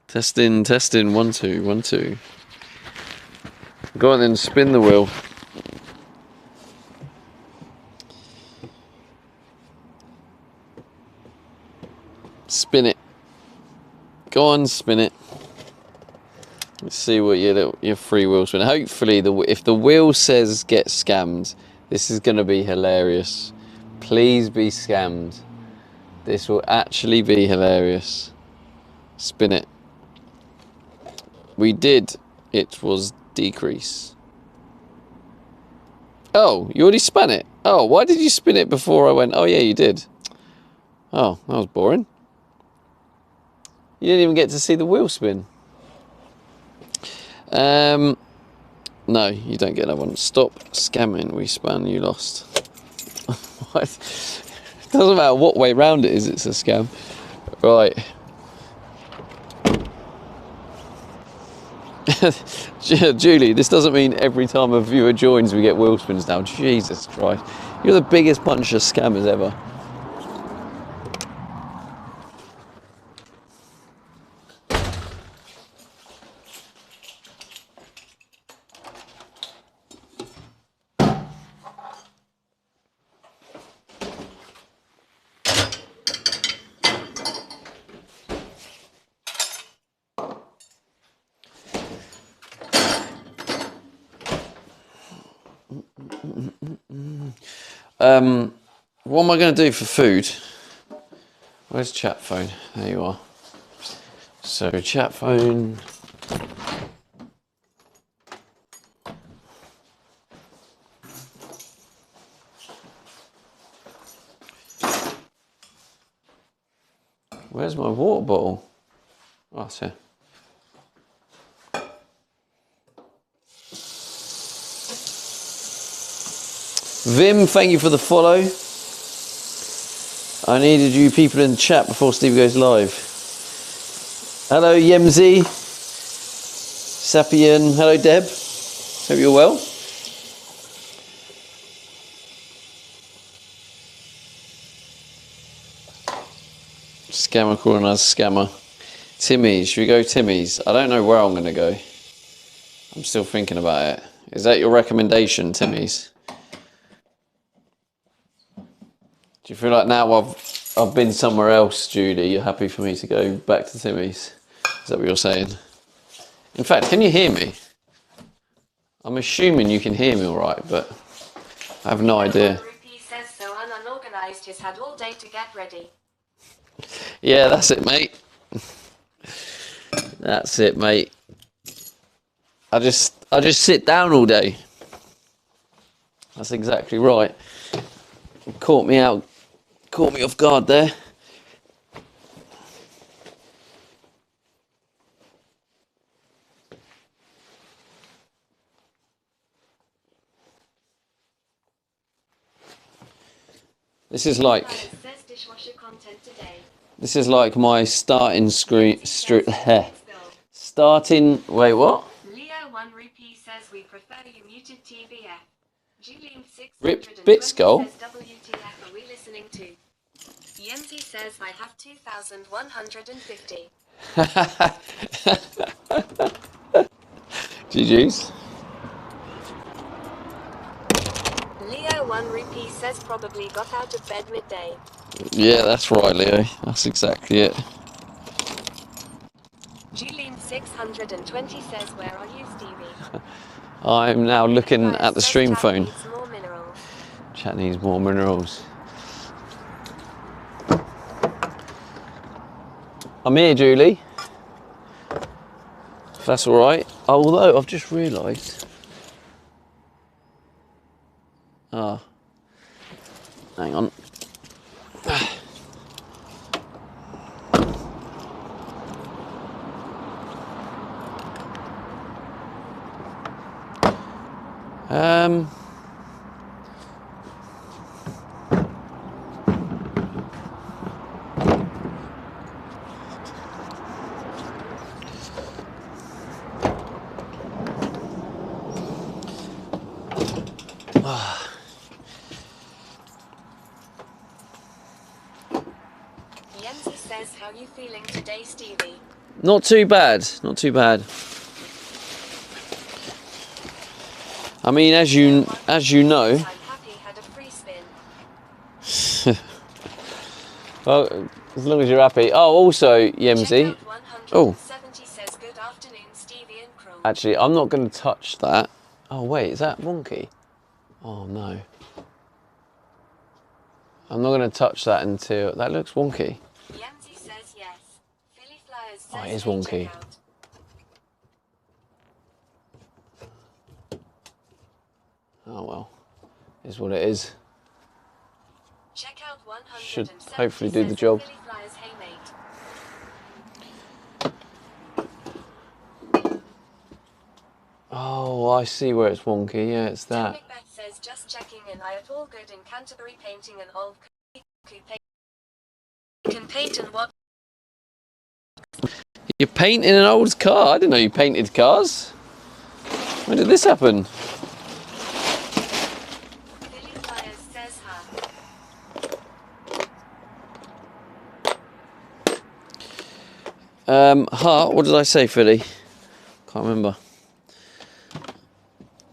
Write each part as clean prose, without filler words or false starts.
Testing, testing, 1 2 1 2. Go on then, spin the wheel. Spin it. Go on, spin it. Let's see what your free wheel spin. Hopefully, if the wheel says get scammed, this is going to be hilarious. Please be scammed. This will actually be hilarious. Spin it. We did. It was decrease. Oh, you already spun it. Oh, why did you spin it before I went? Oh, yeah, you did. Oh, that was boring. You didn't even get to see the wheel spin. No, you don't get that one. Stop scamming. We spun. You lost. What? It doesn't matter what way round it is. It's a scam. Right. Julie, this doesn't mean every time a viewer joins we get wheel spins now. Jesus Christ. You're the biggest bunch of scammers ever. What am I going to do for food? Where's chat phone? There you are. So chat phone. Where's my water bottle? Oh, it's here. Vim, thank you for the follow. I needed you people in the chat before Steve goes live. Hello, Yemzi. Sapien. Hello, Deb. Hope you're well. Scammer calling us scammer. Timmy's. Should we go Timmy's? I don't know where I'm going to go. I'm still thinking about it. Is that your recommendation, Timmy's? Do you feel like now I've been somewhere else, Judy, you're happy for me to go back to Timmy's? Is that what you're saying? In fact, can you hear me? I'm assuming you can hear me all right, but I have no idea. Rupi says so unorganized. He's had all day to get ready. Yeah, that's it, mate. That's it, mate. I just sit down all day. That's exactly right. Caught me off guard there. This is like my starting screen. Starting. Wait, what? Leo 1 Rupee says we prefer you muted TVF. Julian 6 Rip Bitskull. says WTF are we listening to? Yemzi says I have 2,150. GG's. Leo 1 Rupee says probably got out of bed midday. Yeah, that's right, Leo. That's exactly it. Julian 620 says where are you, Stevie? I'm now looking at the stream phone. Needs more minerals. Chat needs more minerals. I'm here, Julie. If that's all right. Although I've just realised. Ah. Hang on. Yemzi says how you feeling today, Stevie? Not too bad, not too bad. I mean, as you know. I'm happy had a free spin. Well, as long as you're happy. Oh, also, Yemsy. Oh. Says good afternoon, Stevie and Kroll. Actually, I'm not going to touch that. Oh wait, is that wonky? Oh no. I'm not going to touch that until that looks wonky. Yemsy says yes. Philly Flyers says Oh, it is hey, wonky. check out. Oh well, is what it is. Check out 170 Should hopefully do the says job. Philly Flyers, hey mate. Oh, I see where it's wonky. Yeah, it's that. Macbeth says just checking in. I at all good in Canterbury painting an old can paint and what? You're painting an old car? I didn't know you painted cars. When did this happen? Philly Flyers says Heart, what did I say, Philly? Can't remember.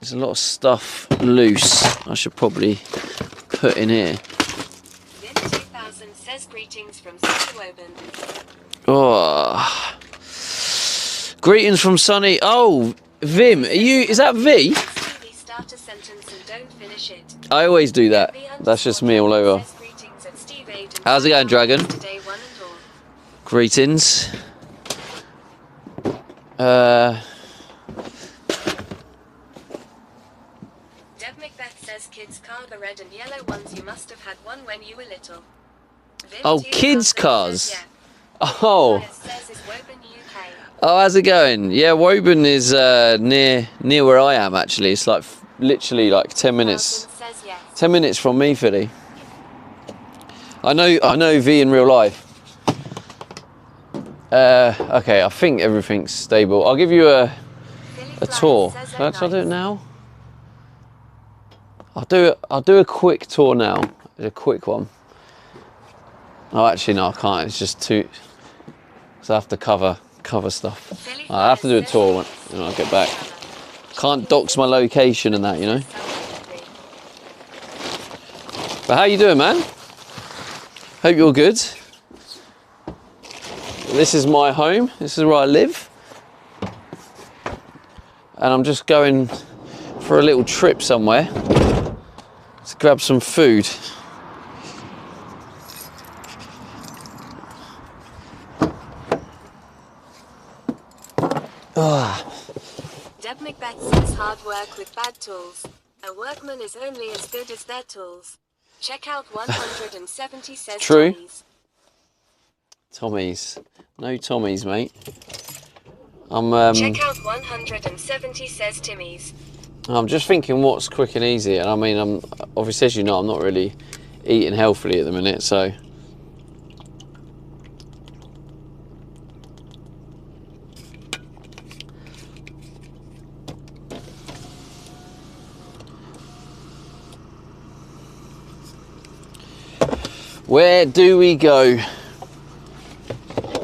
There's a lot of stuff loose I should probably put in here. Vin 2000 says greetings from Sunny Woburn. Oh. Greetings from Sunny. Oh, Vim, is that V? Stevie, start a sentence and don't finish it. I always do that. That's just me all over. Says greetings at Steve Aid and How's it going, Dragon? today, one and all. Greetings. Deb Macbeth says kids car, the red and yellow ones, you must have had one when you were little. Vin Oh, 2000 kids' says cars. yeah. Oh. Says is Woburn, UK. Oh, how's it going? Yeah, Woburn is near where I am actually. It's like literally like 10 minutes. 2000 says yes. 10 minutes from me, Philly. I know V in real life. Okay, I think everything's stable. I'll give you a Philly tour. Flyers says Should I do it nice. now? I'll do a quick tour now. A quick one. Oh, actually no, I can't. It's just too. So I have to cover stuff. Philly I have to do a Flyers tour says when I get back. Can't dox my location and that, you know. But how you doing, man? Hope you're good. This is my home. This is where I live. And I'm just going for a little trip somewhere to grab some food. Deb Macbeth says hard work with bad tools. A workman is only as good as their tools. Check out 170 says True. Tommy's. Tommy's. No Tommy's, mate. I'm Check out 170 says Timmy's. I'm just thinking what's quick and easy, and I mean, I'm obviously, as you know, I'm not really eating healthily at the minute, so. Where do we go?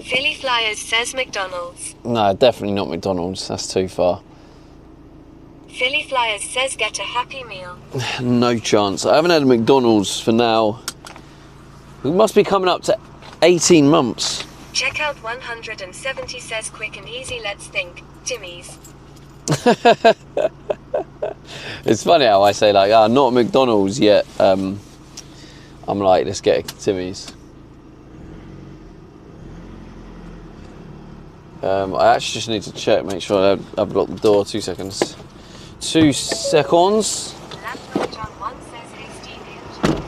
Philly Flyers says McDonald's. No, definitely not McDonald's. That's too far. Philly Flyers says get a Happy Meal. No chance. I haven't had a McDonald's for now. We must be coming up to 18 months. Check out 170 says quick and easy, let's think. Timmy's. It's funny how I say like, not McDonald's yet. I'm like, let's get a Timmy's. I actually just need to check, make sure I've got the door. 2 seconds. 2 seconds. Laptop John 1 says hey Stevie and John.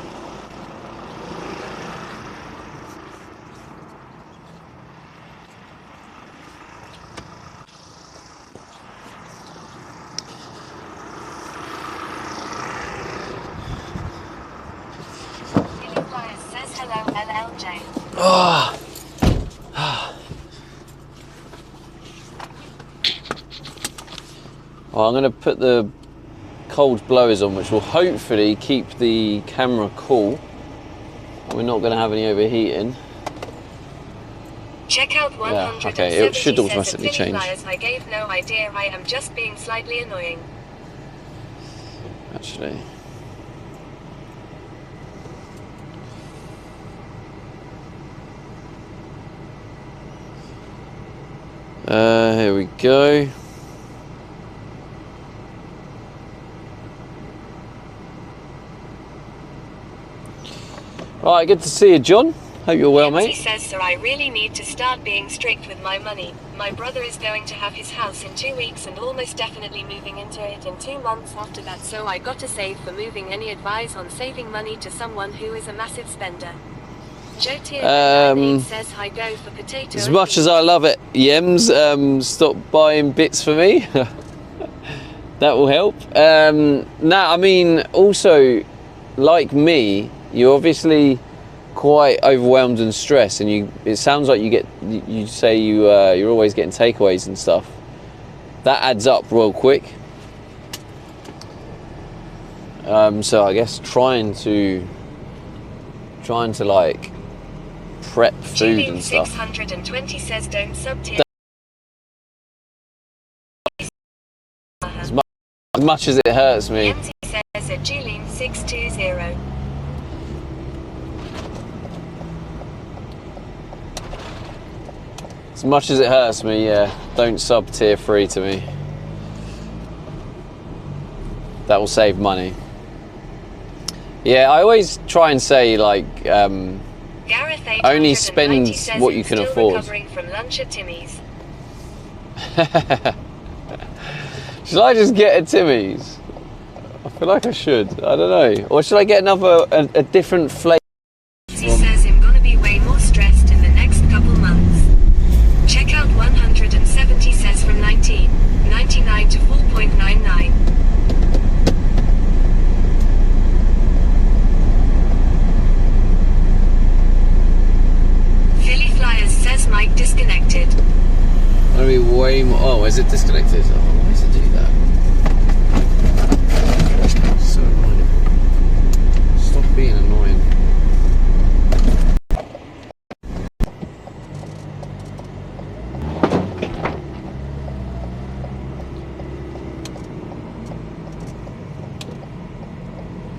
Philly Flyers says hello LLJ. Well, I'm going to put the cold blowers on, which will hopefully keep the camera cool. We're not going to have any overheating. Check out 170 okay, it should says automatically at Philly change. Flyers, I gave no idea, I am just being slightly annoying. Actually. Here we go. Right, good to see you, John. Hope you're well, Nancy mate. says, sir, I really need to start being strict with my money. My brother is going to have his house in 2 weeks and almost definitely moving into it in 2 months after that, so I got to save for moving. Any advice on saving money to someone who is a massive spender? Joe Tier says, hi, go for potato. As much as I love it, Yems, stop buying bits for me. That will help. Nah, I mean, also, like me, you're obviously quite overwhelmed and stressed, and it sounds like you say you're always getting takeaways and stuff. That adds up real quick. So I guess trying to like prep food and stuff. 620 says, don't sub-tier. As much as it hurts me. Nancy says at Julene 620. As much as it hurts me, yeah, don't sub tier 3 to me. That will save money. Yeah, I always try and say, like, only spend what you can afford. Recovering from lunch at Timmy's. Should I just get a Timmy's? I feel like I should. I don't know. Or should I get a different flavour? He says I'm gonna be way more stressed in the next couple months. Check out 170 says from 19.99 to 4.99. Philly Flyers says Mike disconnected. I'm gonna be way more. Oh, is it disconnected? Oh, why does it do that? So annoying. Stop being annoying.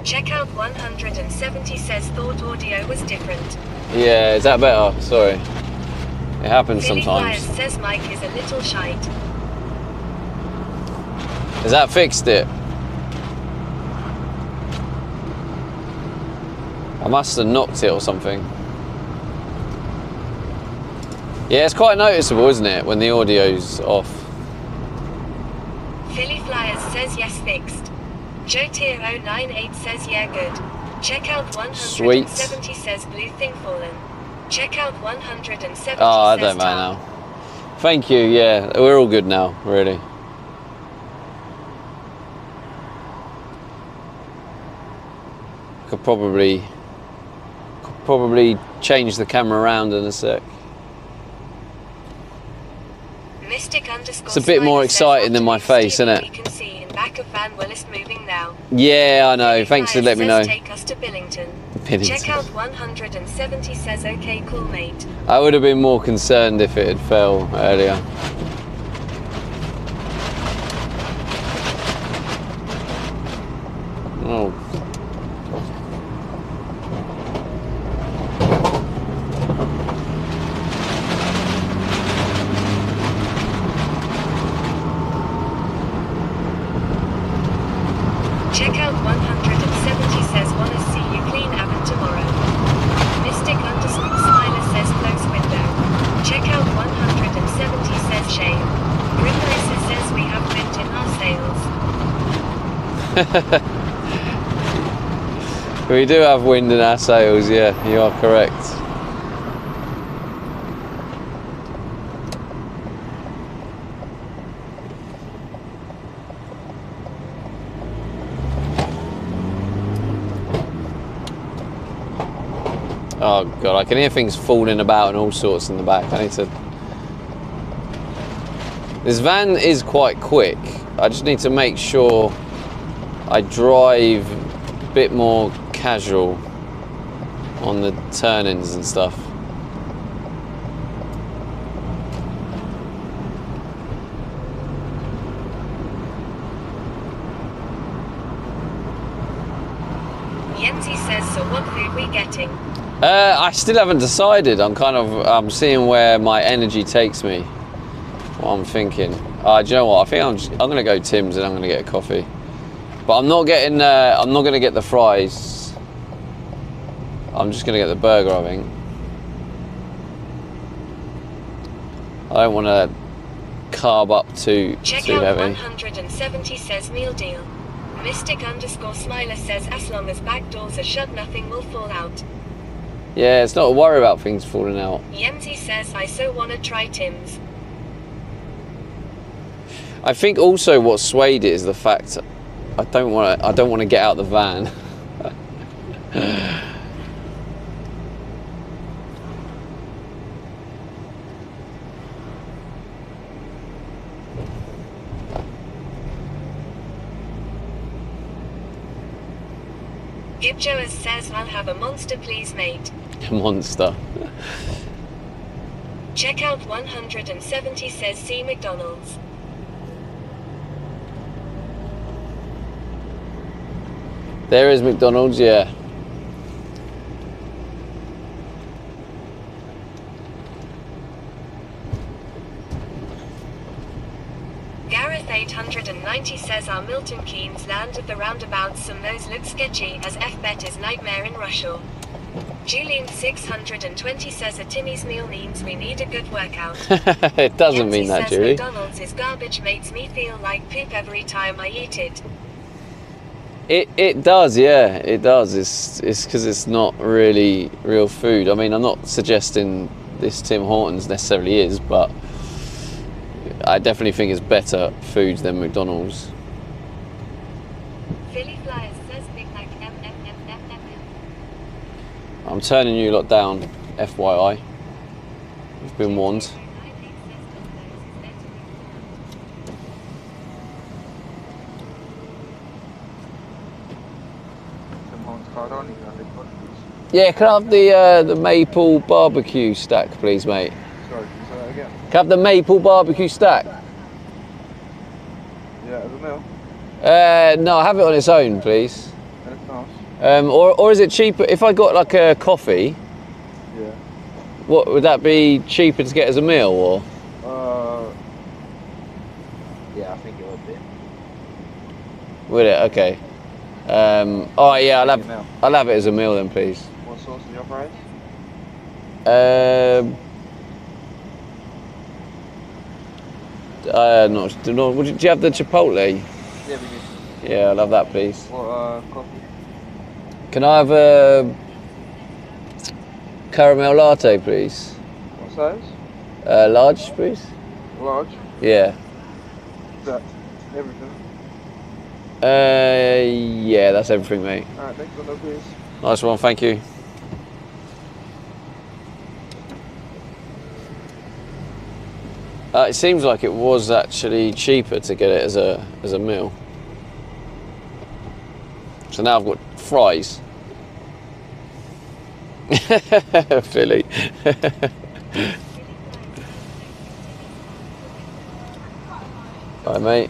Check out 170 says thought audio was different. Yeah, is that better? Sorry. It happens Philly sometimes. Flyers says Mike is a little shite. Has that fixed it? I must have knocked it or something. Yeah, it's quite noticeable, isn't it, when the audio's off? Philly Flyers says yes, fixed. Joe Tier 098 says yeah, good. Check out 170 says blue thing fallen. Check out 170 Oh, I says don't mind top. now. Thank you, yeah, we're all good now, really. Could probably change the camera around in a sec. Mystic underscore It's a bit more Slider exciting says, than my afternoon, face, Stevie, isn't it? We can see in back of Van Willis moving now. Yeah, I know. Philly Thanks for Flyers letting me know. says take us to Billington. Billington. Check out 170 says okay, cool, mate. I would have been more concerned if it had fell earlier. Oh. Check out 170 says wanna see you clean Avon tomorrow. Mystic underscore Smiler says close window. Check out 170 says shame. Grimracer says we have wind in our sails. We do have wind in our sails, yeah, you are correct. Oh god, I can hear things falling about and all sorts in the back. I need to... This van is quite quick. I just need to make sure I drive a bit more casual on the turn-ins and stuff. says, so what food we getting? I still haven't decided. I'm seeing where my energy takes me. What I'm thinking. Do you know what? I think I'm gonna go Tim's and I'm gonna get a coffee. But I'm not getting. I'm not gonna get the fries. I'm just gonna get the burger, I think. I don't want to carb up too Check out heavy. 170 says meal deal. Mystic_Smiler says, as long as back doors are shut, nothing will fall out. Yeah, it's not a worry about things falling out. Yemzi says, I so wanna try Tim's. I think also what swayed it is the fact I don't want to get out the van. Gibjoas says, I'll have a monster please mate. Monster. Check out 170 says, see McDonald's. There is McDonald's, yeah. Gareth 890 says, our Milton Keynes land at the roundabouts, some nose look sketchy as F-bet is nightmare in Russia. Julian 620 says, a Timmy's meal means we need a good workout. It doesn't mean Yancy that, says, Julie. McDonald's is garbage, makes me feel like poop every time I eat it. It does, yeah, it does. It's because it's not really real food. I mean, I'm not suggesting this Tim Hortons necessarily is, but I definitely think it's better food than McDonald's. Philly Flyers says, Big Mac I'm turning you lot down, FYI. You've been warned. Yeah, can I have the maple barbecue stack, please, mate? Sorry, can you say that again? Can I have the maple barbecue stack? Yeah, as a meal. No, have it on its own, please. Anything else? Or is it cheaper if I got like a coffee? Yeah. What would that be cheaper to get as a meal, or? Yeah, I think it would be. Would it? Okay. All right, yeah, I'll have it as a meal then, please. What sauce do you operate? Do you have the Chipotle? Yeah, we do. Yeah, I'll have that, please. What coffee? Can I have a caramel latte, please? What size? Large, please. Large? Yeah. Is that everything? Yeah, that's everything, mate. Alright, next one, please. Nice one, thank you. It seems like it was actually cheaper to get it as a meal. So now I've got fries. Philly. Alright, mate.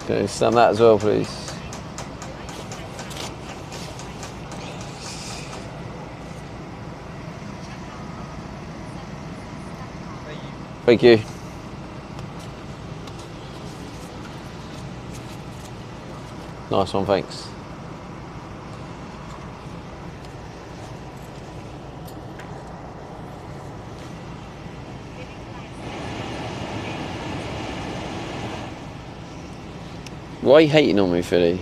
Can you stand that as well, please? Thank you. Nice one, thanks. Why are you hating on me, Philly?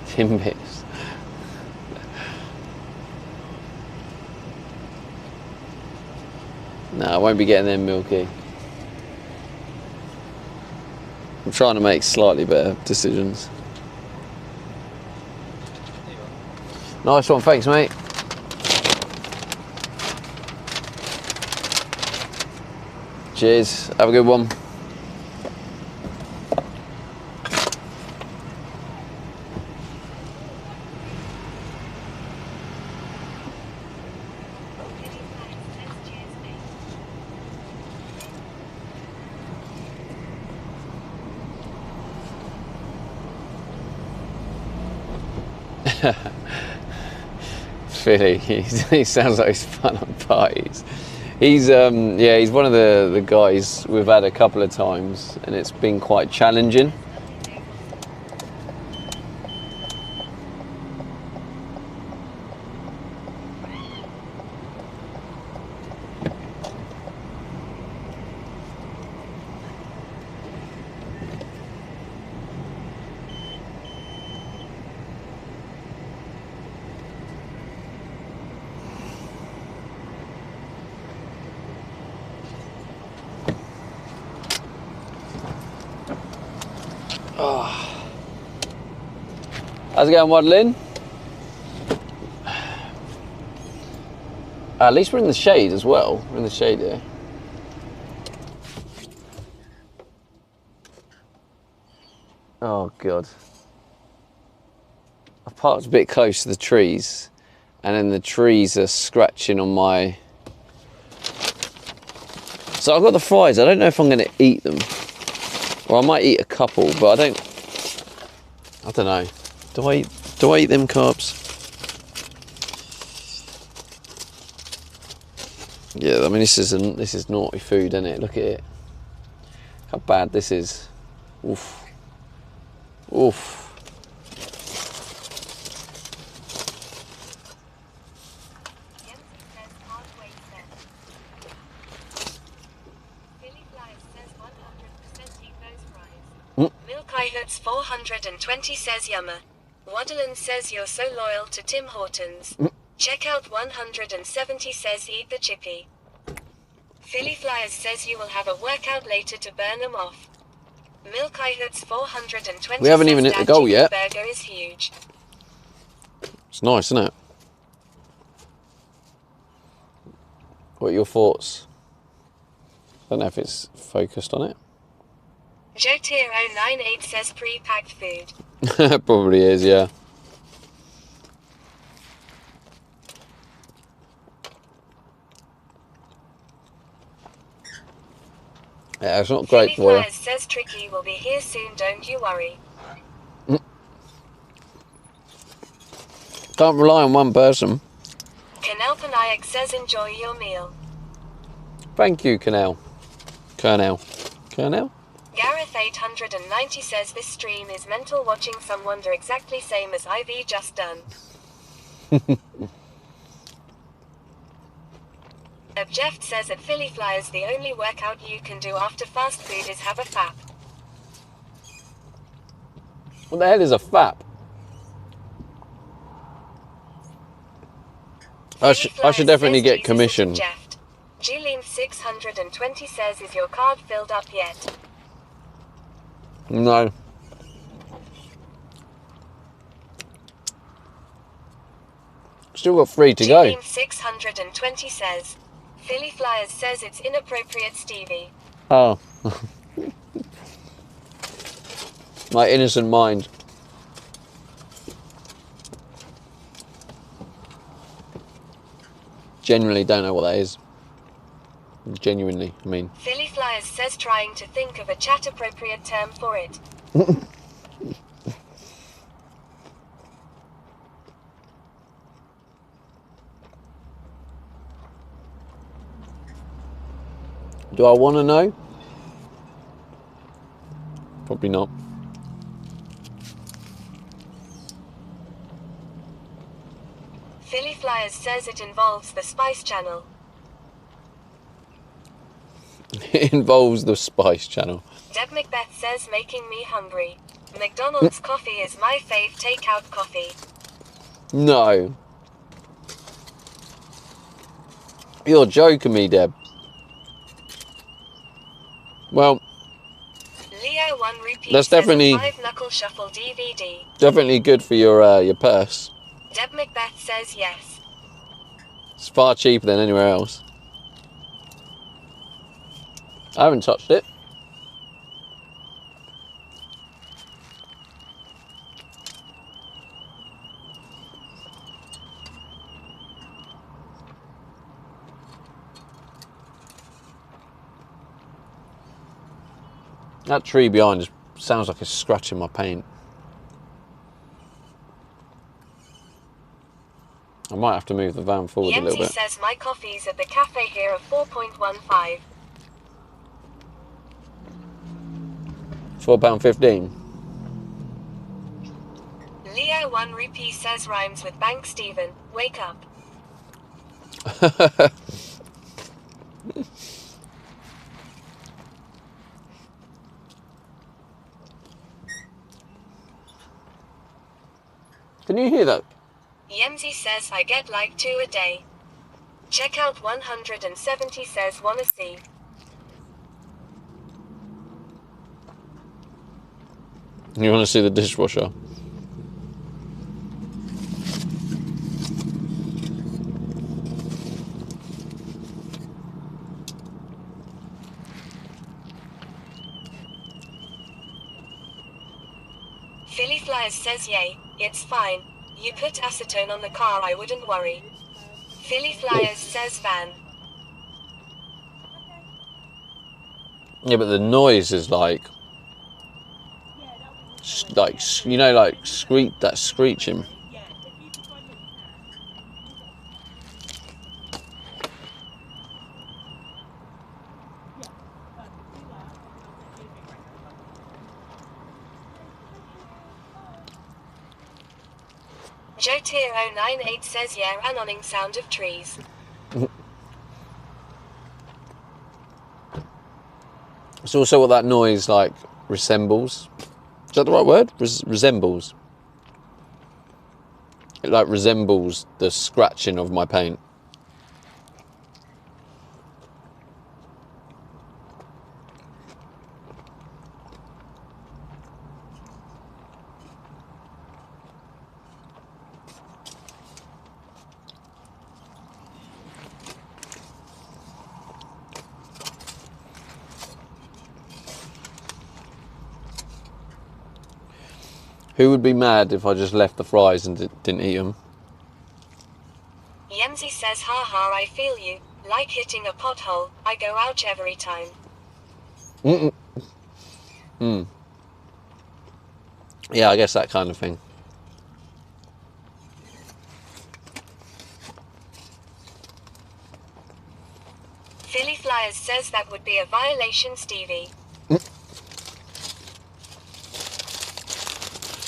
Timbits. No, I won't be getting them, Milky. I'm trying to make slightly better decisions. Nice one, thanks, mate. Cheers. Have a good one. Philly, he sounds like he's fun on parties. He's yeah, he's one of the guys we've had a couple of times, and it's been quite challenging. How's it going, Waddling? At least we're in the shade as well. We're in the shade here. Oh God. I've parked a bit close to the trees, and then the trees are scratching on my... So I've got the fries. I don't know if I'm going to eat them. Or I might eat a couple, but I don't know. Do I eat them carbs? Yeah, I mean this is naughty food, isn't it? Look at it. How bad this is. Oof. Oof. Milk Ihoots 420 says yummer. Waddlen says you're so loyal to Tim Hortons. Check out 170 says eat the chippy. Philly Flyers says you will have a workout later to burn them off. Milk Ihoots 420 We haven't even hit the goal yet. Burger is huge. It's nice, isn't it? What are your thoughts? I don't know if it's focused on it. Joe Tier 098 says pre-packed food. Probably is, yeah. Yeah, it's not great for you. Flyers says Tricky will be here soon, don't you worry. Can't rely on one person. Canal Panayak says enjoy your meal. Thank you, Colonel. Colonel. Gareth 890 says this stream is mental, watching someone do exactly same as Ivy just done. Jeff says at Philly Flyers the only workout you can do after fast food is have a fap. What the hell is a fap? I should definitely get commission. Glean 620 says is your card filled up yet? No. Still got 3 to go. Glean 620 says Philly Flyers says it's inappropriate, Stevie. Oh. My innocent mind. Genuinely don't know what that is. Genuinely, I mean. Philly Flyers says trying to think of a chat appropriate term for it. Do I want to know? Probably not. Philly Flyers says it involves the Spice Channel. It involves the Spice Channel. Deb Macbeth says making me hungry. McDonald's coffee is my fave takeout coffee. No. You're joking me, Deb. Well, Leo 1 rupee that's says definitely 5 knuckle shuffle DVD. definitely good for your purse. Deb Macbeth says yes. It's far cheaper than anywhere else. I haven't touched it. That tree behind just sounds like it's scratching my paint. I might have to move the van forward a little Yemzi bit. says my coffees at the cafe here are 4.15. £4.15. Leo 1 rupee says rhymes with Bank Stephen. Wake up. Can you hear that? Yemzi says I get like 2 a day. Check out 170 says wanna see. You want to see the dishwasher? Philly Flyers says yay, it's fine. You put acetone on the car, I wouldn't worry. Philly Flyers says van. Yeah, but the noise is like you know, like that screeching. Jotier098 says yeah, annoying sound of trees. It's also what that noise like resembles. Is that the right word? Resembles. It like resembles the scratching of my paint. Who would be mad if I just left the fries and didn't eat them? Yemzi says haha, I feel you. Like hitting a pothole, I go ouch every time. Yeah, I guess that kind of thing. Philly Flyers says that would be a violation, Stevie.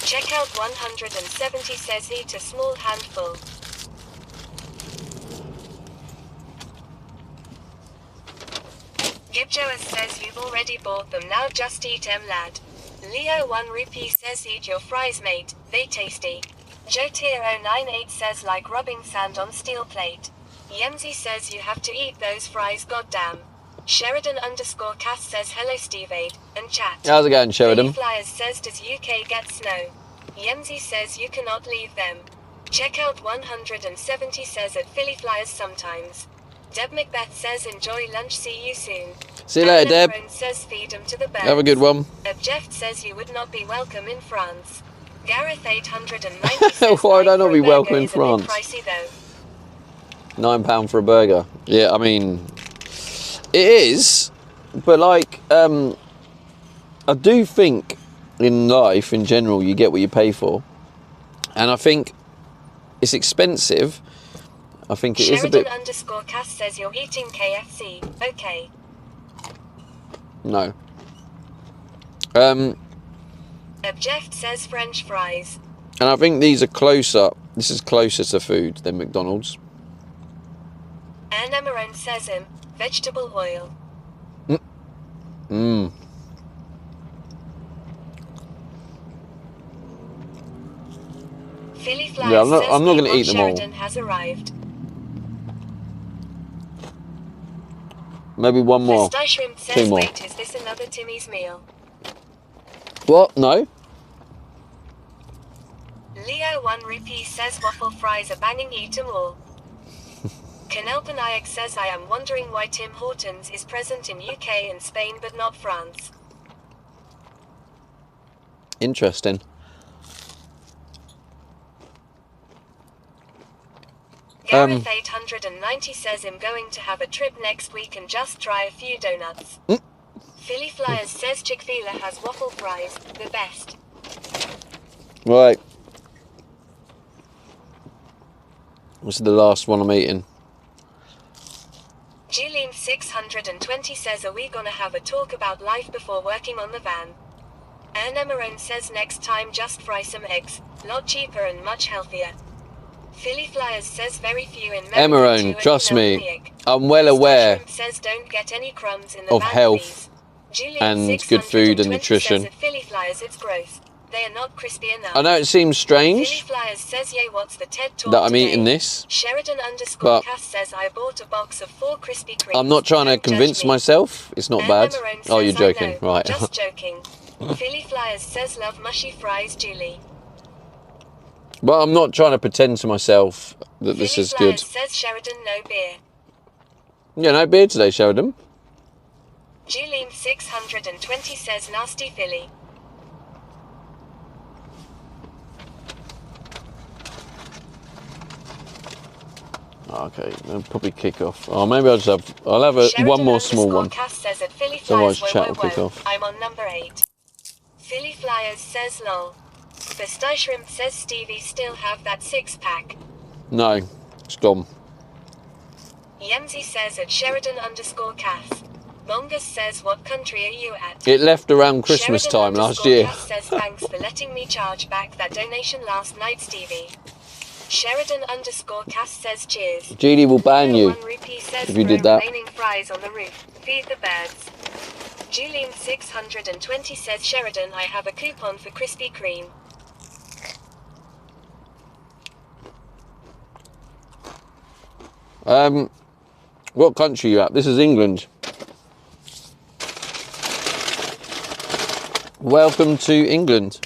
Check out 170 says eat a small handful. Gibjoas says you've already bought them, now just eat 'em, lad. Leo 1 rupee says eat your fries, mate, they tasty. Jotier098 says like rubbing sand on steel plate. Yemzi says you have to eat those fries, goddamn. Sheridan_Cass says hello Steve Aid, and chat. How's it going, Sheridan? Philly Flyers says does UK get snow? Yemzi says you cannot leave them. Check out 170 says at Philly Flyers sometimes. Deb Macbeth says enjoy lunch, see you soon. See you later, Deb. Aaron says feed 'em to the birds. Have a good one. Jeff says you would not be welcome in France. Gareth 890 says Why would I not for be a welcome burger in is a bit France? pricey though. £9 for a burger. Yeah, I mean, it is, but like, I do think in life in general you get what you pay for, and I think it's expensive. I think it is a bit. Sheridan_Cass says you're eating KFC. Okay. No. Jeff says French fries. And I think these are closer. This is closer to food than McDonald's. And Amaron says vegetable oil. Philly Flyers Yeah, says I'm not going to Peapod eat them all. Sheridan has arrived. Maybe one more. Festa Shrimp says, Two more. wait, is this another Timmy's meal? What? No? Leo 1 rupee says waffle fries are banging, eat 'em all. Kenelpanayak says I am wondering why Tim Hortons is present in UK and Spain but not France. Interesting. Gareth 890 says I'm going to have a trip next week and just try a few donuts. Philly Flyers says Chick-fil-A has waffle fries, the best. Right. This is the last one I'm eating. Julene 620 says are we gonna have a talk about life before working on the van? Erna Marone says next time just fry some eggs, lot cheaper and much healthier. Philly Flyers says very few in Emerone, trust me, I'm well aware says don't get any crumbs in the of van, health please. and good food and 620 nutrition. says at Philly Flyers it's gross. They are not crispy enough. I know it seems Philly strange Flyers says yay what's the TED Talk that I'm today? eating this. Sheridan but Cass says I bought a box of 4 Krispy Kremes. I'm not trying to Don't judge convince me. myself it's not Erna bad. Marone Oh, says, you're joking, I know, right. Just joking. Philly Flyers says love mushy fries, Julie. But I'm not trying to pretend to myself that this Philly is Flyers good. says Sheridan no beer. Yeah, no beer today, Sheridan. Julene 620 says nasty Philly. Okay, I'll probably kick off. Oh, maybe I'll have one more small one. Cass says at Philly Otherwise, Flyers, chat will kick off. I'm on number 8. Philly Flyers says lol. Pistachio Shrimp says Stevie still have that 6-pack. No, it's gone. Yemsy says at Sheridan Cass. Mongus says what country are you at? It left around Christmas time last year. Cass says thanks for letting me charge back that donation last night, Stevie. Sheridan Cass says cheers. GD will ban you if if you did that. Raining fries on the roof. Feed the birds. Julene 620 says Sheridan I have a coupon for Krispy Kreme. What country are you at? This is England. Welcome to England.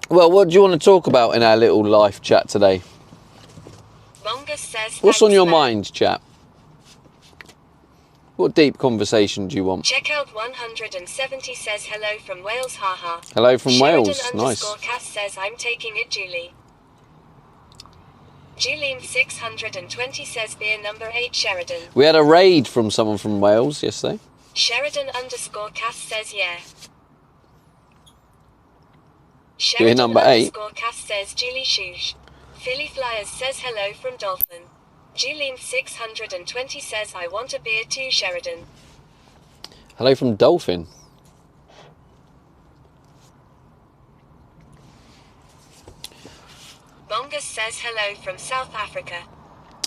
Well, what do you want to talk about in our little life chat today? Mongus says What's on your man. mind, chap? What deep conversation do you want? Check out 170 says hello from Wales, haha. Hello from Sheridan Wales, nice. Cass says I'm taking it, Julie. Julene 620 says beer number 8, Sheridan. We had a raid from someone from Wales yesterday. Sheridan Cass says yeah. Beer Sheridan number 8. Cass says Julie Shoosh. Philly Flyers says hello from Dolphin. Julene 620 says I want a beer too, Sheridan. Hello from Dolphin. Mongus says hello from South Africa.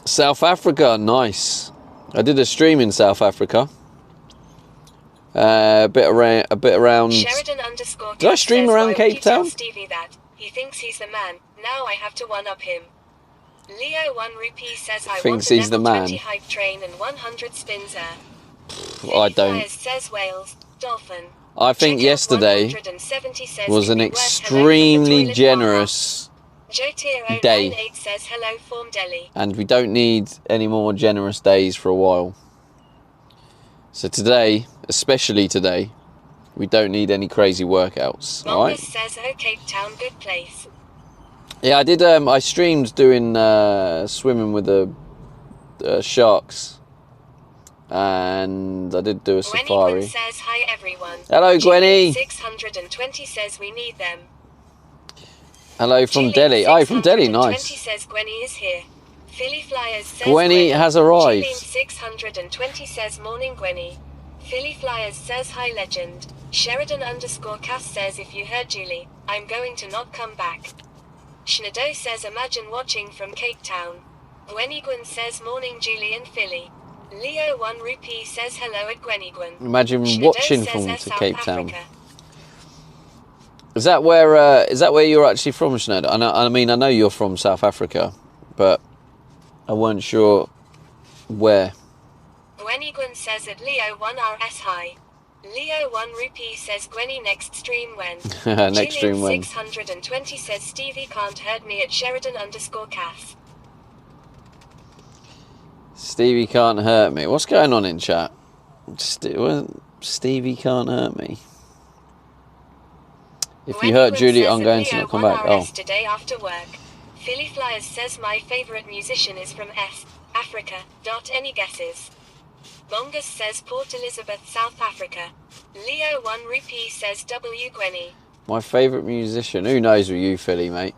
South Africa, nice. I did a stream in South Africa. A bit around. Sheridan Did I stream says, around why Cape would you tell Town? Stevie that? He thinks he's the man. Now I have to one-up him. Leo 1 rupee says I Thinks want he's the level man. 20 hype train and 100 spins air. I don't. Flyers says Wales, Dolphin. I think Check out yesterday 170 says was an could be worse. Hello from the extremely toilet generous Joe Tier day. 098 says hello Form Delhi. and we don't need any more generous days for a while. So today, especially today, we don't need any crazy workouts, Mongus alright? says oh Cape Town good place. Yeah, I did, I streamed doing swimming with the sharks. And I did do a Gwenny safari. Quinn says hi everyone. Hello, Gwenny. 620 says we need them. Hello from Julie Delhi. Oh, from Delhi, 620 nice. says Gwenny is here. Philly Flyers says Gwenny has arrived. Julie 620 says morning Gwenny. Philly Flyers says hi legend. Sheridan Cass says if you heard Julie, I'm going to not come back. Schnado says imagine watching from Cape Town. Gwenny Gwyn says morning Julie and Philly. Leo 1 rupee says hello at Gwenny Gwyn. Imagine Schnado watching says from South Cape Town. Africa. Is that where you're actually from, Sinead? I mean, I know you're from South Africa, but I weren't sure where. Gwenny Gwen says at Leo 1 RS high. Leo 1 Rupee says Gwenny next stream when. Next stream when. 620 says Stevie can't hurt me at Sheridan_Cass. Stevie can't hurt me. What's going on in chat? Stevie can't hurt me. If you hurt Julie, I'm going to not come back. Oh. Today after work. Philly Flyers says my favorite musician is from Africa. Any guesses? Bongus says Port Elizabeth, South Africa. Leo 1 Rupee says W Gwenny. My favourite musician. Who knows with you, Philly, mate?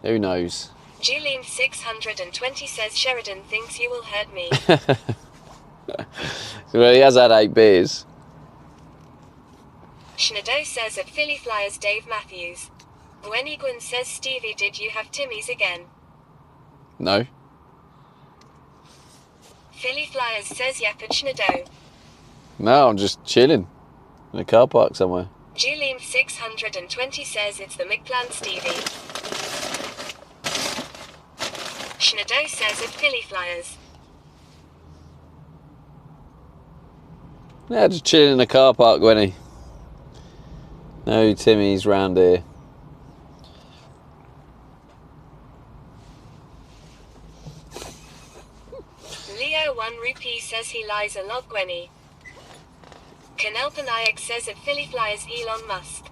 Who knows? Julian 620 says Sheridan thinks you will hurt me. Well, he has had 8 beers. Schnado says at Philly Flyers Dave Matthews. Gwenny Gwen says Stevie, did you have Timmy's again? No. Philly Flyers says yep at Schnado. No, I'm just chilling in a car park somewhere. Julian 620 says it's the McPlant Stevie. Schnado says at Philly Flyers. Yeah, just chilling in a car park, Gwenny. No Timmy's round here. Leo 1 Rupee says he lies a lot, Gwenny. Canel Panayak says at Philly Flyers Elon Musk.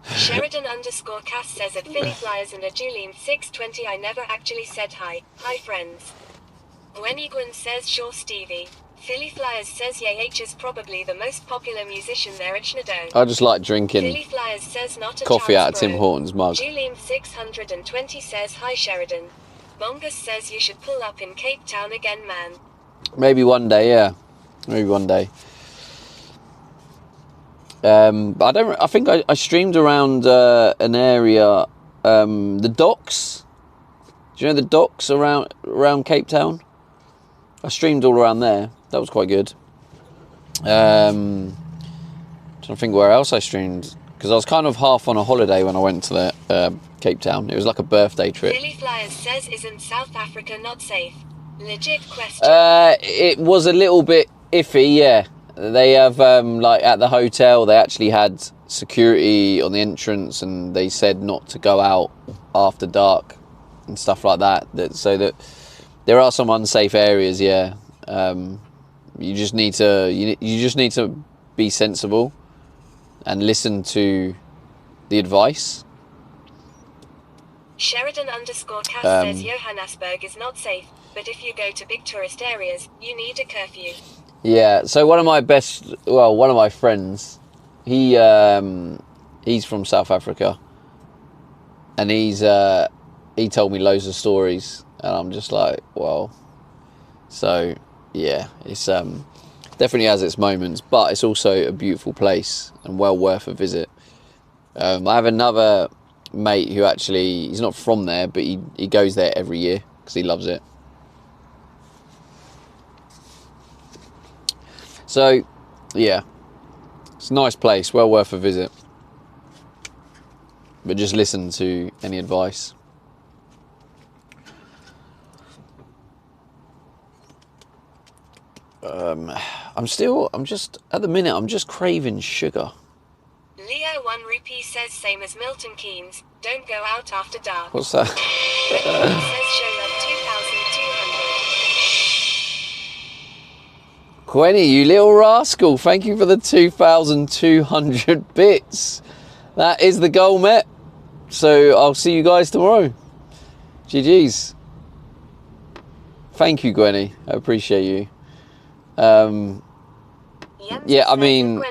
Sheridan_Cass says at Philly Flyers and at Julian 620 I never actually said hi. Hi friends. Gwenny Gwen says sure Stevie. Philly Flyers says YH is probably the most popular musician there at Schnado. I just like drinking Philly Flyers says not a coffee chance, out of Tim bro. Hortons mug. Julian 620 says hi Sheridan. Bongus says you should pull up in Cape Town again, man. Maybe one day, yeah. Maybe one day. I think I streamed around an area, the docks. Do you know the docks around Cape Town? I streamed all around there. That was quite good. Trying to think where else I streamed, because I was kind of half on a holiday when I went to the Cape Town. It was like a birthday trip. Philly Flyers says isn't South Africa not safe? Legit question. It was a little bit iffy, yeah. They have, like at the hotel, they actually had security on the entrance and they said not to go out after dark and stuff like that. So that there are some unsafe areas, yeah. You just need to be sensible and listen to the advice. Sheridan_Cass says Johannesburg is not safe, but if you go to big tourist areas, you need a curfew. Yeah, so one of my friends, he's from South Africa, and he told me loads of stories, and I'm just like, wow. So yeah, it's definitely has its moments, but it's also a beautiful place and well worth a visit. I have another mate who actually, he's not from there, but he goes there every year because he loves it. So, yeah, it's a nice place, well worth a visit. But just listen to any advice. At the minute, I'm just craving sugar. Leo 1 Rupee says same as Milton Keynes, don't go out after dark. What's that? Redmond says show love 2200. Gwenny, you little rascal, thank you for the 2,200 bits. That is the goal met. So I'll see you guys tomorrow. GG's. Thank you, Gwenny. I appreciate you. Yeah, I mean,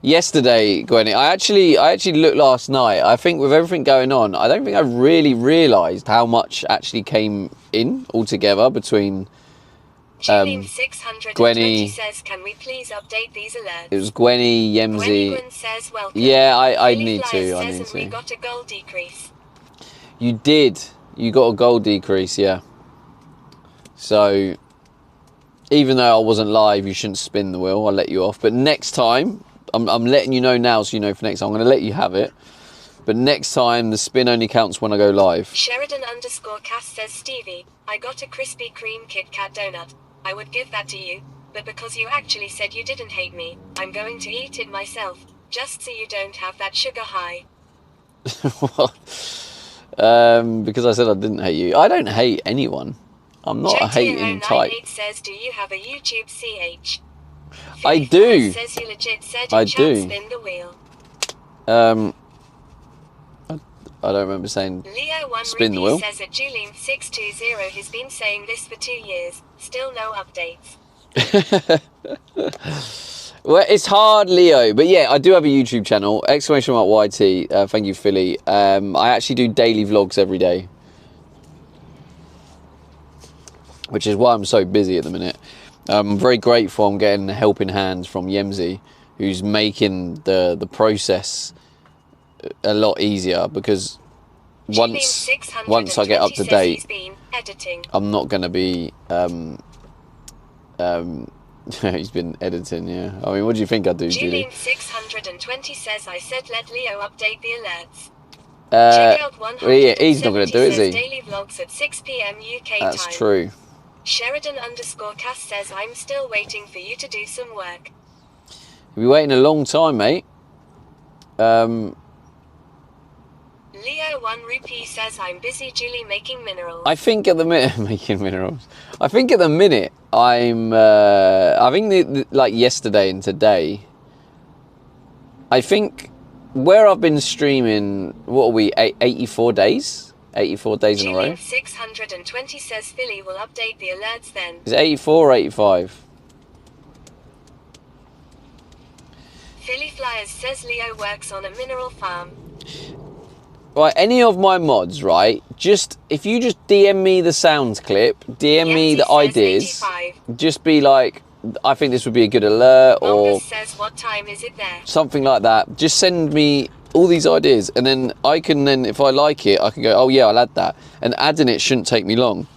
yesterday, Gwenny, I actually looked last night. I think with everything going on, I don't think I really realised how much actually came in altogether between Gwenny says, can we please update these alerts? It was Gwenny, Yemsy. Gwen says, welcome. Yeah, I Philly need Flyers to. I says, need and we to. got a goal decrease. You did. You got a goal decrease, yeah. So, even though I wasn't live, you shouldn't spin the wheel. I'll let you off. But next time, I'm letting you know now, so you know for next time. I'm going to let you have it. But next time, the spin only counts when I go live. Sheridan_Cass says, Stevie, I got a Krispy Kreme Kit Kat donut. I would give that to you, but because you actually said you didn't hate me, I'm going to eat it myself, just so you don't have that sugar high. What? Because I said I didn't hate you. I don't hate anyone. I'm not a hating type. JTO98 says, do you have a YouTube CH? I do. Says you legit said I you do. spin the wheel. I don't remember saying Leo1 spin the wheel. says at Julien620 he's been saying this for 2 years. Still no updates. Well, it's hard, Leo, but yeah, I do have a YouTube channel, !YT. Thank you, Philly. I actually do daily vlogs every day, which is why I'm so busy at the minute. I'm very grateful I'm getting a helping hand from Yemzi, who's making the process a lot easier, because once I get up to date, I'm not going to be he's been editing, yeah. I mean, what do you think I do, Julie? Julian620 says, I said let Leo update the alerts. Check out well, yeah, he's not going to do it, is he? Daily vlogs at 6 p.m. UK That's time. true. Sheridan_Cass says, I'm still waiting for you to do some work. You'll be waiting a long time, mate. Leo1 Rupee says, I'm busy, Julie, making minerals. I think at the minute, making minerals. I think at the minute, I think like yesterday and today, I think where I've been streaming, what are we, 84 days? 84 days in a row? Julian620 says Philly will update the alerts then. Is it 84 or 85? Philly Flyers says Leo works on a mineral farm. Right, any of my mods, right, just, if you just DM me the sound clip, DM me the ideas, 85. just be like, I think this would be a good alert, or says, what time is it there? something like that. Just send me all these ideas, and then I can then, if I like it, I can go, oh yeah, I'll add that. And adding it shouldn't take me long.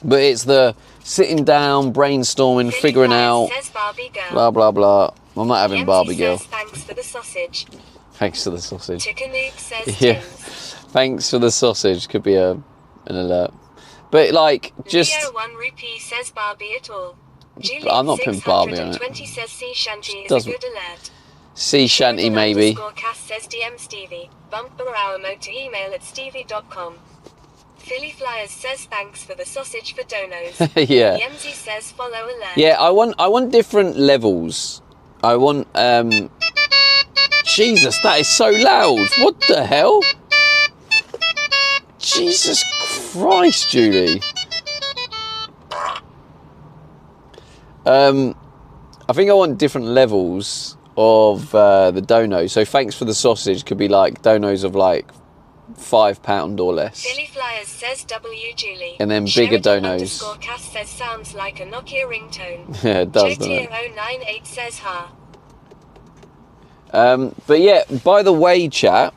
But it's the sitting down, brainstorming, figuring out, says Barbie girl. blah, blah, blah. I'm not having Barbie girl. Says, thanks for the sausage. Thanks for the sausage. Chickanuke says Yeah. Tim's. Thanks for the sausage could be an alert. But like, just... Leo1 Rupee says Barbie at all. I'm not putting Barbie on it. 20 says sea shanty is Doesn't- a good alert. Sea shanty, maybe. Cass says DM Stevie. Bumper hour mode to email at stevie.com. Philly Flyers says thanks for the sausage for donos. Yeah. Yemzi says follow alert. Yeah, I want different levels. I want, Jesus, that is so loud. What the hell? Jesus Christ, Julie. I think I want different levels of the dono. So thanks for the sausage could be like donos of like £5 or less. Philly Flyers says W Julie. And then bigger donos. Cass says sounds like a Nokia ringtone. Yeah, it does, doesn't it? JTO98 says ha. But yeah, by the way, chat,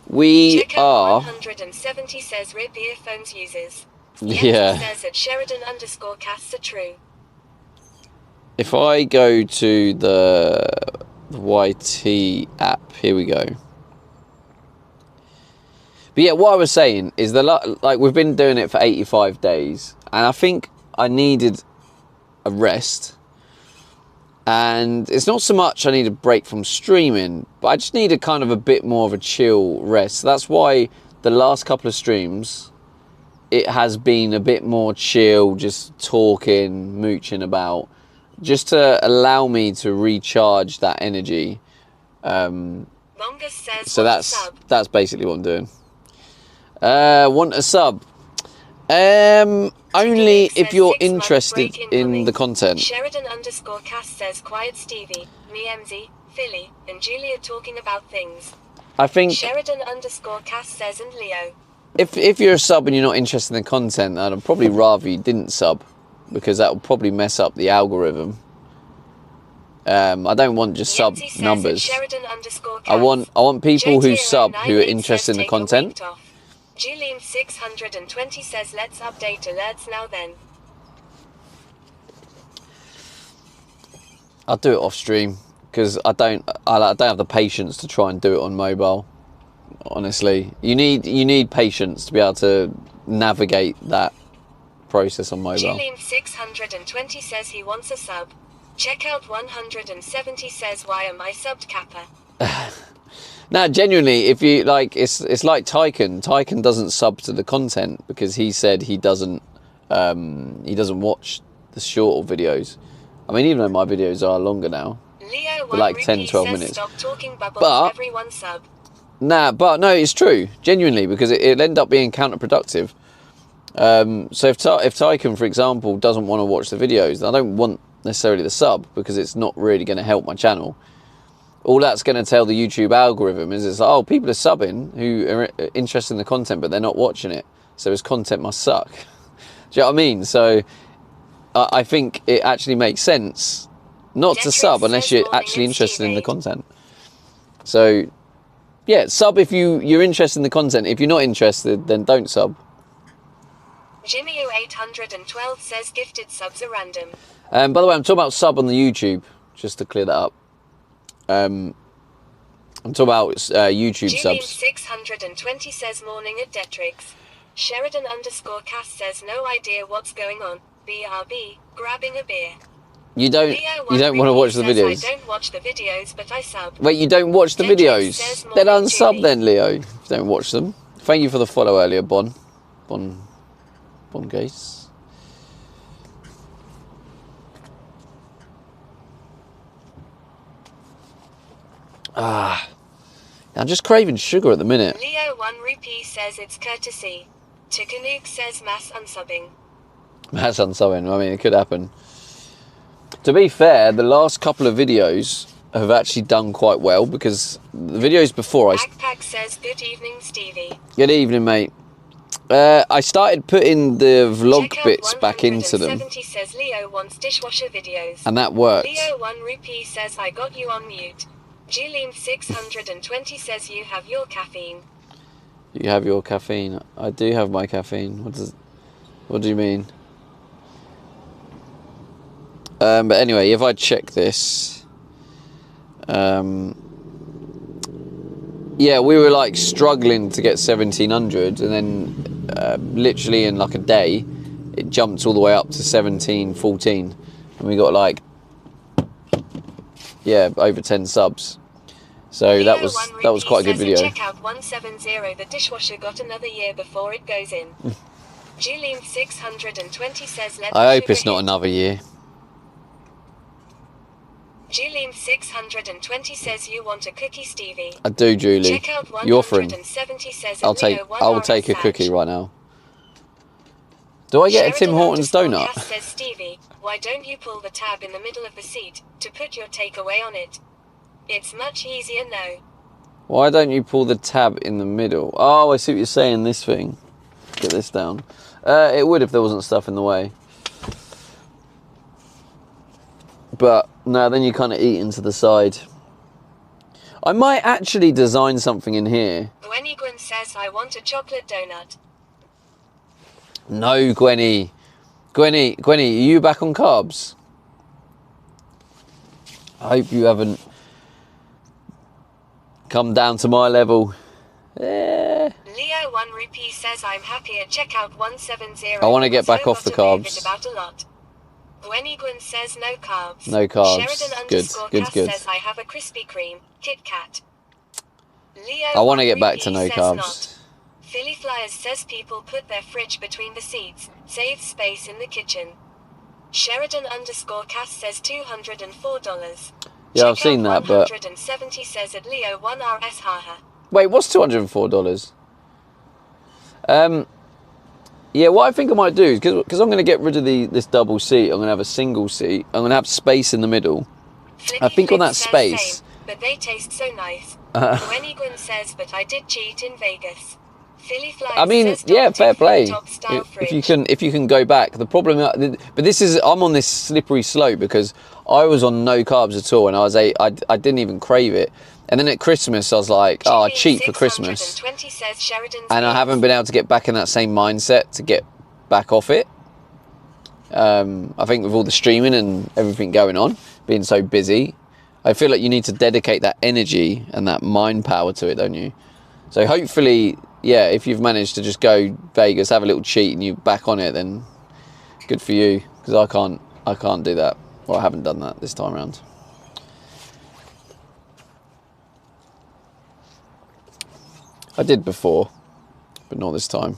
we are... 170 says rip earphones users. Yeah. Says at Sheridan_Cass are true. If I go to the YT app, here we go. But yeah, what I was saying is that like we've been doing it for 85 days, and I think I needed a rest. And it's not so much I need a break from streaming, but I just need a kind of a bit more of a chill rest. So that's why the last couple of streams, it has been a bit more chill, just talking, mooching about, just to allow me to recharge that energy. So that's basically what I'm doing. Want a sub? Only if you're interested in the content. Sheridan_Cass says quiet Stevie, me MZ, Philly, and Julia talking about things. I think Sheridan_Cass says and Leo. If you're a sub and you're not interested in the content, I'd probably rather you didn't sub, because that will probably mess up the algorithm. I don't want just sub numbers. I want people who sub who are interested in the content. Julian620 says let's update alerts now then. I'll do it off stream because I don't have the patience to try and do it on mobile. honestly. You need patience to be able to navigate that process on mobile. Julian620 says he wants a sub. Checkout 170 says, why am I subbed, Kappa? Now, genuinely, if you like, it's like Tycoon. Tycoon doesn't sub to the content because he said he doesn't watch the shorter videos. I mean, even though my videos are longer now, Leo they're like 10, 12 says, minutes. stop talking bubbles, But everyone sub. but no, it's true, genuinely, because it'll end up being counterproductive. So if Tycoon, for example, doesn't want to watch the videos, I don't want necessarily the sub because it's not really going to help my channel. All that's going to tell the YouTube algorithm is it's like, oh, people are subbing who are interested in the content, but they're not watching it. So his content must suck. Do you know what I mean? So I think it actually makes sense not to sub unless you're actually interested in the content. So yeah, sub if you're interested in the content. If you're not interested, then don't sub. Jimmy0812 says gifted subs are random. By the way, I'm talking about sub on the YouTube, just to clear that up. I'm talking about YouTube subs. Julian620 says morning at Detrix. Sheridan_cast says no idea what's going on. BRB, grabbing a beer. You don't want to watch the videos. I don't watch the videos, but I sub. Wait, you don't watch the videos? Then unsub then, Leo. If you don't watch them. Thank you for the follow earlier, Bon Gaze. I'm just craving sugar at the minute. Leo1 Rupee says it's courtesy. Chikanuke says mass unsubbing. Mass unsubbing, I mean, it could happen. To be fair, the last couple of videos have actually done quite well because the videos before Backpack says good evening, Stevie. Good evening, mate. I started putting the vlog bits back into them. Says Leo wants dishwasher videos. And that worked. Leo1 Rupee says I got you on mute. Julian620 says you have your caffeine. You have your caffeine. I do have my caffeine. What do you mean? But anyway, if I check this, yeah, we were like struggling to get 1700, and then literally in like a day, it jumped all the way up to 1714, and we got like, yeah, over 10 subs. So that was quite a good video. Check out 170. The dishwasher got another year before it goes in. Julian620 says let I hope it's not another year. Julian620 says you want a cookie, Stevie. I do, Julie. Check out You're offering. 170 says I'll take a cookie right now. Do I get a Tim Hortons donut? Says Stevie, why don't you pull the tab in the middle of the seat to put your takeaway on it? It's much easier now. Why don't you pull the tab in the middle? Oh, I see what you're saying, this thing. Get this down. It would if there wasn't stuff in the way. But no, then you kind of eat into the side. I might actually design something in here. Gwenny Gwen says I want a chocolate donut. No, Gwenny. Gwenny, are you back on carbs? I hope you haven't come down to my level. Leo1 Rupee says I'm happy at checkout 170. I want to get back off the carbs. About a lot. Gwenny Gwen says no carbs. No carbs. Sheridan_cast Good. says I have a Krispy Kreme, Kit Kat. Leo I want to get back to no carbs. Not. Philly Flyers says people put their fridge between the seats, saves space in the kitchen. Sheridan_cast says $204. Yeah, I've seen that, but 170 says at Leo1RS haha. Wait, what's $204? Yeah, what I think I might do is because I'm going to get rid of this double seat. I'm going to have a single seat. I'm going to have space in the middle. Flippy I think on that says space. Same, but they taste so nice. Gwenny Gwen says, but I did cheat in Vegas. Philly Flyers I mean, says yeah, fair play. If If you can go back. The problem, but this is I'm on this slippery slope because I was on no carbs at all, and I didn't even crave it. And then at Christmas, I was like, oh, I cheat for Christmas. And I haven't been able to get back in that same mindset to get back off it. I think with all the streaming and everything going on, being so busy, I feel like you need to dedicate that energy and that mind power to it, don't you? So hopefully, yeah, if you've managed to just go Vegas, have a little cheat, and you're back on it, then good for you. Because I can't do that. Well, I haven't done that this time around. I did before, but not this time.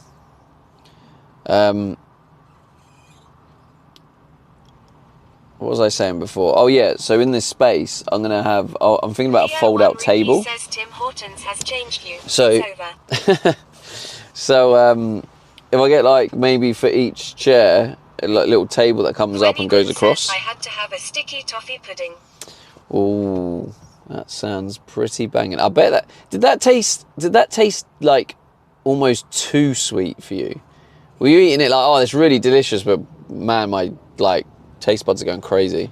What was I saying before? Oh yeah, so in this space, I'm gonna have. I'm thinking about a fold-out table. Says Tim Hortons has changed you. So, It's over. so if I get like maybe for each chair, a little table that comes up and goes across. I had to have a sticky toffee pudding. Oh, that sounds pretty banging. I bet that did that taste like almost too sweet for you? Were you eating it like, oh, it's really delicious, but man, my like taste buds are going crazy?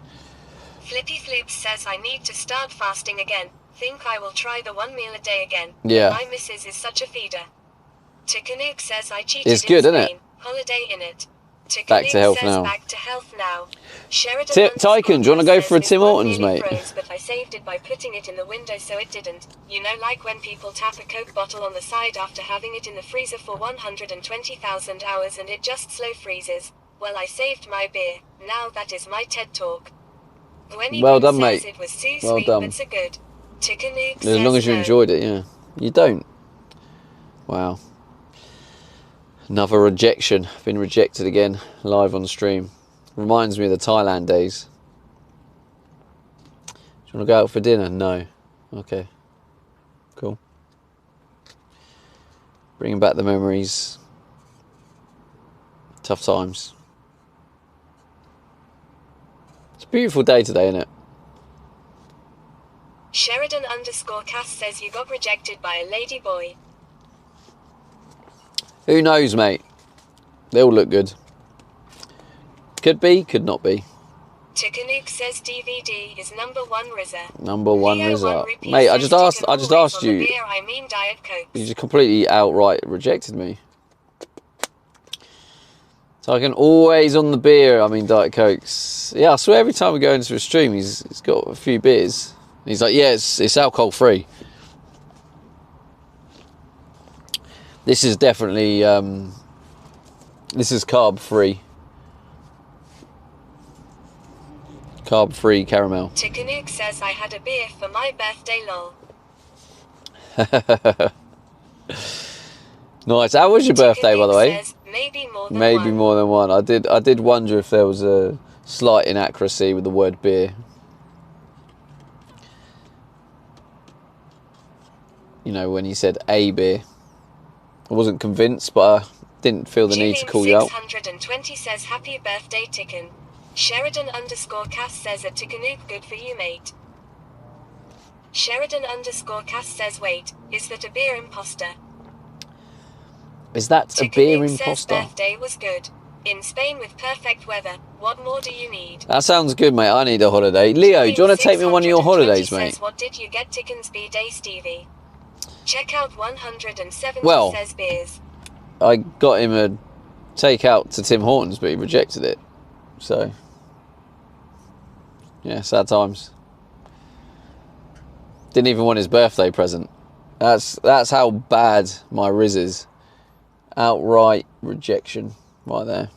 Flippy Flips says I need to start fasting again. Think I will try the 1 meal a day again. Yeah. My missus is such a feeder. Tikanuke says I cheated It's good, in isn't Spain. it? Holiday in it. Back to health says now. Back to health now. Tycoon, do you want to go for a Tim Hortons, mate? Froze, but I saved it by putting it in the window so it didn't. You know, like when people tap a Coke bottle on the side after having it in the freezer for 120,000 hours and it just slow freezes. Well, I saved my beer. Now that is my TED Talk. Well done, mate. It was too Well sweet, done. but so good. Tikanuke As long as you no. enjoyed it, yeah. You don't. Wow. Another rejection. Been rejected again, live on stream. Reminds me of the Thailand days. Do you want to go out for dinner? No. Okay. Cool. Bringing back the memories. Tough times. It's a beautiful day today, isn't it? Sheridan_Cass says you got rejected by a lady boy. Who knows, mate? They all look good. Could be, could not be. Tikanuke says DVD is number 1 RZA. Number one Leo result. repeats Mate, I says just chicken asked always on the you. Beer, I mean Diet Coke. You just completely outright rejected me. So I can always on the beer, I mean Diet Cokes. Yeah, I swear every time we go into a stream, he's got a few beers. He's like, yeah, it's alcohol free. This is definitely, this is carb free. Carb free caramel. Tikanuke says I had a beer for my birthday, lol. Nice. How was your birthday, by the way? Says, maybe more than Maybe one. more than one. I did wonder if there was a slight inaccuracy with the word beer. You know, when you said a beer. I wasn't convinced, but I didn't feel the need to call you out. 620 says happy birthday, Tikan. Sheridan_Cass says a Tikanuke good for you, mate. Sheridan_Cass says wait, is that a beer imposter? Is that a beer Tikanuke says imposter? birthday was good. In Spain with perfect weather, what more do you need? That sounds good, mate. I need a holiday. Leo, do you want to take me on one of your 620 holidays, says, mate? what did you get Tikan's B-Day, Stevie? Check out 170 Well, says beers. I got him a takeout to Tim Hortons, but he rejected it. So, yeah, sad times. Didn't even want his birthday present. That's how bad my Riz is. Outright rejection right there.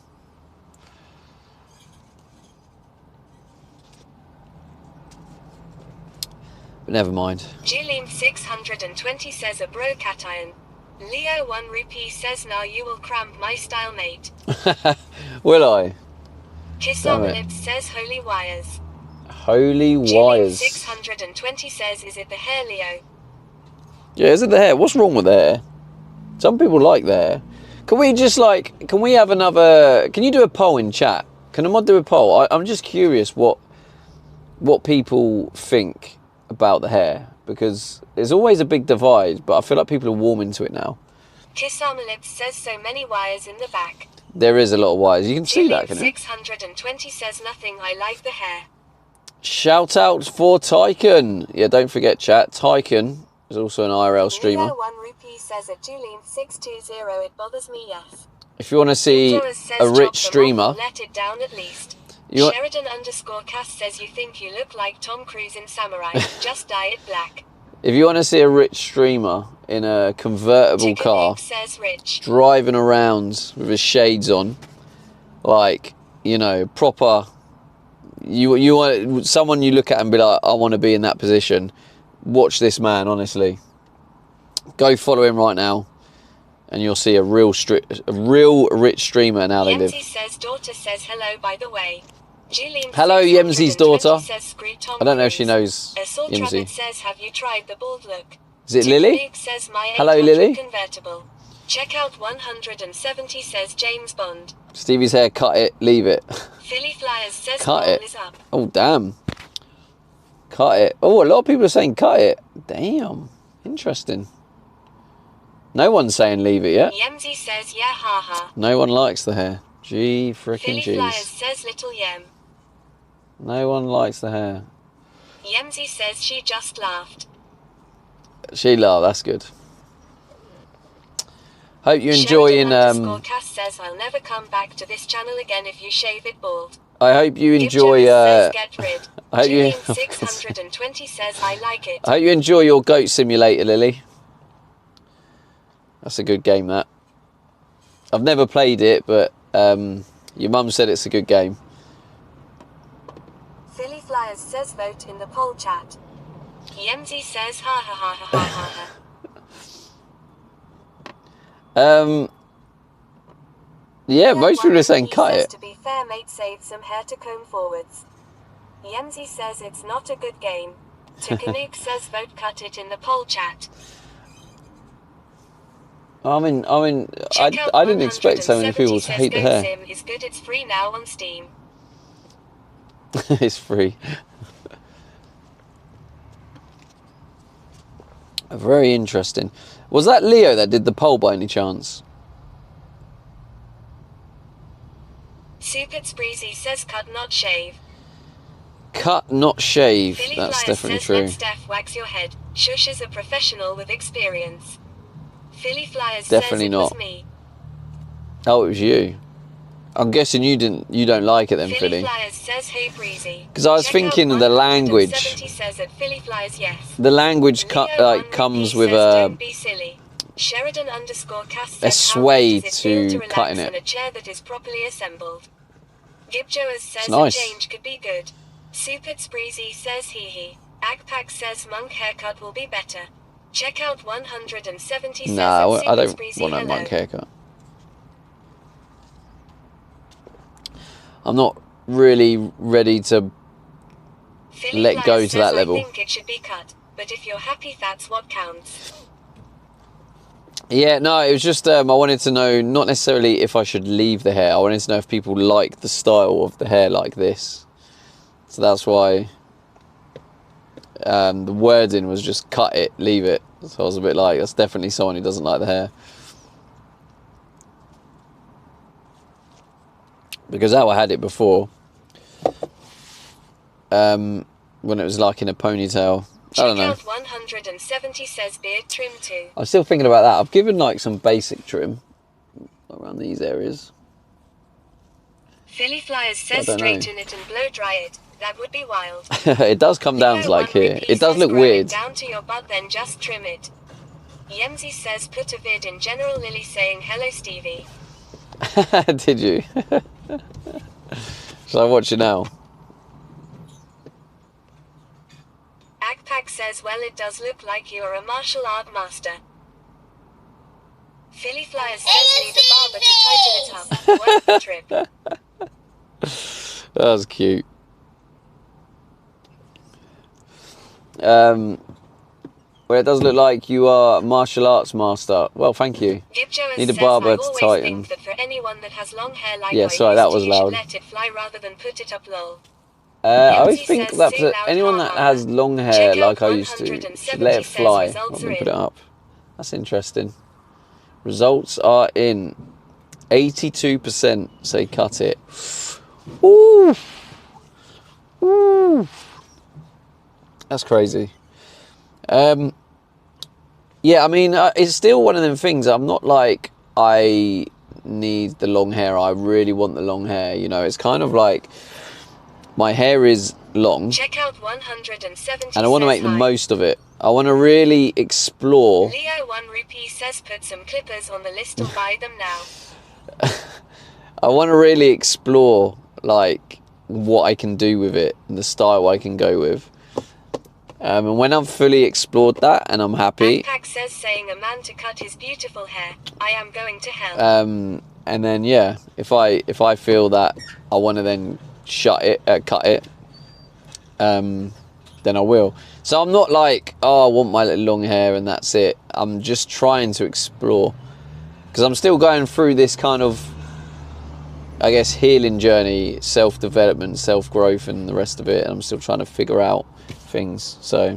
But never mind. Jillian 620 says a bro cation. Leo 1 rupee says now you will cramp my style, mate. Will I? Kiss Damn on it. lips says holy wires. Holy Jillian wires. 620 says is it the hair, Leo? Yeah, is it the hair? What's wrong with the hair? Some people like the hair. Can we just can we have another, can you do a poll in chat? Can a mod do a poll? I'm just curious what people think about the hair, because there's always a big divide, but I feel like people are warming to it now. Kiss on lips says so many wires in the back. There is a lot of wires. You can see that, Jillian can you? 620 says nothing, I like the hair. Shout out for Tycoon. Yeah, don't forget chat. Tycoon is also an IRL streamer. Leo 1 rupee says at Julian 620 it bothers me, yes. If you want to see Doris says a chop them rich off streamer, and let it down at least. you want, Sheridan_Cass says you think you look like Tom Cruise in Samurai. Just dye it black. If you want to see a rich streamer in a convertible car, Says Rich. driving around with his shades on, like, you know, proper, you want someone you look at and be like, I want to be in that position. Watch this man, honestly. Go follow him right now, and you'll see a real rich streamer and how they live. Yemzi says daughter says hello by the way. Julian Hello, Yemzi's daughter. Says, I don't know if she knows Yemzi. Says, have you tried the bald look? Is it Lily? Says, my hello, Lily. Convertible. Check out 170 says James Bond. Stevie's hair, cut it, leave it. Philly Flyers says cut it. Is up. Oh, damn. Cut it. Oh, a lot of people are saying cut it. Damn. Interesting. No one's saying leave it yet. Yemzi says yeah, haha. No one likes the hair. Gee, frickin' Philly Flyers jeez. says little Yem. No one likes the hair. Yemzi says she just laughed. She laughed, that's good. Hope you're enjoying. Cass says I'll never come back to this channel again if you shave it bald. I hope you enjoy. Says, get rid. I hope you. 620 says I like it. I hope you enjoy your Goat Simulator, Lily. That's a good game. That I've never played it, but your mum said it's a good game. Philly Flyers says vote in the poll chat. Yemzi says ha ha ha ha ha ha. Yeah, most people are saying cut it. To be fair, mate, save some hair to comb forwards. Yemzi says it's not a good game. Tukanuke says vote cut it in the poll chat. I didn't expect so many people to hate the hair. Sim is good. It's free now on Steam. It's free. Very interesting. Was that Leo that did the poll by any chance? Supits Breezy says cut not shave. Cut not shave. Philly That's Flyers definitely says, true. let Steph wax your head. Shush is a professional with experience. Philly Flyers Definitely says it not. was me. Oh, it was you. I'm guessing you don't like it then, Philly. Flyers says hey Breezy. Because I was thinking of the language. Says at Philly Flyers, yes. The language comes with a Sheridan _ Cass a sway to to cutting it. on a chair that is properly assembled. Gibjoas says nice. A change could be good. Supits Breezy says hee. Agpack says monk haircut will be better. Check out 170 says No, I don't Breezy, want a hello. monk haircut. I'm not really ready to Philly let go Flyers to that says, level. I think it should be cut, but if you're happy, that's what counts. Yeah, no, it was just I wanted to know, not necessarily if I should leave the hair. I wanted to know if people like the style of the hair like this. So that's why the wording was just cut it, leave it. So I was a bit like, that's definitely someone who doesn't like the hair. Because how I had it before, when it was like in a ponytail. I don't know. Check out 170 says beard trim too. I'm still thinking about that. I've given like some basic trim around these areas. Philly Flyers says straighten it and blow dry it. That would be wild. It does come down to like here. It does look weird. Down to your butt, then just trim it. Yemzi says put a vid in General Lily saying hello Stevie. Did you? Shall I watch it now? Agpack says well it does look like you're a martial art master. Philly Flyers says need a barber to tighten it up. Worth the trip. That was cute. Well, it does look like you are a martial arts master. Well, thank you. Need a barber to tighten. That for anyone that has long hair like Yeah, sorry, that was loud. Let it fly rather than put it up lol. I always think that for anyone that has long hair like I used to, should let it fly rather than put it up. That's interesting. Results are in. 82% say cut it. Ooh. Ooh. That's crazy. Yeah, I mean, it's still one of them things. I'm not like I need the long hair. I really want the long hair. You know, it's kind of like my hair is long. Check out 170 and I want to make the most of it. I want to really explore. Leo 1 rupee says put some clippers on the list or buy them now. I want to really explore like what I can do with it and the style I can go with. And when I've fully explored that and I'm happy, Backpack says saying a man to cut his beautiful hair. I am going to hell. and then yeah, if I feel that I want to then cut it, then I will. So I'm not like, oh, I want my little long hair and that's it. I'm just trying to explore because I'm still going through this kind of, I guess, healing journey, self-development, self-growth and the rest of it. And I'm still trying to figure out things. So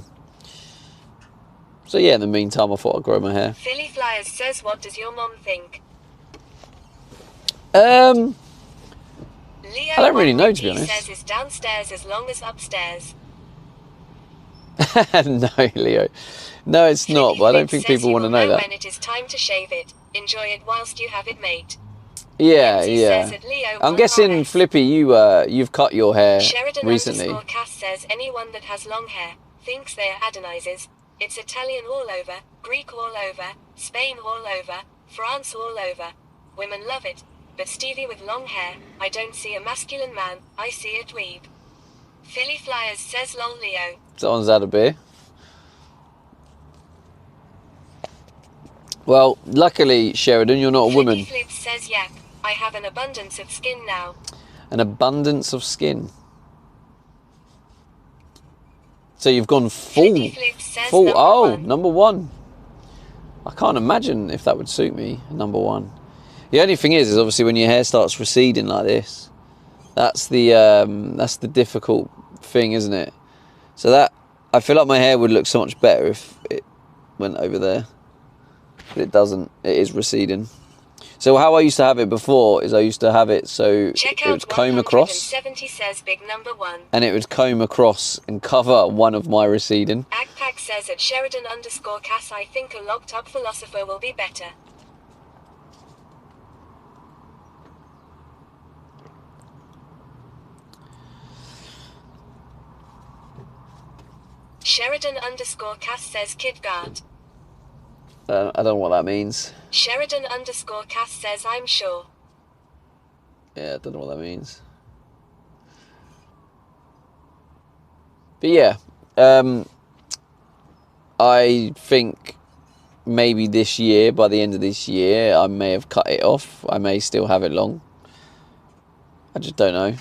yeah, in the meantime, I thought I'd grow my hair. Philly Flyers says, what does your mom think? Leo Leo I don't really know, to be He honest. says is downstairs as long as upstairs. No, Leo. No, it's not, but I don't think people want to know that. When it is time to shave it, enjoy it whilst you have it made. Yeah, Lindsay yeah. says at Leo I'm 1 guessing, RS. Flippy, you've cut your hair Sheridan recently. _ Cass says anyone that has long hair thinks they are Adonizes. It's Italian all over, Greek all over, Spain all over, France all over. Women love it. But Stevie with long hair, I don't see a masculine man, I see a dweeb. Philly Flyers says lol Leo. Someone's had a beer. Well, luckily, Sheridan, you're not a woman. Flippy Flips says yep, I have an abundance of skin now. An abundance of skin. So you've gone full. Flippy Flips says Full. number Oh, one. number one. I can't imagine if that would suit me, number one. The only thing is obviously when your hair starts receding like this, that's the difficult thing, isn't it? So that, I feel like my hair would look so much better if it went over there. But it doesn't. It is receding. So how I used to have it before is I used to have it so Check it out would comb across, 170 says big number one. and it would comb across and cover one of my receding. Backpack says at Sheridan _ Cass I think a locked up philosopher will be better. Sheridan _ Cass says Kid Guard. I don't know what that means. Sheridan _ Cass says I'm sure. Yeah, I don't know what that means. But yeah, I think maybe this year, by the end of this year, I may have cut it off. I may still have it long. I just don't know.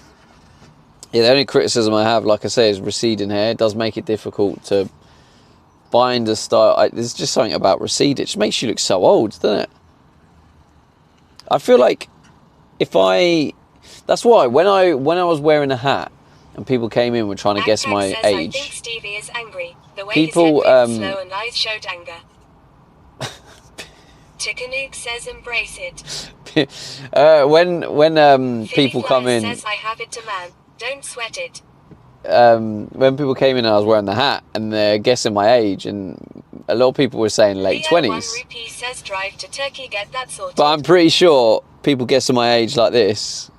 Yeah, the only criticism I have, like I say, is receding hair. It does make it difficult to find a style. There's just something about recede. It just makes you look so old, doesn't it? I feel like that's why when I was wearing a hat and people came in were trying to guess Backpack my says, I think age. Stevie is angry. The way People, his head moved slow and eyes showed anger. Chickanuke says embrace it. when Philly people come Flyers in, says I have it to man. Don't sweat it. when people came in and I was wearing the hat and they're guessing my age, and a lot of people were saying late Leo 20s. 1 rupee says drive to Turkey, get that sorted. But I'm pretty sure people guessing my age like this,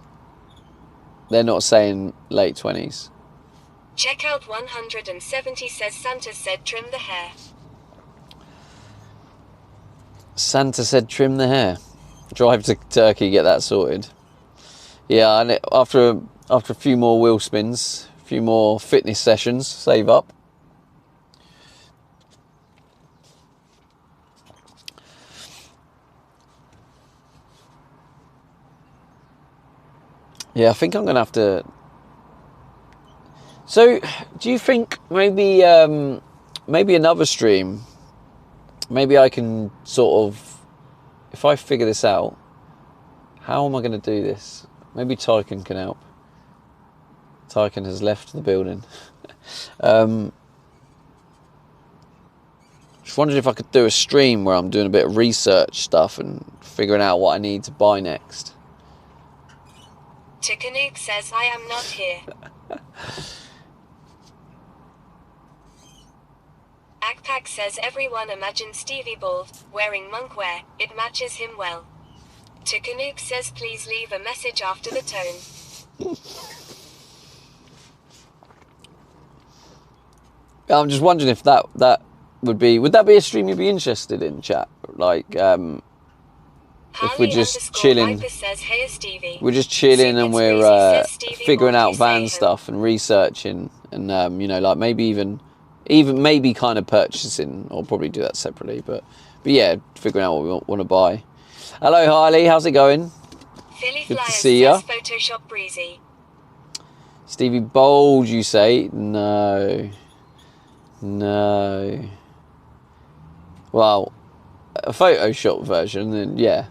they're not saying late 20s. Check out 170 says Santa said trim the hair. Santa said trim the hair. Drive to Turkey, get that sorted. Yeah, and after a few more wheel spins, a few more fitness sessions, save up. Yeah, I think I'm going to have to... So, do you think maybe another stream, maybe I can sort of, if I figure this out, how am I going to do this? Maybe Tyken can help. Tyken has left the building. Just wondered if I could do a stream where I'm doing a bit of research stuff and figuring out what I need to buy next. Chickanuke says I am not here. Backpack says everyone imagine Stevie bald, wearing monk wear, it matches him well. Chickanuke says please leave a message after the tone. I'm just wondering if that would that be a stream you'd be interested in, chat? Like, if we're just chilling, says, hey, Stevie. we're just chilling and we're says, Stevie, figuring out say van him? stuff and researching and you know, like maybe even maybe kind of purchasing, or probably do that separately, but yeah, figuring out what we want to buy. Hello Harley, how's it going? Philly Good to Flyers see ya. says Photoshop Breezy. Stevie Bold, you say? No. Well, a Photoshop version, then yeah.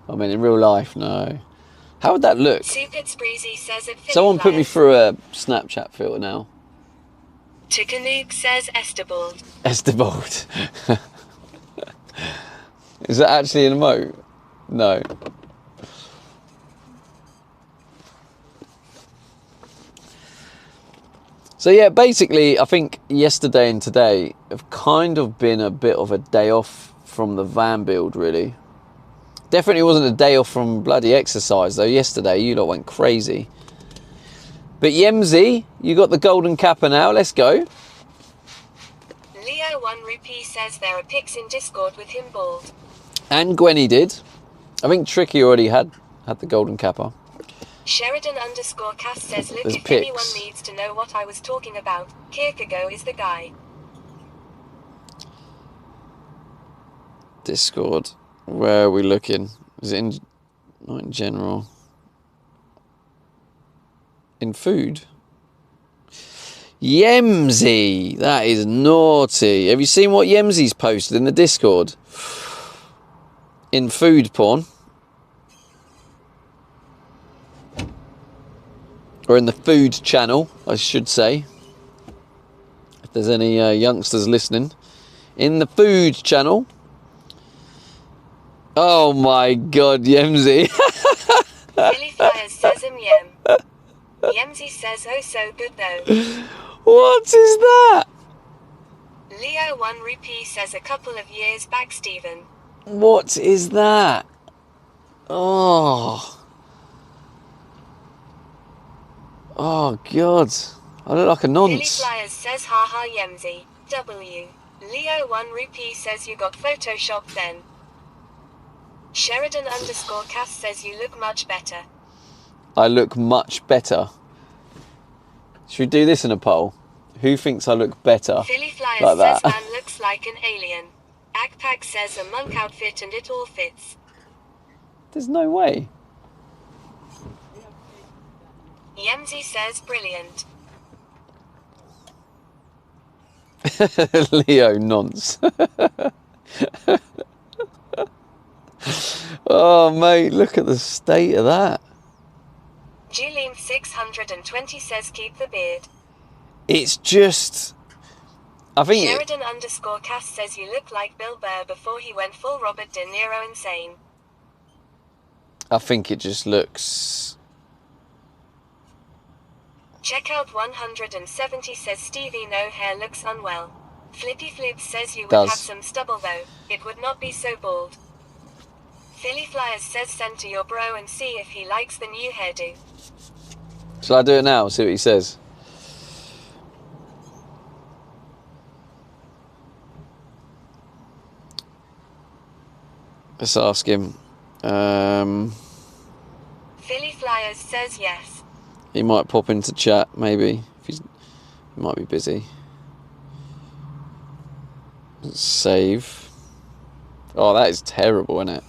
I mean, in real life, no. How would that look? Breezy says at Philly Someone put me Flyers. through a Snapchat filter now. Chickanuke says Estebald. Estebald. Is that actually an emote? No. So yeah, basically, I think yesterday and today have kind of been a bit of a day off from the van build, really. Definitely wasn't a day off from bloody exercise, though. Yesterday, you lot went crazy. But Yemzi, you got the golden capper now. Let's go. Leo 1 Rupee says there are pics in Discord with him bald. And Gwenny did. I think Tricky already had the golden capper. Sheridan_Cass says, look, There's if pics. anyone needs to know what I was talking about, Kierkegaard is the guy. Discord. Where are we looking? Is it in... not in general. In food? Yemzi! That is naughty. Have you seen what Yemzi's posted in the Discord? In food porn. Or in the food channel, I should say. If there's any youngsters listening. In the food channel. Oh my god, Yemzi. Philly Flyers says him Yem. Yemzi says, oh so good though. What is that? Leo 1 Rupee says a couple of years back, Stephen. What is that? Oh. Oh god. I look like a nonce. Philly Flyers says haha Yemzi. W. Leo 1 Rupee says you got photoshopped then. Sheridan_Cass says you look much better. I look much better. Should we do this in a poll? Who thinks I look better? Philly Flyers like that? says man looks like an alien. Agpack says a monk outfit and it all fits. There's no way. Yemzi says brilliant. Leo nonce. Oh mate, look at the state of that. Julian 620 says keep the beard. It's just, I think Sheridan_Cass says you look like Bill Burr before he went full Robert De Niro insane. I think it just looks. Checkout 170 says Stevie no hair looks unwell. Flippy Flip says you would Does. have some stubble though, it would not be so bald. Philly Flyers says send to your bro and see if he likes the new hairdo. Shall I do it now? See what he says. Let's ask him. Philly Flyers says yes. He might pop into chat, maybe. If he might be busy. Save. Oh, that is terrible, isn't it?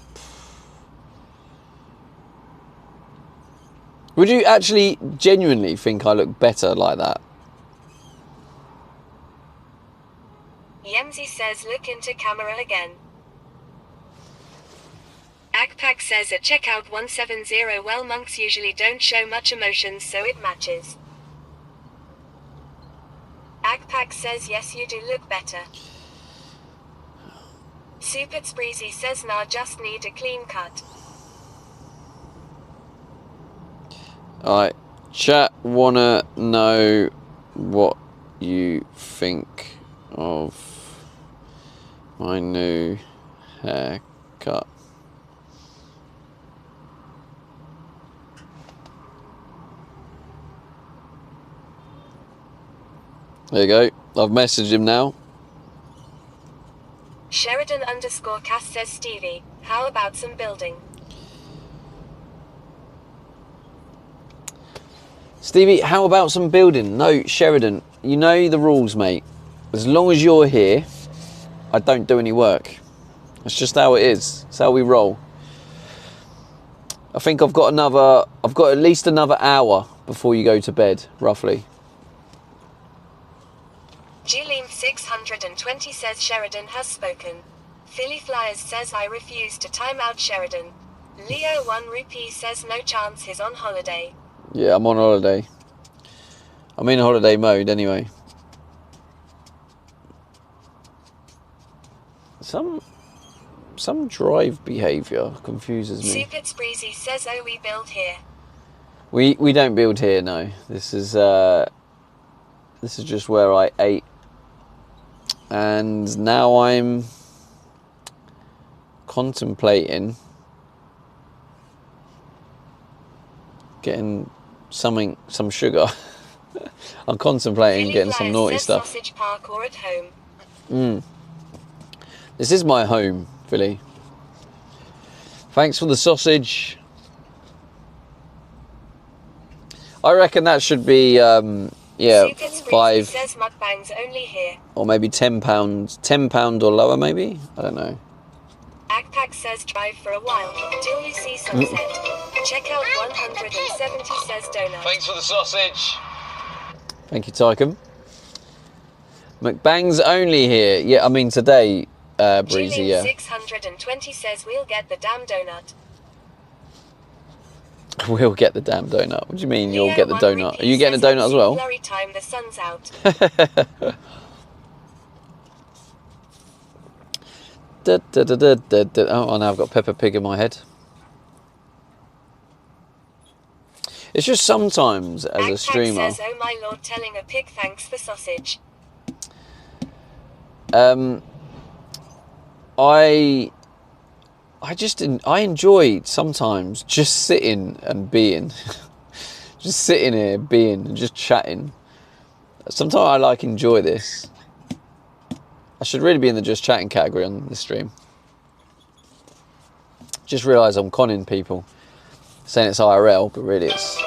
Would you actually genuinely think I look better like that? Yemzi says look into camera again. Agpack says at checkout 170 well monks usually don't show much emotions so it matches. Agpack says yes you do look better. Super Spreezy says nah just need a clean cut. Alright, chat wanna know what you think of my new haircut. There you go. I've messaged him now. Sheridan_Cast says Stevie, how about some building? Stevie, how about some building? No, Sheridan, you know the rules, mate. As long as you're here, I don't do any work. That's just how it is. It's how we roll. I think I've got at least another hour before you go to bed, roughly. Julian620 says Sheridan has spoken. Philly Flyers says I refuse to time out Sheridan. Leo 1 Rupee says no chance he's on holiday. Yeah, I'm on holiday. I'm in holiday mode anyway. Some drive behaviour confuses me. Supits Breezy says oh we build here. We don't build here, no. This is just where I ate. And now I'm contemplating getting some sugar. I'm contemplating getting some naughty stuff. Sausage Park or at home. This is my home, Philly. Thanks for the sausage. I reckon that should be yeah, Supits Breezy £5 says mukbangs only here. or maybe £10 or lower, maybe. I don't know. Akpak says drive for a while till you see sunset. Check out 170 says donut. Thanks for the sausage. Thank you, Tycom. McBang's only here. Yeah, I mean today, Breezy, yeah. Julian620 says we'll get the damn donut. We'll get the damn donut. What do you mean you'll Leo get the 1 donut? Rupee Are you getting a says donut as well? Flurry time, the sun's out. Oh, now I've got Peppa Pig in my head. It's just sometimes as a Akpak streamer, says oh my lord telling a pig thanks for sausage. I enjoy sometimes just sitting and being, just sitting here being and just chatting. Sometimes I enjoy this. I should really be in the just chatting category on this stream. Just realised I'm conning people, saying it's IRL, but really it's,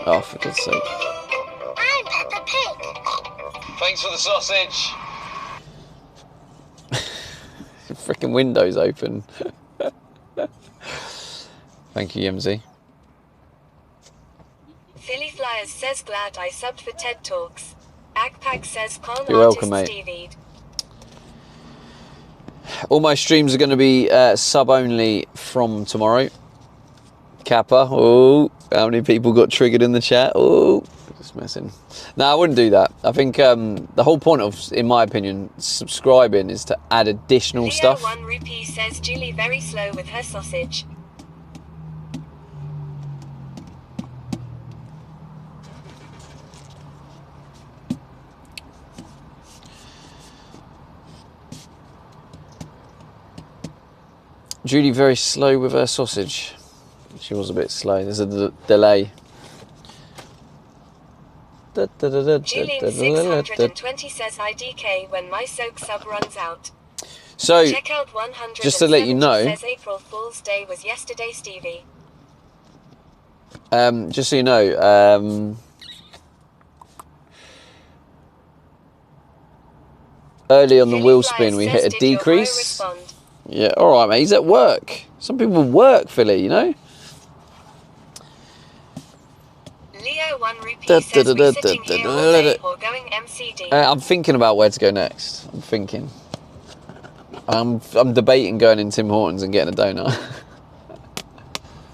oh, for God's sake. I'm Peppa Pig. Thanks for the sausage. Freaking windows open. Thank you, Yimsy. Philly Flyers says glad I subbed for TED Talks. Akpak says con You're welcome, artist mate. Stevie. All my streams are going to be sub only from tomorrow. Kappa. Oh, how many people got triggered in the chat? Oh, just messing. No, I wouldn't do that. I think the whole point of, in my opinion, subscribing is to add additional Leo stuff. 1 Rupee says Julie very slow with her sausage. Judy very slow with her sausage. She was a bit slow. There's a delay. Julian620 says IDK when my soak sub runs out. So, Check out 170 just to let you know, says April Fool's Day was yesterday, Stevie. just so you know, early on the Philly wheel Flyers spin we says, hit a "Did your boy decrease. respond?" Yeah, all right, mate. He's at work. Some people work, Philly, you know. Leo 1 Rupee says we're sitting here all day or going MCD. I'm thinking about where to go next. I'm thinking. I'm debating going in Tim Hortons and getting a donut.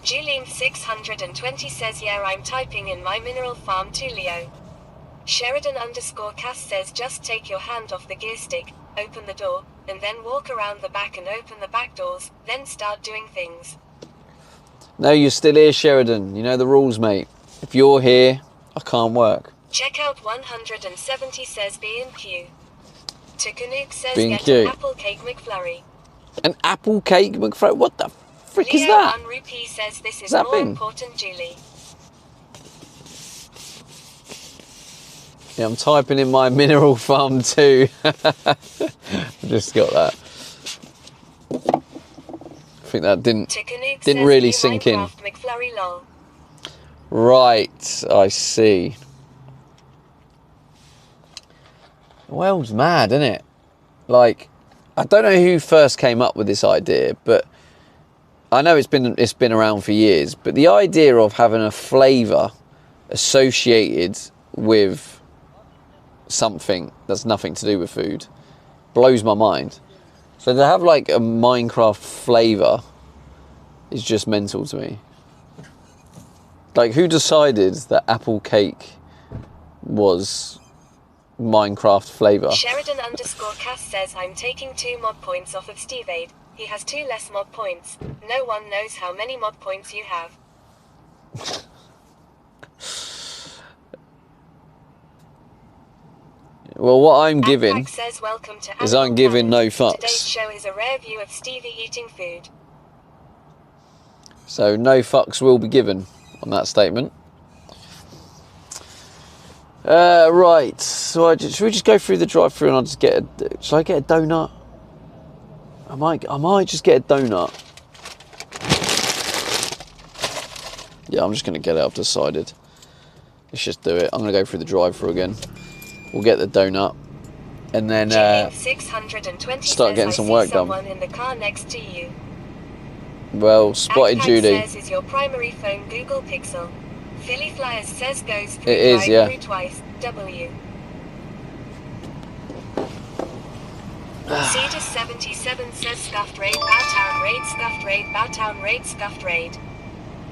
Julian620 says yeah I'm typing in my mineral farm too, Leo. Sheridan_Cast says just take your hand off the gear stick, open the door, and then walk around the back and open the back doors, then start doing things. No, you're still here, Sheridan. You know the rules, mate. If you're here, I can't work. Check out 170 says B&Q. Tukanuk says B&Q. get an apple cake McFlurry. An apple cake McFlurry? What the frick is Leo that? 1 Rupee says this is that more thing? important, Julie. Yeah, I'm typing in my mineral farm too. I just got that. think that didn't Chicken Didn't really sink in. McFlurry lol. Right, I see. The world's mad, isn't it? Like, I don't know who first came up with this idea, but I know it's been around for years. But the idea of having a flavour associated with something that's nothing to do with food blows my mind. So to have like a Minecraft flavour is just mental to me. Like, who decided that apple cake was Minecraft flavour? Sheridan _Cass says I'm taking 2 mod points off of Steve8. He has 2 less mod points. No one knows how many mod points you have. Well, what I'm giving Akpak says, welcome to is I'm giving no Today's fucks. show is a rare view of Stevie eating food. So no fucks will be given on that statement. Right, so should we just go through the drive-thru and I'll just get a... Should I get a donut? I might just get a donut. Yeah, I'm just going to get it. I've decided. Let's just do it. I'm going to go through the drive-thru again. We'll get the donut. And then 620 start getting some work done. Someone in the car next to you. Well, spotted Akpak Judy. says is your primary phone Google Pixel. Philly Flyers says goes through It is, yeah. drive-thru twice. W. Cedar 77 says scuffed raid, Bowtown raid, scuffed raid, Bowtown raid, scuffed raid.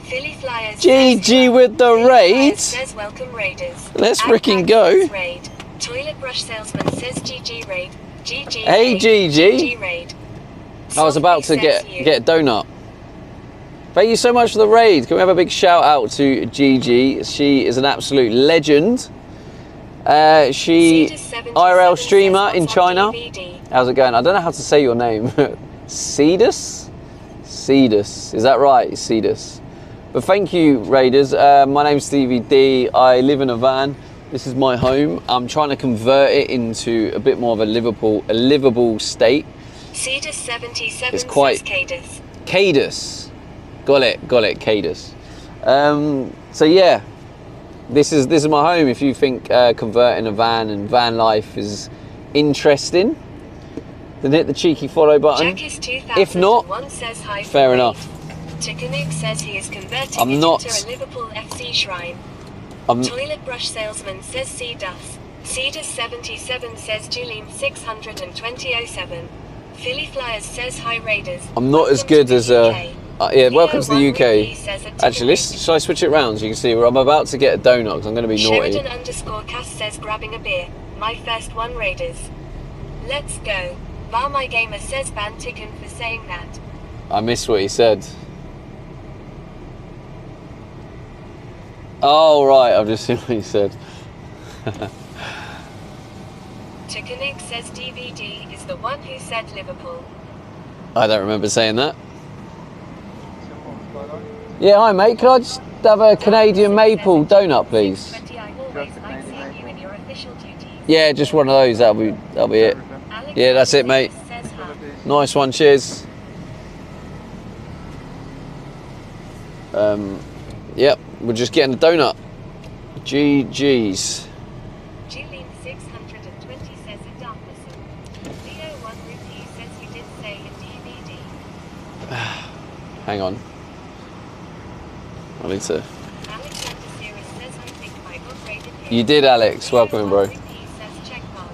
Philly Flyers GG says, with the Philly raid. Flyers says welcome Raiders. Let's Akpak frickin' go. says raid. Toilet brush salesman says GG raid. GG Hey, raid. GG. GG raid. I was about to Softly says you. get a donut. Thank you so much for the raid. Can we have a big shout out to Gigi? She is an absolute legend. She Cedar 77 IRL says streamer what's in on China. DVD. How's it going? I don't know how to say your name. Cedus? Cedus. Is that right? Cedus. But thank you, Raiders. My name's Stevie D. I live in a van. This is my home. I'm trying to convert it into a bit more of a livable state. Cedar 77 It's quite- says Cadus. Cadus. Got it, Cadus. So yeah, this is my home. If you think converting a van and van life is interesting, then hit the cheeky follow button. Jackis If not, 2001 says hi for fair raid. enough. Chicanuke says he is converting I'm it not- into a Liverpool FC shrine. I'm, Toilet brush salesman says Cedus. Cedar 77 says Julene 62007. Philly Flyers says hi Raiders. I'm not as Welcome good to the as UK. yeah. Welcome to the Leo1 UK. Ruby says a Actually, ticket. shall I switch it round so you can see where I'm about to get a donut because I'm going to be naughty. Sheridan _Cass says grabbing a beer. My first one Raiders. Let's go. Var my gamer says ban Ticken for saying that. I missed what he said. Oh right, I've just seen what he said. Chicanuke says DVD is the one who said Liverpool. I don't remember saying that. Yeah, hi mate. Can I just have a Canadian maple donut, please? 620, I always like seeing you in your official duties. Yeah, just one of those. That'll be it. Alex Yeah, that's it, mate. says hi. Nice one. Cheers. Yep, we're just getting a donut. GG's. Julene 620 says a Darkness. Leo 1 Rupee says you did say a DVD. Hang on. I need to. Alexander Sirius says I think I got raided here. You did, Alex. Welcome in, bro. Leo 1 Rupee says check mark.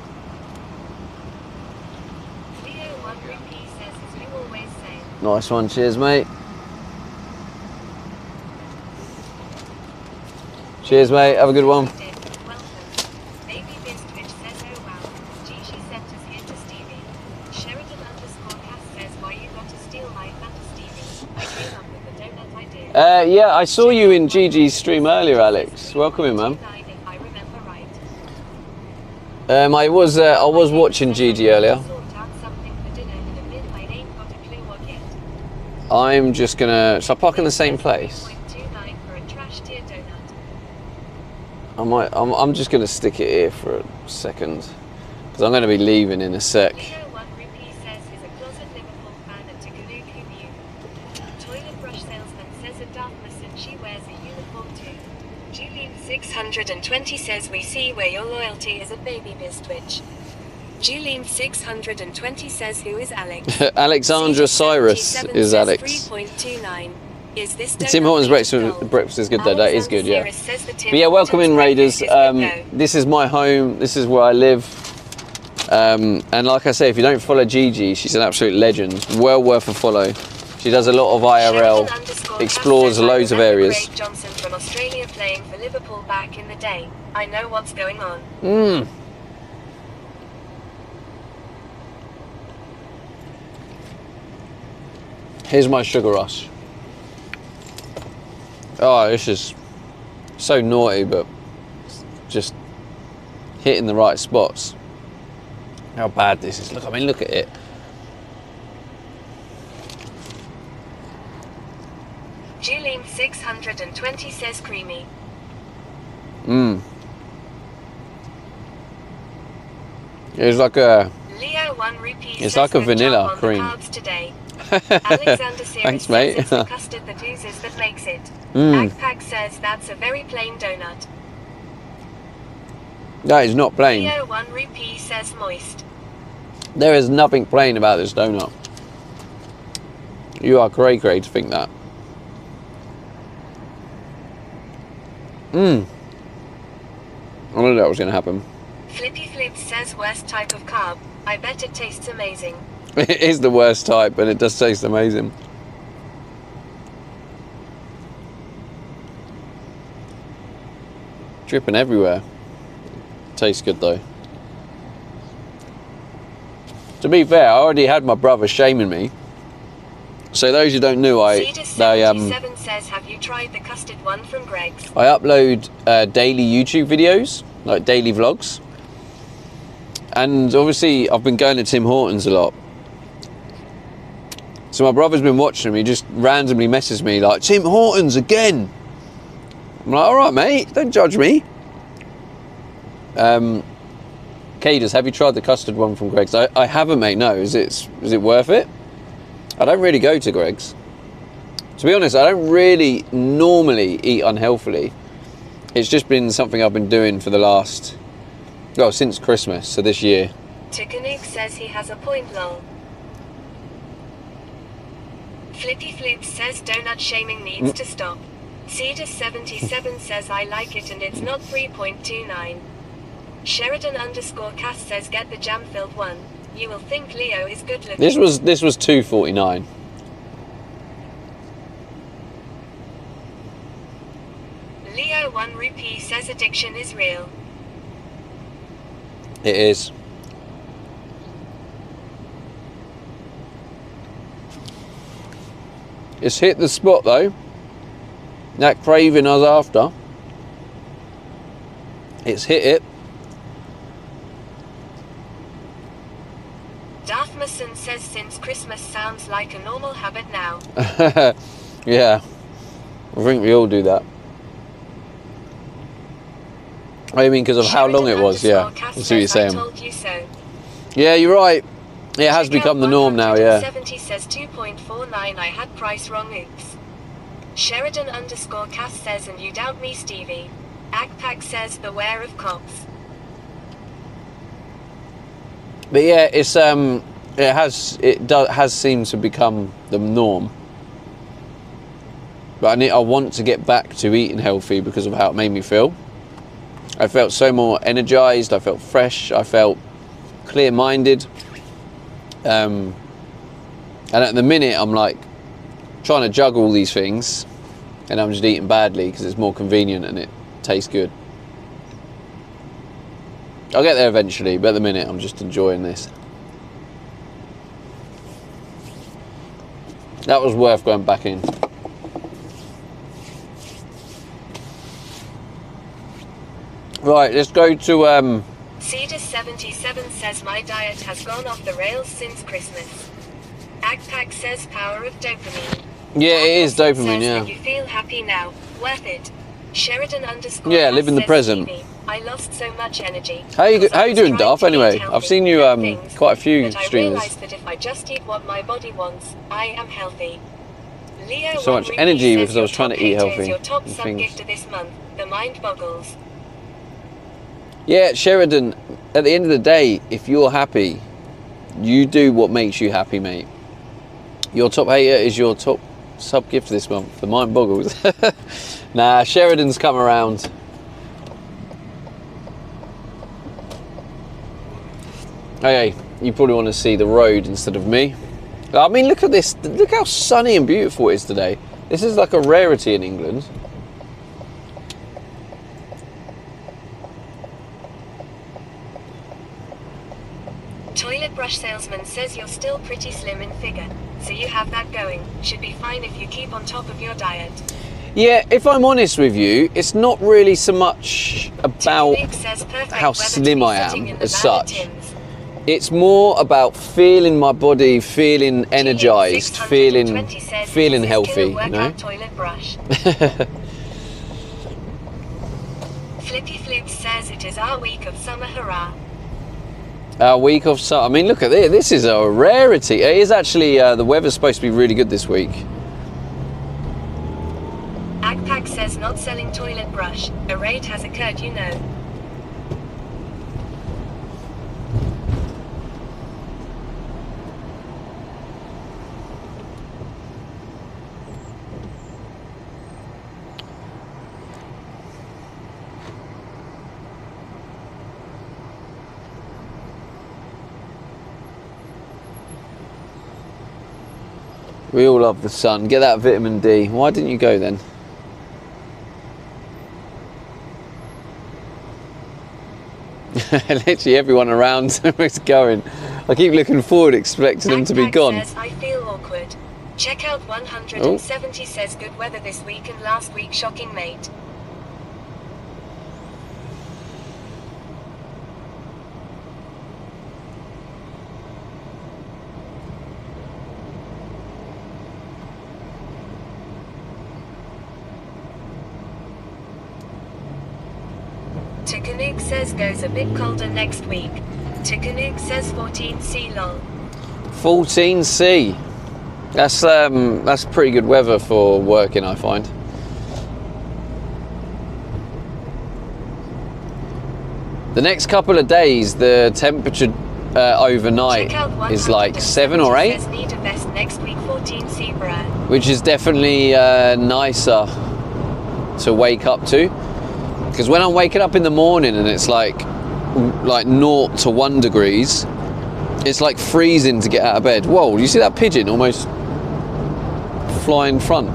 Leo 1 Rupee says as you always say. Nice one. Cheers, mate. Cheers, mate. Have a good one. Welcome. Baby Biz Twitch says oh wow. Gigi sent us here to Stevie. Sheridan _Cass says why you got to steal my thunder Stevie. I came up with the donut idea. Yeah, I saw you in Gigi's stream earlier, Alex. Welcome in, man. If I remember right. I was watching Gigi earlier. Sort out something for dinner in a bit. I ain't got a clue what yet. I'm just gonna. Shall I park in the same place? 0.29 for a trash tier donut. I'm just gonna stick it here for a second because I'm gonna be leaving in a sec. Leo 1 Rupee says he's a closet Liverpool fan and Ticanuke who knew. 620 says we see where your loyalty is at Baby Bistwitch. Julene 620 says who is Alex? Alexandra Cyrus 77 is says Alex. 3.29. Is this Tim donut Hortons made of breakfast, gold? breakfast is good though. That is good, yeah. Alexander Cyrus says the Tim But yeah, welcome in, Hortons Raiders. breakfast is good, no. This is my home. This is where I live. And like I say, if you don't follow Gigi, she's an absolute legend. Well worth a follow. She does a lot of IRL, explores loads of areas. Craig Johnson from Australia playing for Liverpool back in the day. I know what's going on. Here's my sugar rush. Oh, this is so naughty, but just hitting the right spots. How bad this is. Look, I mean, look at it. Julene 620 says creamy. It's like a... Leo 1 rupee It's says like a good vanilla job on cream. The carbs today. Alexander Series Thanks, says mate. it's the custard that oozes that makes it. Agpack says that's a very plain donut. That is not plain. Leo 1 rupee says moist. There is nothing plain about this donut. You are cray to think that. I knew that was going to happen. Flippy Flip says worst type of carb. I bet it tastes amazing. It is the worst type, and it does taste amazing. Dripping everywhere. Tastes good though. To be fair, I already had my brother shaming me. So those who don't know, Cedar77 says, have you tried the custard one from Greg's? I upload daily YouTube videos, like daily vlogs. And obviously I've been going to Tim Hortons a lot. So my brother's been watching me, just randomly messages me like, Tim Hortons again. I'm like, all right, mate, don't judge me. Cadus, have you tried the custard one from Greg's? I haven't, mate, no. Is it worth it? I don't really go to Greg's. To be honest, I don't really normally eat unhealthily. It's just been something I've been doing for the last, well, since Christmas, so this year. Tikanik says he has a point, lol. Flippy Flip says donut shaming needs to stop. Cedar77 says I like it and it's not 3.29. Sheridan_Cass says get the jam-filled one. You will think Leo is good looking. This was $2.49. Leo 1 rupee says addiction is real. It is. It's hit the spot though. That craving I was after. It's hit it. Darthmason says since Christmas sounds like a normal habit now. Yeah. I think we all do that. I mean, because of how long it was, yeah. I see what you're saying. I told you so. Yeah, you're right. It has become the norm now, yeah. 70 says 2.49. I had price wrong, oops. Sheridan_Cass says and you doubt me, Stevie. Agpack says beware of cops. But yeah, it's has seemed to become the norm. But I want to get back to eating healthy because of how it made me feel. I felt so more energized, I felt fresh, I felt clear-minded. And at the minute I'm like trying to juggle all these things and I'm just eating badly because it's more convenient and it tastes good. I'll get there eventually, but at the minute I'm just enjoying this. That was worth going back in. Right, let's go to Cedar77 says my diet has gone off the rails since Christmas. Agpack says power of dopamine. Yeah, it is Says dopamine, yeah. that you feel happy now. Worth it. Sheridan_Cass Yeah, live in the says, present. Stevie, I lost so much energy. How you because I was doing, trying Darth? to eat Anyway, healthy, I've seen you things, quite a few but I streamers. realized that if I just eat what my body wants, I am healthy. Leo So much 1 energy says because I was your trying top to eat hater is healthy Your top and sub things. gift of this month. The mind boggles. Yeah, Sheridan, at the end of the day, if you're happy, you do what makes you happy, mate. Your top hater is your top sub gift this month. The mind boggles. Nah, Sheridan's come around. Okay, you probably want to see the road instead of me. I mean, look at this. Look how sunny and beautiful it is today. This is like a rarity in England. Toilet brush salesman says you're still pretty slim in figure, so you have that going. Should be fine if you keep on top of your diet. Yeah, if I'm honest with you, it's not really so much about Luke says perfect how weather to slim be I am sitting in the as such. Valentins. It's more about feeling my body, feeling energized, feeling 620 says, feeling "This is healthy, killer you workout know? toilet brush." Flippy Floops says it is our week of summer hurrah. Our week of summer. I mean, look at this. This is a rarity. It is actually, the weather's supposed to be really good this week. Agpack says not selling toilet brush. A raid has occurred, you know. We all love the sun. Get that vitamin D. Why didn't you go then? Literally everyone around is going. I keep looking forward, expecting them to be Agpack gone. says I feel awkward. Check out 170 says good weather this week and last week shocking mate. Tukanuk says goes a bit colder next week. Tukanuk says 14C long. 14C. That's pretty good weather for working, I find. The next couple of days, the temperature overnight is like 7 or 8, says need a vest next week 14C brand. which is definitely nicer to wake up to. Because when I'm waking up in the morning and it's like 0 to 1 degrees, it's like freezing to get out of bed. Whoa, do you see that pigeon almost fly in front?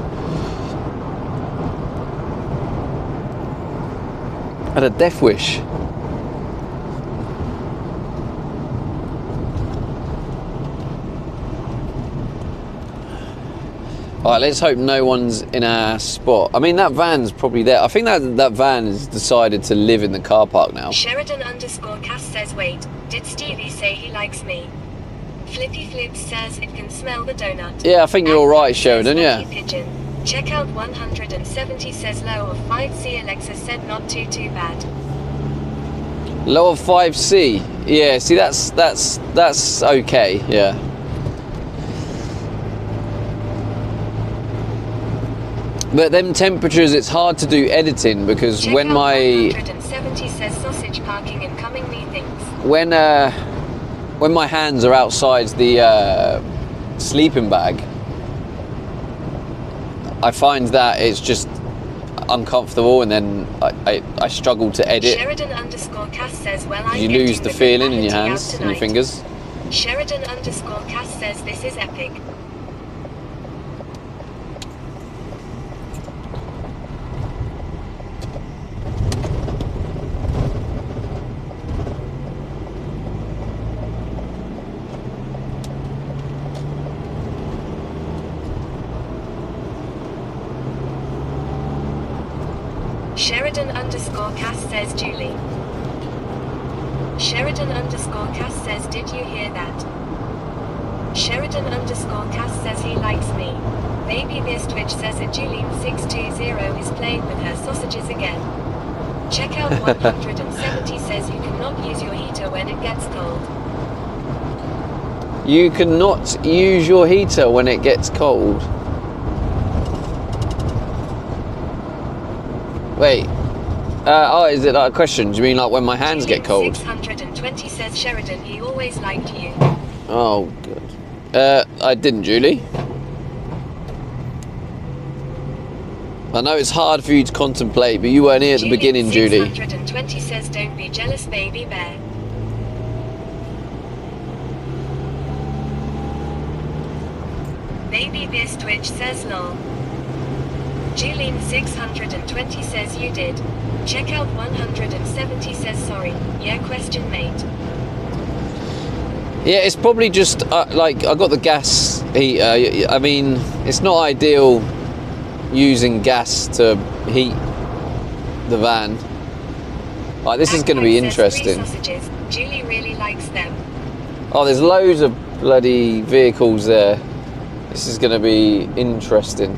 Had a death wish. All right, let's hope no one's in our spot. I mean, that van's probably there. I think that van has decided to live in the car park now. Sheridan _ Cass says wait, did Stevie say he likes me? Flippy Floops says it can smell the donut. Yeah, I think you're all right, Sheridan, yeah. Lucky Pigeon. Check out 170 says low of 5C. Alexa said not too bad. Low of 5C. Yeah, see, that's okay, yeah. But them temperatures, it's hard to do editing because Check when out my 170 says sausage parking incoming methinks. when my hands are outside the sleeping bag, I find that it's just uncomfortable, and then I struggle to edit. Sheridan _ Cass says well I You get lose you the with feeling in your reality hands out and your tonight. fingers. Sheridan _ Cass says this is epic. Sheridan _ Cass says Julie. Sheridan _ Cass says did you hear that? Sheridan _ Cass says he likes me. Maybe this Twitch says that Julene620 is playing with her sausages again. Check out 170 says you cannot use your heater when it gets cold. You cannot use your heater when it gets cold. Wait, Oh, is it like a question? Do you mean like when my hands get cold? 620 says Sheridan, he always liked you. Oh, good. I didn't, Julie. I know it's hard for you to contemplate, but you weren't here at the beginning, Julie. 620 says don't be jealous, baby bear. Baby Beast Twitch says lol. Julene 620 says you did. Check out 170 says sorry. Yeah, question mate. Yeah, it's probably just like I got the gas heater. I mean, it's not ideal using gas to heat the van. Like, this is going to be interesting. Sausages. Julie really likes them. Oh, there's loads of bloody vehicles there. This is going to be interesting.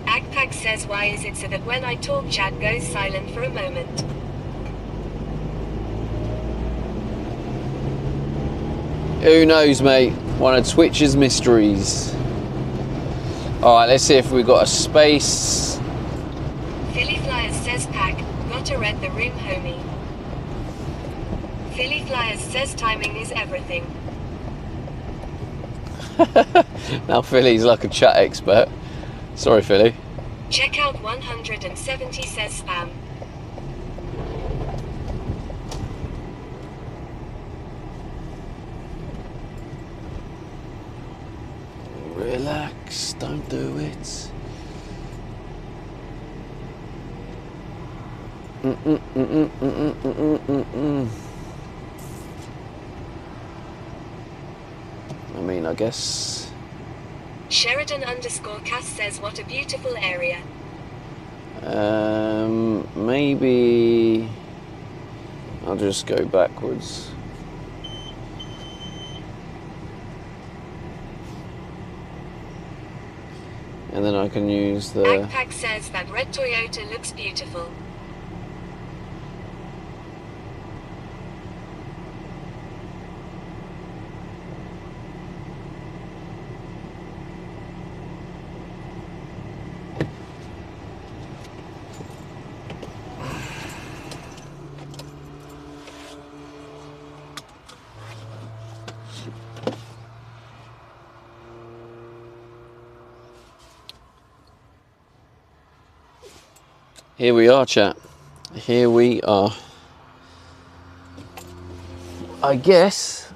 Agpack says why is it so that when I talk chat goes silent for a moment? Who knows, mate? One of Twitch's mysteries. Alright, let's see if we got a space. Philly Flyers says pack, gotta read the room homie. Philly Flyers says timing is everything. Now Philly's like a chat expert. Sorry, Philly. Check out 170 says spam. Relax, don't do it. I mean, I guess. Sheridan _ Cass says what a beautiful area. Maybe I'll just go backwards. And then I can use the... Agpack says that red Toyota looks beautiful. Here we are, chat. Here we are. I guess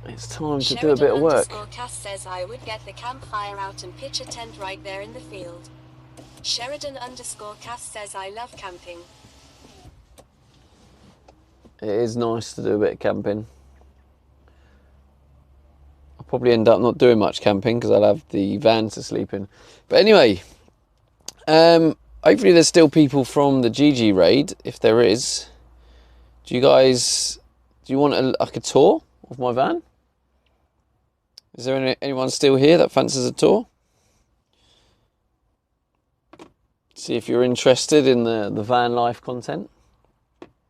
it's time to do a bit of work. Sheridan _ Cass says I would get the campfire out and pitch a tent right there in the field. Sheridan _ Cass says I love camping. It is nice to do a bit of camping. I'll probably end up not doing much camping because I'll have the van to sleep in. But anyway, hopefully there's still people from the GG raid. If there is, do you want like a tour of my van? Is there anyone still here that fancies a tour? See if you're interested in the van life content.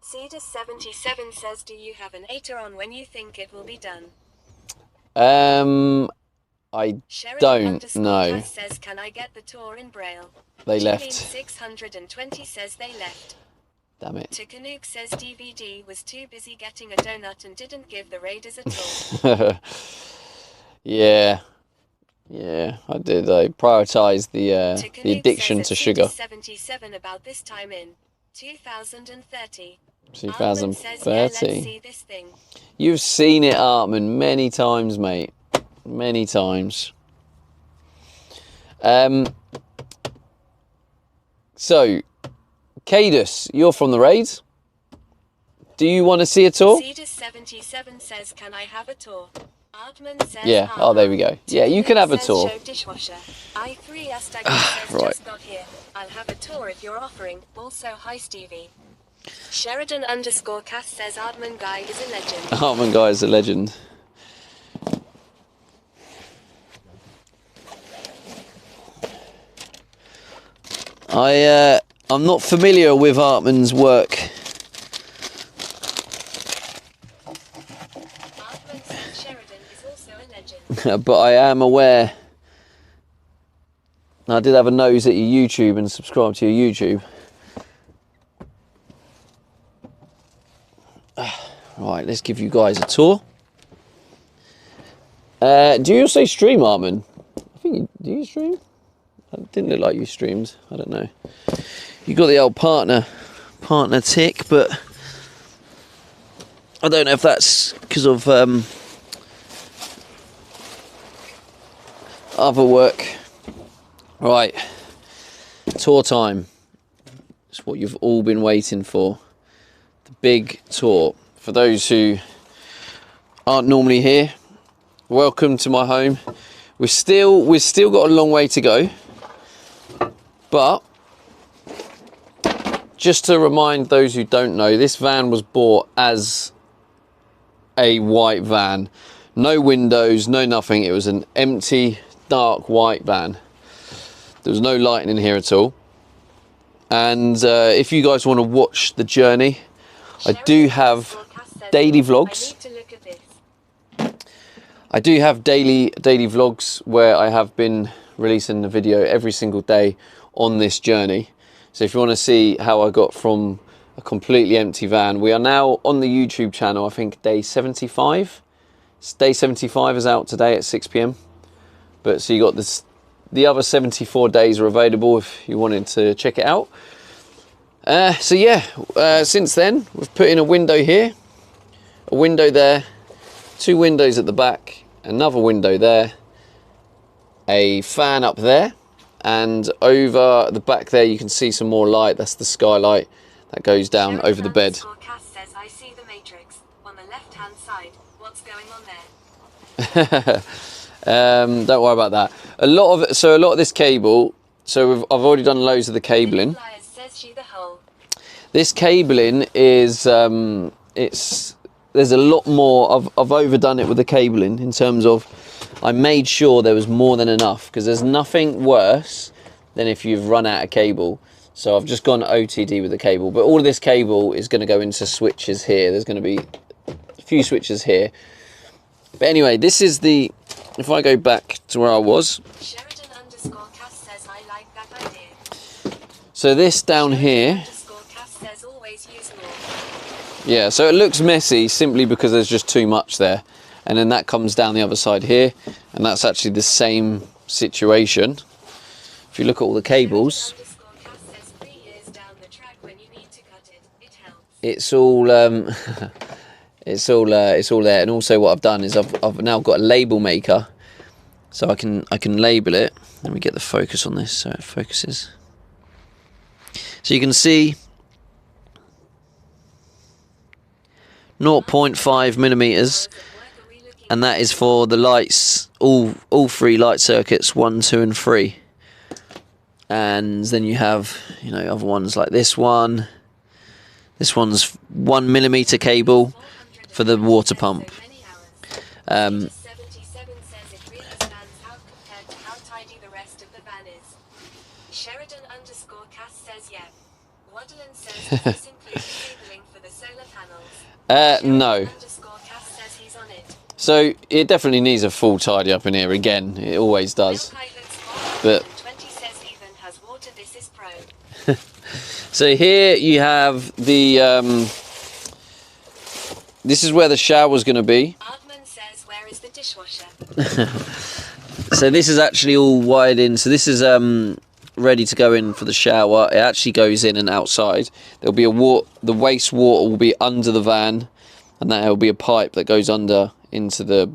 Cedar77 says do you have an 8er on when you think it will be done? I Sheridan don't _ know. Cass says can I get the tour in Braille? They Julene left. 620 says they left. Damn it. To Canuck says DVD was too busy getting a donut and didn't give the Raiders a tour. Yeah, I did. I prioritised the addiction to sugar. 77 about this time in 2030. 2030. Says, yeah, let's see this thing. You've seen it, Artman, many times, mate. Many times. So, Cadus, you're from the raids. Do you want to see a tour? Cedar77 says, can I have a tour? Ardman says, Yeah. Oh, there we go. Yeah, you can have a tour. Show dishwasher. I3 Astag says, Right. just got here. I'll have a tour if you're offering. Also, hi Stevie. Sheridan_Cass says, Ardman guy is a legend. Hartman guy is a legend. I'm not familiar with Hartman's work. Ardman says Sheridan is also a legend. But I am aware. I did have a nose at your YouTube and subscribe to your YouTube. Right, let's give you guys a tour. Do you also stream, Armin? I think you do. You stream? It didn't look like you streamed. I don't know. You got the old partner tick, but I don't know if that's because of other work. Right, tour time. It's what you've all been waiting for. The big tour. For those who aren't normally here, welcome to my home. We've still got a long way to go, but just to remind those who don't know, this van was bought as a white van. No windows, no nothing. It was an empty, dark white van. There was no lighting in here at all. And if you guys want to watch the journey, I do have daily vlogs. I do have daily vlogs where I have been releasing a video every single day on this journey. So if you want to see how I got from a completely empty van, we are now on the YouTube channel, I think day 75. Day 75 is out today at 6 PM. But so you got this, the other 74 days are available if you wanted to check it out. So yeah, since then we've put in a window here, a window there, 2 windows at the back, another window there, a fan up there, and over the back there you can see some more light. That's the skylight that goes down over the bed. Says, I see the matrix on the left hand side. What's going on there? Don't worry about that. A lot of this cable, so I've already done loads of the cabling. This cabling is there's a lot more. I've overdone it with the cabling in terms of I made sure there was more than enough, because there's nothing worse than if you've run out of cable. So I've just gone OTD with the cable, but all of this cable is going to go into switches here. There's going to be a few switches here. But anyway, this is the, if I go back to where I was. Sheridan_Cass says, I like that idea. So this down here. Says, always use more. Yeah, so it looks messy simply because there's just too much there. And then that comes down the other side here, and that's actually the same situation. If you look at all the cables, it's all it's all there. And also what I've done is I've now got a label maker, so I can label it. Let me get the focus on this so it focuses. So you can see 0.5 millimeters, and that is for the lights, all 3 light circuits, 1, 2 and 3. And then you have, you know, other ones like this one. This one's 1 millimeter cable for the water pump. Sheridan_Cass says, yeah. Waddlen says, does this include cabling for the solar panels? No. Sheridan_Cass says he's on it. So it definitely needs a full tidy up in here again. It always does. But 20 says Ethan has water. This is pro. so here you have the this is where the shower's going to be. Ardman says, where is the dishwasher? So this is actually all wired in. So this is ready to go in for the shower. It actually goes in and outside. There'll be the waste water will be under the van, and that will be a pipe that goes under into the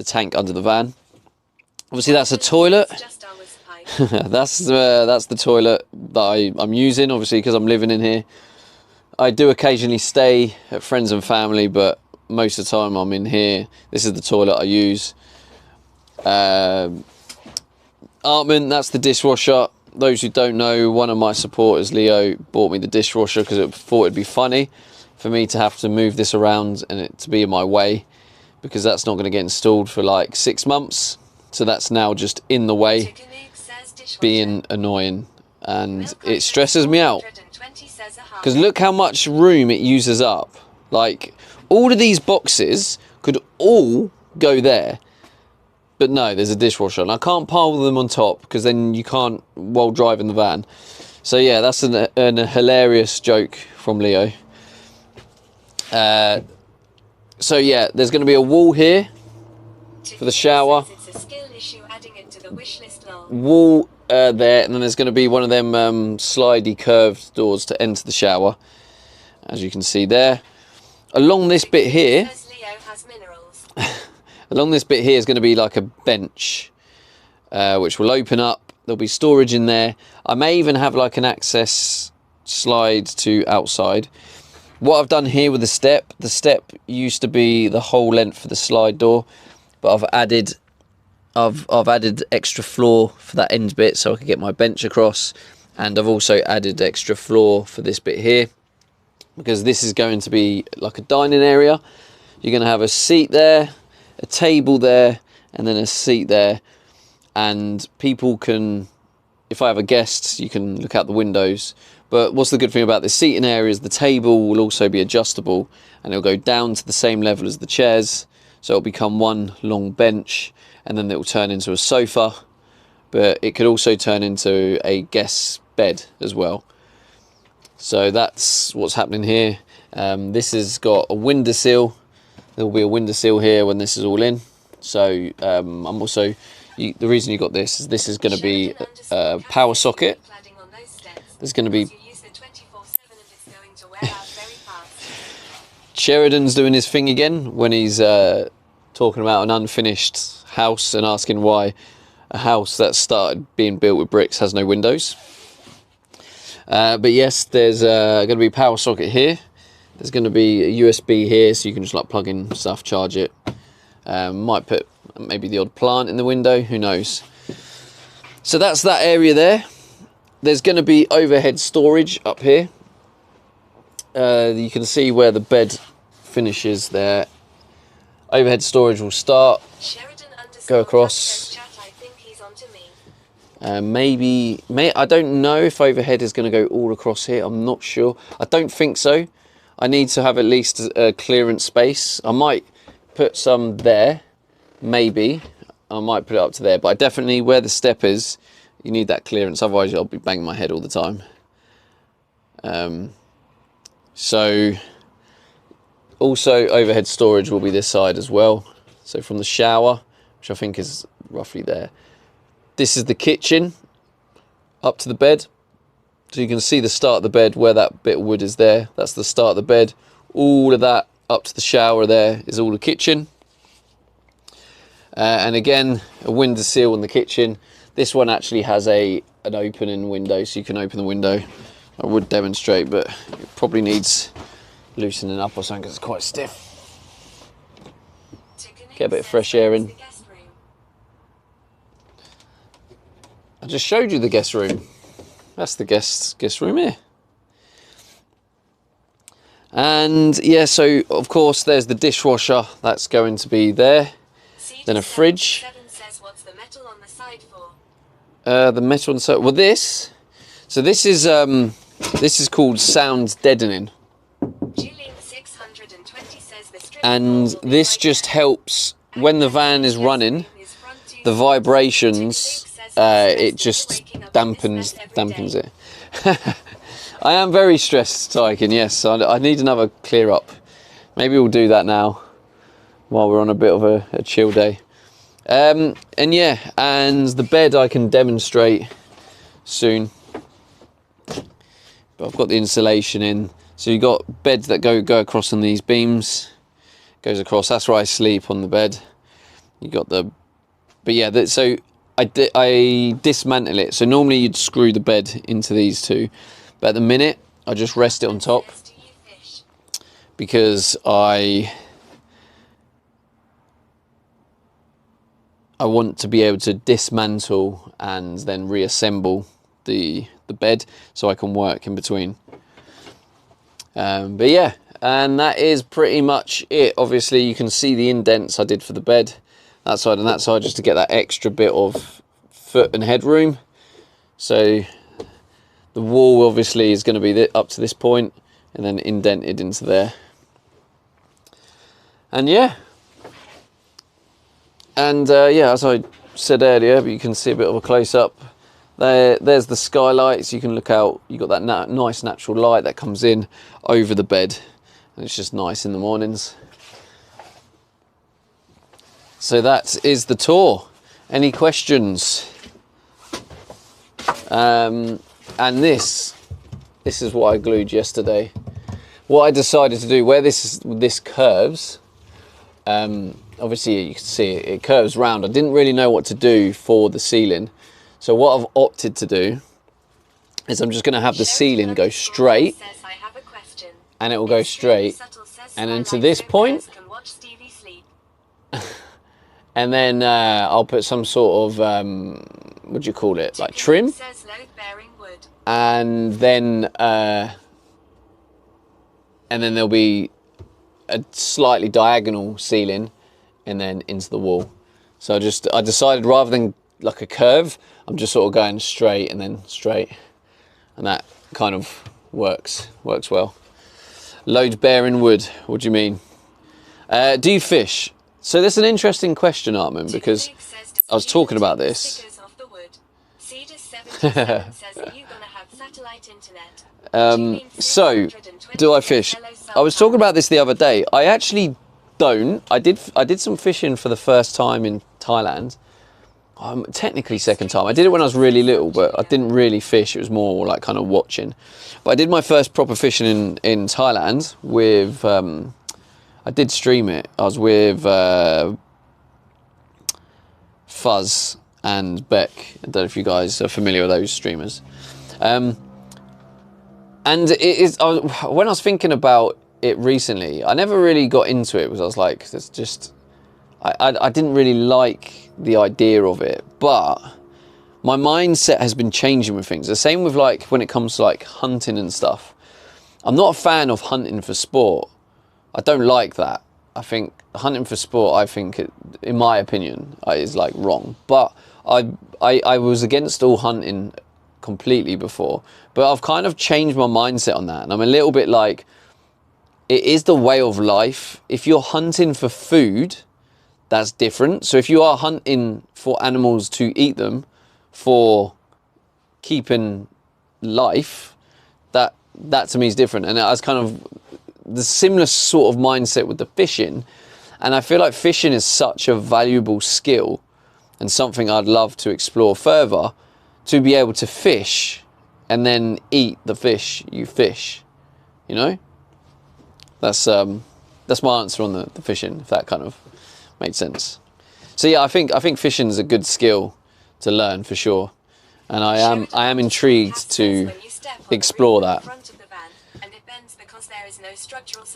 tank under the van. Obviously that's a toilet. It's just ours pipe. That's the toilet that I'm using, obviously, because I'm living in here. I do occasionally stay at friends and family, but most of the time I'm in here. This is the toilet I use. Artman, that's the dishwasher. Those who don't know, one of my supporters, Leo, bought me the dishwasher because it thought it'd be funny for me to have to move this around and it to be in my way, because that's not going to get installed for like 6 months. So that's now just in the way, being annoying, and it stresses me out. Because look how much room it uses up. Like, all of these boxes could all go there. But no, there's a dishwasher. And I can't pile them on top, because then you can't while driving the van. So yeah, that's a hilarious joke from Leo. So yeah, there's going to be a wall here for the shower. It's a skill issue, adding it to the wish list now. Wall there, and then there's going to be one of them slidey curved doors to enter the shower, as you can see there. Along this bit here, Says Leo has minerals. along this bit here is going to be like a bench, which will open up. There'll be storage in there. I may even have like an access slide to outside. What I've done here with the step used to be the whole length for the slide door, but I've added extra floor for that end bit so I can get my bench across, and I've also added extra floor for this bit here, because this is going to be like a dining area. You're going to have a seat there, a table there, and then a seat there, and people can, if I have a guest, you can look out the windows. But what's the good thing about this seating area is the table will also be adjustable, and it'll go down to the same level as the chairs, so it'll become one long bench, and then it will turn into a sofa, but it could also turn into a guest bed as well. So that's what's happening here. This has got a windowsill. There will be a windowsill here when this is all in. So I'm also, the reason you got this is going to be a power socket. There's going to be Sheridan's doing his thing again when he's talking about an unfinished house and asking why a house that started being built with bricks has no windows. But yes, there's going to be a power socket here. There's going to be a USB here, so you can just like plug in stuff, charge it. Might put maybe the odd plant in the window, who knows. So that's that area there. There's going to be overhead storage up here. You can see where the bed finishes there. Overhead storage will start, go across. I don't know if overhead is going to go all across here. I'm not sure. I don't think so. I need to have at least a clearance space. I might put some there, maybe. I might put it up to there, but I definitely, where the step is, you need that clearance, otherwise I'll be banging my head all the time. So also overhead storage will be this side as well. So from the shower, which I think is roughly there, this is the kitchen up to the bed. So you can see the start of the bed where that bit of wood is there. That's the start of the bed. All of that up to the shower there is all the kitchen. And again, a windowsill in the kitchen. This one actually has an opening window, so you can open the window. I would demonstrate, but it probably needs loosening up or something because it's quite stiff. Get a bit of fresh air in. I just showed you the guest room. That's the guest room here. And yeah, so of course there's the dishwasher that's going to be there. Then a fridge. The metal on the side. Well, this is called sound deadening. And this just helps when the van is running, the vibrations, it just dampens it. I am very stressed, Tyken, yes. I need another clear up. Maybe we'll do that now while we're on a bit of a chill day. And yeah, and the bed I can demonstrate soon. But I've got the insulation in. So you've got beds that go across on these beams. Goes across, that's where I sleep, on the bed. You've got the But yeah, so I dismantle it. So normally you'd screw the bed into these two, but at the minute I just rest it on top because I want to be able to dismantle and then reassemble the bed so I can work in between. But yeah, and that is pretty much it. Obviously you can see the indents I did for the bed, that side and that side, just to get that extra bit of foot and headroom. So the wall obviously is going to be up to this point and then indented into there. And yeah, and yeah, as I said earlier, but you can see a bit of a close-up. There's the skylights. You can look out. You've got that nice natural light that comes in over the bed, and it's just nice in the mornings. So that is the tour. Any questions? And this is what I glued yesterday. What I decided to do, where this curves, obviously you can see it curves round. I didn't really know what to do for the ceiling. So what I've opted to do is I'm just going to have the ceiling go straight, and it will go straight, and then to this point, and then I'll put some sort of, what do you call it, like trim, and then there'll be a slightly diagonal ceiling and then into the wall. So I decided rather than like a curve, I'm just sort of going straight and then straight, and that kind of works well. Load bearing wood, what do you mean? Do you fish? So that's an interesting question, Armin, because I was talking about this. So do I fish? I was talking about this the other day. I actually don't. I did some fishing for the first time in Thailand. Technically second time. I did it when I was really little, but I didn't really fish. It was more like kind of watching. But I did my first proper fishing in Thailand with, I did stream it. I was with Fuzz and Beck. I don't know if you guys are familiar with those streamers. And it is, when I was thinking about it recently, I never really got into it because I was like, it's just, I didn't really like the idea of it, but my mindset has been changing with things. The same with like when it comes to like hunting and stuff. I'm not a fan of hunting for sport. I don't like that. I think hunting for sport, I think it, in my opinion, is like wrong. But I was against all hunting completely before, but I've kind of changed my mindset on that, and I'm a little bit like, it is the way of life. If you're hunting for food, that's different. So if you are hunting for animals to eat them for keeping life, that to me is different. And I was kind of the similar sort of mindset with the fishing. And I feel like fishing is such a valuable skill and something I'd love to explore further, to be able to fish and then eat the fish you fish, you know? That's my answer on the fishing, if that kind of made sense. So yeah, I think fishing is a good skill to learn for sure, and I am intrigued to explore that.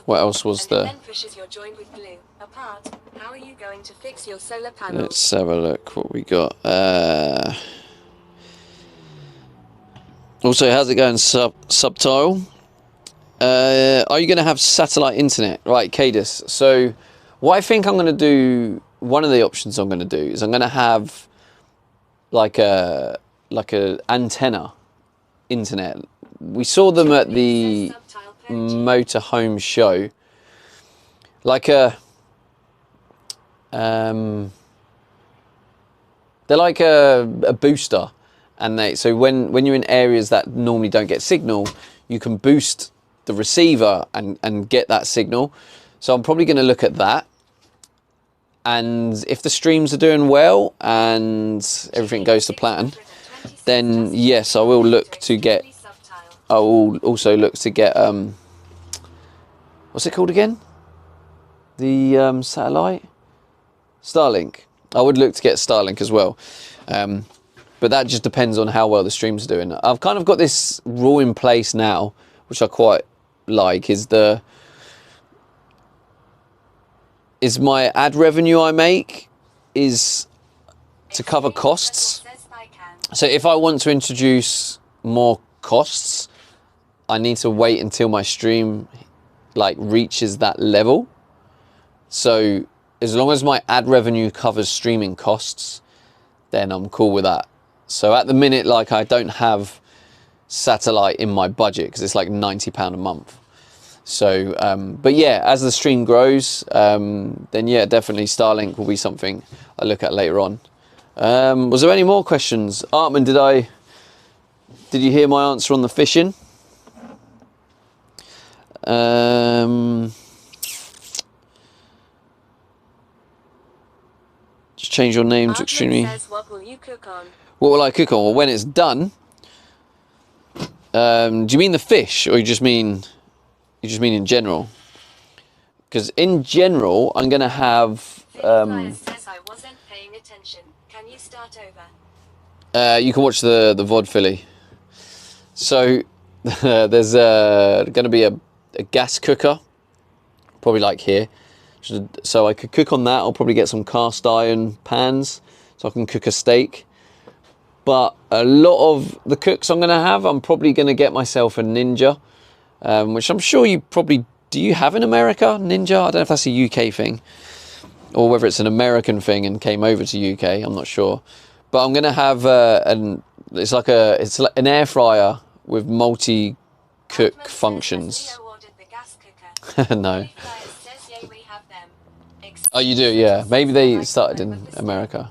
What else was there? Let's have a look what we got. Also, how's it going, Subtile? Are you going to have satellite internet? Right, Cadus. So what I think I'm going to do, one of the options I'm going to do is I'm going to have like a antenna internet. We saw them at the motorhome show. Like they're like a booster, and so when you're in areas that normally don't get signal, you can boost the receiver and get that signal. So I'm probably going to look at that, and if the streams are doing well and everything goes to plan, then yes, I will look to get, I will also look to get what's it called again, the satellite, Starlink. I would look to get Starlink as well. But that just depends on how well the streams are doing. I've kind of got this rule in place now, which I quite like, is my ad revenue I make is to cover costs. So if I want to introduce more costs, I need to wait until my stream like reaches that level. So as long as my ad revenue covers streaming costs, then I'm cool with that. So at the minute, like, I don't have satellite in my budget because it's like £90 a month. So, but yeah, as the stream grows, then yeah, definitely Starlink will be something I look at later on. Was there any more questions? Artman, did you hear my answer on the fishing? Just change your name to extremely. What will you cook on? What will I cook on? Well, when it's done. Do you mean the fish, or you just mean in general? Because in general, I'm gonna have. Says I wasn't paying attention. Can you start over? You can watch the VOD Philly. So there's going to be a gas cooker, probably like here. So I could cook on that. I'll probably get some cast iron pans so I can cook a steak. But a lot of the cooks I'm going to have, I'm probably going to get myself a Ninja, which I'm sure you probably... Do you have in America, Ninja? I don't know if that's a UK thing or whether it's an American thing and came over to UK. I'm not sure. But I'm going to have it's like an air fryer with multi-cook functions. No. Oh, you do, yeah. Maybe they started in America.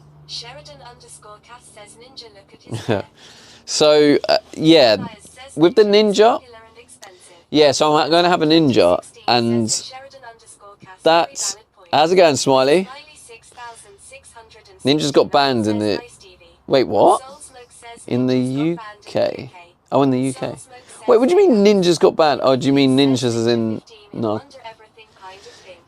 So, yeah, with the Ninja, yeah, so I'm going to have a Ninja, and that's... How's it going, Smiley? Ninja's got banned in the... Wait, what? In the UK? Oh, in the UK. Wait, what do you mean Ninja's got banned? Oh, do you mean ninjas as in... No.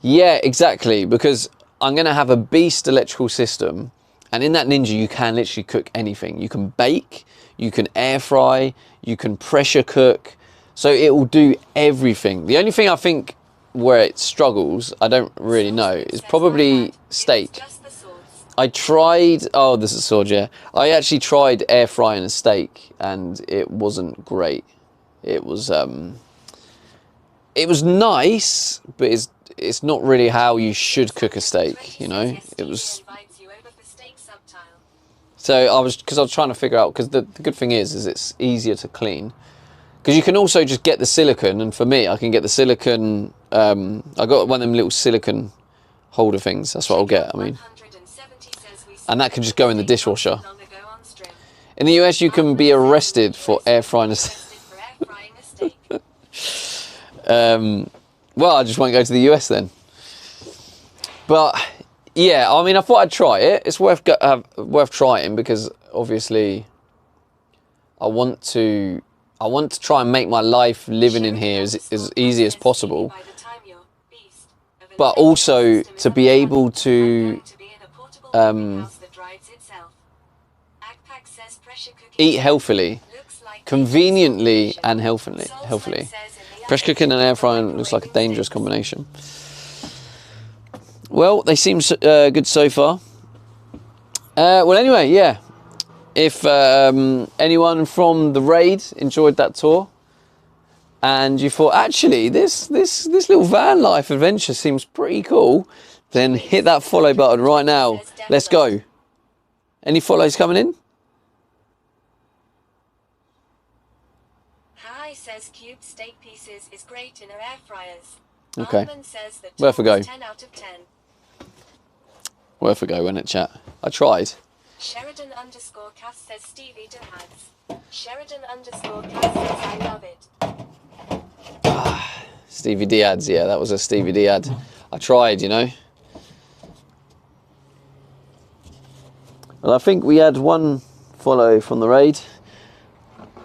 Yeah, exactly, because I'm going to have a beast electrical system, and in that Ninja you can literally cook anything. You can bake, you can air fry, you can pressure cook, so it will do everything. The only thing I think where it struggles, I don't really know, is probably steak. I tried... Oh, this is sword, yeah. I actually tried air frying a steak, and it wasn't great. It was nice, but it's not really how you should cook a steak, you know. It was... So because I was trying to figure out, because the good thing is it's easier to clean, because you can also just get the silicone, and for me, I can get the silicone. I got one of them little silicone holder things. That's what I'll get. I mean, and that can just go in the dishwasher. In the US, you can be arrested for air frying a steak. Well, I just won't go to the US then. But yeah, I mean, I thought I'd try it. It's worth trying, because obviously I want to try and make my life living in here as easy as possible. But also to be able to eat healthily, conveniently and healthily. Pressure cooking and air frying looks like a dangerous combination. Well, they seem good so far. Well, anyway, yeah. If anyone from the raid enjoyed that tour, and you thought, actually, this little van life adventure seems pretty cool, then hit that follow button right now. Let's go. Any follows coming in? Hi, says cubed steak pieces is great in our air fryers. Okay. Says that Worth a go. 10 out of 10. Worth a go, wasn't it, chat? I tried. Sheridan_Cass says Stevie Dads. Sheridan_Cass says I love it. Stevie D ads, yeah, that was a Stevie D ad. I tried, you know. Well, I think we had one follow from the raid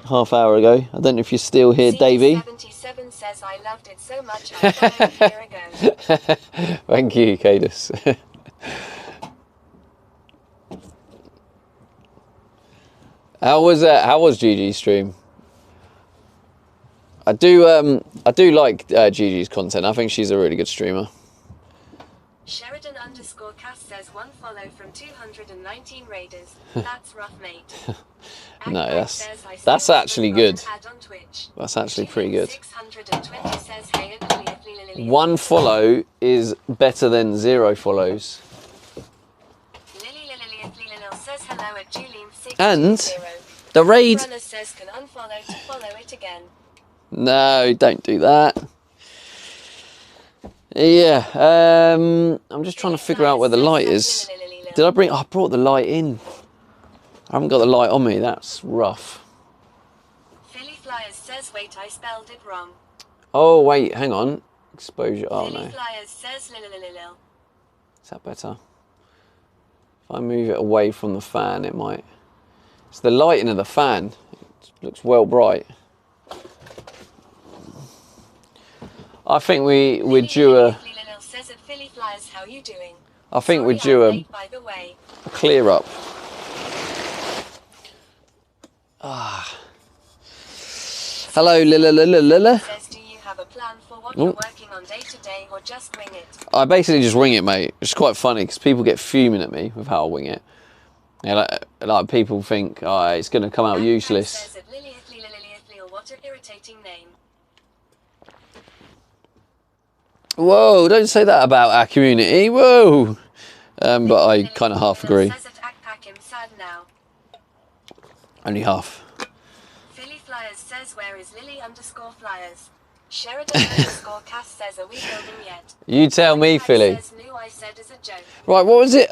half hour ago. I don't know if you're still here, Davey. 77 says I loved it so much I followed a year ago. Thank you, Cadus. How was Gigi's stream? I do like Gigi's content. I think she's a really good streamer. Sheridan_Cass says 1 follow from 219 raiders. That's rough, mate. No, that's actually good. On Twitch. That's actually pretty good. 620 says, hey, 1 follow is better than 0 follows. Says hello at Julian620. And the raid. Runner says can unfollow to follow it again. No, don't do that. Yeah, I'm just trying to figure out where the light is. Did I bring? Oh, I brought the light in. I haven't got the light on me. That's rough. Philly Flyers says, wait, I spelled it wrong. Oh wait, hang on. Exposure. Oh Philly no. Flyers says lil. Is that better? If I move it away from the fan, it might. It's the lighting of the fan. It looks well bright. I think we're due a. Says at Philly Flyers, how you doing? I think Sorry, we're due I'm a late, by the way. clear up. Ah. Hello, Lila. Says, do you have a plan for what you're working on day to day, or just wing it? I basically just wing it, mate. It's quite funny because people get fuming at me with how I wing it. Yeah, like people think, oh, it's going to come out useless. Says at Lily, what an irritating name. Whoa, don't say that about our community. Whoa. But I kind of half agree. Says at Akpak, I'm sad now. Only half. Philly Flyers says, where is Lily_Flyers? Sheridan_Cass says, are we building yet? You tell me, Philly. Says, no, I said as a joke. Right, what was it?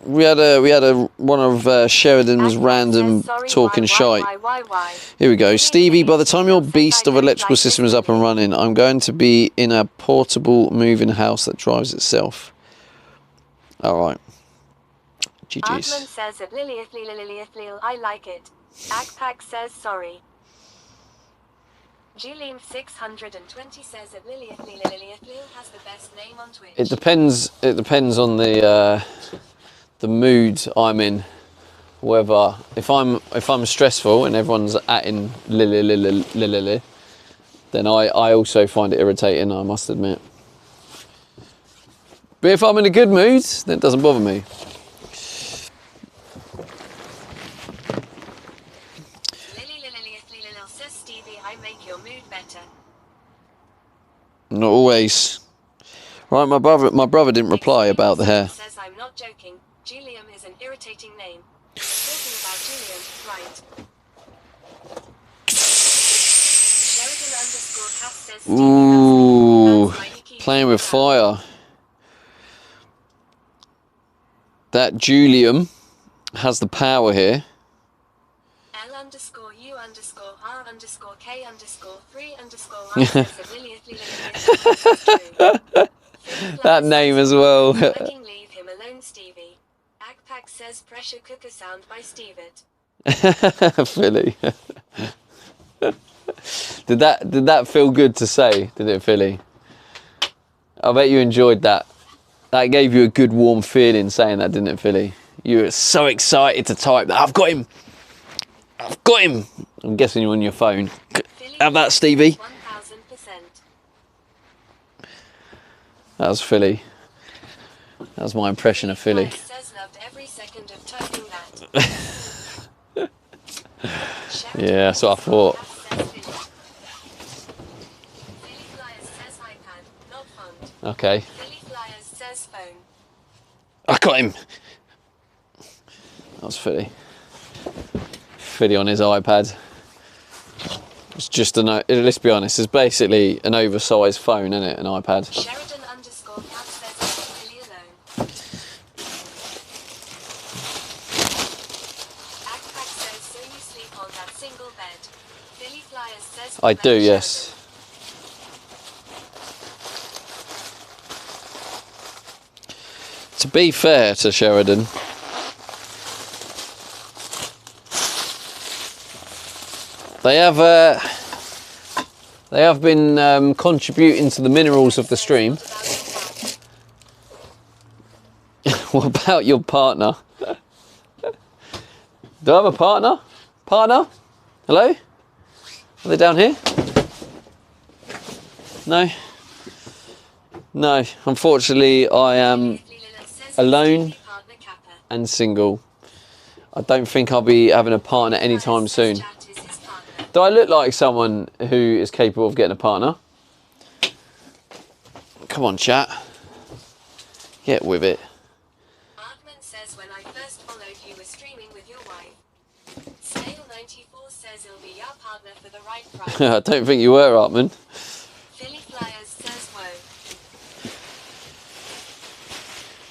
We had one of Sheridan's random talking shite. Here we go. Stevie, by the time your beast of electrical system is up and running, I'm going to be in a portable moving house that drives itself. All right. GG's. Artman says at Lily, I like it. Akpak says sorry. Julian620 says that Lily has the best name on Twitch. It depends on the mood I'm in. Whether if I'm stressful and everyone's atting Lily, then I also find it irritating, I must admit. But if I'm in a good mood, then it doesn't bother me. Says Stevie, I make your mood better. Not always. Right, my brother didn't reply about the hair. Says I'm not joking. Julian is an irritating name. Talking about Julian, right? Sheridan_Cass says Stevie. Ooh, playing with fire. That Julian has the power here. L_U_3_R_K_3_R. That name as well. Fucking leave him alone, Stevie. Akpak says pressure cooker sound by Steveit. Philly. Did that feel good to say? Did it, Philly? I bet you enjoyed that. That gave you a good warm feeling saying that, didn't it, Philly? You were so excited to type that. I've got him. I've got him. I'm guessing you're on your phone. Have that, Stevie. 1000%. That was Philly. That was my impression of Philly. Says loved every second of typing that. Yeah, that's what I thought. Philly Flyers says iPad, not font. Okay. Philly Flyers says phone. I got him. That was Philly. Philly on his iPad. It's just let's be honest, it's basically an oversized phone, isn't it? An iPad. Sheridan_Cass says Philly alone. Akpak says so you sleep on that single bed. Philly Flyers says I do, yes. To be fair to Sheridan, they have been contributing to the minerals of the stream. What about your partner? Do I have a partner? Partner? Hello? Are they down here? No? No. Unfortunately, I am alone and single. I don't think I'll be having a partner anytime soon. Do I look like someone who is capable of getting a partner? Come on, chat. Get with it. Artman says when I first followed you were streaming with your wife. Snail94 says he'll be your partner for the right price. I don't think you were, Artman. Philly Flyers says whoa.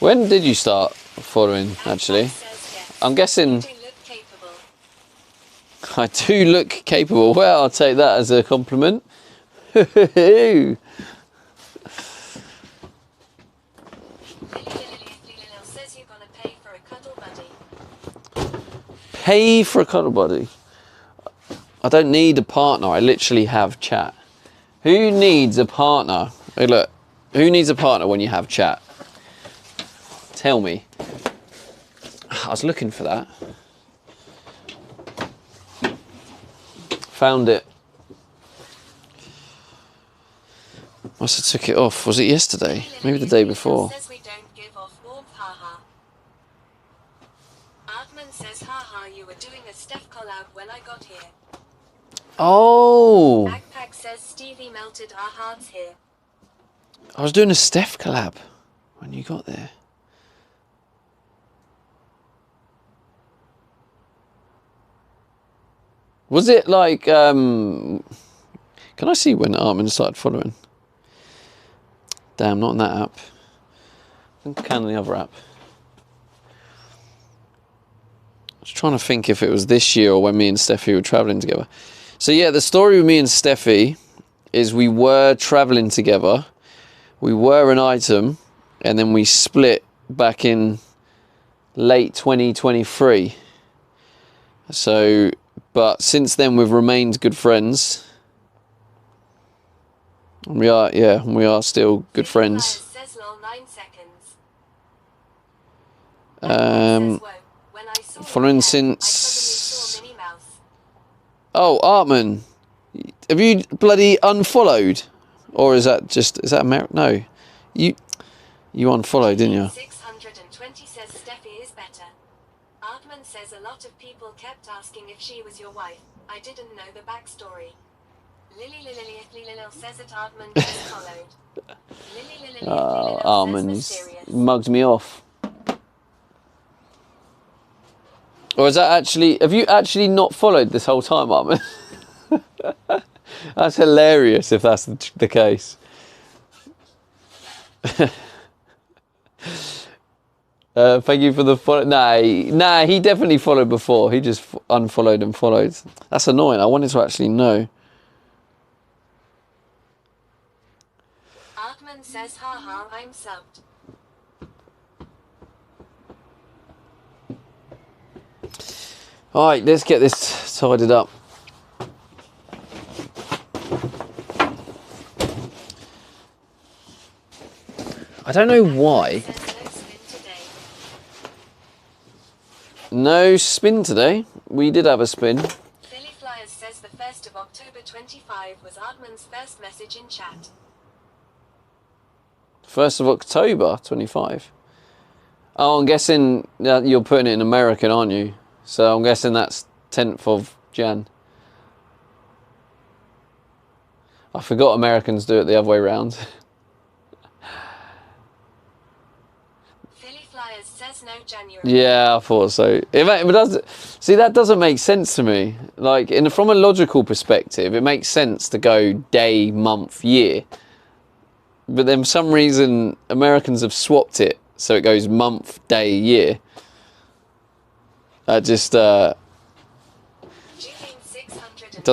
When did you start following, actually? Says yes. I'm guessing... You do look capable. I do look capable. Well, I'll take that as a compliment. Says you're gonna pay for a cuddle buddy. Pay for a cuddle buddy. I don't need a partner. I literally have chat. Who needs a partner? Hey, look. Who needs a partner when you have chat? Tell me. I was looking for that. Found it. Must have took it off. Was it yesterday? Maybe the day before. Says we don't give off warmth, haha. Artman says haha you were doing a Steph collab when I got here. Oh! Backpack says Stevie melted our hearts here. I was doing a Steph collab when you got there. Was it like, can I see when Artman started following? Damn, not in that app. I think I can in the other app. I was trying to think if it was this year or when me and Steffi were travelling together. So yeah, the story with me and Steffi is we were travelling together. We were an item, and then we split back in late 2023. So, but since then we've remained good friends. We are, yeah, we are still good friends. Says lol 9 seconds. Following since... Oh, Artman, have you bloody unfollowed? Or is that just, is that American? No. You unfollowed, didn't you? 620 says Steffi is better. Artman says a lot of people kept asking if she was your wife. I didn't know the backstory. Lily says that Artman just followed. Artman's mugged me off. Or is that actually, have you actually not followed this whole time, Artman? That's hilarious if that's the case. Thank you for the follow. Nah, he definitely followed before. He just unfollowed and followed. That's annoying. I wanted to actually know. Artman says, haha, I'm subbed. Alright, let's get this tidied up. I don't know why. No spin today. We did have a spin. Philly Flyers says the 1st of October 25 was Artman's first message in chat. 1st of October 25. Oh, I'm guessing you're putting it in American, aren't you? So I'm guessing that's 10th of Jan. I forgot Americans do it the other way around. Philly Flyers says no January. Yeah, I thought so. See, that doesn't make sense to me. Like, from a logical perspective, it makes sense to go day, month, year. But then for some reason, Americans have swapped it. So it goes month, day, year. That just doesn't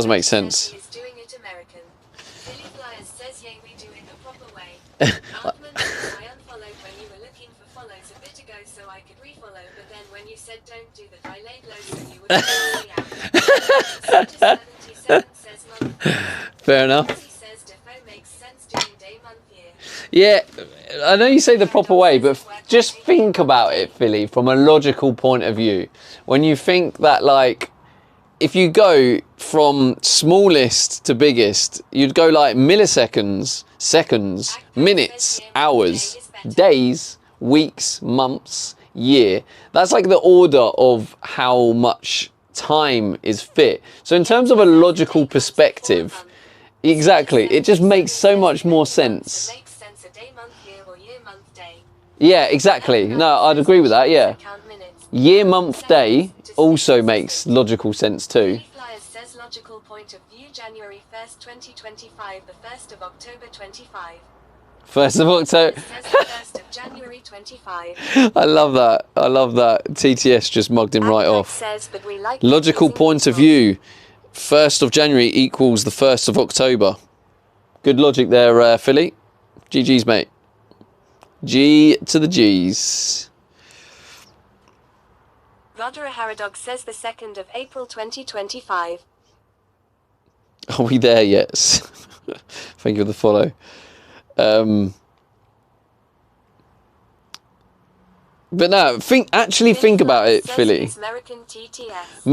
make sense. Is doing it American. Philly Flyers says yeah, we do it the proper way. Artman says I unfollowed when you were looking for follows a bit ago so I could refollow, but then when you said don't do that I laid low so you would out. 77 says month. Fair enough. He says defo makes sense doing day, month, year. Yeah, I know you say the proper way, but just think about it, Philly, from a logical point of view. When you think that, like, if you go from smallest to biggest, you'd go like milliseconds, seconds, minutes, hours, days, weeks, months, year. That's like the order of how much time is fit. So in terms of a logical perspective, exactly, it just makes so much more sense. Yeah, exactly. No, I'd agree with that, yeah. Year, month, day also makes logical sense too. Flyers says logical point of view January 1st, 2025, the 1st of October 25. 1st of October. Says the 1st of January 25. I love that. I love that. TTS just mugged him right off. Says, but we like Logical using point of view. 1st of January equals the 1st of October. Good logic there, Philly. GG's, mate. G to the G's. Rodera Haradog says the 2nd of April 2025. Are we there yet? Thank you for the follow. But no, actually think about it, Philly. American TTS.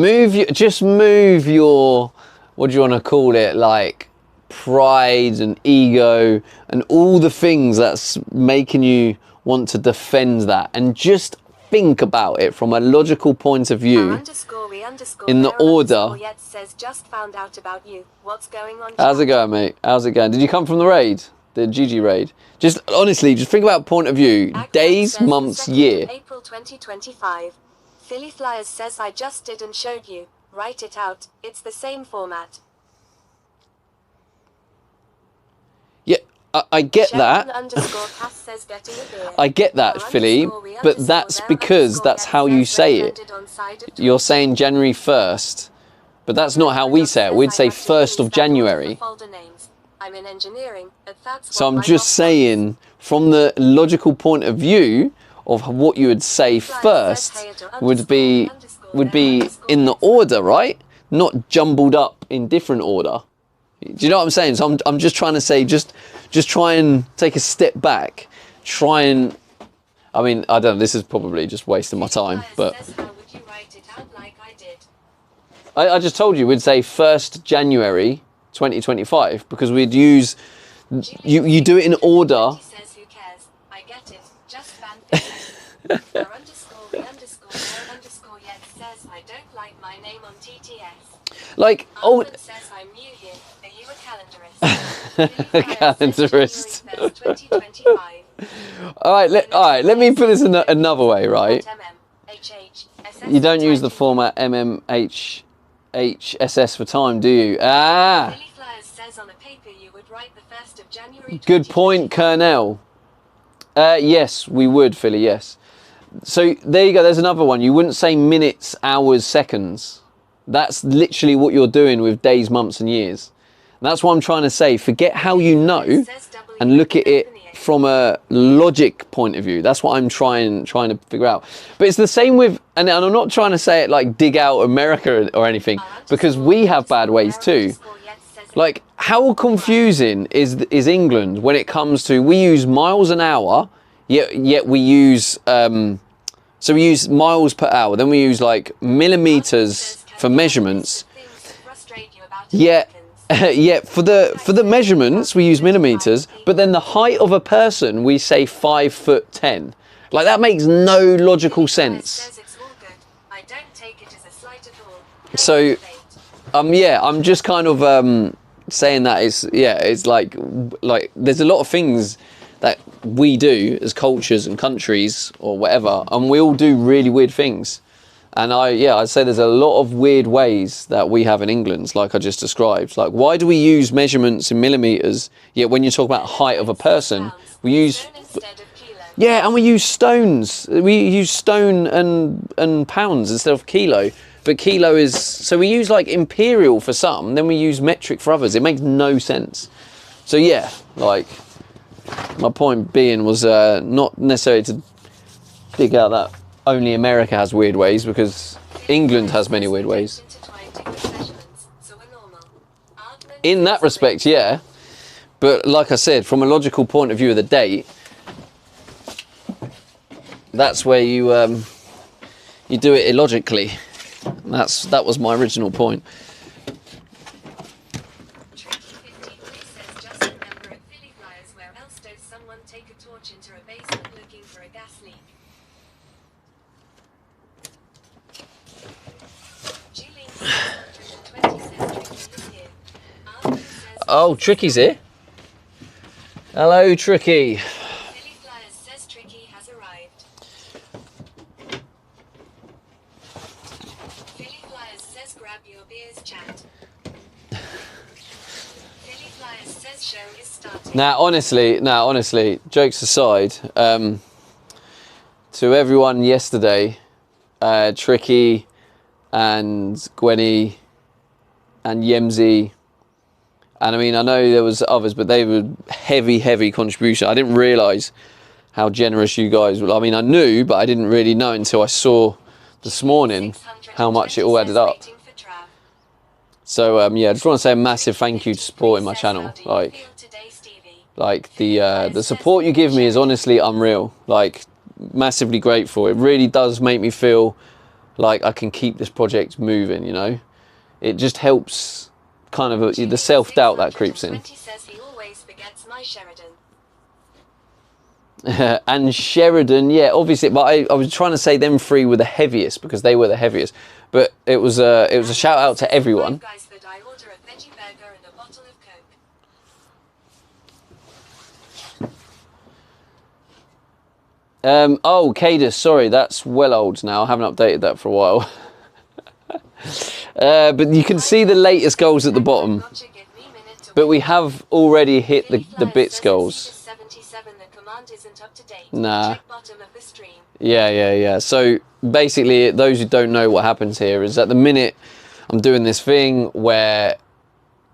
Move your, what do you want to call it, like pride and ego and all the things that's making you want to defend that, and just think about it from a logical point of view. In the order. Says just found out about you. What's going on? How's it going, mate? How's it going? Did you come from the raid? The GG raid? Just honestly, just think about point of view. Days, months, year. April 2025. Philly Flyers says I just did and showed you. Write it out. It's the same format. Yeah, I get that. I get that, Philly, but that's because that's how you say it. You're saying January 1st, but that's not how we say it. We'd say 1st of January. I'm in engineering, so I'm just saying, from the logical point of view of what you would say first would be in the order, right? Not jumbled up in different order. Do you know what I'm saying? So I'm just trying to say, just try and take a step back. Try and, I mean, I don't know, this is probably just wasting my time, but I just told you we'd say 1st January 2025, because we'd use, you do it in order. Like, oh, calendarist. all right, let me put this another way, right? You don't use the format MMHHSS for time, do you? Ah, good point, Colonel. Yes, we would, Philly, yes. So there you go, there's another one. You wouldn't say minutes, hours, seconds. That's literally what you're doing with days, months and years. And that's what I'm trying to say. Forget how you know and look at it from a logic point of view. That's what I'm trying to figure out. But it's the same with, and I'm not trying to say it like dig out America or anything, because we have bad ways too. Like, how confusing is England when it comes to, we use miles an hour, yet we use, so we use miles per hour, then we use like millimeters for measurements. Yeah, for the measurements we use millimeters, but then the height of a person we say 5'10". Like, that makes no logical sense. So, yeah, I'm just kind of saying that it's like there's a lot of things that we do as cultures and countries or whatever, and we all do really weird things. And I'd say there's a lot of weird ways that we have in England, like I just described. Like, why do we use measurements in millimeters, yet when you talk about height of a person, we use, yeah, and we use stones. We use stone and pounds instead of kilo. But kilo is, so we use like imperial for some, then we use metric for others. It makes no sense. So yeah, like, my point being was not necessarily to dig out that only America has weird ways, because England has many weird ways. In that respect, yeah. But like I said, from a logical point of view of the date, that's where you do it illogically. That was my original point. Tricky53 says, just remember at Philly Flyers, where else does someone take a torch into a basement looking for a gas leak? Julie 620 says Tricky is here. Arthur says, Oh, Tricky's here. Hello, Tricky. Philly Flyers says Tricky has arrived. Philly Flyers says grab your beers, chat. Philly Flyers says show is starting. Now, honestly, jokes aside, to everyone yesterday, Tricky and Gwenny and Yemsy, and I mean, I know there was others, but they were heavy contribution. I didn't realise how generous you guys were. I mean, I knew, but I didn't really know until I saw this morning how much it all added up. Waiting for Trav. So yeah, I just want to say a massive thank you to supporting my Says, channel. how do you Like feel today, Stevie? the support you give me is honestly unreal. Like, massively grateful. It really does make me feel like I can keep this project moving, you know. It just helps kind of the self-doubt that creeps in. 620 says he always forgets my Sheridan. And Sheridan, yeah, obviously, but I was trying to say them three were the heaviest because they were the heaviest. But it was a shout out to everyone. Guys, that I order a veggie burger and a bottle of Coke. Oh, Cadus, sorry, that's well old now. I haven't updated that for a while. But you can see the latest goals at the bottom. Gotcha, give me a minute to But wait. we have already hit Philly the Flyers bits says goals. it's 77, the command isn't up to date. Nah. Check bottom of the stream. Yeah. So basically, those who don't know what happens here is at the minute I'm doing this thing where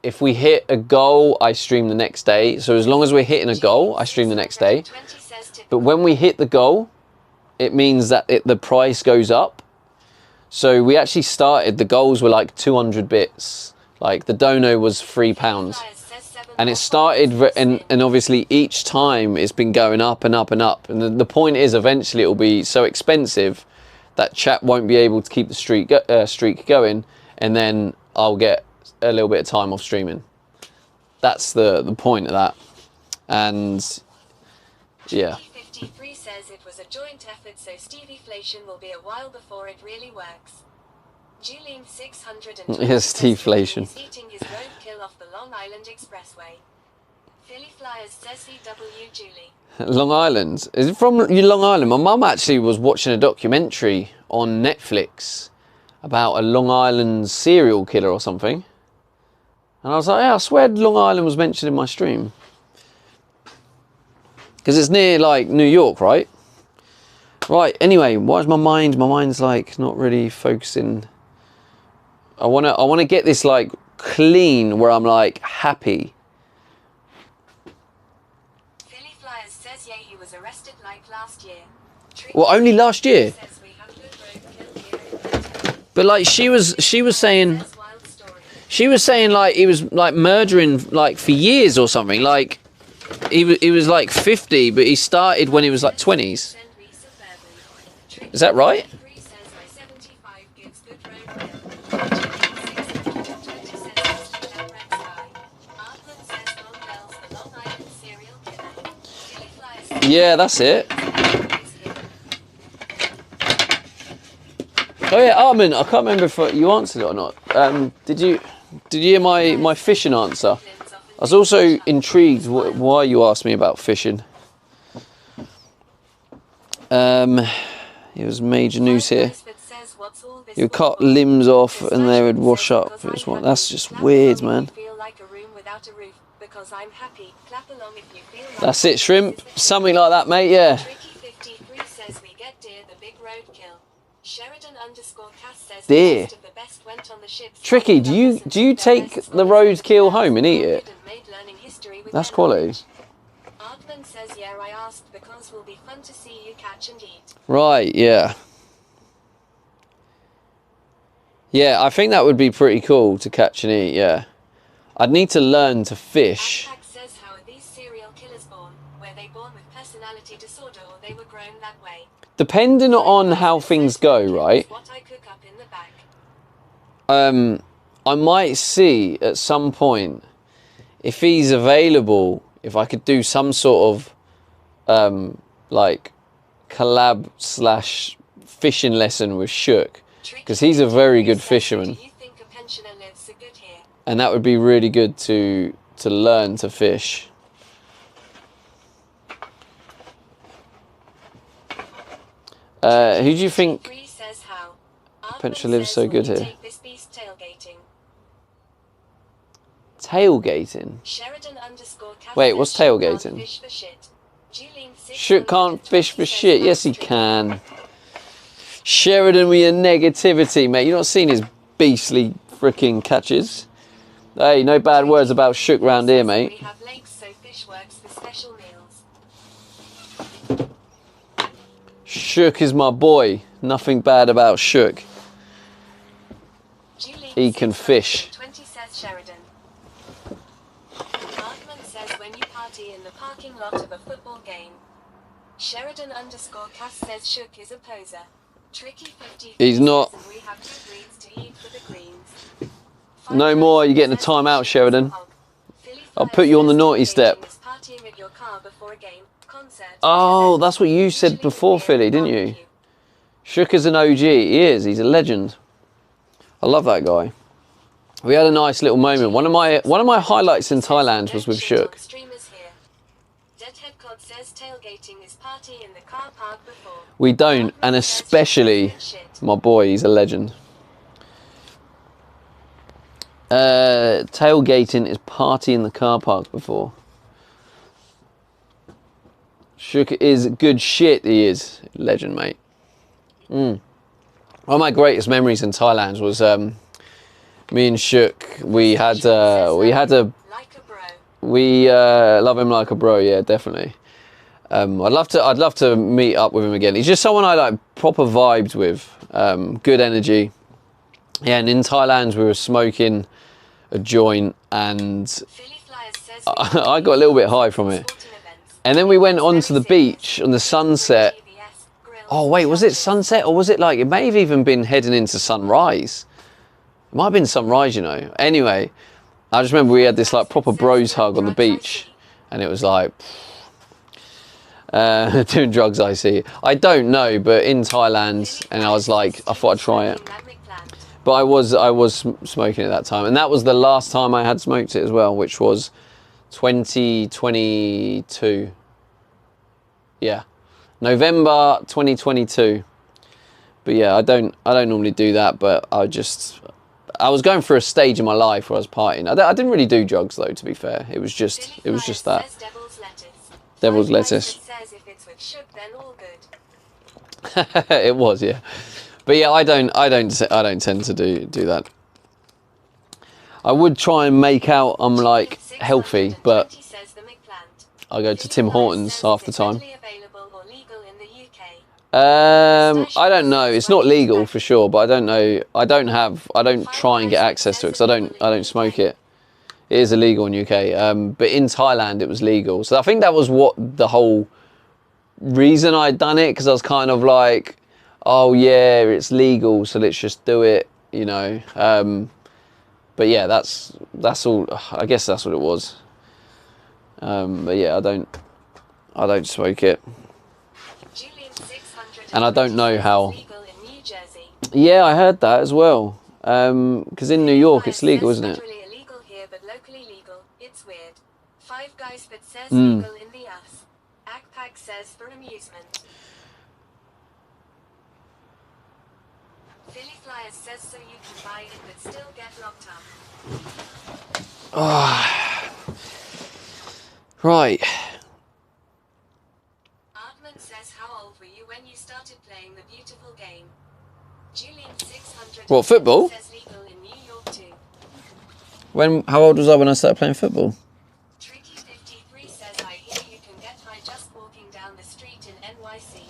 if we hit a goal, I stream the next day. So as long as we're hitting a goal, I stream the next day. 620 says to But when we hit the goal, it means that the price goes up. So we actually started, the goals were like 200 bits. Like the dono was £3. Flyers says 7 And it off started, one. and obviously each time it's been going up and up and up. And the point is, eventually it'll be so expensive that chat won't be able to keep the streak going, and then I'll get a little bit of time off streaming. That's the point of that. And yeah. 53 says it was a joint effort, so Stevie-flation will be a while before it really works. Julene 620 Yes, says Stevie-flation. He's eating his roadkill off the Long Island Expressway. Philly Flyers says CW Julie. Long Island. Is it from Long Island? My mum actually was watching a documentary on Netflix about a Long Island serial killer or something. And I was like, yeah, I swear Long Island was mentioned in my stream. Because it's near, like, New York, right? Right, anyway, why is my mind's, like, not really focusing. I wanna get this, like, clean, where I'm, like, happy. Philly Flyers says yeah, he was arrested like last year. Well, only last year? Says we have good roadkill here. But, like, she was saying... Says wild story. She was saying, like, he was, like, murdering, like, for years or something. Like, he was like 50, but he started when he was, like, 20s. Send me suburban. Is that right? 3 says my 75 gives good roadkill. 620 says Mr. Red Sky. Artland says Long Bell's the Long Island serial killer. Philly Flyers says Yeah, that's it. is here. Oh, yeah, Armin, I can't remember if you answered it or not. Did you hear my fishing answer? I was also intrigued why you asked me about fishing. It was major news here. You cut limbs off and they would wash up. That's just weird, man. That's it, shrimp. Something like that, mate, yeah. Tricky53 says we get deer, the big roadkill. Sheridan_Cass says Deer. the best of the best went on the ships. Tricky, do you take the roadkill home and eat it? That's quality. Artland says yeah, I asked because will be fun to see you catch and eat. Right, yeah. Yeah, I think that would be pretty cool to catch and eat, yeah. I'd need to learn to fish. Backpack says how are these serial killers born? Were they born with personality disorder or they were grown that way? depending on how things go, right? What I cook up in the back. I might see at some point if he's available, if I could do some sort of like collab / fishing lesson with Shook, because he's a very good fisherman, Do you think a pensioner lives so good here? and that would be really good to learn to fish. Who do you think Bree says how. Pensioner Ardman lives says, so "Will good you here?" take this beast tailgating? Tailgating? Sheridan _ Cass Wait, says what's Shook can't tailgating? fish for shit. Julene Shook can't fish for 620 shit. says Yes, he that's can. Sheridan with your negativity, mate. You not seen his beastly freaking catches? Hey, no bad words about Shook round here, true. We mate. have lakes, so fish works for special meals. Shook is my boy. Nothing bad about Shook. Julene He can fish. 620 says Sheridan. Ardman says when you party in the parking lot of a football game. Sheridan _ Cass says Shook is a poser. Tricky 50. He's not. And we have 2 greens to eat for the greens. No more, you're getting a timeout, Sheridan. I'll put you on the naughty step. Partying at your car before a game, concert, Oh, event. that's what you said Usually before, beer Philly, and didn't you? barbecue. Shook is an OG. He is. He's a legend. I love that guy. We had a nice little moment. One of my highlights in Thailand was with Shook. Deadhead Cod says tailgating is party in the car park before. We don't, and especially my boy. He's a legend. Tailgating is party in the car park before. Shook is good shit. He is legend, mate. One of my greatest memories in Thailand was me and Shook. We had a Like a bro. we love him like a bro. Yeah, definitely. I'd love to meet up with him again. He's just someone I like proper vibed with. Good energy. Yeah, and in Thailand we were smoking a joint, and Philly Flyers says I got a little bit high from it. sporting events. And then we went onto the beach on the sunset. TVS, grills, Oh wait, was it couches. sunset or was it like, it may have even been heading into sunrise. It might have been sunrise, you know. Anyway, I just remember we had this like proper bros hug on the beach, and it was like doing drugs. I see. I don't know, but in Thailand, and I was like, I thought I'd try it. But I was smoking at that time, and that was the last time I had smoked it as well, which was 2022. Yeah, November 2022. But yeah, I don't normally do that, but I was going through a stage in my life where I was partying. I didn't really do drugs though, to be fair. It was just that. Devil's lettuce. Says if it's with Shook, then all good. It was, yeah. But yeah, I don't tend to do that. I would try and make out I'm like healthy, but Says the McPlant. I go to Tim Hortons half the time. Available or legal in the UK. I don't know. It's not legal for sure, but I don't know. I don't try and get access to it because I don't smoke it. It is illegal in UK, but in Thailand it was legal. So I think that was what the whole reason I'd done it, because I was kind of like, oh yeah, it's legal, so let's just do it, you know. But yeah, that's all. I guess that's what it was. But yeah, I don't smoke it. And I don't know how. Legal in New Jersey. Yeah, I heard that as well. Because in New York it's legal, isn't it? Federally illegal here, but locally legal. It's weird. Five Guys but says Mm. legal in the US. Akpak says for amusement. Philly Flyers says so you can buy it but still get locked up. Right. Ardman says how old were you when you started playing the beautiful game? Julian 600 What, football? says legal in New York too. How old was I when I started playing football? Tricky 53 says I hear you can get high just walking down the street in NYC.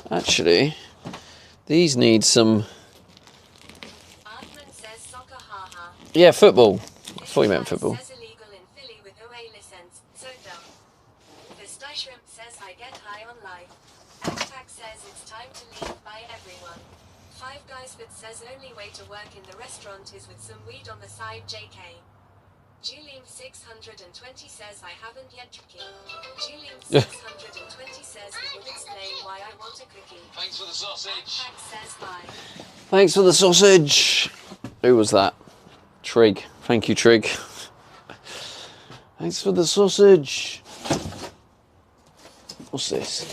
Actually, these need some. Ardman says soccer haha. Yeah, football. I thought you meant football. Says illegal in Philly with says it's time to leave. Bye everyone. Five Guys Fit says only way to work in the restaurant is with some weed on the side. JK. Julian 620 says I haven't yet cooking. Julian 620 says he would explain why I want a cookie. Thanks for the sausage. Pack says bye. Thanks for the sausage. Who was that? Trig. Thank you, Trig. Thanks for the sausage. What's this?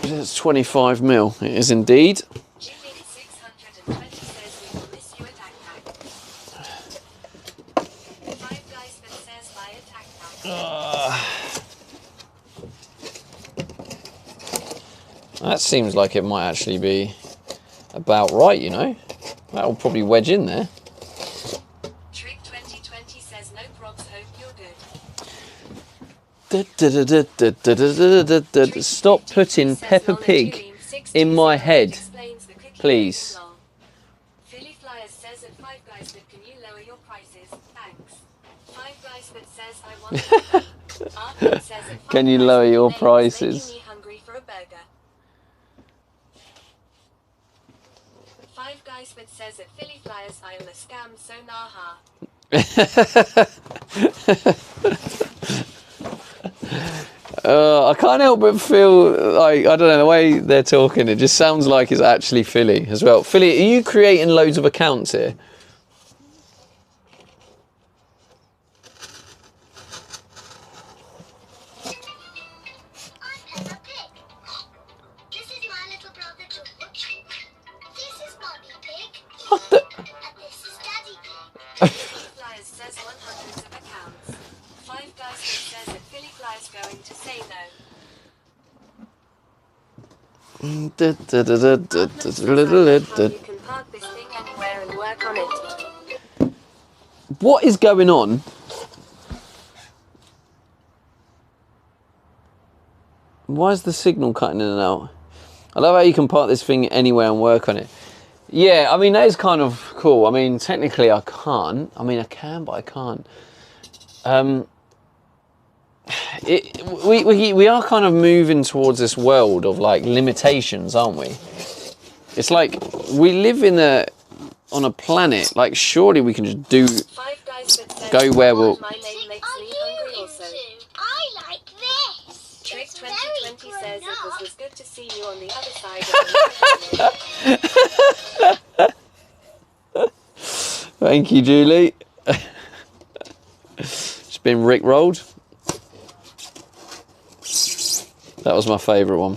It's 25 mil. It is indeed. Julian 620 says we will miss you at Pack. Five Guys Fit says bye at Pack. That seems like it might actually be about right, you know. That'll probably wedge in there. Trick 2020 says no probs, hope you're good. Stop putting Peppa Pig in my head, please. Philly Flyers says at Five Guys Fit, can you lower your prices? Thanks. Five Guys Fit says I want Arthur says at Five Can you Guys lower Fit, your Nate is prices? making me hungry for a burger. Five Guys Fit says at Philly Flyers I am a scam, so nah ha. I can't help but feel like, I don't know, the way they're talking, it just sounds like it's actually Philly as well. Philly, are you creating loads of accounts here? I'm Peppa Pig. This is my little brother George. This is Mummy Pig. What the? And this is Daddy Pig. Philly Flyers says 100 of accounts. Five Guys Fit says that Philly Flyers going to say no. You can park this thing anywhere and work on it. What is going on? Why is the signal cutting in and out? I love how you can park this thing anywhere and work on it. Yeah, I mean, that is kind of cool. I mean, technically I can't. I mean, I can, but I can't. We are kind of moving towards this world of like limitations, aren't we? It's like we live on a planet. Like, surely we can just do Five Guys Fit says go where we'll. my name makes Are me you hungry also. into? I like this. Trick It's 2020 very says it grown up. was good to see you on the other side of the Thank you, Julie. It's been rickrolled. That was my favourite one.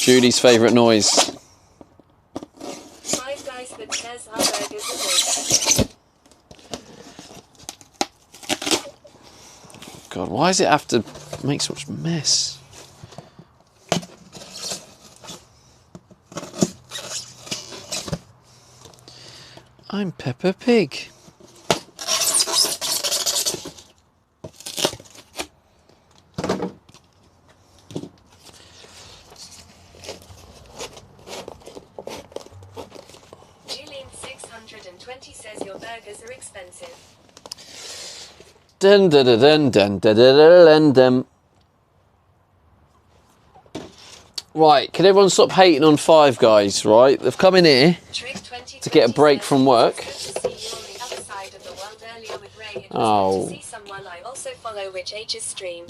Judy's favourite noise. Five Guys Fit says our burgers are good. God, why does it have to make such mess? I'm Peppa Pig. Julian 620 says your burgers are expensive. Dun dun dun dun dun dun dun dun. Right, can everyone stop hating on Five Guys, right? They've come in here. Trick 2020 To get a break says from it work. was good to see you on the other side of the world earlier with Ray. It was Oh. good to see someone I also follow, Rich H's stream.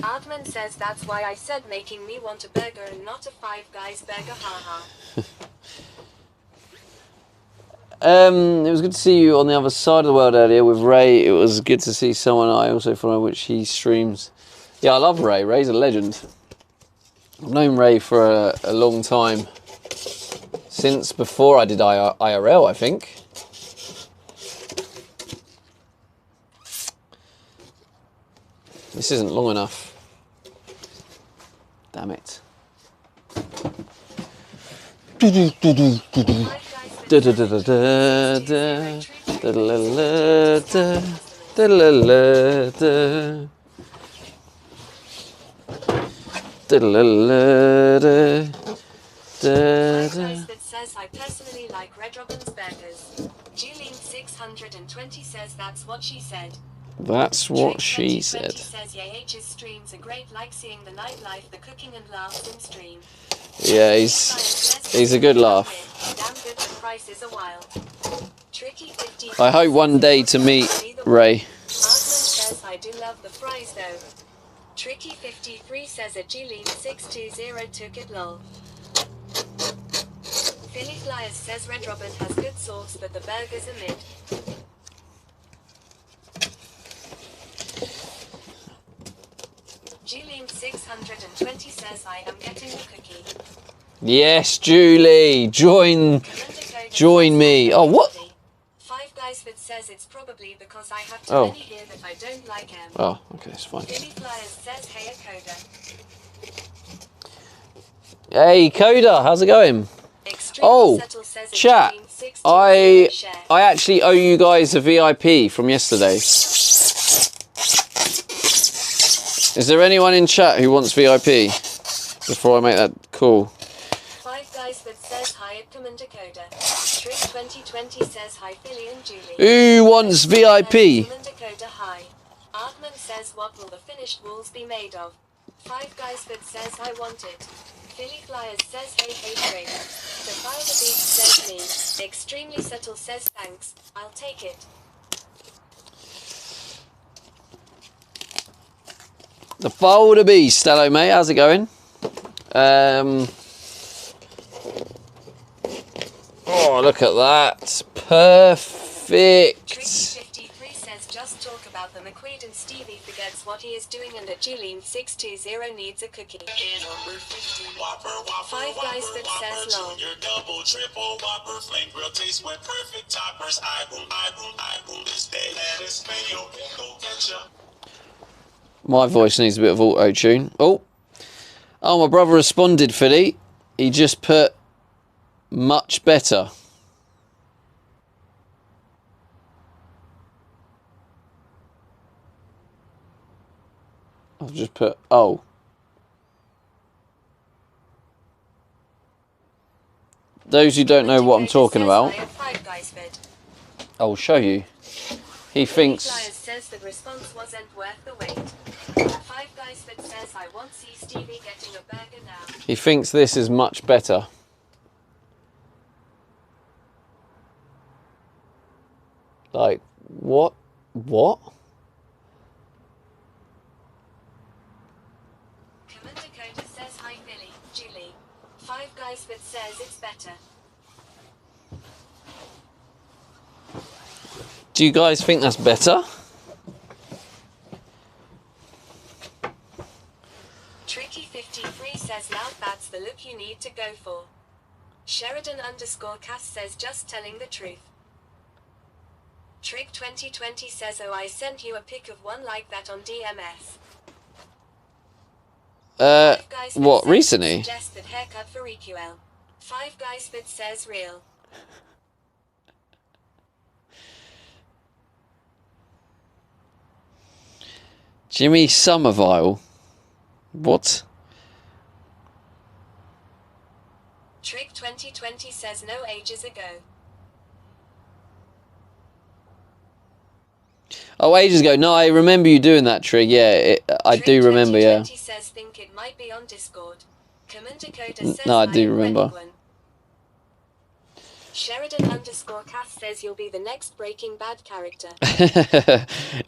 Aardman says that's why I said making me want a burger and not a Five Guys burger, haha. It was good to see you on the other side of the world earlier with Ray. It was good to see someone I also follow, which he streams. Yeah, I love Ray. Ray's a legend. I've known Ray for a long time. Since before I did IRL, I think. This isn't long enough. Damn it. Five Guys Fit says says I personally like Red Robin's burgers. Julene 620 says that's what she said. That's what Trick she 2020 said. says YH's streams are great, like seeing the nightlife, the cooking and laughs in stream. Yeah, he's a good laugh. Damn good, the price is a while. Tricky 50. I hope one day to meet Ray. Artman says I do love the fries though. Tricky 53 says a Julene 620 took it lol. Philly Flyers says Red Robin has good sauce but the burgers are mid. Julene 620 says I am getting the cookie. Yes, Julie, join me. Oh, what? Five Guys Fit says it's probably because I have too Oh. many here that I don't like them. Oh, okay, it's fine. Philly Flyers says hey Coda. Hey, Coda, how's it going? Extreme Oh, Settle says it's chat. Julene 620 share. I actually owe you guys a VIP from yesterday. Is there anyone in chat who wants VIP? Before I make that call. Five Guys Fit says hi at Commander Coda. Trick 2020 says hi Philly and Julie. Who wants VIP? Commander Coda hi. Artman says what will the finished walls be made of? Five Guys Fit says I want it. Philly Flyers says hey Trick. The Fire the Beast says me. Extremely Subtle says thanks, I'll take it. The Folder Beast. Hello, mate. How's it going? Oh, look at that. Perfect. Tricky 53 says just talk about the McQuaid and Stevie forgets what he is doing and that Julene 620 needs a cookie. Five Guys Fit says lol. Double, triple, Whopper, flame grill taste with perfect toppers. I boom this day. Lettuce, mayo, pickle, ketchup. My voice needs a bit of auto-tune. Oh, my brother responded, Philly. He just put much better. I've just put, oh. Those who don't know what I'm talking about, Five Guys Fit. I'll show you. He thinks... Flyers says the response wasn't worth the wait. Five Guys Fit says I want see Stevie getting a burger now. He thinks this is much better. Like, what? What? Commander Coda says hi Philly, Julie. Five Guys Fit says it's better. Do you guys think that's better? Tricky 53 says now that's the look you need to go for. Sheridan _ Cass says just telling the truth. Trick 2020 says oh I sent you a pic of one like that on DMS. Five Guys Fit What, says recently? Suggested haircut for EQL. Five Guys Fit says real. Jimmy Somerville? What? Trick 2020 says no ages ago. Oh, ages ago. No, I remember you doing that, Trig. Yeah, I Trick do remember, yeah. 2020 says think it might be on Discord. Commander Coda says No, I do am remember. Gwendoline. Sheridan _ Cass says you'll be the next Breaking Bad character.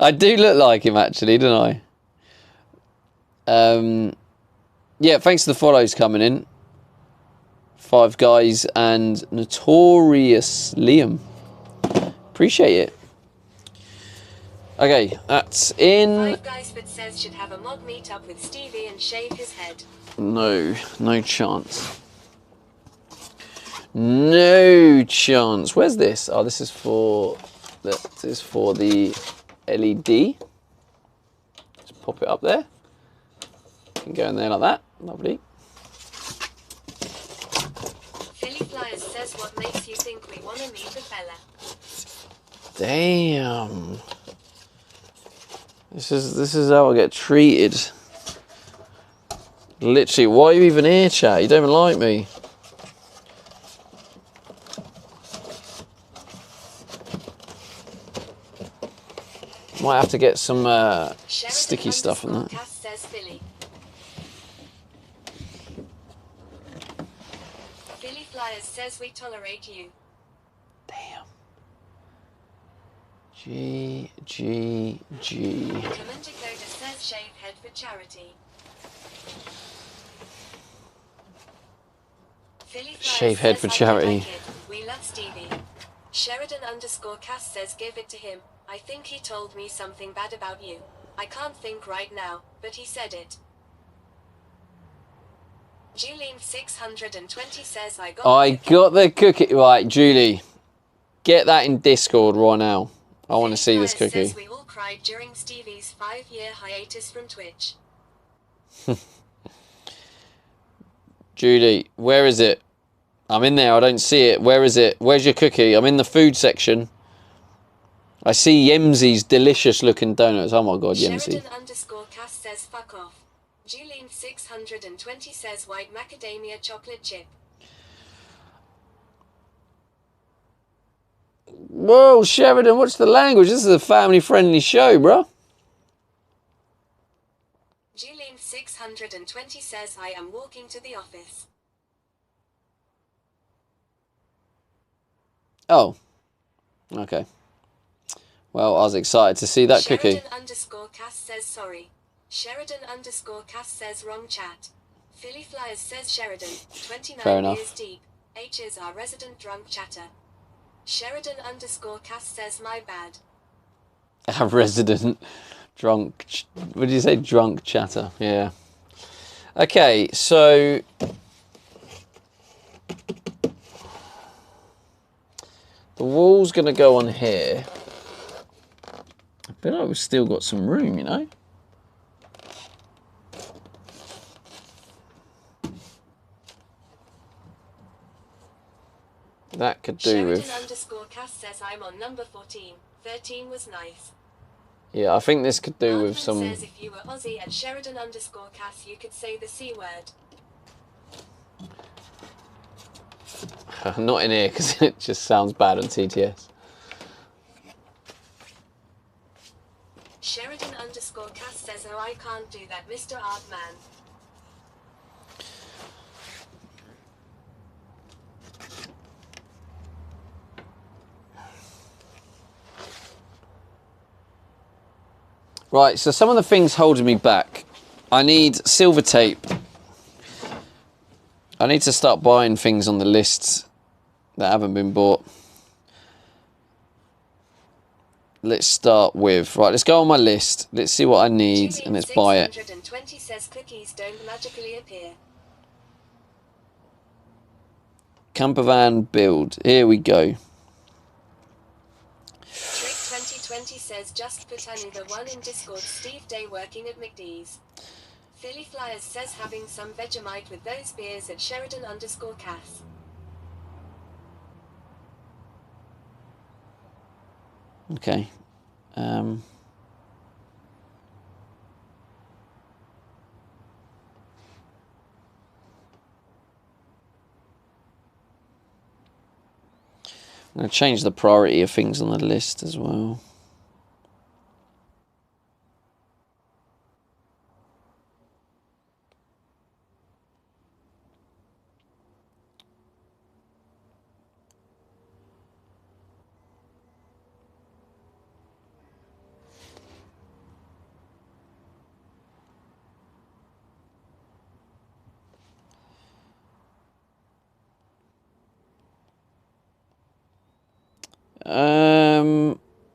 I do look like him, actually, don't I? Yeah, thanks for the follows coming in. Five Guys and Notorious Liam. Appreciate it. Okay, that's in. Five Guys Fit says should have a mod meetup with Stevie and shave his head. No chance. No chance. Where's this? Oh, this is for the LED. Just pop it up there. Can go in there like that. Lovely. Philly Flyers says what makes you think we want to meet the fella. Damn. This is how I get treated. Literally, why are you even here, chat? You don't even like me. Might have to get some Sheridan sticky stuff on that. Cass says Philly. Philly Flyers says we tolerate you. Damn. G. Clement Dakota says shave head for charity. Philly Flyers Shave head says for I charity. like it. We love Stevie. Sheridan _ Cass says give it to him. I think he told me something bad about you. I can't think right now, but he said it. Julene 620 says I got the cookie. Right, Julie. Get that in Discord right now. I want to see this Philly Flyers cookie. says we all cried during Stevie's 5-year hiatus from Twitch. Julie, where is it? I'm in there. I don't see it. Where is it? Where's your cookie? I'm in the food section. I see Yemzi's delicious looking donuts. Oh my god, Yemzi. Sheridan _ Cass says fuck off. Julene 620 says white macadamia chocolate chip. Whoa, Sheridan, what's the language? This is a family-friendly show, bro. Julene 620 says I am walking to the office. Oh. Okay. Well, I was excited to see that cookie. Sheridan _ Cass says sorry. Sheridan _ Cass says wrong chat. Philly Flyers says Sheridan, 29 Fair enough. years deep. H is our resident drunk chatter. Sheridan _ Cass says my bad. A resident drunk. What did you say? Drunk chatter. Yeah. Okay, so the wall's going to go on here. I feel like we've still got some room, you know? That could do Sheridan with... _ Cass says I'm on number 14. 13 was nice. Yeah, I think this could do with Hardman some... says if you were Aussie at Sheridan _ Cass you could say the C word. Not in here, because it just sounds bad on TTS. Sheridan _ Cass says oh I can't do that Mr. Artman. Right, so some of the things holding me back. I need silver tape. I need to start buying things on the lists that haven't been bought. Let's start with... Right, let's go on my list. Let's see what I need and let's buy it. 620 says cookies don't magically appear. Campervan build. Here we go. Trick 2020 says just put the one in Discord Steve Day working at McD's. Philly Flyers says having some Vegemite with those beers at Sheridan _ Cass. Okay. I'm going to change the priority of things on the list as well.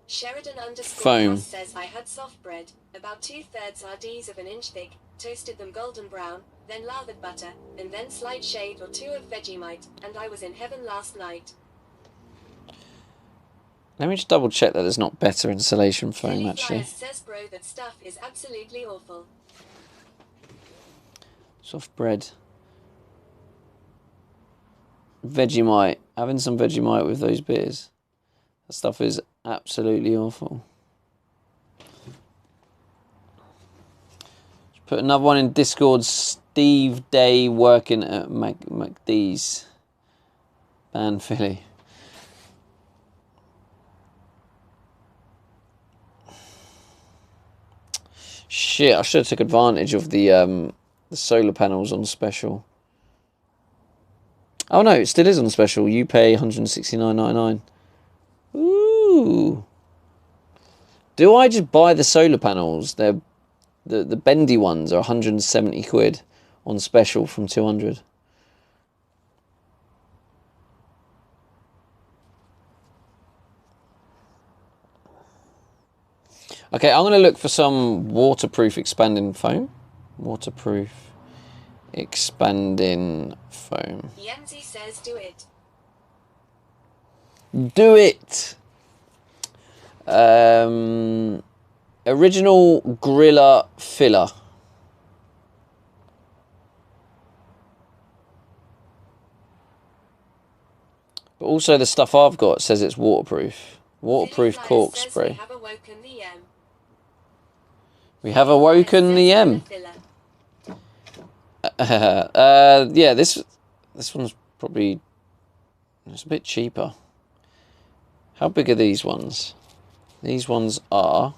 Sheridan _ Foam. Cass says I had soft bread, about 2/3 RDs of an inch thick, toasted them golden brown, then lathered butter, and then slight shade or 2 of Vegemite, and I was in heaven last night. Let me just double check that there's not better insulation foam Philly actually. Flyers says bro that stuff is absolutely awful. Soft bread. Vegemite. Having some Vegemite with those beers. That stuff is absolutely awful. Just put another one in Discord. Steve Day working at McD's. Ban Philly. Shit, I should have took advantage of the solar panels on special. Oh no, it still is on special. You pay $169.99. Ooh. Do I just buy the solar panels? They're the bendy ones are 170 quid on special from 200. Okay, I'm going to look for some waterproof expanding foam. Waterproof expanding foam. Yenzi says do it. Do it! Original Gorilla filler. But also the stuff I've got says it's waterproof. Waterproof Philly cork Flyers says spray. We have awoken the M. We have awoken the M. Filler. Yeah, this one's probably, it's a bit cheaper. How big are these ones? These ones are.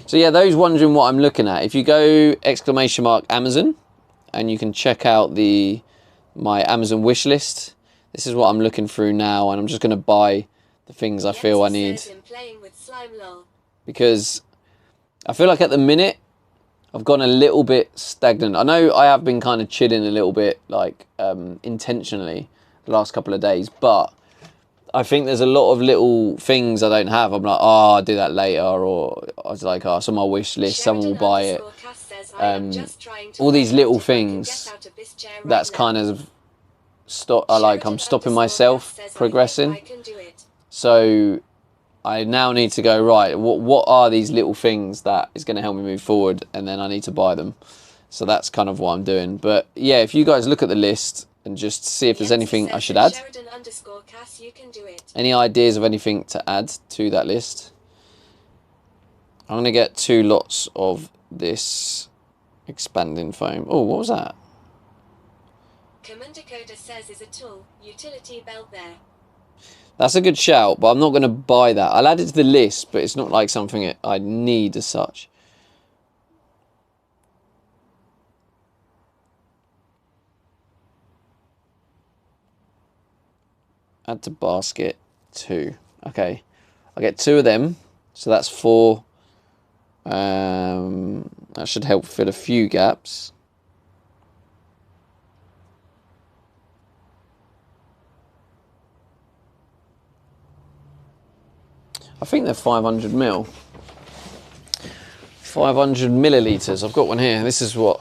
So yeah, those wondering what I'm looking at, if you go !Amazon and you can check out my Amazon wish list. This is what I'm looking through now, and I'm just going to buy the things I feel I need. Says, "I'm playing with slime lol." Because I feel like at the minute I've gone a little bit stagnant. I know I have been kind of chilling a little bit, like intentionally the last couple of days, but I think there's a lot of little things I don't have. I'm like, oh, I'll do that later, or I was like, oh, it's on my wish list, someone will buy it. All these little things, that's kind of I'm stopping myself progressing. So I now need to go, right, what are these little things that is going to help me move forward, and then I need to buy them. So that's kind of what I'm doing. But yeah, if you guys look at the list and just see if there's anything I should add. Any ideas of anything to add to that list? I'm going to get 2 lots of this expanding foam. Oh, what was that? Commander Coda says is a tool, utility belt there. That's a good shout, but I'm not going to buy that. I'll add it to the list, but it's not like something I need as such. Add to basket 2. Okay, I get 2 of them, so that's 4. That should help fill a few gaps. I think they're 500 ml. 500 milliliters. I've got one here. This is what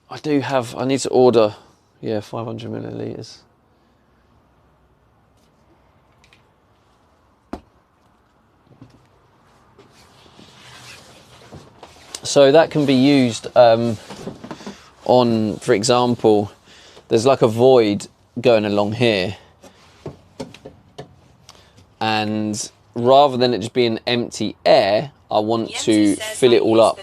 I do have. I need to order. Yeah, 500 milliliters. So that can be used on, for example, there's like a void going along here, and rather than it just being empty air, I want to fill it all up.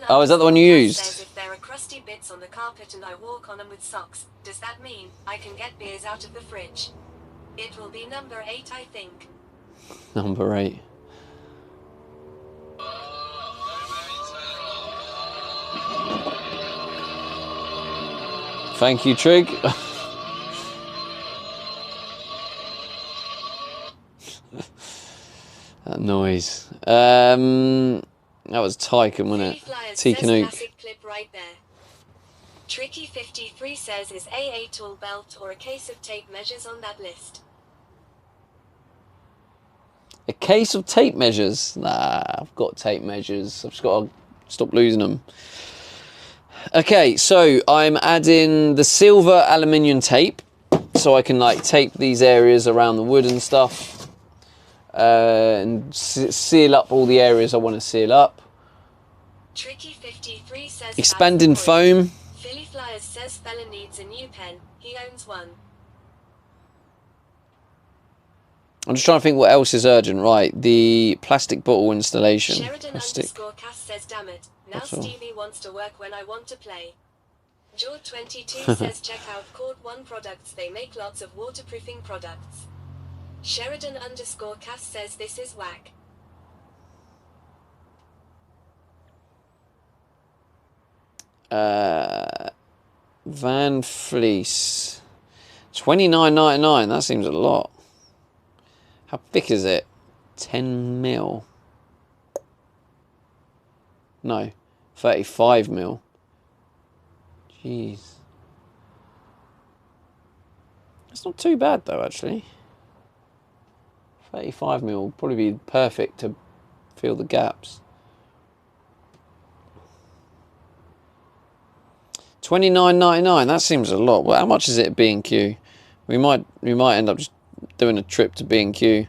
Oh, is that the one you used? If there are crusty bits on the carpet and I walk on them with socks, does that mean I can get beers out of the fridge? It will be number 8, I think. Number 8. Thank you, Trig. That noise. That was Tyken, wasn't it? Tyken Classic clip right there. Tricky 53 says is AA tool belt or a case of tape measures on that list. A case of tape measures? Nah, I've got tape measures. I've just got to stop losing them. Okay, so I'm adding the silver aluminium tape, so I can like tape these areas around the wood and stuff, and seal up all the areas I want to seal up. Tricky 53 says expanding foam. Philly Flyers says fella needs a new pen. He owns one. I'm just trying to think what else is urgent. Right, the plastic bottle installation. Sheridan _ Cass says damn it. Now Stevie wants to work when I want to play. George 22 says check out Cord 1 products. They make lots of waterproofing products. Sheridan _ Cass says this is whack. Van Fleece. $29.99. That seems a lot. How thick is it? 10 mil. No, 35 mil. Jeez. It's not too bad though, actually. 35 mil would probably be perfect to fill the gaps. $29.99. That seems a lot. Well, how much is it at B&Q? We might end up just doing a trip to B&Q.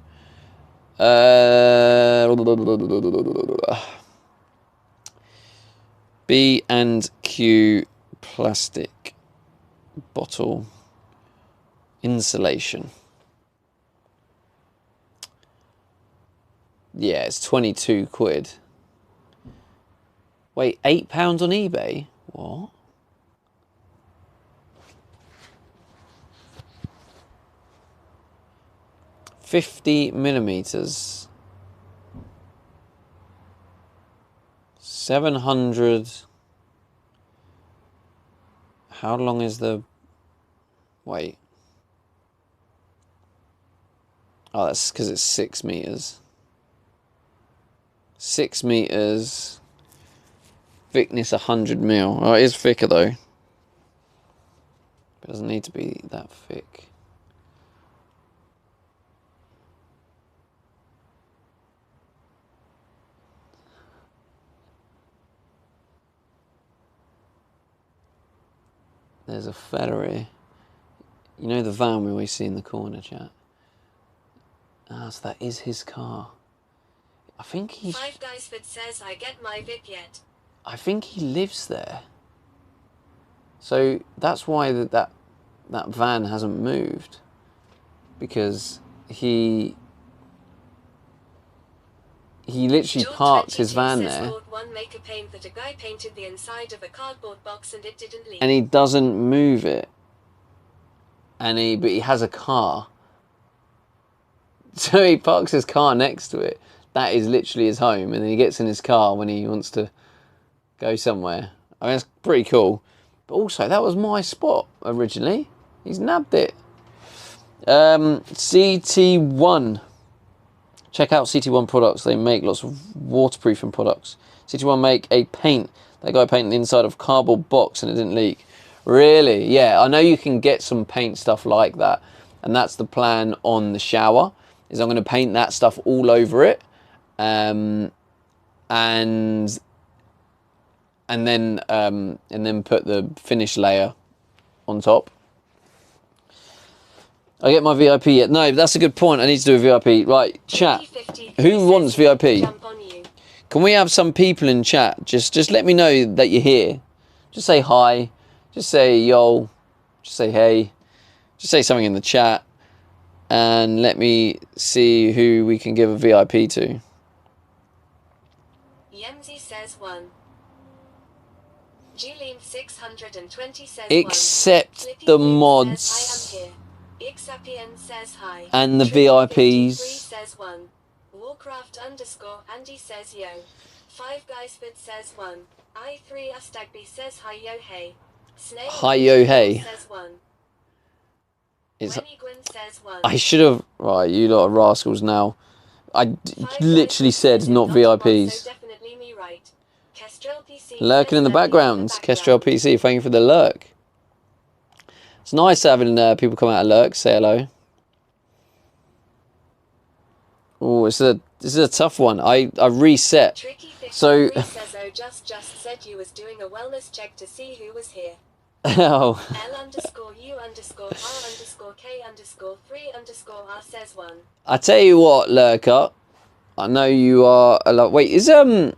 B&Q plastic bottle insulation. Yeah, it's 22 quid. Wait, £8 on eBay? What? $50mm. 700. How long is the... Wait. Oh, that's because it's 6 meters. 6 meters. Thickness 100 mil. Oh, it is thicker though. It doesn't need to be that thick. There's a fella here. You know the van we always see in the corner, chat? Ah, so that is his car. I think he... Five Guys Fit says I get my VIP yet. I think he lives there. So that's why that van hasn't moved. Because he literally George parked his 22 van says there. Lord One make a paint that a guy painted the inside of a cardboard box and it didn't leak. And he doesn't move it. But he has a car. So he parks his car next to it. That is literally his home. And then he gets in his car when he wants to go somewhere. I mean, it's pretty cool. But also, that was my spot originally. He's nabbed it. CT1. Check out CT1 products. They make lots of waterproofing products. CT1 make a paint. That guy painted the inside of a cardboard box and it didn't leak. Really? Yeah, I know you can get some paint stuff like that. And that's the plan on the shower. Is I'm going to paint that stuff all over it. And then put the finish layer on top. I get my VIP yet? No, that's a good point. I need to do a VIP. Right, chat. Who wants VIP? Can we have some people in chat? Just let me know that you're here. Just say hi. Just say yo. Just say hey. Just say something in the chat. And let me see who we can give a VIP to. Yemzi says 1. Julian 620 says Except 1. the Flippy mods. Says, I am here. Ixapian says hi. And the Tricky53 VIPs. says 1. Warcraft _ Andy says yo. Five Guys Fit says 1. I3 Astagby says hi yo hey. Snail Hi yo hey. says 1. It's, Winnie Gwyn says 1. I should have... Right, you lot are rascals now. I literally said not VIPs. So definitely me right. Kestrel PC Lurking in the background. Kestrel PC, thank you for the lurk. It's nice having people come out and lurk, say hello. Oh, this is a tough one. I reset. So says, oh, just said you was doing a wellness check to see who was here. oh. L_U_R_K_3_R says 1. I tell you what, lurker. I know you are a lot. Wait, is no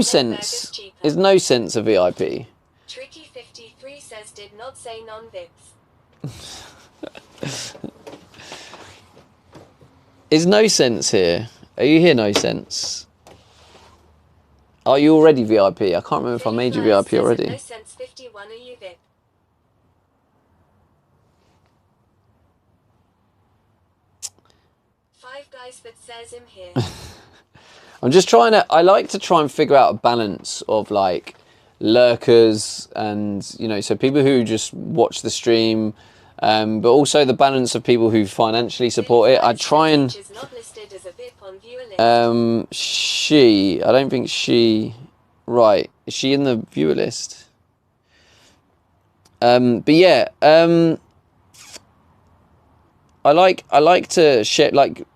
sense a VIP? Tricky53 says did not say non-vips. Is no sense here? Are you here, no sense? Are you already VIP? I can't remember if I made you VIP already. No sense 51 are you VIP? Five Guys Fit says him here. I'm just trying to, I like to try and figure out a balance of like lurkers and, you know, so people who just watch the stream, but also the balance of people who financially support it. I try and, I don't think she, right, is she in the viewer list? But yeah, I like to share, like,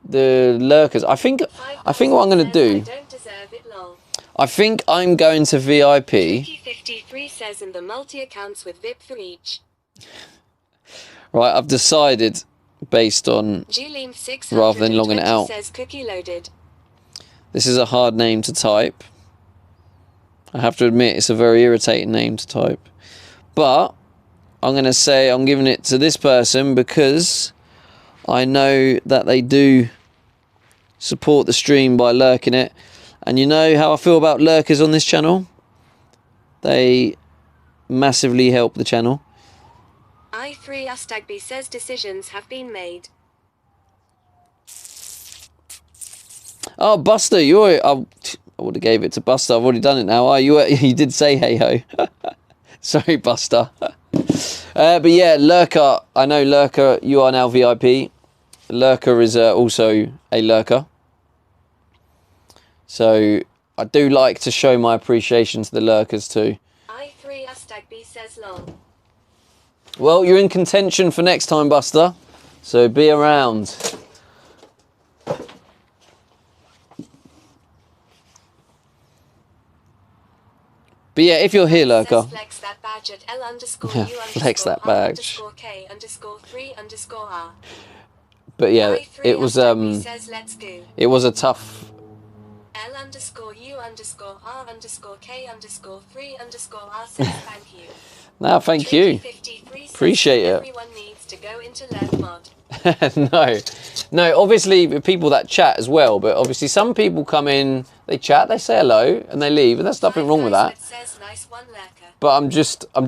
the lurkers. I think what I'm going to do, I think I'm going to VIP. 53 says in the multi-accounts with VIP for each. Right, I've decided based on, rather than logging it out. Says cookie loaded. This is a hard name to type. I have to admit, it's a very irritating name to type. But I'm going to say I'm giving it to this person because I know that they do support the stream by lurking it. And you know how I feel about lurkers on this channel? They massively help the channel. I3 Astagby says decisions have been made. Oh, Buster, I would have gave it to Buster. I've already done it now. Oh, you did say hey ho. Sorry, Buster. But yeah, Lurker. I know Lurker, you are now VIP. Lurker is also a lurker. So I do like to show my appreciation to the lurkers too. I3 Astagby says long. Well, you're in contention for next time, Buster. So be around. But yeah, if you're here, lurker. Flex that badge at L underscore Yeah, U flex that underscore R badge. underscore K underscore 3 underscore R. But yeah, I3 it was says let's go. it was a tough. L underscore U underscore R underscore K underscore 3 underscore R says thank you. No, thank you. Appreciate it. Everyone needs to go into lurk mod. No, obviously people that chat as well, but obviously some people come in, they chat, they say hello, and they leave, and there's nothing wrong with that. Says nice one, lurker. But I'm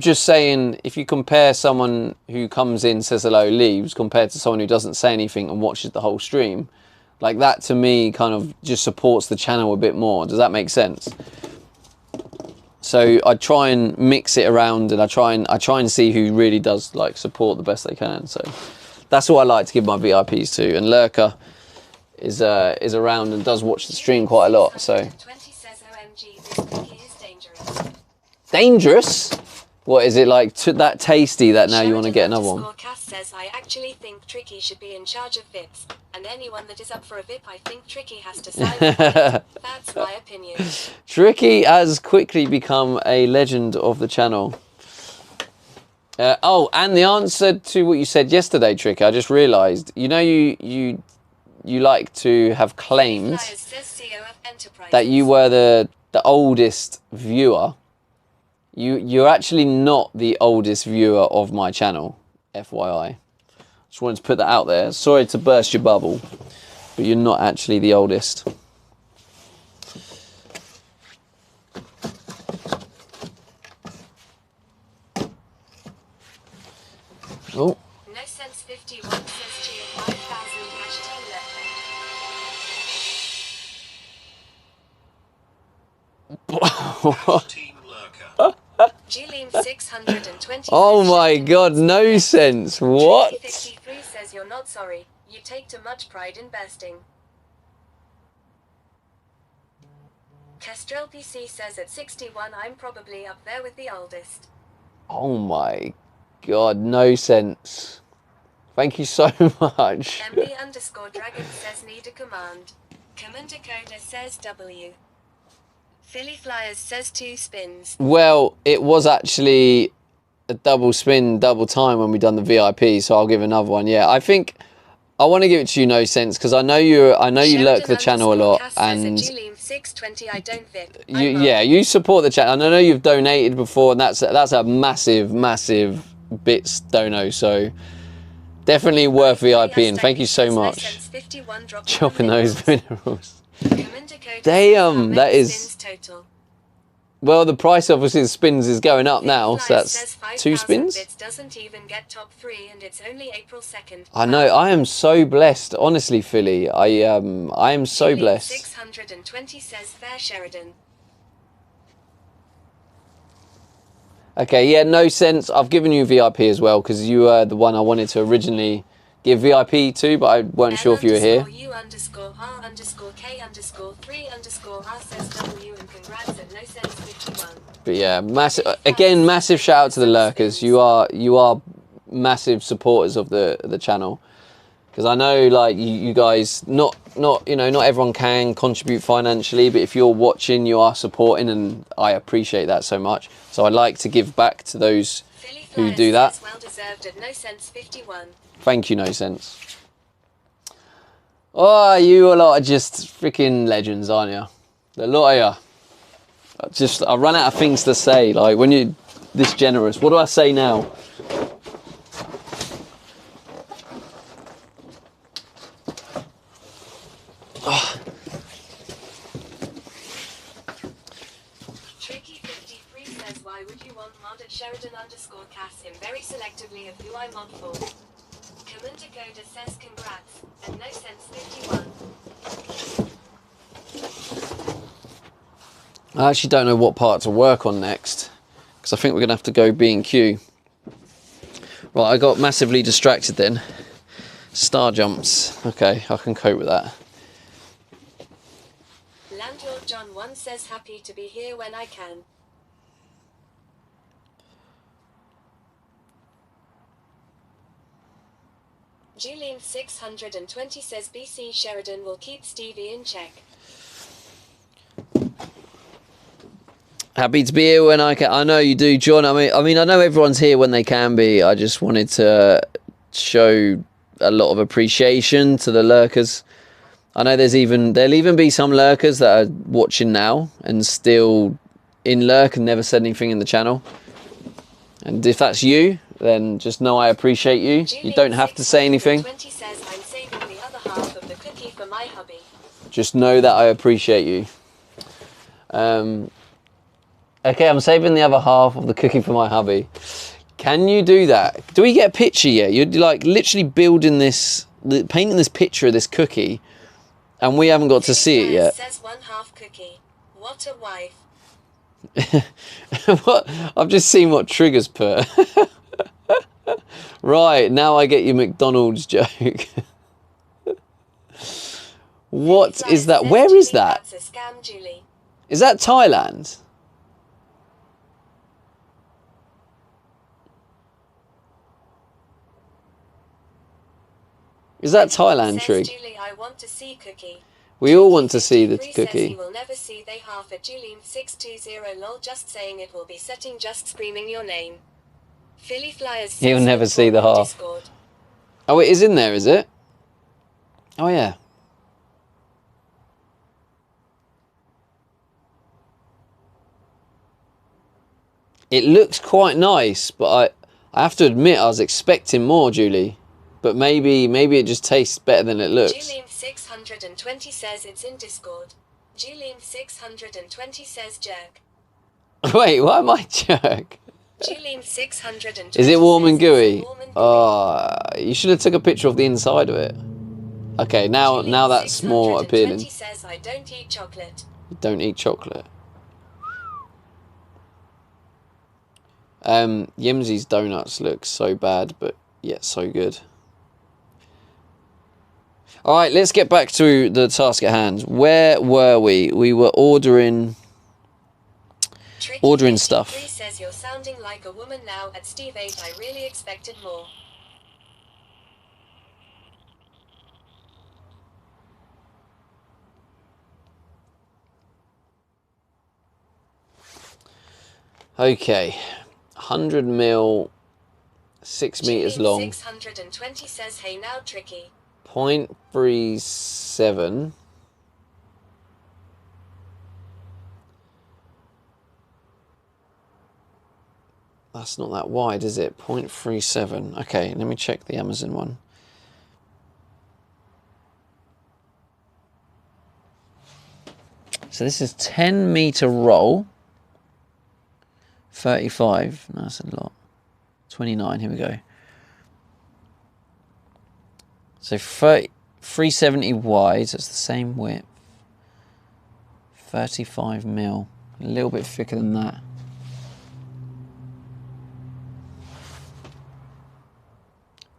just saying, if you compare someone who comes in, says hello, leaves, compared to someone who doesn't say anything and watches the whole stream, like that to me kind of just supports the channel a bit more. Does that make sense? So I try and mix it around, and I try and see who really does like support the best they can. So that's what I like to give my VIPs to. And Lurker is around and does watch the stream quite a lot. So 20 says OMG, this cookie is dangerous. Dangerous? What is it like? That tasty that now you want to get another one? Cass says I actually think Tricky should be in charge of VIPs, and anyone that is up for a VIP, I think Tricky has to sign up. That's my opinion. Tricky has quickly become a legend of the channel. Oh, and the answer to what you said yesterday, Tricky, I just realised. You know, you like to have claimed that you were the oldest viewer. You're actually not the oldest viewer of my channel, FYI. Just wanted to put that out there. Sorry to burst your bubble, but you're not actually the oldest. Oh. No sense 51 says cheer 5,000 Team Lurker. Julian 620. Oh my god, no sense. What? 53 says you're not sorry. You take too much pride in besting. Kestrel PC says at 61 I'm probably up there with the oldest. Oh my god, no sense. Thank you so much. MB underscore dragon says need a command. Commander Coda says W. Philly Flyers says 2 spins. Well, it was actually a double spin, double time when we done the VIP, so I'll give another one. Yeah, I think I want to give it to you, no sense, because I know you lurk the channel a lot, and 620, I don't VIP. you support the channel. And I know you've donated before, and that's a massive bits dono. So definitely worth VIPing. Thank you so much. Chopping those minerals. Damn, that is. Well, the price obviously of spins is going up now, so Flies says that's 2 5,000 spins. bits doesn't even get top 3 and it's only April 2nd. I know. I am so blessed, honestly, Philly. I am so Julian blessed. 620 says Fair Sheridan. Okay, yeah, no sense. I've given you VIP as well because you were the one I wanted to originally give VIP to, but I weren't sure if you were here. U_R_K_3_R says W and congrats at no sense 51. But yeah, massive shout out to the lurkers. You are massive supporters of the channel. Because I know, like, you guys, not everyone can contribute financially, but if you're watching, you are supporting, and I appreciate that so much. So I'd like to give back to those who do that. Well deserved at no sense 51. Thank you, No Sense. Oh, you a lot of just freaking legends, aren't you? The lot of you. I run out of things to say. Like, when you're this generous, what do I say now? Tricky53 says why would you want mod at Sheridan_cast him very selectively of who I mod for. Commander Coda says congrats, and no sense 51. I actually don't know what part to work on next, because I think we're going to have to go B&Q. Right, I got massively distracted then. Star jumps. Okay, I can cope with that. Landlord John 1 says happy to be here when I can. Julian 620 says BC Sheridan will keep Stevie in check. Happy to be here when I can. I know you do, John. I mean, I know everyone's here when they can be. I just wanted to show a lot of appreciation to the lurkers. I know there'll even be some lurkers that are watching now and still in lurk and never said anything in the channel. And if that's you, then just know I appreciate you. You don't have to say anything. Says I'm saving the other half of the cookie for my hubby. Just know that I appreciate you. Okay, I'm saving the other half of the cookie for my hubby. Can you do that? Do we get a picture yet? You're like literally painting this picture of this cookie, and we haven't got to see it yet. Says 1/2 cookie. What a wife. What? I've just seen what Triggers put. Right, now I get your McDonald's joke. What is that? Where is that? That's a scam, Julie. Is that Thailand? Is that Thailand, Trig? Julie, I want to see cookie. We all want to see the Says he cookie. will never see they half at Julian 620 lol just saying it will be setting just screaming your name. Philly Flyers. He'll never see the half. Discord. Oh, it is in there, is it? Oh, yeah. It looks quite nice, but I have to admit I was expecting more, Julie. But maybe it just tastes better than it looks. Julian 620 says it's in Discord. Julian 620 says jerk. Wait, why am I jerk? Julian 620 Is it warm and gooey? Warm and gooey. Oh, you should have took a picture of the inside of it. Okay, now that's more appealing. Julian 620 says I don't eat chocolate. You don't eat chocolate. Yimsy's donuts look so bad, but yet so good. Alright, let's get back to the task at hand. Where were we? We were ordering stuff. Tricky says you're sounding like a woman now. At Steve 8 I really expected more. Okay. 100 mil, 6 meters long. 620 says hey now Tricky. 0.37. That's not that wide, is it? 0.37. Okay, let me check the Amazon one. So this is 10 meter roll. 35. No, that's a lot. 29. Here we go. So 370 wide. So it's the same width. 35 mil. A little bit thicker than that.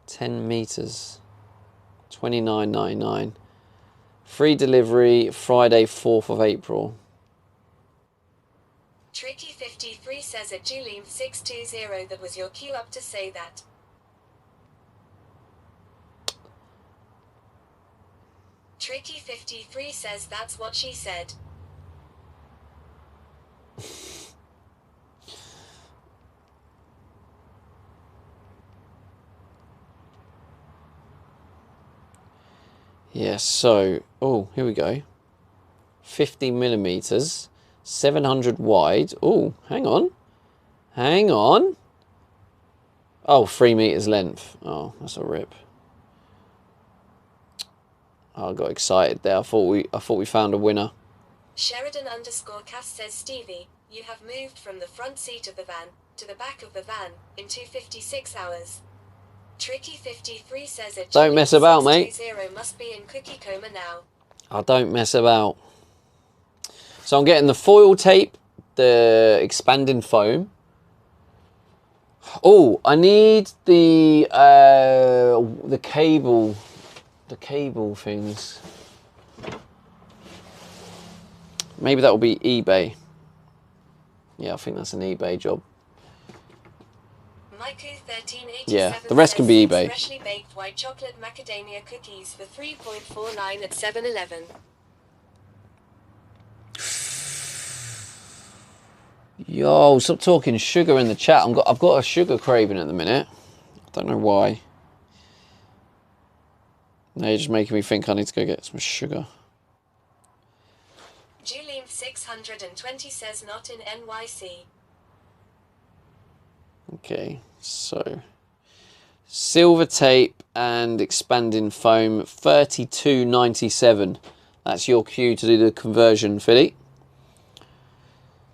$10 $29.99. Free delivery Friday 4th of April. Tricky53 says at Julian620 that was your cue up to say that. Tricky53 says that's what she said. Yes, so, oh, here we go. 50 millimeters, 700 wide. Oh, hang on. Hang on. Oh, 3 meters length. Oh, that's a rip. Oh, I got excited there. I thought we found a winner. Sheridan_cast says, Stevie, you have moved from the front seat of the van to the back of the van in 256 hours. Tricky53 says it. Don't mess about, mate. Must be in cookie coma now. I don't mess about. So I'm getting the foil tape, the expanding foam. Oh, I need the cable things. Maybe that will be eBay. Yeah, I think that's an eBay job. Yeah, the rest can be eBay. Freshly baked white chocolate macadamia cookies for 3.49 at 7-Eleven. Yo, stop talking sugar in the chat. I've got a sugar craving at the minute. I don't know why. Now you're just making me think I need to go get some sugar. Julian620 says not in NYC. Okay, so silver tape and expanding foam, $32.97. That's your cue to do the conversion, Philly.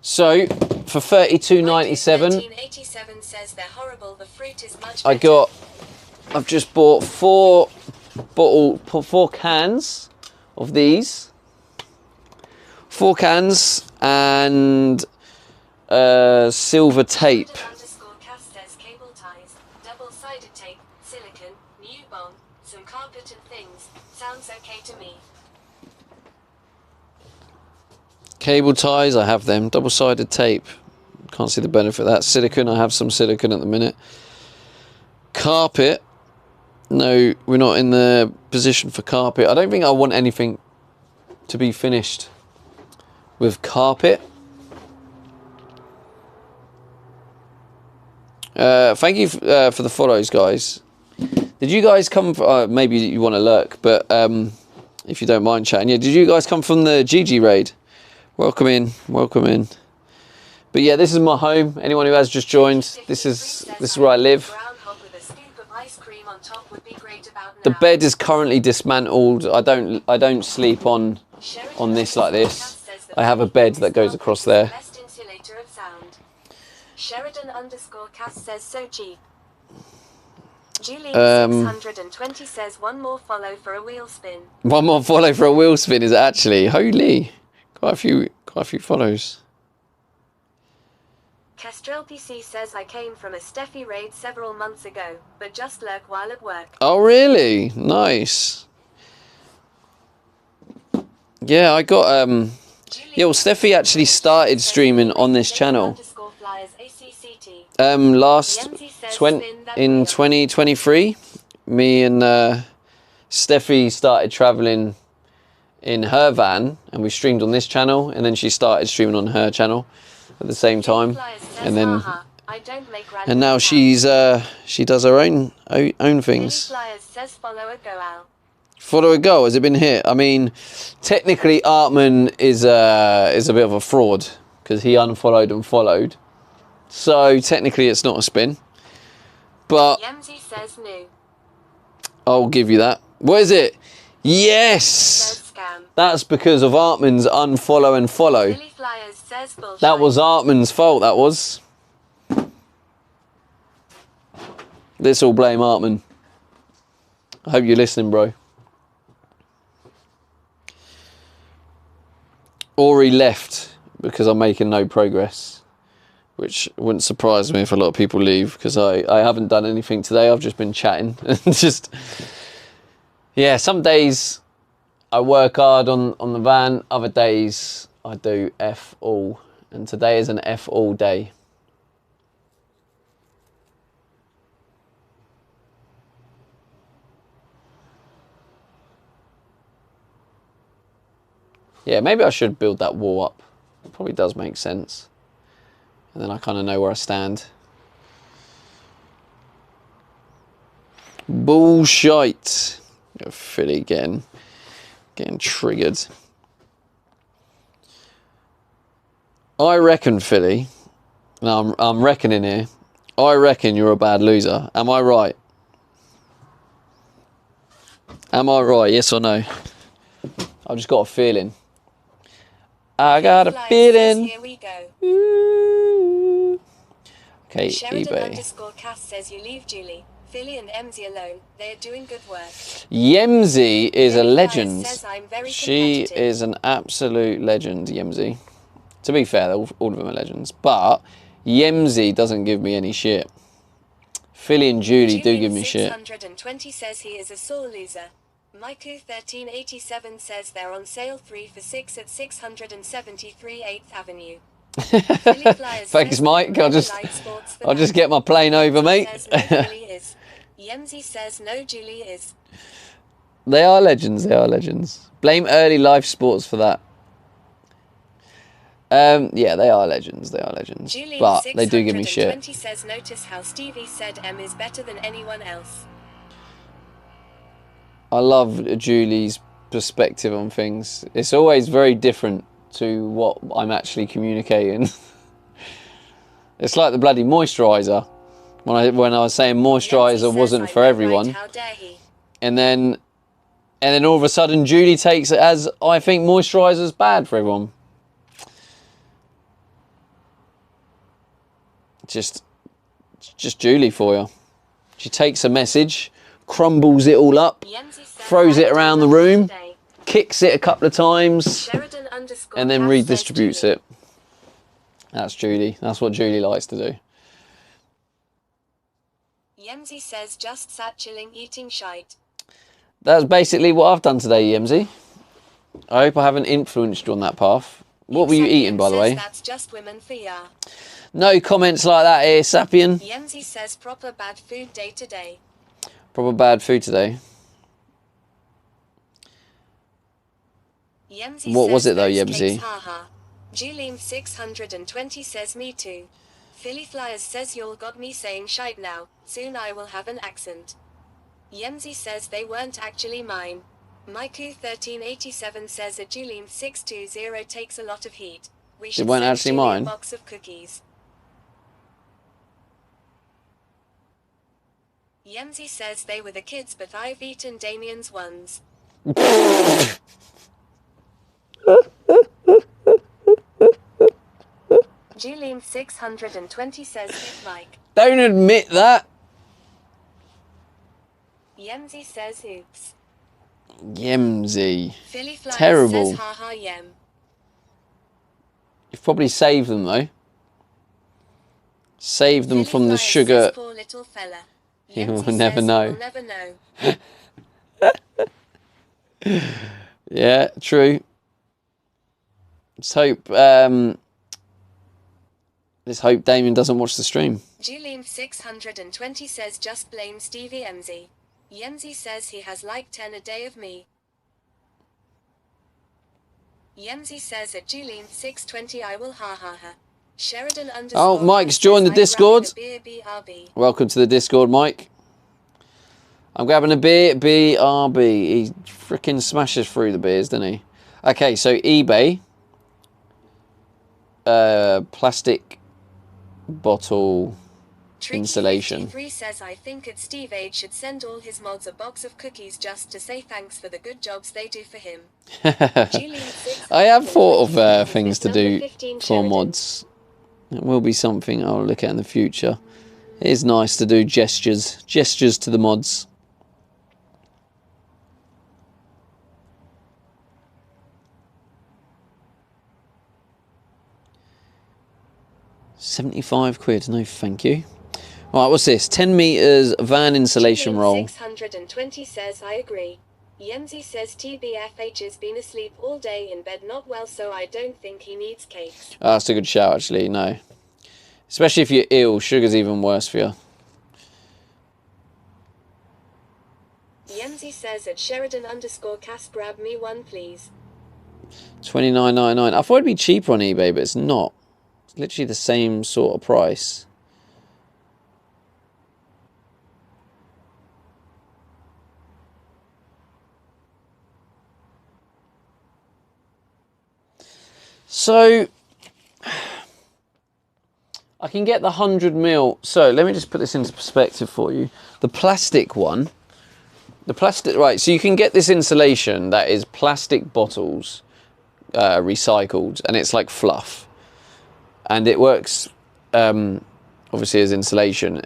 So for $32.97, says they're horrible. The fruit is much I've just bought four cans of these. 4 cans and silver tape. Cable ties, double-sided tape, silicone, new bond, some carpet and things. Sounds okay to me. Cable ties, I have them. Double-sided tape, can't see the benefit of that. Silicone, I have some silicone at the minute. Carpet, no, we're not in the position for carpet. I don't think I want anything to be finished with carpet. Thank you for the follows, guys. Did you guys come from, maybe you want to lurk, but if you don't mind chatting, yeah, did you guys come from the GG raid? Welcome in, welcome in. But yeah, this is my home. Anyone who has just joined, this is where I live. The bed is currently dismantled. I don't sleep on this like this. I have a bed that goes across there. Sheridan_cast says so cheap. Julian620 says one more follow for a wheel spin. One more follow for a wheel spin is actually holy. Quite a few follows. Kestrel PC says I came from a Steffi raid several months ago, but just lurk while at work. Oh really? Nice. Yeah, I got yeah, well Steffi actually started streaming on this channel. In 2023, me and Steffi started traveling in her van, and we streamed on this channel, and then she started streaming on her channel at the same time, and then and now she does her own things. Follow a goal. Has it been hit? I mean, technically Artman is a bit of a fraud because he unfollowed and followed. So technically it's not a spin, but Yemzi says no. I'll give you that. What is it? Yes! That's because of Artman's unfollow and follow. That was Artman's fault, that was. Let's all blame Hartman. I hope you're listening, bro. Or he left because I'm making no progress, which wouldn't surprise me if a lot of people leave, because I haven't done anything today. I've just been chatting and just, yeah, some days I work hard on the van, other days I do F all, and today is an F all day. Yeah, maybe I should build that wall up. It probably does make sense. And then I kind of know where I stand. Bullshit. Philly getting triggered. I reckon, Philly, now I'm reckoning here, I reckon you're a bad loser. Am I right? Am I right? Yes or no? I've just got a feeling. I got a feeling. Here we go. Ooh. Okay, Sheridan eBay. underscore cast says you leave Julie, Philly and Emzy alone. They are doing good work. Yemzi is a Philly legend. says I'm very She competitive. is an absolute legend, Yemzi. To be fair, all of them are legends. But Yemzi doesn't give me any shit. Philly and Julie do give me shit. 620 says he is a sore loser. Maiku1387 says they're on sale 3 for 6 at 673 8th Avenue. Philly Flyers Thanks, says Mike. they're I'll just light sports for I'll just that. get my plane over, mate. Says no, Julie is. Yemzi says no, Julie is. They are legends. They are legends. Blame early life sports for that. Yeah, they are legends. They are legends. Julie But they do give me shit. 620 says notice how Stevie said M is better than anyone else. I love Julie's perspective on things. It's always very different to what I'm actually communicating. It's like the bloody moisturiser. When I was saying moisturiser wasn't for everyone, How dare he? and then all of a sudden Julie takes it as I think moisturiser's bad for everyone. Just Julie for you. She takes a message, crumbles it all up, throws it around the room, kicks it a couple of times, and then redistributes it. That's Julie. That's what Julie likes to do. Yemzi says just sat chilling eating shite. That's basically what I've done today, Yemzi. I hope I haven't influenced you on that path. What were you eating, by the way? That's just women for ya. No comments like that here, Sapien. Yemzi says proper bad food day today. Proper bad food today. Yemzi What says was it though, those Yemzi? cakes, haha. Julian 620 says me too. Philly Flyers says y'all got me saying shite now. Soon I will have an accent. Yemzi says they weren't actually mine. Maiku1387 says a Julian 620 takes a lot of heat. We should weren't send actually Julie a mine? box of cookies. Yemzi says they were the kids, but I've eaten Damien's ones. Julian 620 says hit Mike. Don't admit that. Yemzi says oops. Yemzi. Philly Flyers Terrible. says haha yem. You've probably saved them though. Save them Philly from the Flyers sugar. says poor little fella. You Yemzi will never says know. You'll never know. Yeah, true. Let's hope Damien doesn't watch the stream. Julian 620 says just blame Stevie Emzy. Yemzi says he has like 10 a day of me. Yemzi says at Julian 620 I will ha ha ha. Sheridan underscore. Oh, Mike's joined the says, I'm Discord. grabbing a beer, BRB. Welcome to the Discord, Mike. I'm grabbing a beer, BRB. He freaking smashes through the beers, doesn't he? Okay, so eBay. Plastic bottle insulation. Tricky53 says I think at Steve Age should send all his mods a box of cookies just to say thanks for the good jobs they do for him. Julian 6 I have thought of things to Number do 15 for Sheridan. mods. It will be something I'll look at in the future. It is nice to do gestures to the mods. £75, no thank you. Right, what's this? 10 meters van insulation roll. 620 says I agree. Yemzi says TBFH has been asleep all day in bed, not well, so I don't think he needs cakes. Oh, that's a good shout, actually. No, especially if you're ill, sugar's even worse for you. Yemzi says at Sheridan_Cast, grab me one please. $29.99. I thought it'd be cheaper on eBay, but it's not. It's literally the same sort of price. So I can get the 100ml. So let me just put this into perspective for you. The plastic one, right, so you can get this insulation that is plastic bottles recycled, and it's like fluff, and it works obviously as insulation,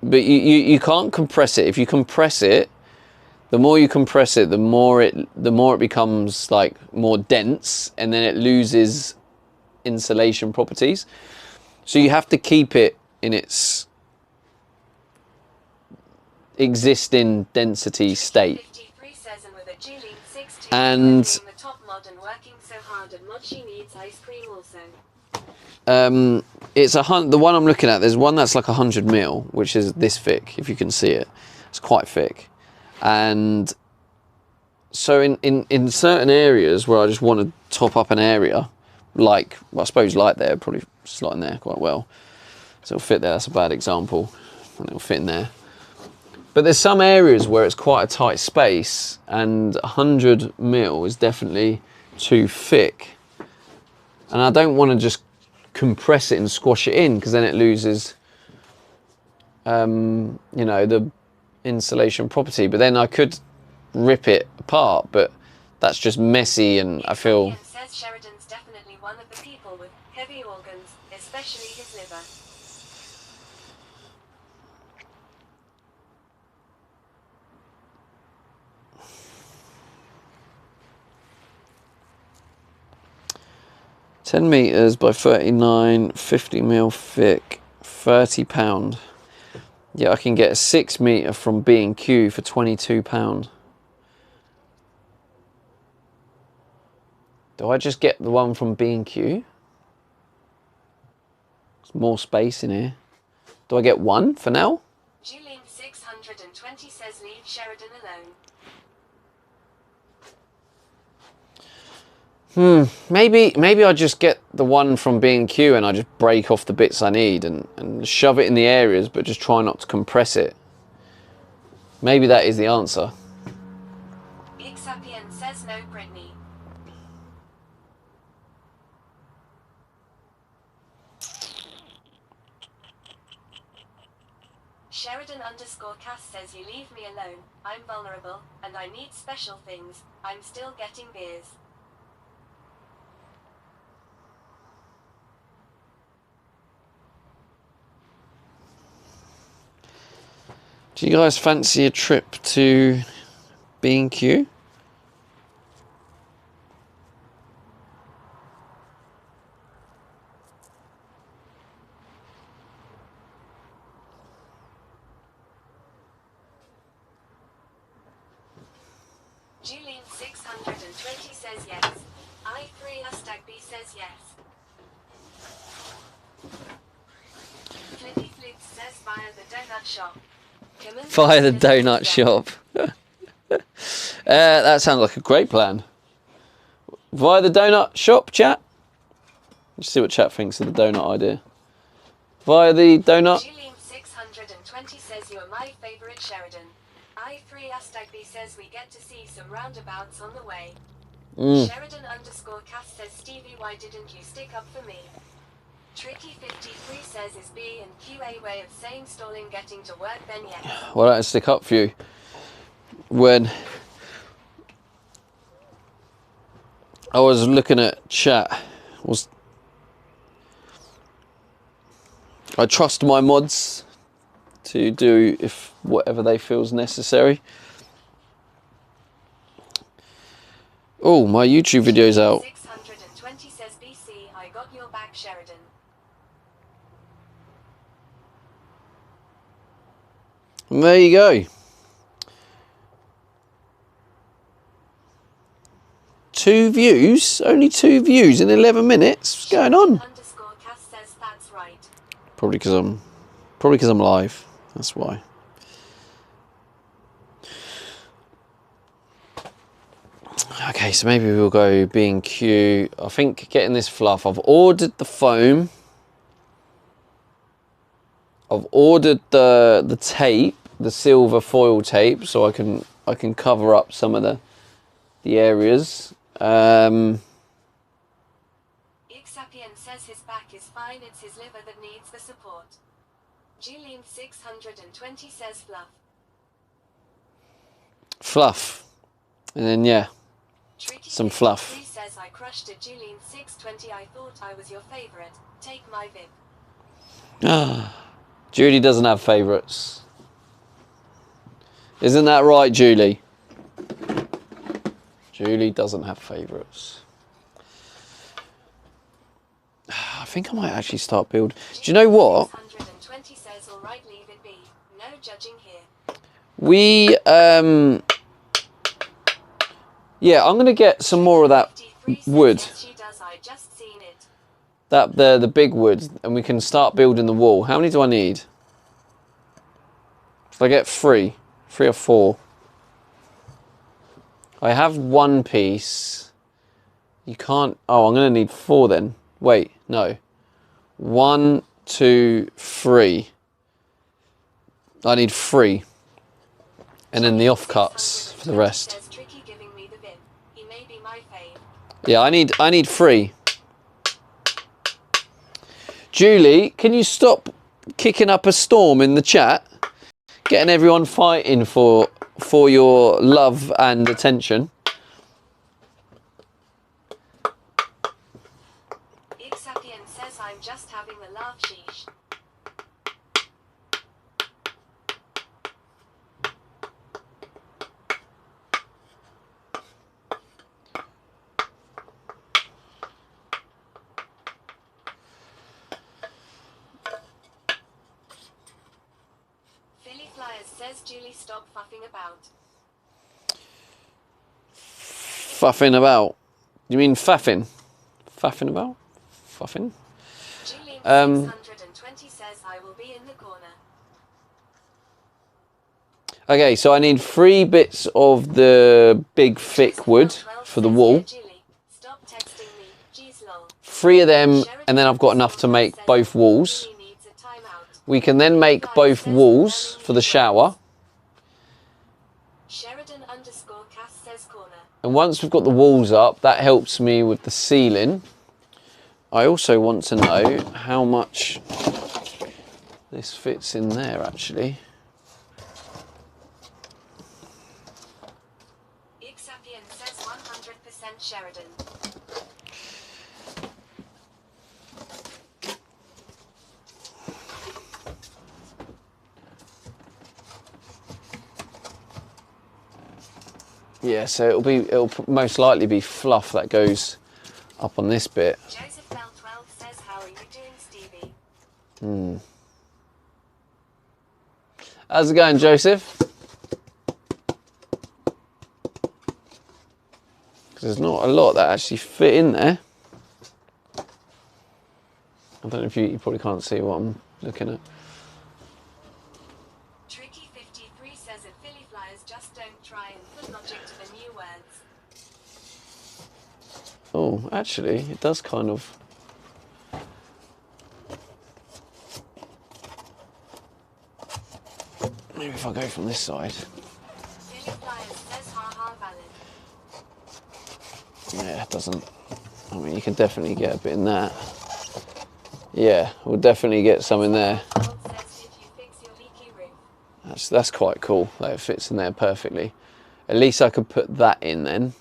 but you can't compress it. If you compress it, the more you compress it, the more it becomes like more dense, and then it loses insulation properties. So you have to keep it in its existing density state. And it's the one I'm looking at. There's one that's like 100ml, which is this thick. If you can see it, it's quite thick. And so in certain areas where I just want to top up an area, like, well, I suppose like there, probably slot in there quite well, so it'll fit there. That's a bad example, and it'll fit in there. But there's some areas where it's quite a tight space, and 100ml is definitely too thick, and I don't want to just compress it and squash it in, because then it loses you know, the insulation property. But then I could rip it apart, but that's just messy, and I feel... Says Sheridan's definitely one of the people with heavy organs, especially his liver. £10 meters by 39, 50ml thick, £30. Yeah, I can get a 6 meter from B&Q for £22. Do I just get the one from B&Q? There's more space in here. Do I get one for now? Julian 620 says leave Sheridan alone. Maybe I just get the one from B&Q and I just break off the bits I need and shove it in the areas, but just try not to compress it. Maybe that is the answer. Ixapian says no, Brittany. Sheridan_Cast says you leave me alone. I'm vulnerable, and I need special things. I'm still getting beers. Do you guys fancy a trip to B&Q? Julian 620 says yes. I3#B says yes. Flippy Flips says via the donut shop. Via the donut shop. That sounds like a great plan. Via the donut shop, chat. Let's see what chat thinks of the donut idea. Via the donut. Julian 620 says you're my favourite Sheridan. I3#B says we get to see some roundabouts on the way. Sheridan_Cast says Stevie, why didn't you stick up for me? Tricky53 says is B&Q a way of saying stalling getting to work, then yes. Well, I stick up for you. When I was looking at chat, I trust my mods to do if whatever they feels necessary. Oh, my YouTube video's out. 620 says BC, I got your back, Sheridan. And there you go. 2 views, only 2 views in 11 minutes. What's going on? Underscore Cass says that's right. Probably because I'm live. That's why. Okay, so maybe we'll go B&Q. I think getting this fluff. I've ordered the foam. I've ordered the tape, the silver foil tape, so I can cover up some of the areas. Ixapien says his back is fine, it's his liver that needs the support. Julian 620 says fluff. Fluff. And then yeah, Tricky some fluff. 53 says I crushed it. Julian 620, I thought I was your favourite. Take my vib. Julie doesn't have favourites. Isn't that right, Julie? Julie doesn't have favourites. I think I might actually start building. Do you know what? 620 says, all right, leave it be. No judging here. We yeah, I'm gonna get some more of that 53 says, wood. yes, she does. I just seen it. That the big wood, and we can start building the wall. How many do I need? Should I get 3 or 4? I have 1 piece. You can't. Oh, I'm gonna need 4 then. Wait, no. 1, 2, 3. I need 3, and then the offcuts for the rest. Says, Tricky giving me the vib. He may be my fave. Yeah, I need 3. Julie, can you stop kicking up a storm in the chat? Getting everyone fighting for your love and attention. Ixapien says I'm just having a laugh, sheesh. Philly Flyers says Julie stop fuffing about. Fuffing about. You mean faffing? Faffing about? Fuffing? Julian 620 says I will be in the corner. Okay, so I need 3 bits of the big thick wood for the wall. Julie, stop texting me. Jeez lol. 3 of them, and then I've got enough to make both walls. Julie needs a timeout. We can then make both walls for the shower. Sheridan underscore Cass says corner. And once we've got the walls up, that helps me with the ceiling. I also want to know how much this fits in there, actually. Ixapien says 100% Sheridan. Yeah, so it'll most likely be fluff that goes up on this bit. Joseph Bell 12 says how are you doing, Stevie? How's it going, Joseph? Because there's not a lot that actually fit in there. I don't know if you probably can't see what I'm looking at. Tricky 53 says at Philly Flyers just don't try and put logic to the new words. Oh, actually, it does kind of. Maybe if I go from this side. Philly Flyers says ha ha valid. Yeah, it doesn't. I mean, you can definitely get a bit in that. Yeah, we'll definitely get some in there. Gold says if you fix your leaky roof. That's quite cool. That it fits in there perfectly. At least I could put that in then,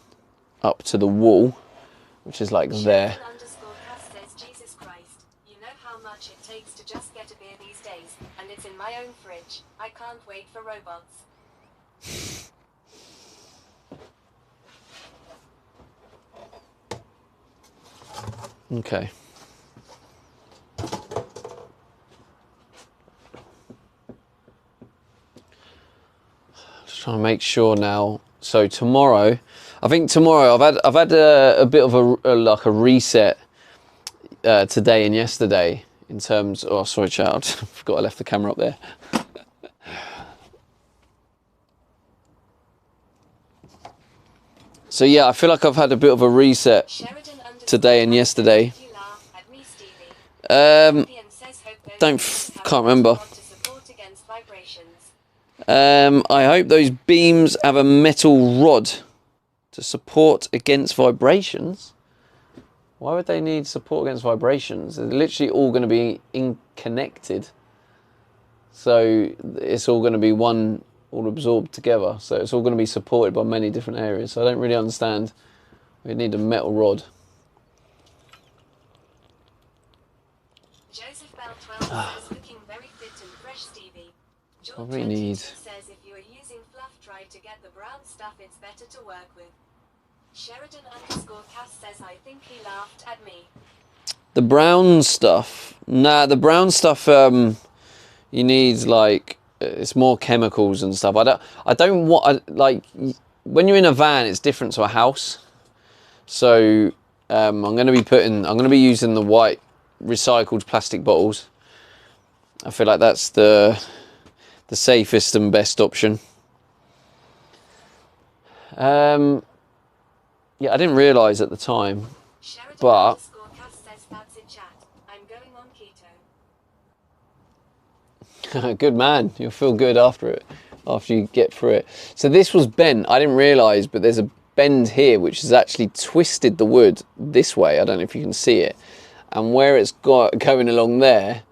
up to the wall, which is like there. Sheridan underscore Cass says Jesus Christ. You know how much it takes to just get a beer these days, and it's in in my own fridge. I can't wait for robots. Okay. Just trying to make sure now. So tomorrow, I think tomorrow I've had a bit of a reset today and yesterday in terms. Oh, sorry, child. Forgot I left the camera up there. So yeah, I feel like I've had a bit of a reset today and yesterday. Can't remember. I hope those beams have a metal rod to support against vibrations. Why would they need support against vibrations? They're literally all going to be connected. So it's all going to be one, all absorbed together. So it's all going to be supported by many different areas. So I don't really understand. We need a metal rod. Joseph Bell 12 says looking very fit and fresh, Stevie. George We need. says if you are using fluff, try to get the brown stuff. It's better to work with. Sheridan_Cass says I think he laughed at me. The brown stuff. Nah, the brown stuff. You need like it's more chemicals and stuff. I don't want like when you're in a van, it's different to a house. So I'm going to be using the white recycled plastic bottles. I feel like that's the safest and best option. Yeah, I didn't realise at the time, but says that's in chat. I'm going on keto. good man. You'll feel good after you get through it. So this was bent. I didn't realise, but there's a bend here which has actually twisted the wood this way. I don't know if you can see it. And where it's going along there,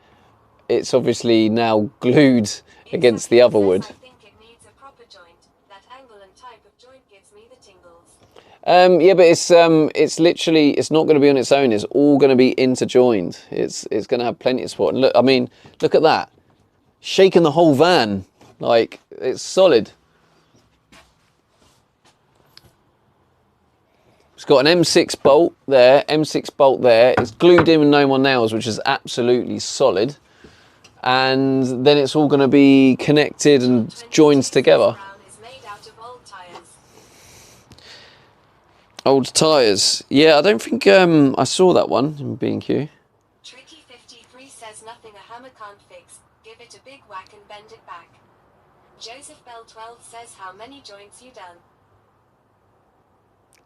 it's obviously now glued against the other wood. I think it needs a proper joint. That angle and type of joint gives me the tingles. Yeah, but it's literally, it's not going to be on its own. It's all going to be interjoined. It's going to have plenty of support. And look, I mean, look at that, shaking the whole van. Like it's solid. It's got an M6 bolt there, M6 bolt there. It's glued in with no more nails, which is absolutely solid. And then it's all going to be connected and joined together. Old tyres. Yeah, I don't think I saw that one in B&Q. Tricky53 says nothing a hammer can't fix. Give it a big whack and bend it back. Joseph Bell 12 says how many joints you done?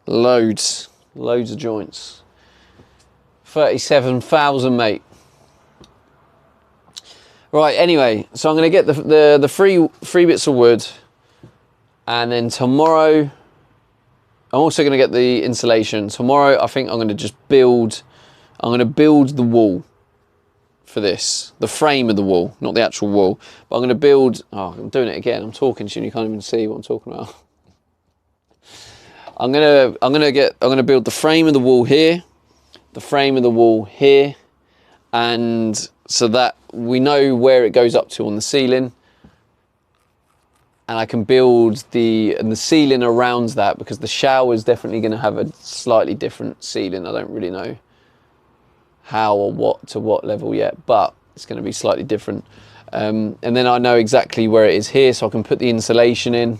Loads of joints. 37,000, mate. Right, anyway, so I'm going to get the three bits of wood, and then tomorrow I'm also going to get the insulation. Tomorrow I think I'm going to just build the wall for this, the frame of the wall, not the actual wall, but I'm going to build, oh, I'm doing it again, I'm talking to you and you can't even see what I'm talking about. I'm going to build the frame of the wall here, the frame of the wall here, and so that we know where it goes up to on the ceiling, and I can build the ceiling around that, because the shower is definitely going to have a slightly different ceiling. I don't really know how or what level yet, but it's going to be slightly different. And then I know exactly where it is here, so I can put the insulation in,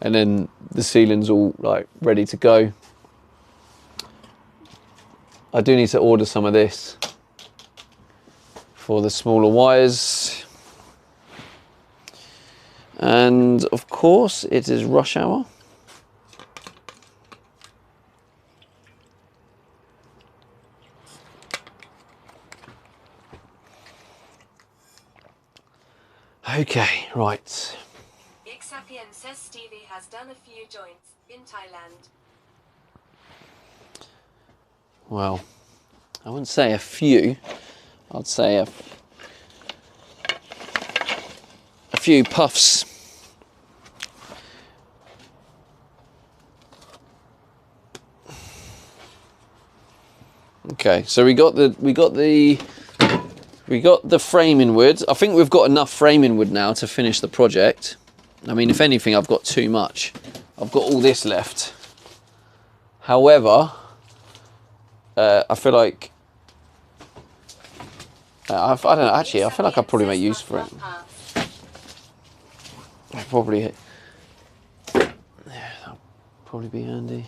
and then the ceiling's all like ready to go. I do need to order some of this for the smaller wires. And of course it is rush hour. Okay, right. Ixapian says Stevie has done a few joints in Thailand. Well, I wouldn't say a few. I'd say a few puffs. Okay, so we got the We got the framing wood. I think we've got enough framing wood now to finish the project. I mean, if anything, I've got too much. I've got all this left. However, I feel like I don't know. Actually, I feel like I'll probably make use for it. Probably. Yeah, that'll probably be handy.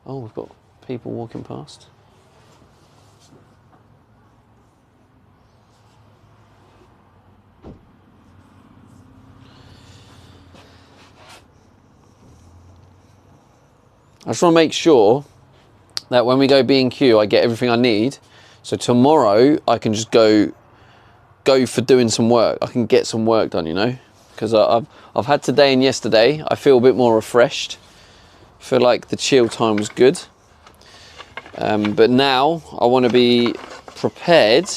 Oh, we've got people walking past. I just want to make sure that when we go B&Q, I get everything I need. So tomorrow I can just go for doing some work. I can get some work done, you know, because I've had today and yesterday. I feel a bit more refreshed. I feel like the chill time was good. But now I want to be prepared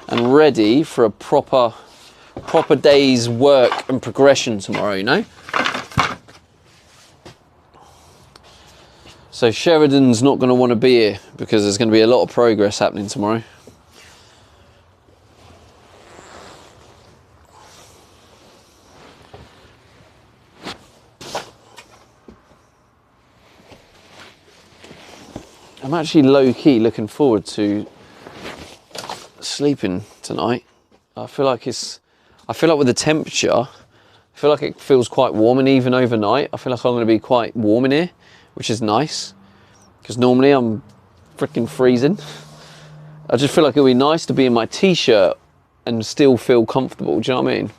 and ready for a proper day's work and progression tomorrow, you know. So Sheridan's not going to want to be here because there's going to be a lot of progress happening tomorrow. I'm actually low-key looking forward to sleeping tonight. I feel like with the temperature, I feel like it feels quite warm, and even overnight, I feel like I'm going to be quite warm in here, which is nice, because normally I'm freaking freezing. I just feel like it'll be nice to be in my t-shirt and still feel comfortable. Do you know what I mean?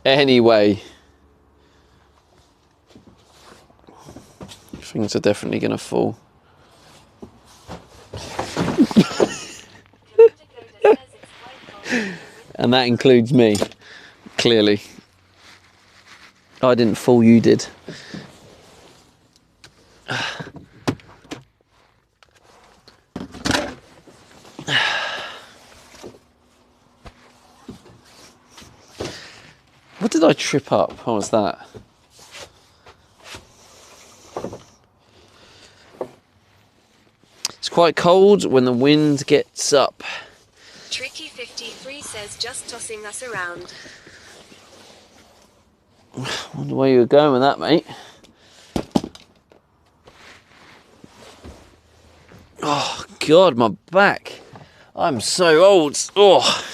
Anyway, things are definitely gonna fall. And that includes me, clearly. I didn't fall, you did. What did I trip up? What was that? It's quite cold when the wind gets up. Tricky53 says just tossing us around. Wonder where you were going with that, mate. Oh God, my back. I'm so old. Oh,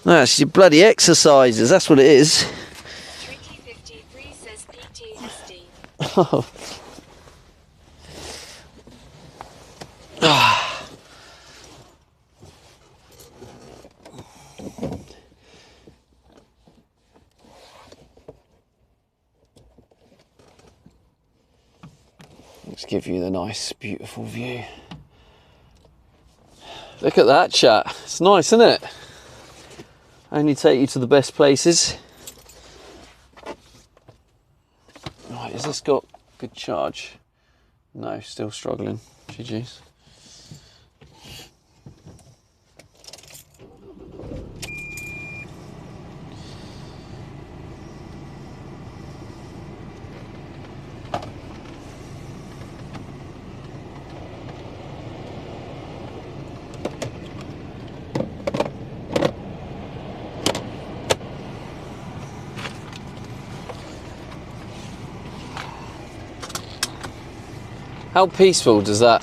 that's your bloody exercises. That's what it is. Tricky53 says PTSD. Oh. Let's give you the nice, beautiful view. Look at that, chat. It's nice, isn't it? Only take you to the best places. Right, has this got good charge? No, still struggling. GG's. How peaceful does that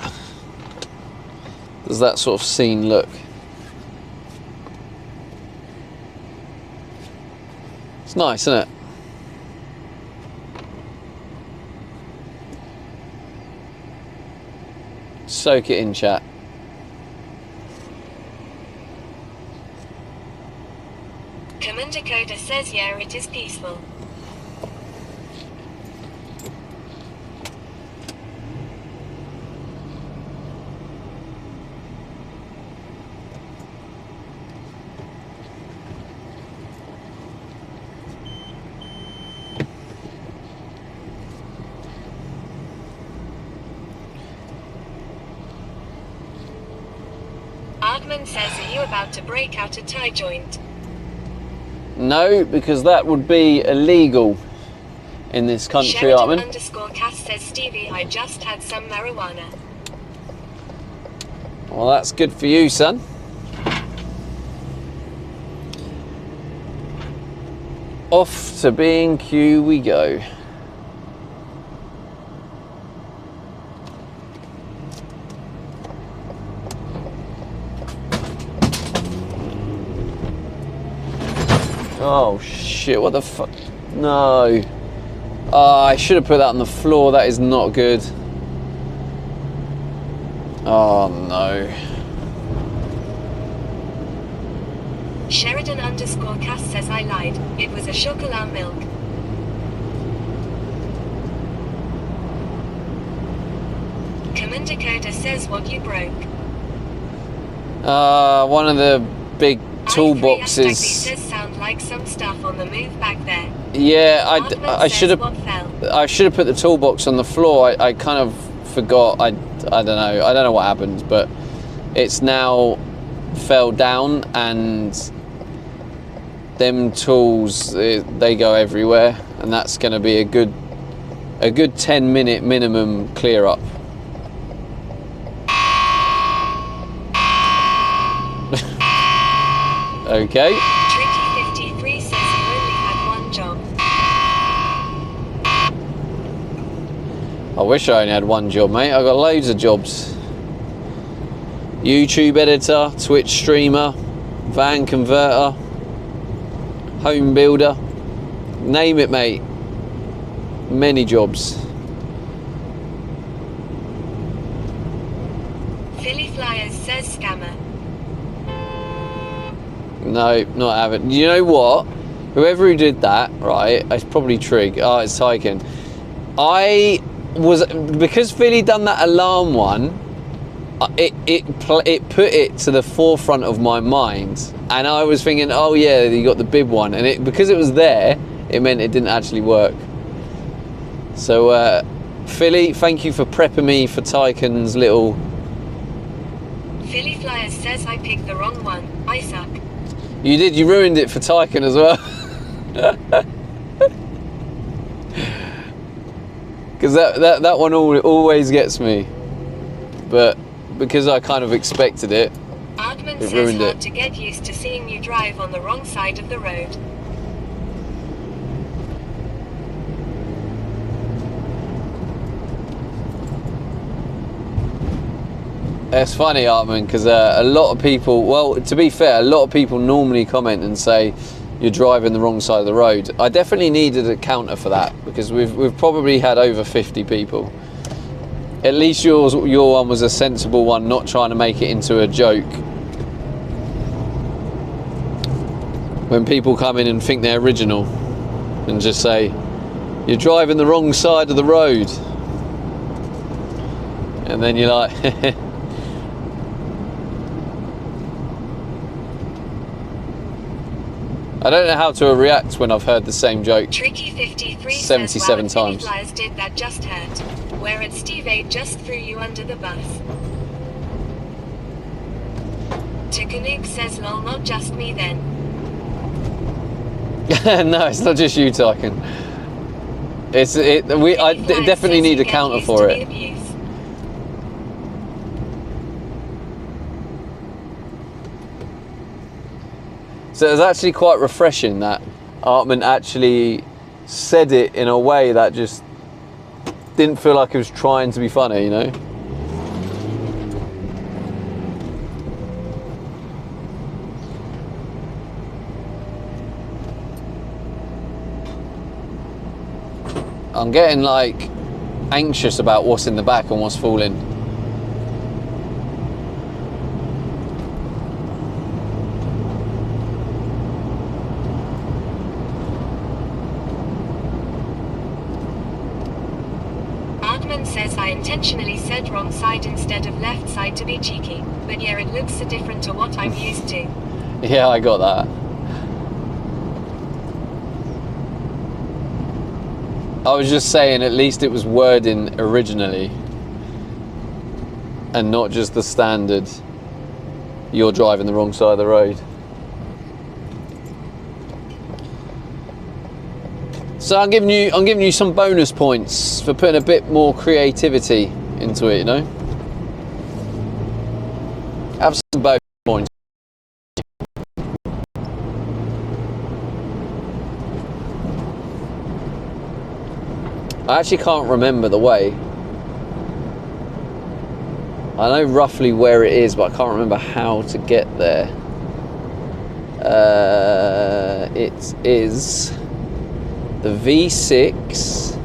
sort of scene look? It's nice, isn't it? Soak it in, chat. Commander Coda says yeah, it is peaceful. Ardman says, are you about to break out a tie joint? No, because that would be illegal in this country, Sheridan Artman. _Cass says, Stevie, I just had some marijuana. Well, that's good for you, son. Off to B&Q we go. Oh shit, what the fuck? No. Oh, I should have put that on the floor. That is not good. Oh no. Sheridan_Cass says I lied. It was a chocolat milk. Commander Coda says what you broke. One of the big toolboxes. Says sound like some stuff on the move back there. Yeah, I Says should have. what fell. I should have put the toolbox on the floor. I kind of forgot. I don't know. I don't know what happened, but it's now fell down, and them tools they go everywhere, and that's going to be a good 10-minute minimum clear up. Okay. Tricky53 says you only had one job. I wish I only had one job, mate. I got loads of jobs. YouTube editor, Twitch streamer, van converter, home builder. Name it, mate. Many jobs. Philly Flyers says scammer. No, not having. You know what? Whoever who did that, right? It's probably Trig. Oh, it's Tyken. Because Philly done that alarm one. It put it to the forefront of my mind, and I was thinking, oh yeah, you got the bib one, and because it was there, it meant it didn't actually work. So, Philly, thank you for prepping me for Tyken's little. Philly Flyers says I picked the wrong one. I suck. You did. You ruined it for Tyken as well. Because that one always gets me, but because I kind of expected it, Ardman it says ruined hard it. to get used to seeing you drive on the wrong side of the road. It's funny, Artman, because a lot of people, well, to be fair, a lot of people normally comment and say you're driving the wrong side of the road. I definitely needed a counter for that, because we've probably had over 50 people. At least your one was a sensible one, not trying to make it into a joke. When people come in and think they're original and just say, you're driving the wrong side of the road. And then you're like, I don't know how to react when I've heard the same joke. Tricky53 77 says, wow, times. Flyers did that just hurt. Whereas Steve A just threw you under the bus. Takanuke says lol, not just me then. No, it's not just you, Tyken. I definitely need a counter for it. So it was actually quite refreshing that Artman actually said it in a way that just didn't feel like he was trying to be funny, you know? I'm getting like anxious about what's in the back and what's falling. Ardman says I intentionally said wrong side instead of left side to be cheeky, but yeah, it looks so different to what I'm used to. Yeah, I got that. I was just saying, at least it was wording originally and not just the standard you're driving the wrong side of the road. So I'm giving you some bonus points for putting a bit more creativity into it, you know? I actually can't remember the way. I know roughly where it is, but I can't remember how to get there. It is the V6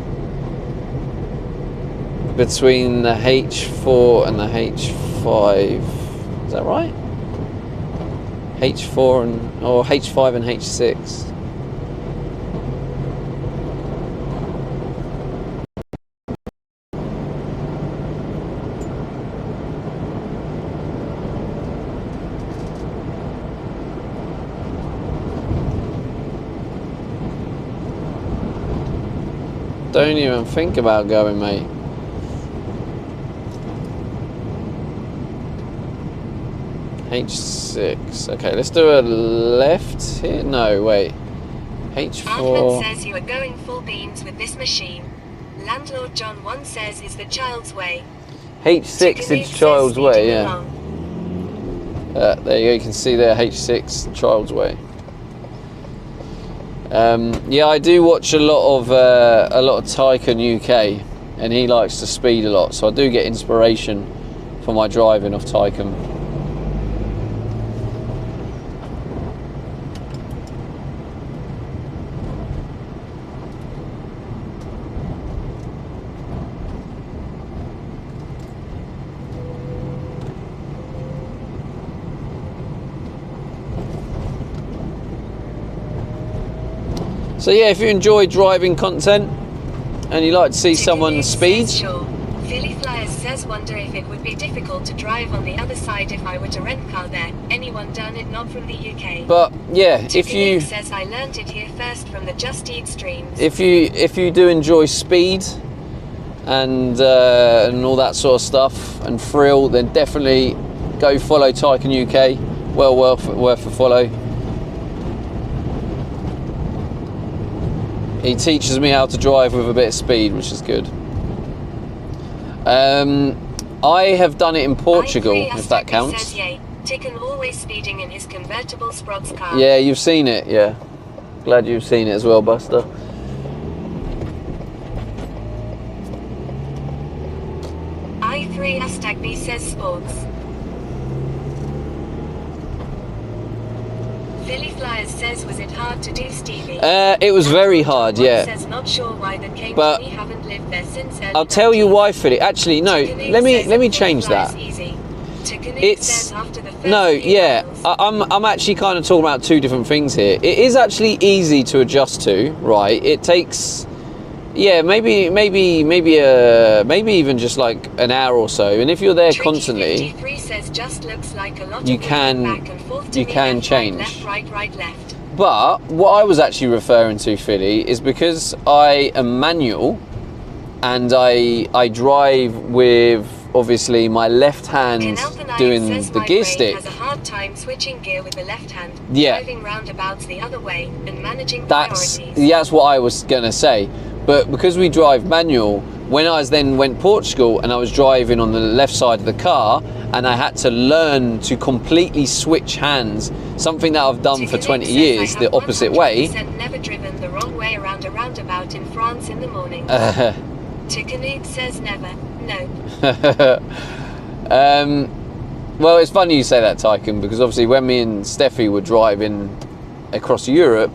between the H4 and the H5. Is that right? H4 and or H5 and H6. Don't even think about going, mate. H6. Okay, let's do a left here. No, wait. Ahmed H4. says you are going full beans with this machine. Landlord John 1 says is the child's way. H6 Chicken is Egg Child's says Way, speeding yeah. along. There you go, you can see there H6 Child's Way. Yeah, I do watch a lot of Tycoon UK, and he likes to speed a lot, so I do get inspiration for my driving off Tycoon. So yeah, if you enjoy driving content and you like to see someone speed, Sure. Philly Flyers says wonder if it would be difficult to drive on the other side if I were to rent car there. Anyone done it not from the UK? but yeah, if you says I learnt it here first from the Just Eat streams. if you do enjoy speed and all that sort of stuff and thrill, then definitely go follow Tycoon UK. Well worth a follow. He teaches me how to drive with a bit of speed, which is good. I have done it in Portugal, if that counts. Says, yay. Tickon always speeding in his convertible Sprots car. Yeah, you've seen it, yeah. Glad you've seen it as well, Buster. I3 #B says sports. Philly Flyers says was it hard to do, Stevie? It was very hard, yeah. Says not sure why that came But to me, haven't lived there since. I'll tell you why, Philly. Actually, no. Let me change that. It's no, yeah. I'm actually kind of talking about two different things here. It is actually easy to adjust to, right? It takes, yeah, maybe even just like an hour or so. And if you're there constantly, says just looks like a lot you of can back and forth to you me, can left, change. right, left. But what I was actually referring to, Philly, is because I am manual and I drive with obviously my left hand doing the gear stick. Has a hard time switching gear with the left hand. Yeah. Driving roundabouts the other way and managing That's priorities. what I was gonna say. But because we drive manual, when I went Portugal and I was driving on the left side of the car and I had to learn to completely switch hands, something that I've done for 20 years, the opposite way. Never driven the wrong way around a roundabout in France in the morning. Chickanoog says never. No. Well, it's funny you say that, Tycoon, because obviously when me and Steffi were driving across Europe,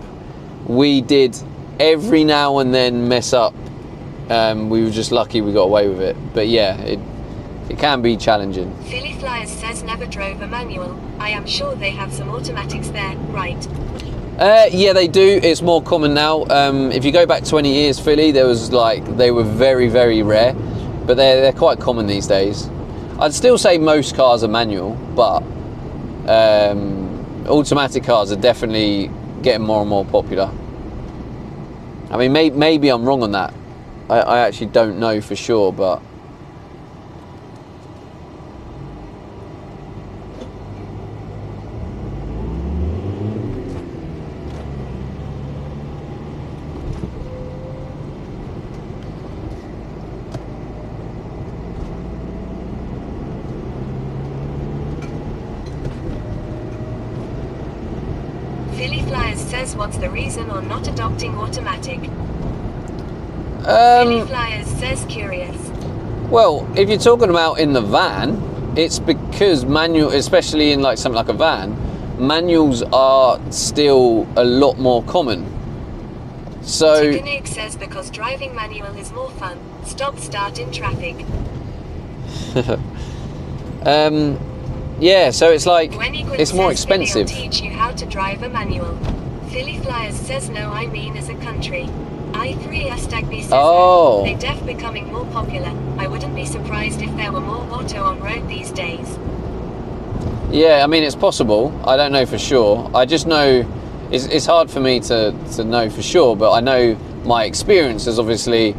we did every now and then mess up. We were just lucky we got away with it. But yeah, it can be challenging. Philly Flyers says never drove a manual. I am sure they have some automatics there, right? Yeah, they do. It's more common now. If you go back 20 years, Philly, they were very, very rare, but they're quite common these days. I'd still say most cars are manual, but automatic cars are definitely getting more and more popular. I mean, maybe I'm wrong on that. I actually don't know for sure, but Philly Flyers says what's the reason on not adopting automatic? Philly Flyers says curious. Well, if you're talking about in the van, it's because manual, especially in like something like a van, manuals are still a lot more common. So Ticonik says because driving manual is more fun. Stop start in traffic. yeah, so it's like Gwenny Gwyn it's more says Philly expensive. will teach you how to drive a manual. Philly Flyers says no, I mean as a country. I3 Astagby says Oh. no. They def becoming more popular. I wouldn't be surprised if there were more auto on road these days. Yeah, I mean it's possible. I don't know for sure. I just know it's hard for me to know for sure, but I know my experience is obviously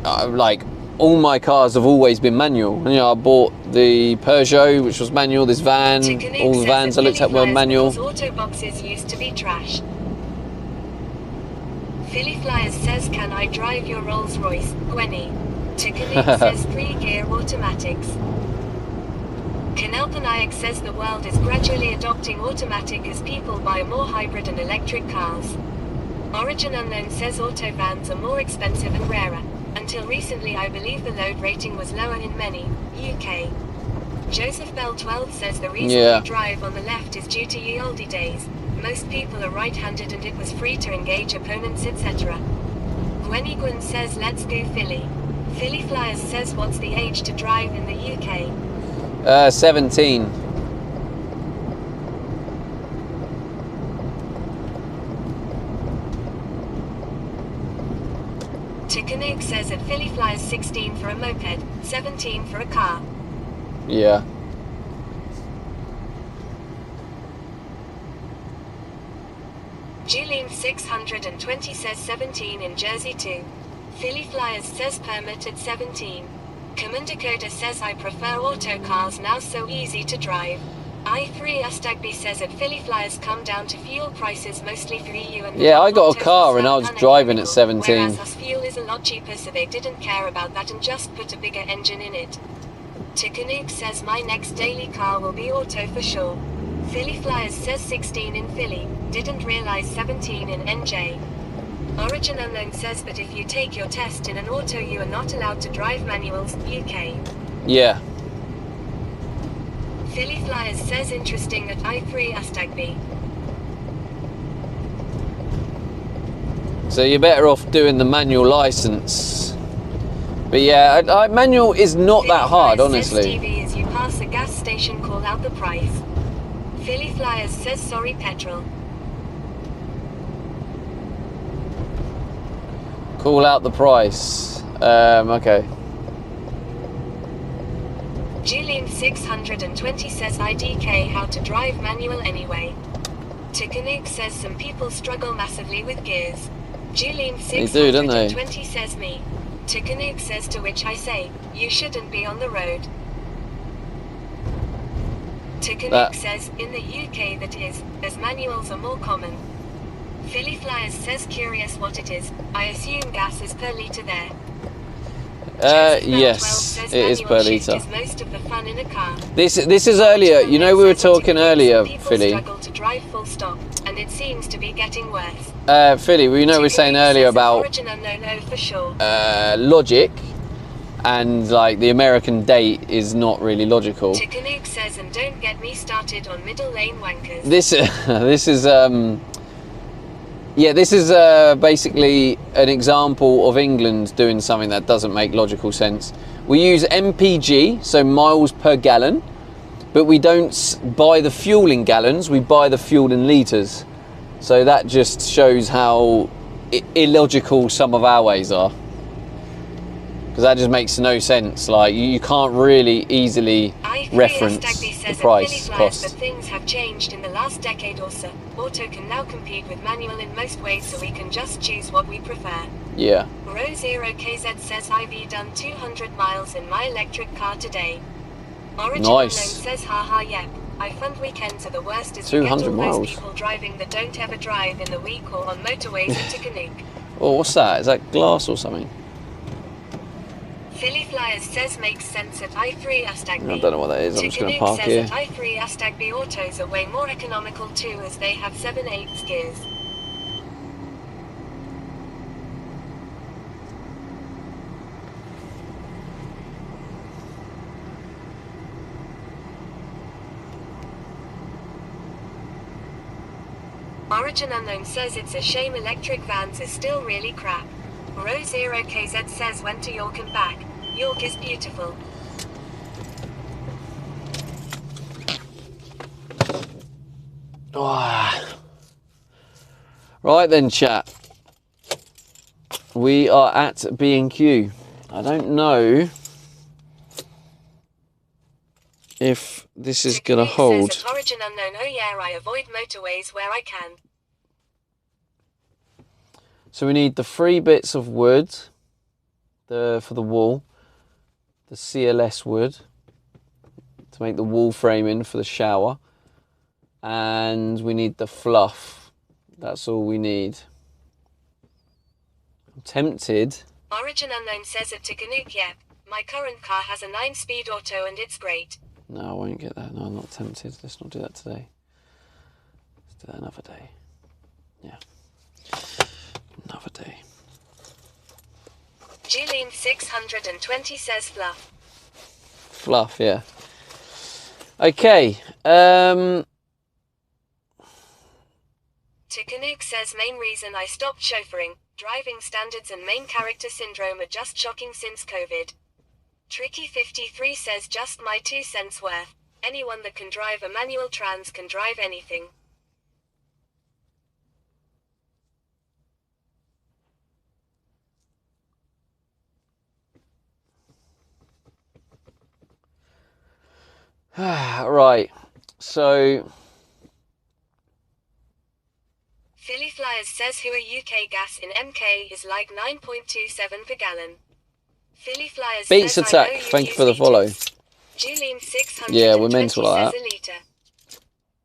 like all my cars have always been manual. You know, I bought the Peugeot, which was manual. This van, Ticonik all the says vans I that looked at Philly were Flyers manual. because auto boxes used to be trash. Philly Flyers says, can I drive your Rolls Royce, Gwenny? Ticonik says 3-gear automatics. Kanelpanayak says the world is gradually adopting automatic as people buy more hybrid and electric cars. Origin Unknown says autovans are more expensive and rarer. Until recently I believe the load rating was lower in many, UK. Joseph Bell 12 says the reason Yeah. we drive on the left is due to ye olde days. Most people are right-handed and it was free to engage opponents etc. Gwenny Gwyn says let's go Philly. Philly Flyers says what's the age to drive in the UK? 17. Ticonik says at Philly Flyers 16 for a moped, 17 for a car. Yeah. Julian 620 says 17 in Jersey too. Philly Flyers says permit at 17. Common Dakota says I prefer auto cars now so easy to drive. I3 Astagby says at Philly Flyers come down to fuel prices mostly for EU and Yeah, I got a autos car are and I was uneconomical, driving at 17. Whereas us fuel is a lot cheaper so they didn't care about that and just put a bigger engine in it. Ticonik says my next daily car will be auto for sure. Philly Flyers says 16 in Philly, didn't realize 17 in NJ. Origin Unknown says that if you take your test in an auto you are not allowed to drive manuals, UK. Yeah. Philly Flyers says interesting at I3 Astagby. So you're better off doing the manual license. But yeah, manual is not that hard, Philly Flyers honestly. says Stevie as you pass a gas station call out the price. Philly Flyers says sorry petrol. Call out the price. Okay. Julian 620 says IDK how to drive manual anyway. Ticonik says some people struggle massively with gears. Julian They do, don't they? 620 says me. Ticonik says to which I say, you shouldn't be on the road. Ticonik That- says, in the UK that is, as manuals are more common. Philly Flyers says curious what it is, I assume gas is per litre there. Joseph Bell 12 Yes, says it is manual per shift litre. is most of the fun in a car. This is earlier. You know, we were talking earlier, People Philly. struggle to drive full stop, and it seems to be getting worse. Philly, we know we were saying Ticonik earlier says about Origin Unknown, no for sure. logic, and like the American date is not really logical. Ticonik says, and don't get me started on middle lane wankers. This is basically an example of England doing something that doesn't make logical sense. We use MPG, so miles per gallon, but we don't buy the fuel in gallons, we buy the fuel in litres. So that just shows how illogical some of our ways are. Because that just makes no sense. Like, you can't really easily I3 reference Astagby the says price, at Philly Flyers, cost. but things have changed in the last decade or so. Auto can now compete with manual in most ways, so we can just choose what we prefer. Yeah. Rose0KZ says I've done 200 miles in my electric car today. Origin Nice. Unknown says haha yep. I find weekends are the worst as 200 you get all miles. those people driving that don't ever drive in the week or on motorways at Ticonik. Oh, what's that? Is that glass or something? Philly Flyers says makes sense at I3 Astagby. I don't know what that is. I'm just going to Ticonik park says here. at I3 Astagby autos are way more economical too as they have 7/8 gears. Origin Unknown says it's a shame electric vans is still really crap. Ro0KZ says went to York and back. York is beautiful. Right then, chat. We are at B&Q. I don't know if this is going to hold. Says at Origin Unknown, oh yeah, I avoid motorways where I can. So we need the 3 bits of wood for the wall, the CLS wood to make the wall framing for the shower, and we need the fluff. That's all we need. I'm tempted. Origin Unknown says at Ticonderoga, yep. My current car has a 9-speed auto and it's great. No, I won't get that. No, I'm not tempted. Let's not do that today. Let's do that another day. Yeah. Another day. Jeline 620 says fluff. Fluff, yeah. Okay. Ticonderoga says main reason I stopped chauffeuring, driving standards and main character syndrome are just shocking since COVID. Tricky53 says just my 2 cents worth. Anyone that can drive a manual trans can drive anything. Right, so Philly Flyers says who a UK gas in MK is like 9.27 per gallon. Philly Flyers Beats says Attack, I know you thank you use for the follow. liters. Julian 620 Yeah, we're mental like says that. a litre.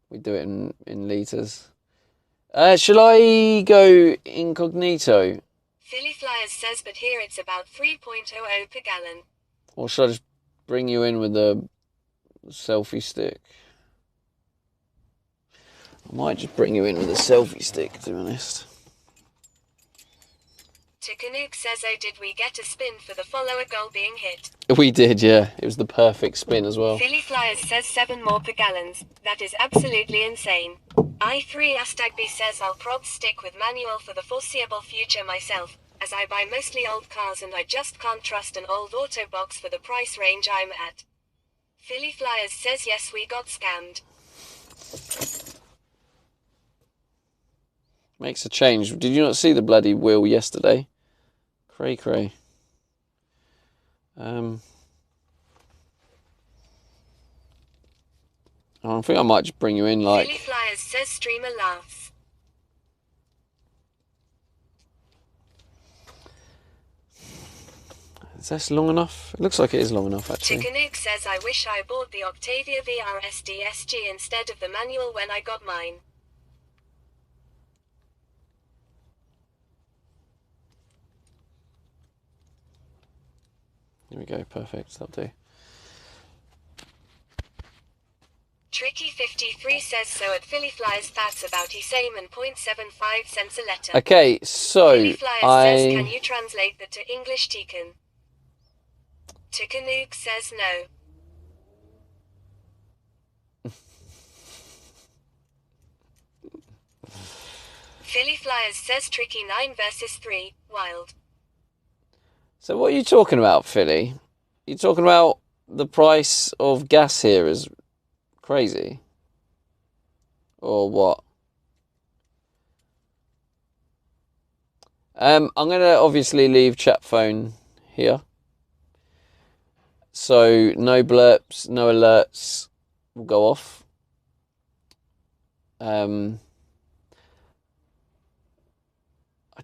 We do it in litres. Shall I go incognito? Philly Flyers says but here it's about 3.00 per gallon. Or should I just bring you in with the selfie stick? I might just bring you in with a selfie stick, to be honest. Ticonderoga says oh did we get a spin for the follower goal being hit? We did, yeah. It was the perfect spin as well. Philly Flyers says 7 more per gallons. That is absolutely insane. I3 Astagby says I'll prob stick with manual for the foreseeable future myself, as I buy mostly old cars and I just can't trust an old auto box for the price range I'm at. Philly Flyers says yes we got scammed. Makes a change. Did you not see the bloody wheel yesterday? Cray cray. I think I might just bring you in like... Philly Flyers says streamer laughs. Is this long enough? It looks like it is long enough, actually. Ticonderoga says I wish I bought the Octavia VRSD SG instead of the manual when I got mine. Here we go, perfect. That'll do. Tricky53 says so at Philly Flyers that's about the same and 0.75 cents a letter. Okay, so Philly Flyers says can you translate that to English Tican? Ticonderoga says no. Philly Flyers says Tricky 9 versus 3, wild. So what are you talking about, Philly? You talking about the price of gas here is crazy? Or what? I'm going to obviously leave chat phone here. So no blurps, no alerts will go off. I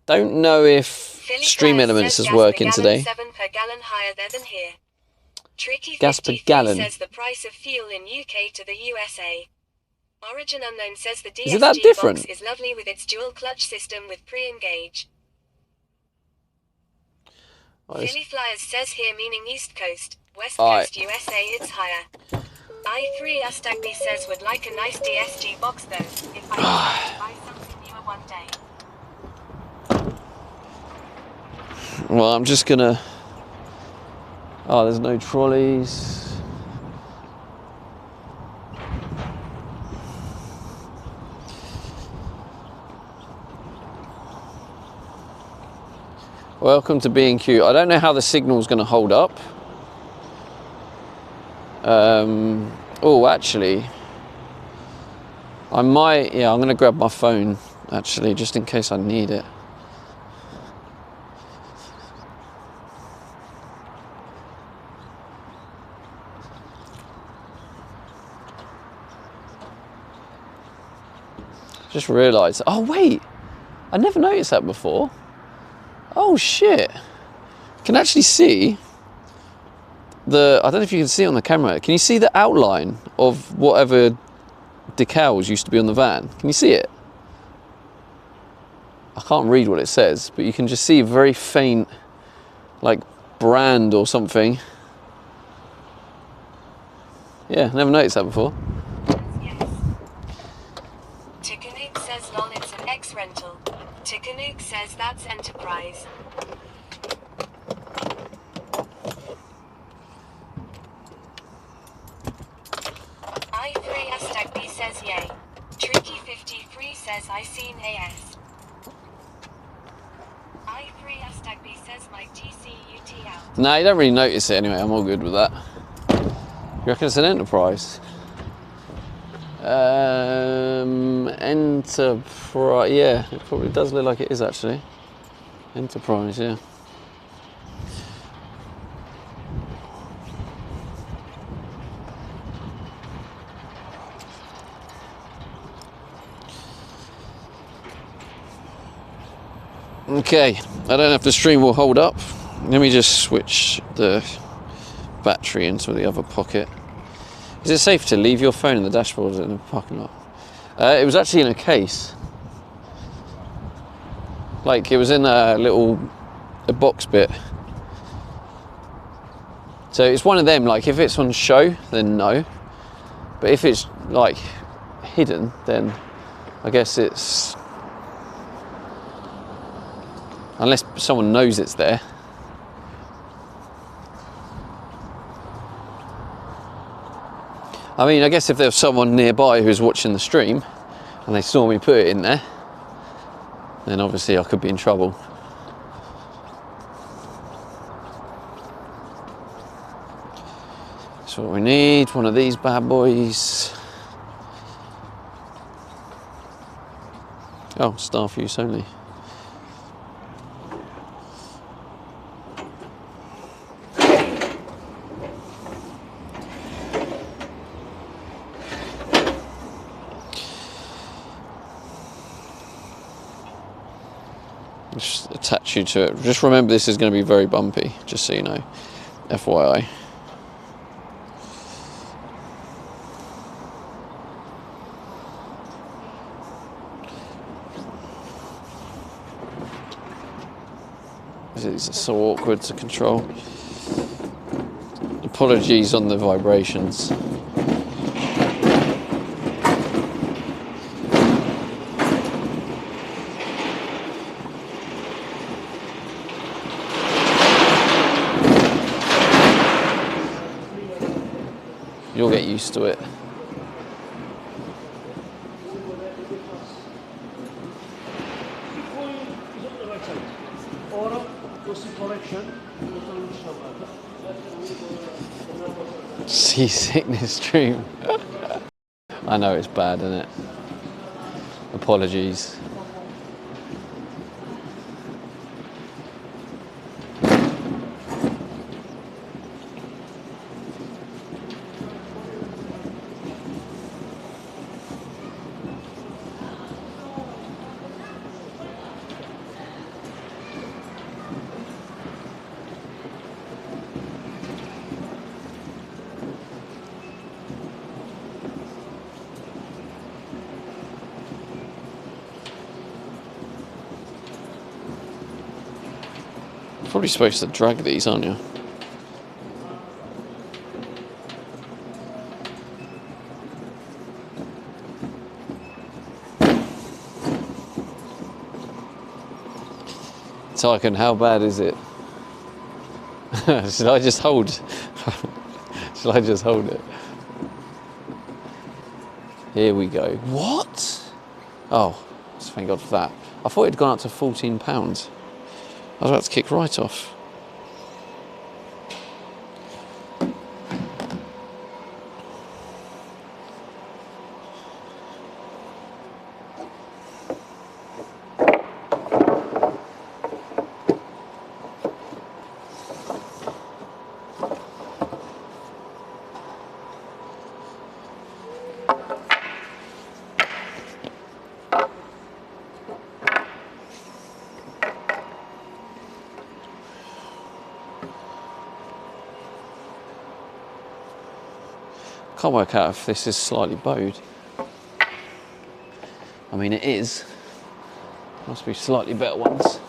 don't know if Philly Stream Flyers Elements says is gas working per gallon today. 7 per gallon higher there than here. Tricky Gas per 53 gallon. says the price of fuel in UK to the USA. Origin Unknown says the Is it that DSG different? box is lovely with its dual clutch system with pre-engage. Philly Flyers says here meaning East Coast, West Coast USA it's higher. I3 Astagby says would like a nice DSG box though, if I could buy something newer one day. Well, I'm just gonna... Oh, there's no trolleys. Welcome to B&Q. I don't know how the signal's going to hold up. Oh, actually, I might, yeah, I'm going to grab my phone, actually, just in case I need it. Just realised, oh wait, I never noticed that before. Oh shit. You can actually see I don't know if you can see it on the camera, can you see the outline of whatever decals used to be on the van? Can you see it? I can't read what it says, but you can just see a very faint, like, brand or something. Yeah, never noticed that before. Yes. Tikanook says lol, it's an X-rental. Tikanook says that's Enterprise. I3 says yay. Tricky53 says I seen AS. I3 says my TCUT out. No, you don't really notice it anyway. I'm all good with that. You reckon it's an Enterprise? Enterprise. Yeah, it probably does look like it is actually. Enterprise, yeah. Okay, I don't know if the stream will hold up. Let me just switch the battery into the other pocket. Is it safe to leave your phone in the dashboard in the parking lot? It was actually in a case. Like, it was in a box bit. So it's one of them, like, if it's on show, then no. But if it's, like, hidden, then I guess it's... Unless someone knows it's there. I mean, I guess if there was someone nearby who was watching the stream and they saw me put it in there, then obviously I could be in trouble. That's what we need, one of these bad boys. Oh, staff use only. Just attach you to it. Just remember this is going to be very bumpy, just so you know. FYI. These are so awkward to control. Apologies on the vibrations. You'll get used to it. Seasickness stream. I know it's bad, isn't it? Apologies. Probably supposed to drag these, aren't you? Tycoon, how bad is it? Should I just hold? Should I just hold it? Here we go. What? Oh, thank God for that. I thought it'd gone up to £14. I was about to kick right off. Can't work out if this is slightly bowed. I mean, it is. Must be slightly better ones.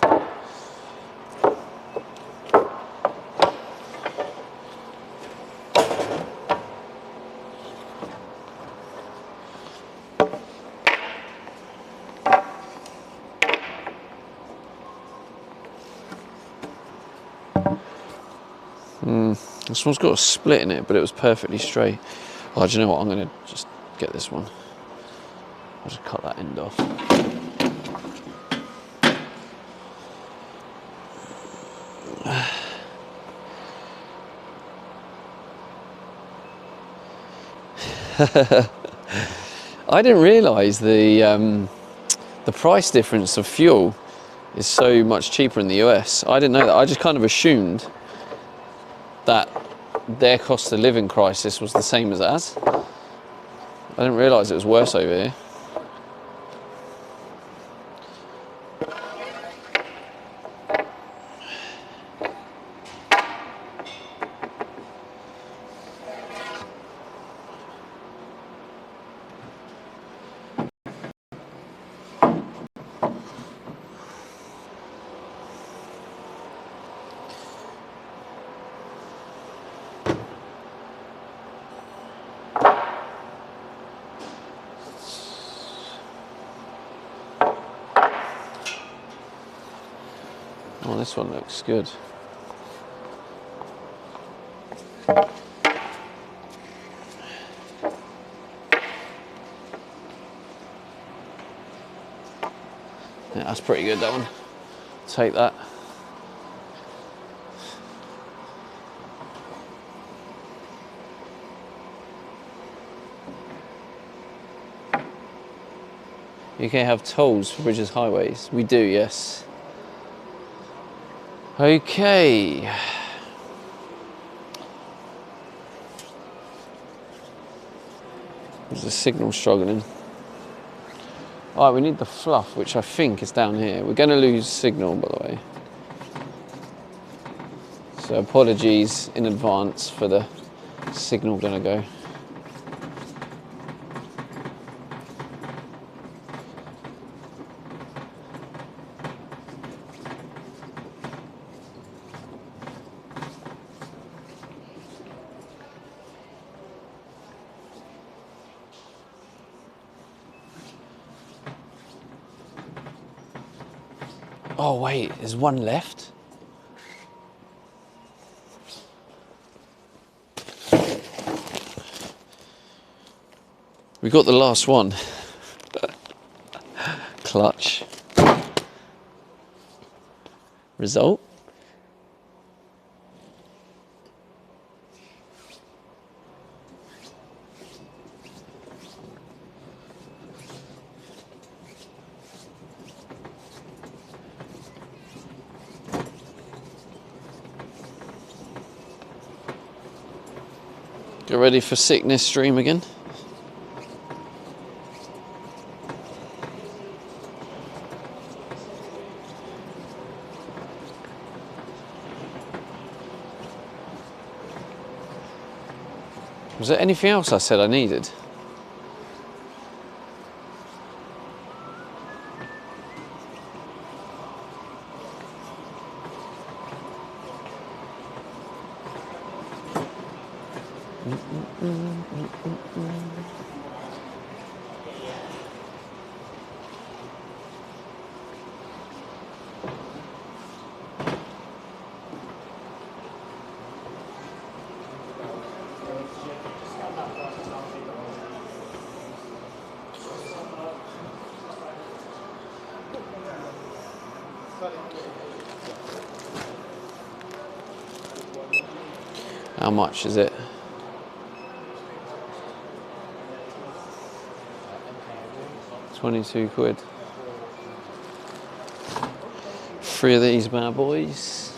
This one's got a split in it, but it was perfectly straight. Oh, do you know what? I'm going to just get this one. I'll just cut that end off. I didn't realise the price difference of fuel is so much cheaper in the US. I didn't know that. I just kind of assumed that their cost of living crisis was the same as ours. I didn't realise it was worse over here. Oh, this one looks good. Yeah, that's pretty good, that one. Take that. UK have tolls for bridges, highways. We do, yes. Okay. There's the signal struggling. Alright, we need the fluff, which I think is down here. We're going to lose signal, by the way. So apologies in advance for the signal going to go. Oh wait, there's one left. We got the last one. Clutch. Result. Get ready for sickness stream again. Was there anything else I said I needed? How much is it? £22. 3 of these bad boys.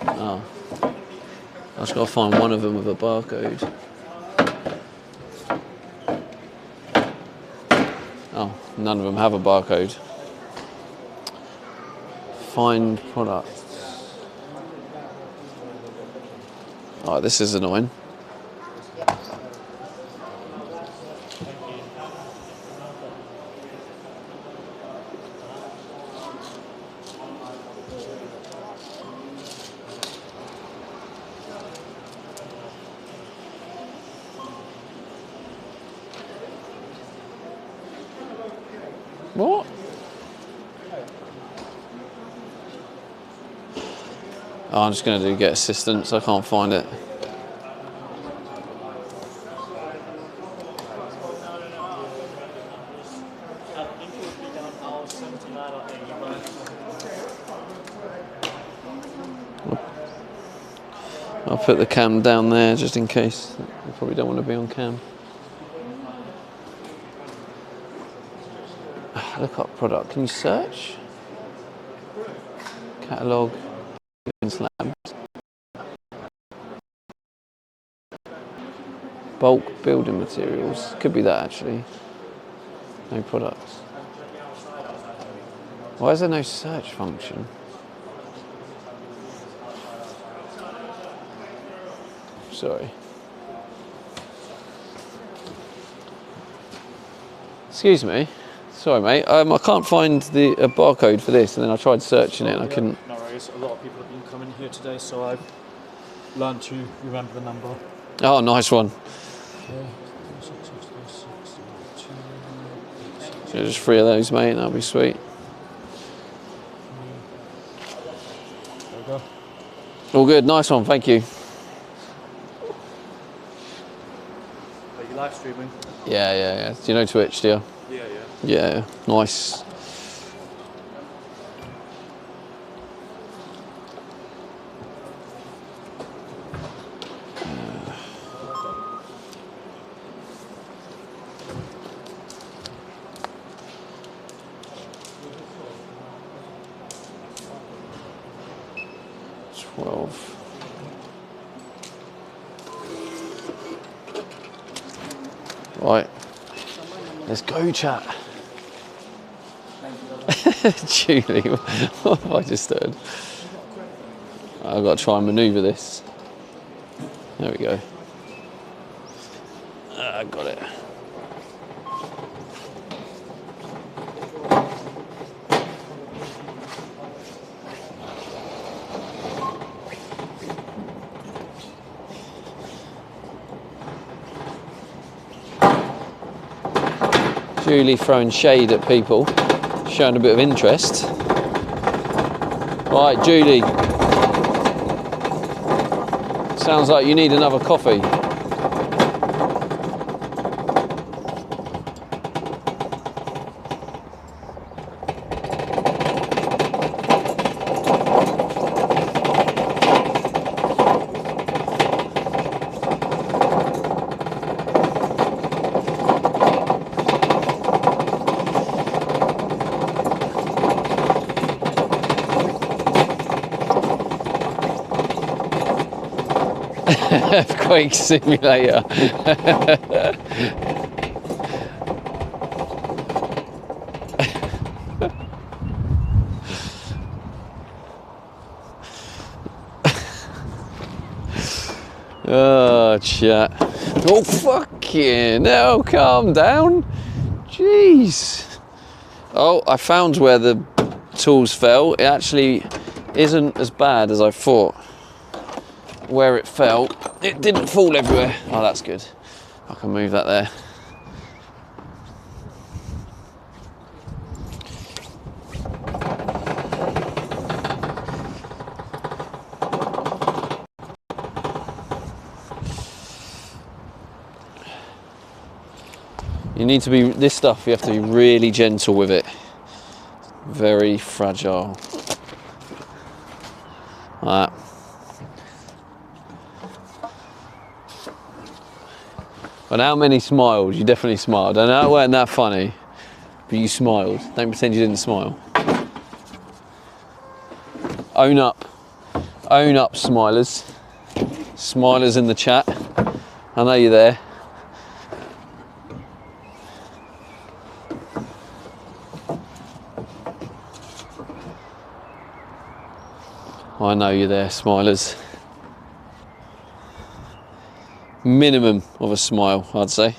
Oh, I just got to find one of them with a barcode. Oh, none of them have a barcode. Find product. Oh, this is annoying. What? Oh, I'm just going to do get assistance. I can't find it. I'll put the cam down there just in case. You probably don't want to be on cam. Look up product. Can you search? Catalogue. Slabs. Bulk building materials. Could be that actually. No products. Why is there no search function? Sorry. Excuse me. Sorry, mate. I can't find the barcode for this, and then I tried searching it, and I couldn't. No worries. A lot of people have been coming here today, so I've learned to remember the number. Oh, nice one. So just 3 of those, mate. That'll be sweet. There we go. All good. Nice one. Thank you. Are you live streaming? Yeah. Do you know Twitch, do you? Yeah. Yeah. Nice. Right, let's go, chat. Julie, what have I just heard? I've got to try and manoeuvre this. There we go. I got it. Julie throwing shade at people, showing a bit of interest. Right, Julie. Sounds like you need another coffee. Earthquake simulator. Oh, chat. Oh, fucking hell, calm down. Jeez. Oh, I found where the tools fell. It actually isn't as bad as I thought. Where it fell, it didn't fall everywhere. Oh, that's good. I can move that there. You need to be, this stuff, you have to be really gentle with it. Very fragile. Alright. But how many smiles? You definitely smiled. I know it wasn't that funny, but you smiled. Don't pretend you didn't smile. Own up. Own up, smilers. Smilers in the chat. I know you're there. I know you're there, smilers. Minimum of a smile, I'd say.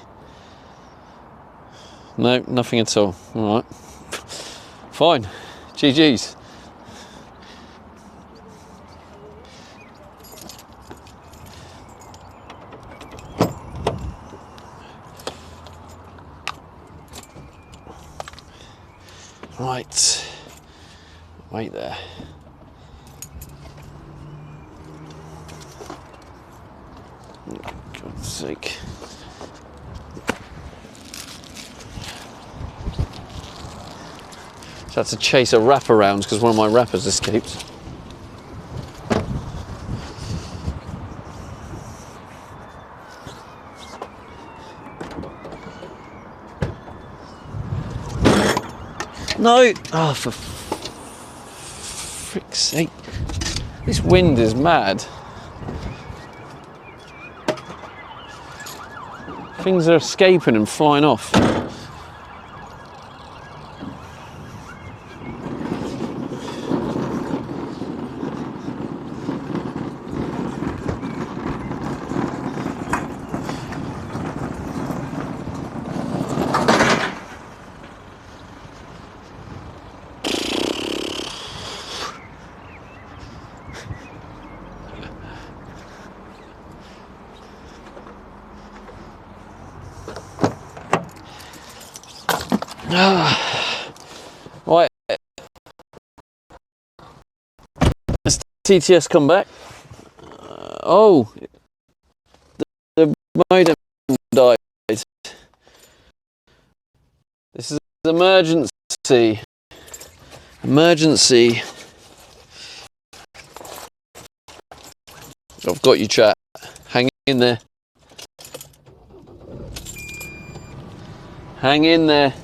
No, nothing at all. All right. Fine. GG's. Right. Wait there. God's sake. Just had to chase a wraparound because one of my wrappers escaped. No! Oh, for frick's sake. This wind is mad. Things are escaping and flying off. Right. Has TTS come back? Oh, the modem died. This is emergency. Emergency. I've got you, chat. Hang in there. Hang in there.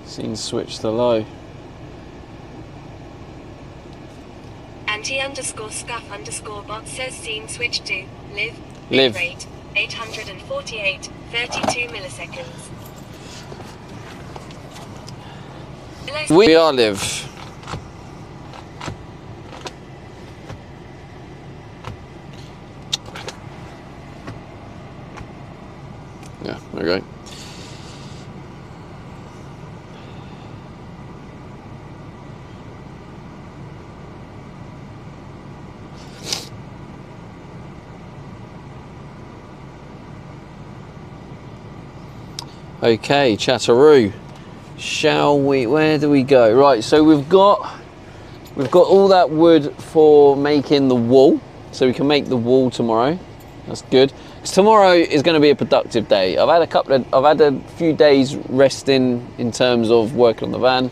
Scene switch to low. Anti_scuff_bot says scene switch to live. Live. Rate 848, 32 milliseconds. We are live. Yeah, okay. Okay, Chatteroo. Shall we? Where do we go? Right, so we've got all that wood for making the wall, so we can make the wall tomorrow. That's good. 'Cause tomorrow is going to be a productive day. I've had a few days resting in terms of working on the van.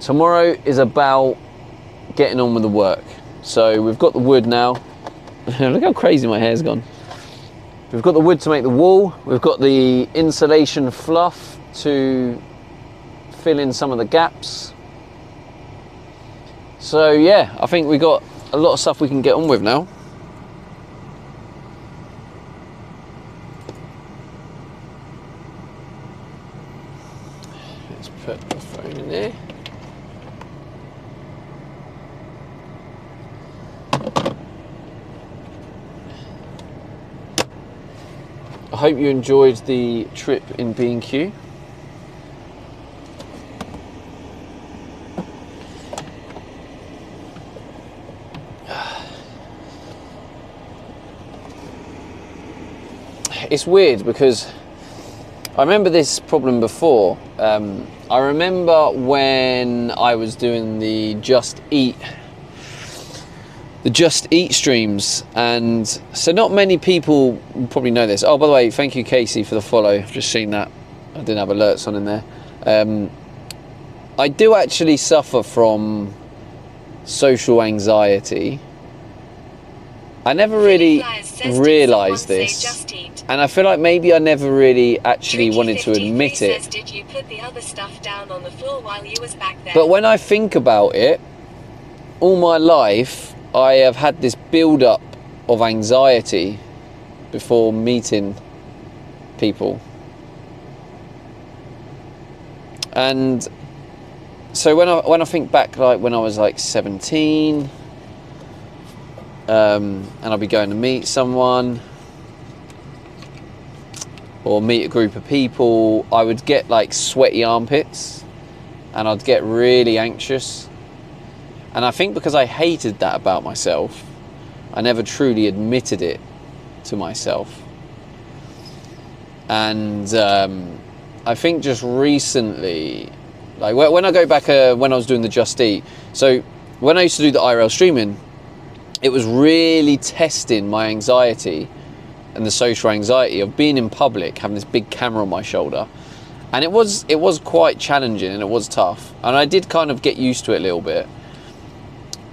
Tomorrow is about getting on with the work. So we've got the wood now. Look how crazy my hair's gone. We've got the wood to make the wall. We've got the insulation fluff to fill in some of the gaps. So yeah, I think we got a lot of stuff we can get on with now. Let's put the phone in there. I hope you enjoyed the trip in B&Q. It's weird because I remember this problem before. I remember when I was doing the Just Eat the Just Eat streams, and so not many people probably know this. Oh, by the way, thank you Casey for the follow. I've just seen that. I didn't have alerts on in there. I do actually suffer from social anxiety. I never really realised this, and I feel like maybe I never really actually wanted to admit it. Did you put the other stuff down on the floor while you was back there? But when I think about it, all my life I have had this build-up of anxiety before meeting people. And so when I think back, like when I was like 17, and I'll be going to meet someone or meet a group of people, I would get like sweaty armpits and I'd get really anxious. And I think because I hated that about myself, I never truly admitted it to myself. And I think just recently, like when I go back when I was doing the Just Eat, so when I used to do the IRL streaming, it was really testing my anxiety and the social anxiety of being in public, having this big camera on my shoulder. And it was quite challenging and it was tough. And I did kind of get used to it a little bit.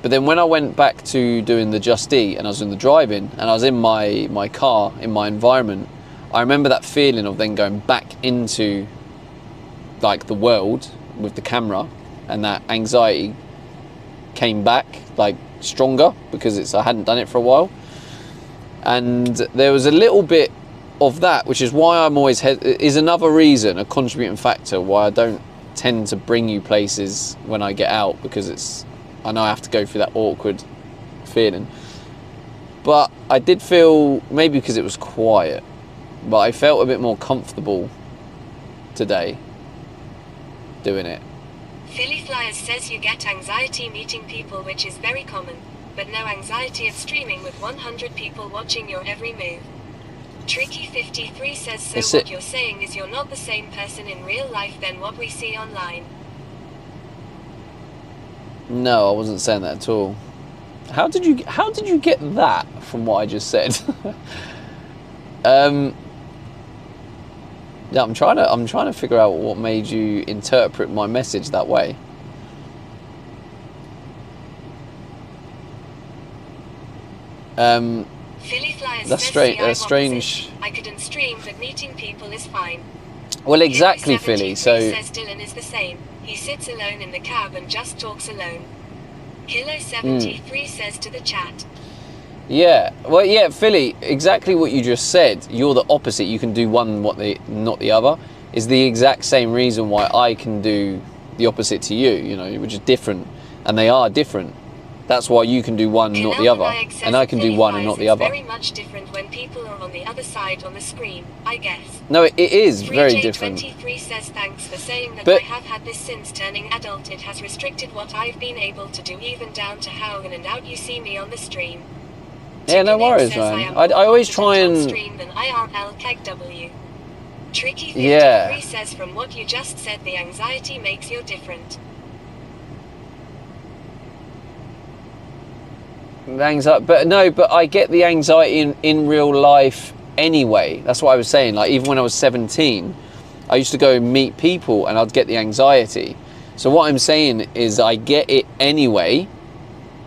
But then when I went back to doing the Just Eat and I was in the drive-in and I was in my car, in my environment, I remember that feeling of then going back into like the world with the camera, and that anxiety came back like stronger because I hadn't done it for a while. And there was a little bit of that, which is why I'm always is another reason, a contributing factor why I don't tend to bring you places when I get out, because I know I have to go through that awkward feeling. But I did feel, maybe because it was quiet, but I felt a bit more comfortable today doing it. Philly Flyers says you get anxiety meeting people, which is very common, but no anxiety of streaming with 100 people watching your every move. Tricky53 says, so what you're saying is you're not the same person in real life than what we see online. No, I wasn't saying that at all. How did you get that from what I just said? Yeah, I'm trying to figure out what made you interpret my message that way. Philly Flyers that's says strange. I couldn't stream, but meeting people is fine. Well, exactly, Philly. So says Dylan is the same. He sits alone in the cab and just talks alone. Kilo73 says to the chat. yeah, well, yeah, Philly. Exactly what you just said. You're the opposite. You can do one, not the other. Is the exact same reason why I can do the opposite to you. You know, which is different, and they are different. That's why you can do one, not the other, and I can do one and not the other. It's very much different when people are on the other side on the screen, I guess. No, it is very different. 3J23 says thanks for saying that. But I have had this since turning adult. It has restricted what I've been able to do, even down to how in and out you see me on the stream. Yeah, no worries, man. I always try and stream than IRL KegW. Tricky53 yeah. says, from what you just said, the anxiety makes you different. But I get the anxiety in real life anyway. That's what I was saying. Like, even when I was 17, I used to go meet people and I'd get the anxiety. So what I'm saying is I get it anyway.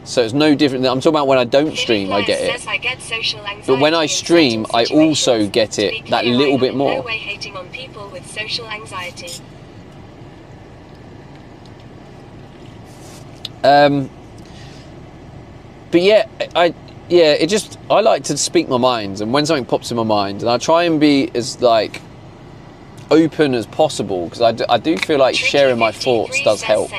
So it's no different. I'm talking about when I don't stream, I get it. I get social anxiety, but when I stream, I also get it that little bit more. No way hating on people with social anxiety. But yeah, I like to speak my mind, and when something pops in my mind, and I try and be as like open as possible, because I do feel like sharing my thoughts does help.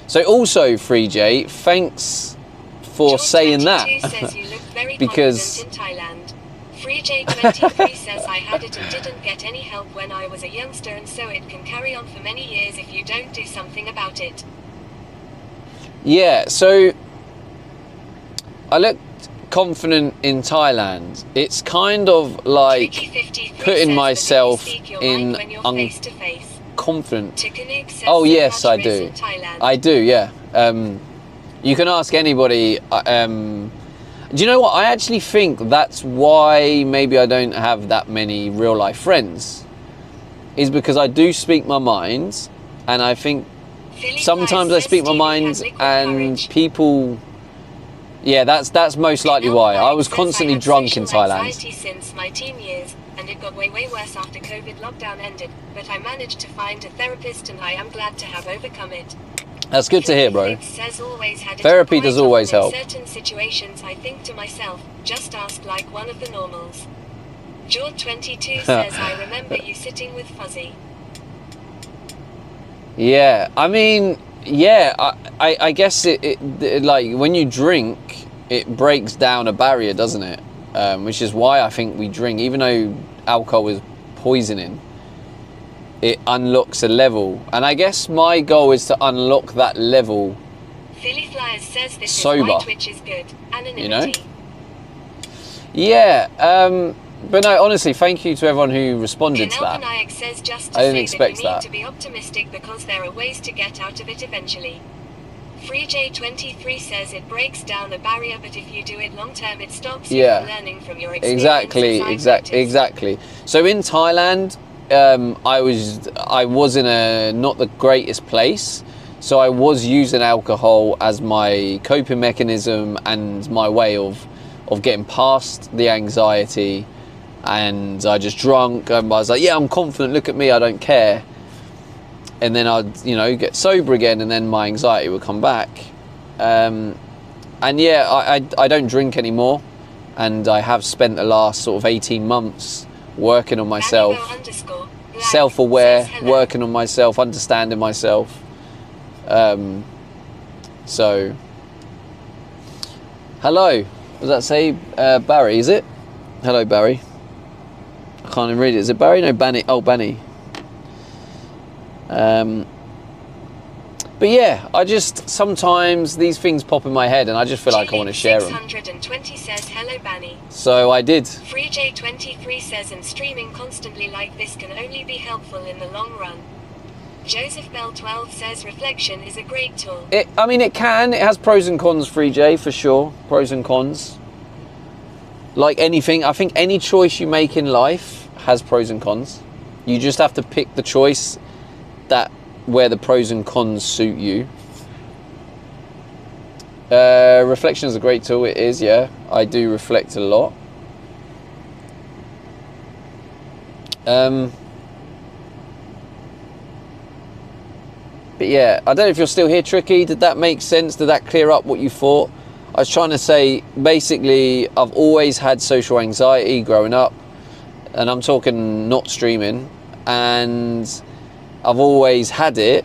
So also, 3J, thanks for saying that. Says you look very because in Thailand. 3J23 says I had it and didn't get any help when I was a youngster, and so it can carry on for many years if you don't do something about it. Yeah, so I looked confident in Thailand. It's kind of like putting myself in confident. Oh yes, I do. I do, yeah. You can ask anybody. Do you know what? I actually think that's why maybe I don't have that many real life friends. Is because I do speak my mind, and I think Philly sometimes I Flies speak my says mind Stevie had and liquid courage. people. Yeah, that's most likely why. I was constantly drunk in Thailand. Anxiety since my teen years, and it got way worse after COVID lockdown ended. But I managed to find a therapist, and I am glad to have overcome it. That's good to hear, bro. Philly says always had it Therapy quite does always often help. In certain situations, I think to myself, just ask like one of the normals. George22 says, I remember you sitting with Fuzzy. Yeah, I mean, yeah, I guess it like when you drink, it breaks down a barrier, doesn't it? Which is why I think we drink, even though alcohol is poisoning, it unlocks a level. And I guess my goal is to unlock that level. Philly Flyers says this Sober. is white, which is good. Anonymity. You know? Yeah, but no, honestly, thank you to everyone who responded to that. Nayak says just to I didn't say expect that you need that. to be optimistic because there are ways to get out of it eventually. FreeJ23 says it breaks down a barrier, but if you do it long term, it stops you from learning from your experiences. Exactly. So in Thailand, I was in a not the greatest place. So I was using alcohol as my coping mechanism and my way of getting past the anxiety. And I just drunk, and I was like, yeah, I'm confident, look at me, I don't care. And then I'd, get sober again, and then my anxiety would come back. And yeah, I don't drink anymore, and I have spent the last sort of 18 months working on myself, self-aware, working on myself, understanding myself. So, hello, what does that say? Barry, is it? Hello, Barry. I can't even read it. Is it Barry? No, Banny. Oh, Banny. But yeah, I just sometimes these things pop in my head, and I just feel like I want to share them. 620 says hello, Banny. So I did. FreeJ23 says, and streaming constantly like this can only be helpful in the long run. Joseph Bell 12 says reflection is a great tool. I mean, it can. It has pros and cons. 3J for sure. Pros and cons. Like anything, I think any choice you make in life has pros and cons. You just have to pick the choice where the pros and cons suit you. Reflection is a great tool. It is, yeah. I do reflect a lot. But yeah, I don't know if you're still here, Tricky. Did that make sense? Did that clear up what you thought? I was trying to say, basically, I've always had social anxiety growing up, and I'm talking not streaming, and I've always had it.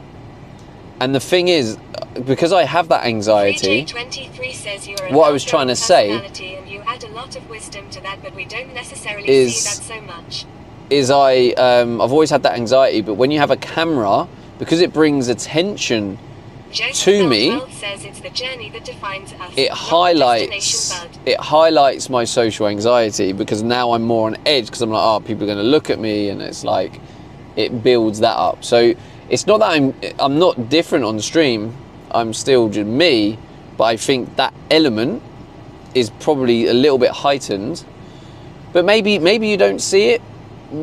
And the thing is, because I have that anxiety, 3J23 says you're what I was trying to say and you add a lot of wisdom to that, but we don't necessarily is- see that so much. is I've always had that anxiety, but when you have a camera, because it brings attention Joseph to Bell me, 12 says it's the journey that defines us, it not highlights destination, my social anxiety, because now I'm more on edge, because I'm like, oh, people are going to look at me, and it's like it builds that up. So it's not that I'm not different on stream, I'm still just me, but I think that element is probably a little bit heightened. But maybe you don't see it,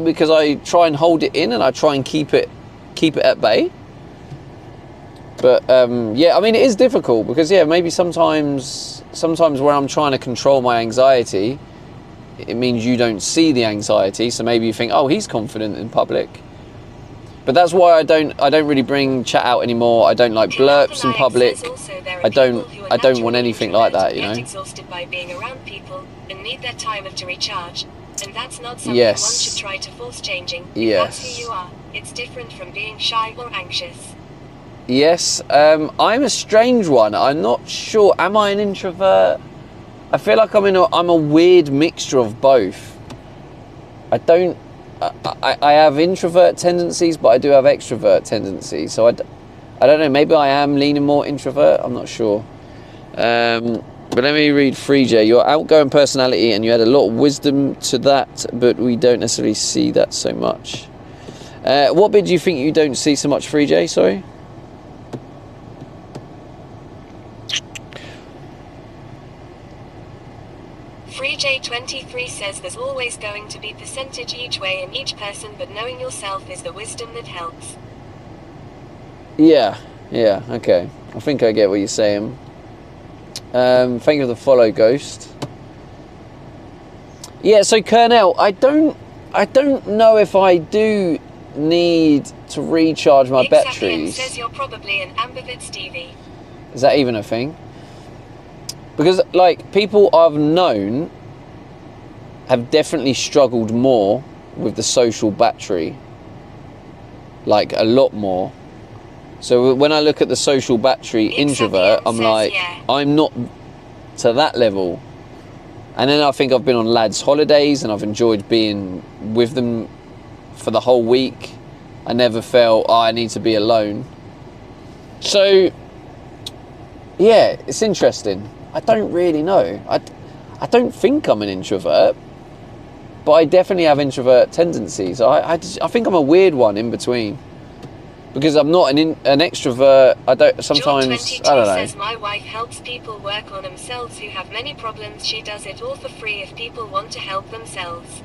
because I try and hold it in, and I try and keep it at bay. But yeah, I mean, it is difficult, because yeah, maybe sometimes where I'm trying to control my anxiety, it means you don't see the anxiety, so maybe you think, oh, he's confident in public. But that's why I don't really bring chat out anymore. I don't like blurps in public. I don't want anything like that, you know. Get exhausted by being around people and need their time to recharge, and that's not something Yes. one should try to force changing. If Yes. that's who you are. It's different from being shy or anxious. Yes, I'm a strange one. I'm not sure. Am I an introvert? I feel like I'm a weird mixture of both. I have introvert tendencies, but I do have extrovert tendencies. So I don't know. Maybe I am leaning more introvert. I'm not sure. But let me read 3J. Your outgoing personality, and you had a lot of wisdom to that, but we don't necessarily see that so much. What bit do you think you don't see so much, 3J? Sorry. FreeJ23 says there's always going to be percentage each way in each person, but knowing yourself is the wisdom that helps. Yeah, okay. I think I get what you're saying. Thank you for the follow, Ghost. Yeah, so Kernel, I don't know if I do need to recharge my batteries. Says you're probably an ambivert Stevie. Is that even a thing? Because like people I've known have definitely struggled more with the social battery, like a lot more. So when I look at the social battery introvert, I'm like, I'm not to that level. And then I think I've been on lads' holidays and I've enjoyed being with them for the whole week. I never felt, oh, I need to be alone. So, yeah, it's interesting. I don't really know. I don't think I'm an introvert, but I definitely have introvert tendencies. I think I'm a weird one in between. Because I'm not an extrovert, I don't says my wife helps people work on themselves who have many problems. She does it all for free if people want to help themselves.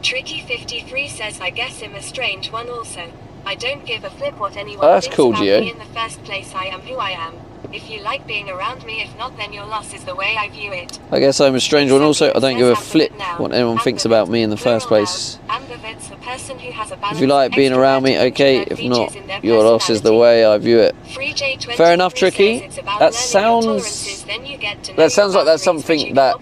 Tricky53 says I guess I'm a strange one also. I don't give a flip what anyone thinks about me in the first place. I am who I am. If you like being around me, if not, then your loss is the way I view it. I guess I'm a strange one also. I don't give a flip what anyone thinks about me in the first place. If you like being around me, okay. If not, your loss is the way I view it. Fair enough, Tricky. That sounds like that's something that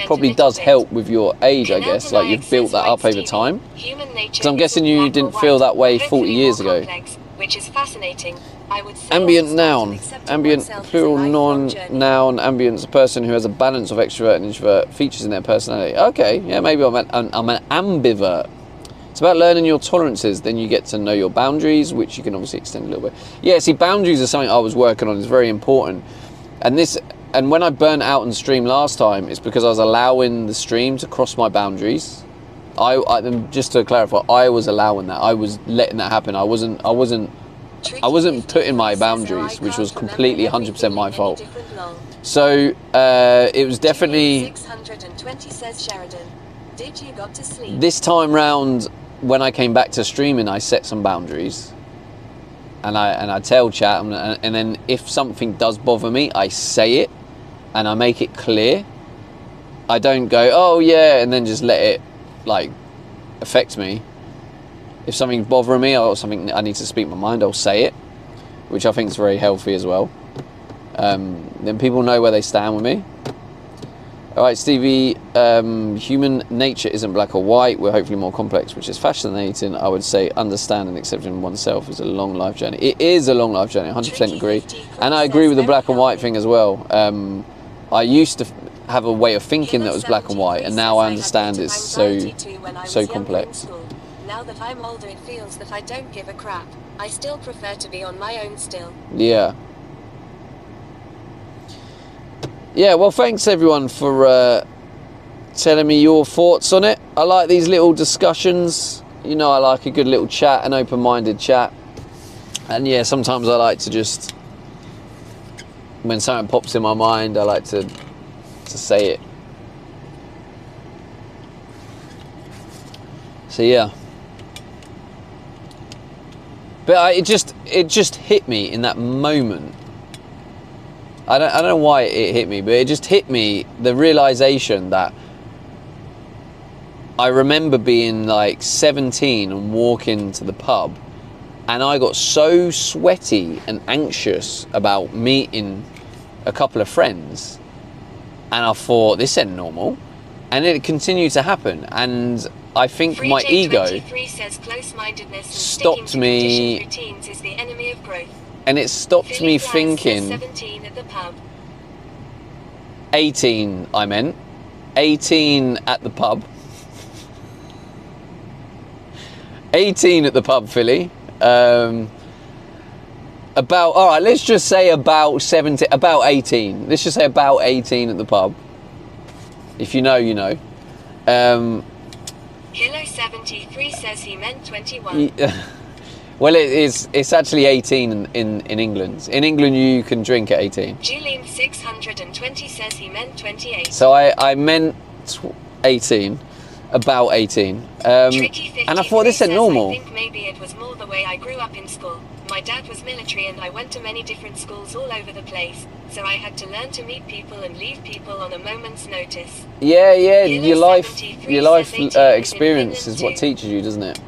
probably does help with your age, I guess. Like you've built that up over time. Because I'm guessing you didn't feel that way 40 years ago. Which is fascinating. I would say ambient noun. Ambient plural noun. Ambient's a person who has a balance of extrovert and introvert features in their personality. Okay, yeah, maybe I'm an ambivert. It's about learning your tolerances. Then you get to know your boundaries, which you can obviously extend a little bit. Yeah, see, boundaries are something I was working on. It's very important. And when I burnt out on stream last time, it's because I was allowing the stream to cross my boundaries. Just to clarify, I was allowing that. I was letting that happen. I wasn't putting my boundaries, which was completely 100% my fault. So it was definitely 620 says Sheridan. Did you got to sleep? This time round, when I came back to streaming, I set some boundaries, and I tell chat, and then if something does bother me, I say it, and I make it clear. I don't go, oh yeah, and then just let it like affect me. If something's bothering me or something I need to speak my mind, I'll say it, which I think is very healthy as well. Then people know where they stand with me. All right, Stevie, human nature isn't black or white. We're hopefully more complex, which is fascinating. I would say understanding and accepting oneself is a long life journey. It is a long life journey, 100% agree. And I agree with the black and white thing as well. I used to have a way of thinking that was black and white, and now I understand it's so complex. Now that I'm older, it feels that I don't give a crap. I still prefer to be on my own still. Yeah. Yeah, well, thanks everyone for telling me your thoughts on it. I like these little discussions. You know, I like a good little chat, an open-minded chat. And yeah, sometimes I like to just, when something pops in my mind, I like to say it. So yeah. But it just hit me in that moment. I don't know why it hit me, but it just hit me, the realization that I remember being like 17 and walking to the pub, and I got so sweaty and anxious about meeting a couple of friends, and I thought, this ain't normal, and it continued to happen, and I think my ego stopped me, routines is the enemy of growth. And it stopped me thinking. 17 at the pub. 18, I meant 18 at the pub. 18 at the pub, Philly. All right, let's just say about 17, about 18. Let's just say about 18 at the pub. If you know, you know. Hilo 73 says he meant 21. Well, it's actually 18 in England. In England, you can drink at 18. Julian 620 says he meant 28. So I meant 18, about 18, Tricky and I thought this is 53 says, normal. I think maybe it was more the way I grew up in school. My dad was military and I went to many different schools all over the place, so I had to learn to meet people and leave people on a moment's notice. Yeah, Kilo your life 73 says 18 is experience in is what Finland teaches you, doesn't it?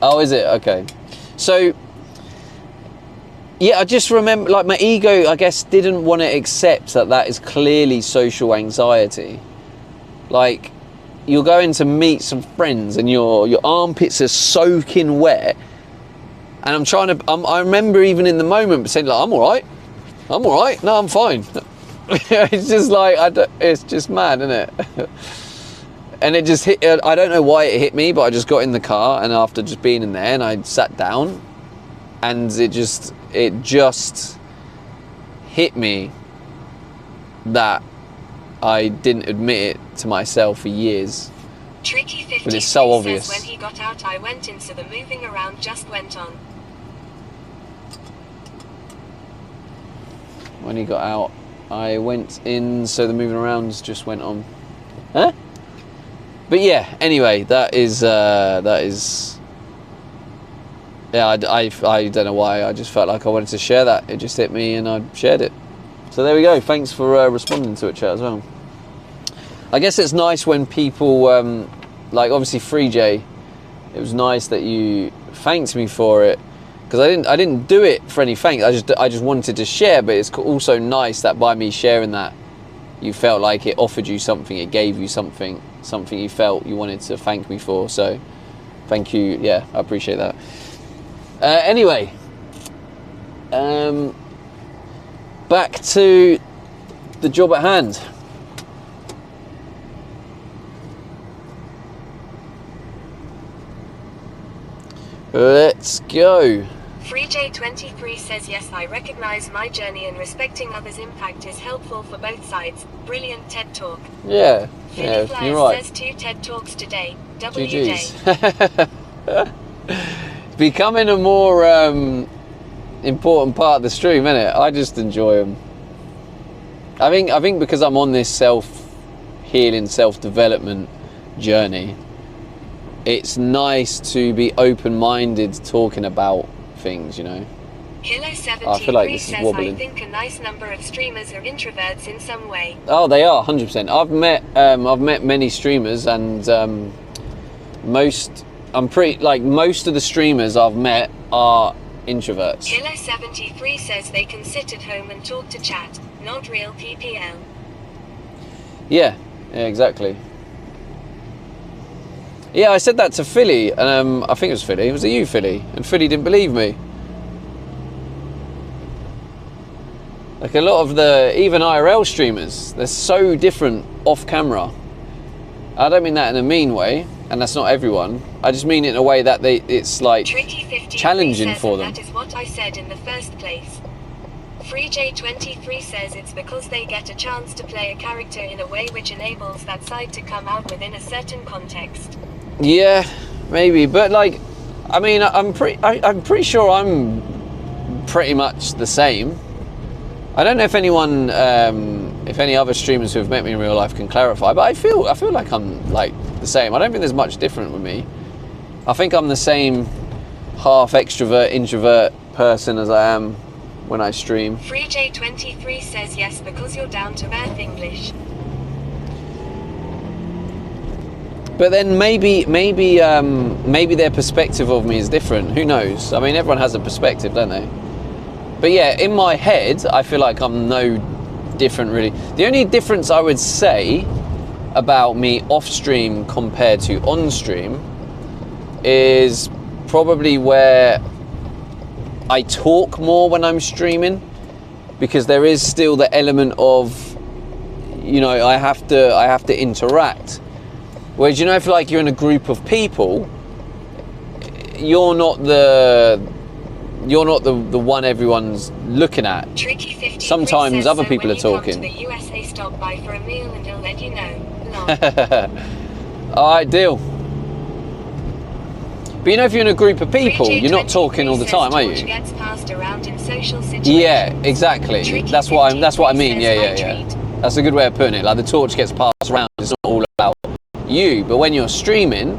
Oh, is it? Okay. So, yeah, I just remember, like, my ego, I guess, didn't want to accept that is clearly social anxiety. Like, you're going to meet some friends and your armpits are soaking wet, and I'm trying to, I remember even in the moment saying, like, I'm all right, no, I'm fine. It's just like, it's just mad, isn't it? And it just hit, I don't know why it hit me, but I just got in the car, and after just being in there, and I sat down, and it just hit me that I didn't admit it to myself for years. Tricky 53 But it's so obvious. says, when he got out I went in, so the moving around just went on. When he got out, I went in, so the moving around just went on. Huh? But yeah, anyway, that is yeah, I don't know why, I just felt like I wanted to share that. It just hit me and I shared it. So there we go. Thanks for responding to it, chat, as well. I guess it's nice when people, like obviously Free J, it was nice that you thanked me for it, because I didn't do it for any thanks. I just wanted to share. But it's also nice that by me sharing that, you felt like it offered you something, it gave you something you felt you wanted to thank me for. So thank you. Yeah, I appreciate that. Anyway, back to the job at hand. Let's go. FreeJ23 says, yes, I recognize my journey and respecting others' impact is helpful for both sides. Brilliant TED Talk. Yeah, Philly yeah, Flyers you're right. says 2 TED Talks today. GG's. WJ. It's becoming a more important part of the stream, isn't it? I just enjoy them. I think because I'm on this self-healing, self-development journey, it's nice to be open-minded talking about things, you know. Hilo73 I feel like this is says, wobbling. I think a nice number of streamers are introverts in some way. Oh, they are 100%. I've met many streamers, and most of the streamers I've met are introverts. Hilo73 says they can sit at home and talk to chat, not real PPL. Yeah, exactly. Yeah, I said that to Philly, and I think it was Philly. It was you, Philly, and Philly didn't believe me. Like a lot of even IRL streamers, they're so different off camera. I don't mean that in a mean way, and that's not everyone. I just mean it in a way that it's like challenging for them. That is what I said in the first place. FreeJ23 says it's because they get a chance to play a character in a way which enables that side to come out within a certain context. Yeah, maybe, but like, I mean, I'm pretty sure I'm pretty much the same. I don't know if anyone, if any other streamers who have met me in real life can clarify, but I feel like I'm like the same. I don't think there's much different with me. I think I'm the same half extrovert, introvert person as I am when I stream. FreeJ23 says yes because you're down to earth English. But then maybe their perspective of me is different. Who knows? I mean, everyone has a perspective, don't they? But yeah, in my head, I feel like I'm no different, really. The only difference I would say about me off stream compared to on stream is probably where I talk more when I'm streaming, because there is still the element of, you know, I have to interact. Whereas, you know, if like you're in a group of people, you're not the one everyone's looking at. Sometimes other people are talking. When you come to the USA, stop by for a meal and he'll let you know. All right, deal. But you know, if you're in a group of people, you're not talking all the time, are you? Gets passed around in social situations. Yeah, exactly. That's what I mean. Yeah. That's a good way of putting it. Like the torch gets passed around. It's not all about you. But when you're streaming,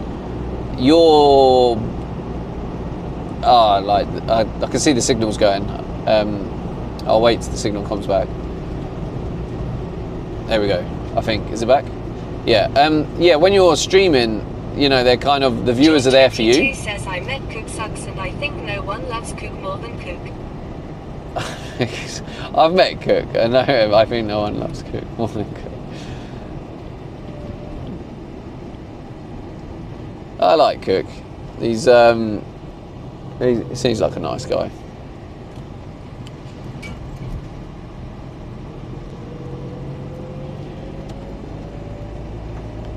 you're like I can see the signal's going. I'll wait till the signal comes back. There we go. I think, is it back? Yeah. Yeah. When you're streaming, you know, they're kind of, the viewers are there for you. 22 says I met Cook sucks and I think no one loves Cook more than Cook. I've met Cook. I know him. I think no one loves Cook more than Cook. I like Cook. He seems like a nice guy.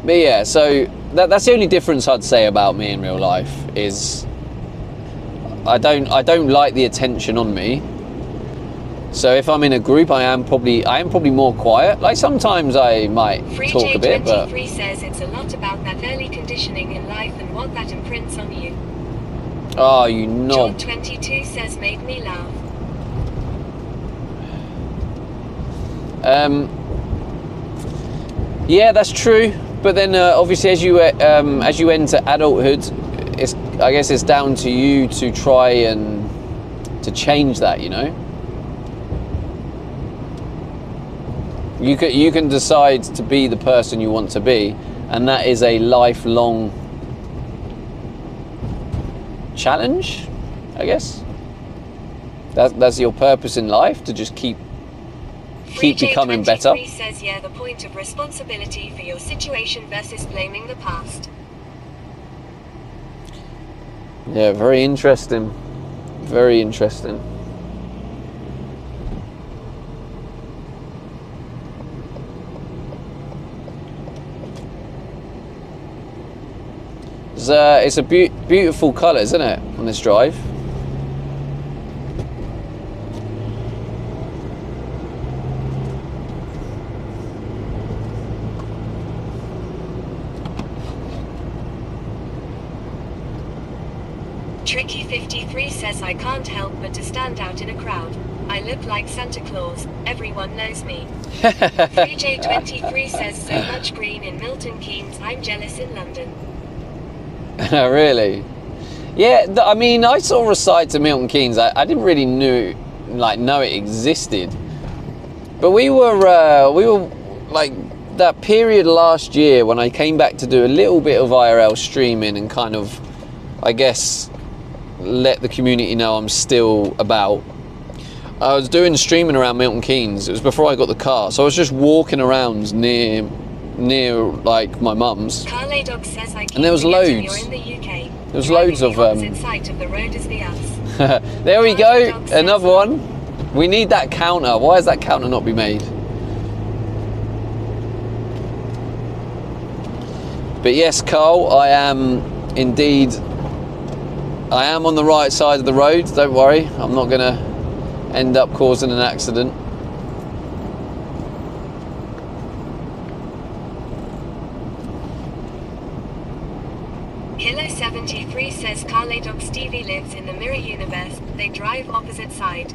But yeah, so that's the only difference I'd say about me in real life is I don't like the attention on me. So if I'm in a group, I am probably more quiet. Like sometimes I might talk a bit, but FreeJ23 says it's a lot about that early conditioning in life and what that imprints on you. oh, you knob. John22 says made me laugh. Yeah, that's true. But then obviously as you enter adulthood, I guess it's down to you to try and to change that, you know. You can decide to be the person you want to be, and that is a lifelong challenge, I guess. That's your purpose in life, to just keep becoming better. FreeJ23 says yeah, the point of responsibility for your situation versus blaming the past. Yeah, very interesting. Very interesting. It's a beautiful colour, isn't it, on this drive? Tricky53 says I can't help but to stand out in a crowd. I look like Santa Claus, everyone knows me. FreeJ23 says so much green in Milton Keynes, I'm jealous in London. Really? Yeah, I mean, I saw a side to Milton Keynes. I didn't really know it existed. But we were like that period last year when I came back to do a little bit of IRL streaming and kind of, I guess, let the community know I'm still about. I was doing streaming around Milton Keynes. It was before I got the car, so I was just walking around near like my mum's, Carladog says I keep and there was forgetting loads. You're in the UK. There was Driving loads of the opposite side of the road as the us. there we go, Carladog says another one. We need that counter. Why has that counter not been made? But yes, Carl, I am on the right side of the road. Don't worry, I'm not gonna end up causing an accident. Kilo73 says Carladog Stevie lives in the mirror universe. They drive opposite side.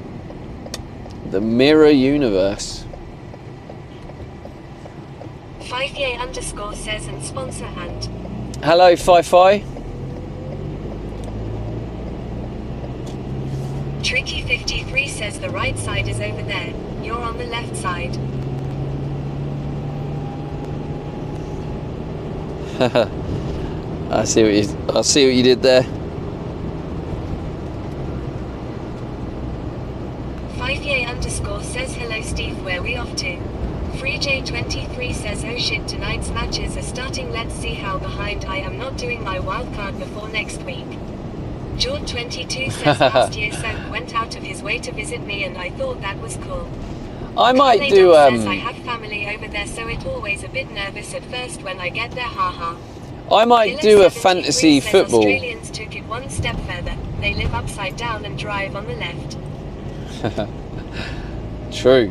The mirror universe. 5Ye_ says and sponsor hand. Hello, Fi-Fi. Tricky53 says the right side is over there. You're on the left side. I see what you did there. 5Ye_ says hello Steve, where we off to? FreeJ23 says oh shit, tonight's matches are starting, let's see how behind I am, not doing my wildcard before next week. George22 says last year Soak went out of his way to visit me and I thought that was cool. I might Carladog do says I have family over there so it always a bit nervous at first when I get there, haha. I might do a fantasy says football. Australians took it one step further. They live upside down and drive on the left. True.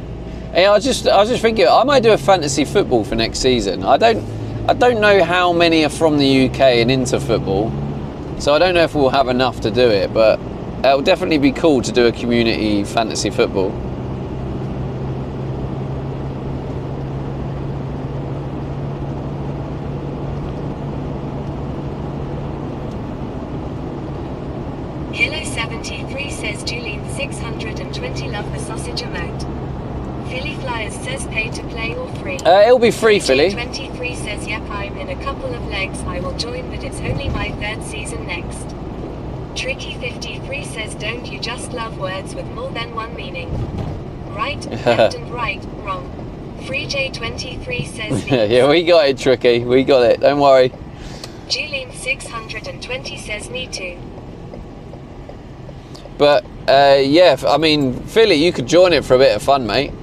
Hey, I was just thinking I might do a fantasy football for next season. I don't know how many are from the UK and into football, so I don't know if we'll have enough to do it, but it'll definitely be cool to do a community fantasy football. 620 love the sausage amount. Philly Flyers says pay to play or free. It'll be free, Philly. 23 says yep, I'm in a couple of legs, I will join, but it's only my third season next. Tricky 53 says don't you just love words with more than one meaning? Right, left and right, wrong. Free J23 says Yeah, we got it, Tricky. We got it. Don't worry. Julian 620 says me too. But yeah, I mean, Philly, you could join it for a bit of fun, mate.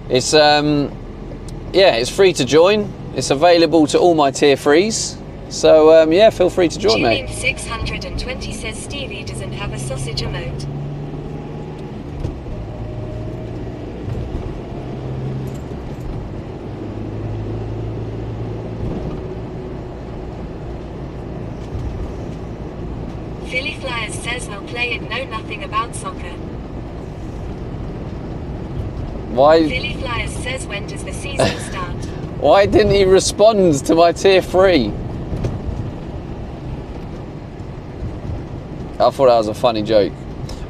It's yeah, it's free to join. It's available to all my tier 3s. So yeah, feel free to join, Julian mate. 620 says Stevie doesn't have a sausage emote. Philly Flyers says I'll play it, know nothing about soccer. Why? Philly Flyers says when does the season start? Why didn't he respond to my tier 3? I thought that was a funny joke.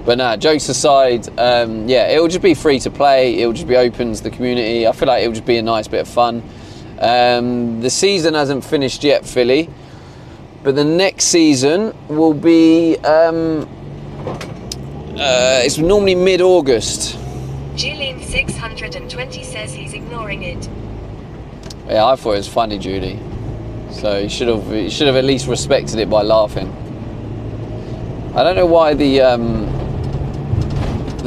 But nah, jokes aside, yeah, it'll just be free to play. It'll just be open to the community. I feel like it'll just be a nice bit of fun. The season hasn't finished yet, Philly. But the next season will be, it's normally mid-August. Julian 620 says he's ignoring it. Yeah, I thought it was funny, Judy. So you should have at least respected it by laughing. I don't know why the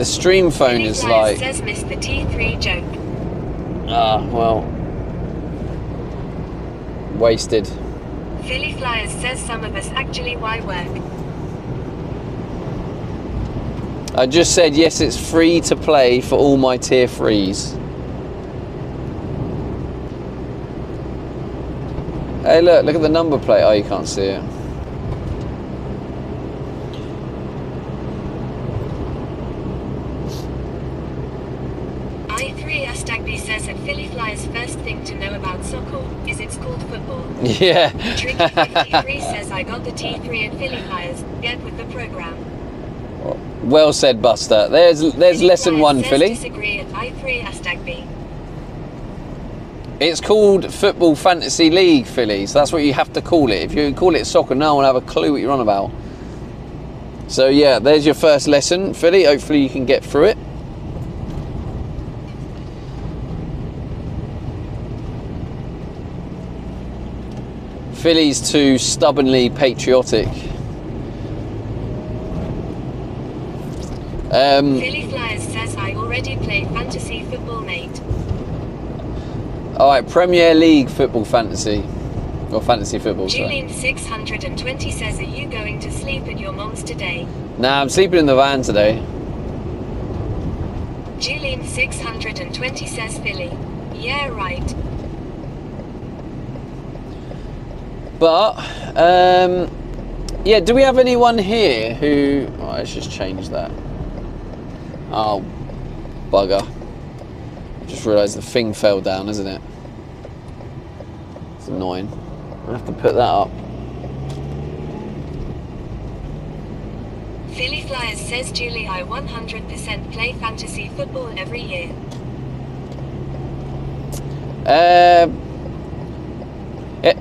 stream phone Philly is Flyers like. says missed the T3 joke. Ah, well, wasted. Philly Flyers says some of us actually why work. I just said yes, it's free to play for all my tier 3s. Hey, look at the number plate. Oh, you can't see it. I3 Astagby says at Philly Flyers first thing to know about soccer is it's called football. Yeah. Tricky 53 says I got the T3 at Philly Flyers, get with the program. Well said, Buster. There's lesson 1, says Philly. Disagree at I3 Astagby. It's called Football Fantasy League, Philly. So that's what you have to call it. If you call it soccer, no one will have a clue what you're on about. So yeah, there's your first lesson, Philly. Hopefully you can get through it. Philly's too stubbornly patriotic. Philly Flyers says I already play fantasy football, mate. Alright, Premier League football fantasy. Or fantasy football, sorry. Julian 620 says are you going to sleep at your mom's today? Nah, I'm sleeping in the van today. Julian 620 says Philly. Yeah, right. But, yeah, do we have anyone here who... Oh, let's just change that. Oh, bugger. Just realised the thing fell down, isn't it? It's annoying. I have to put that up. Philly Flyers says Julie I 100% play fantasy football every year.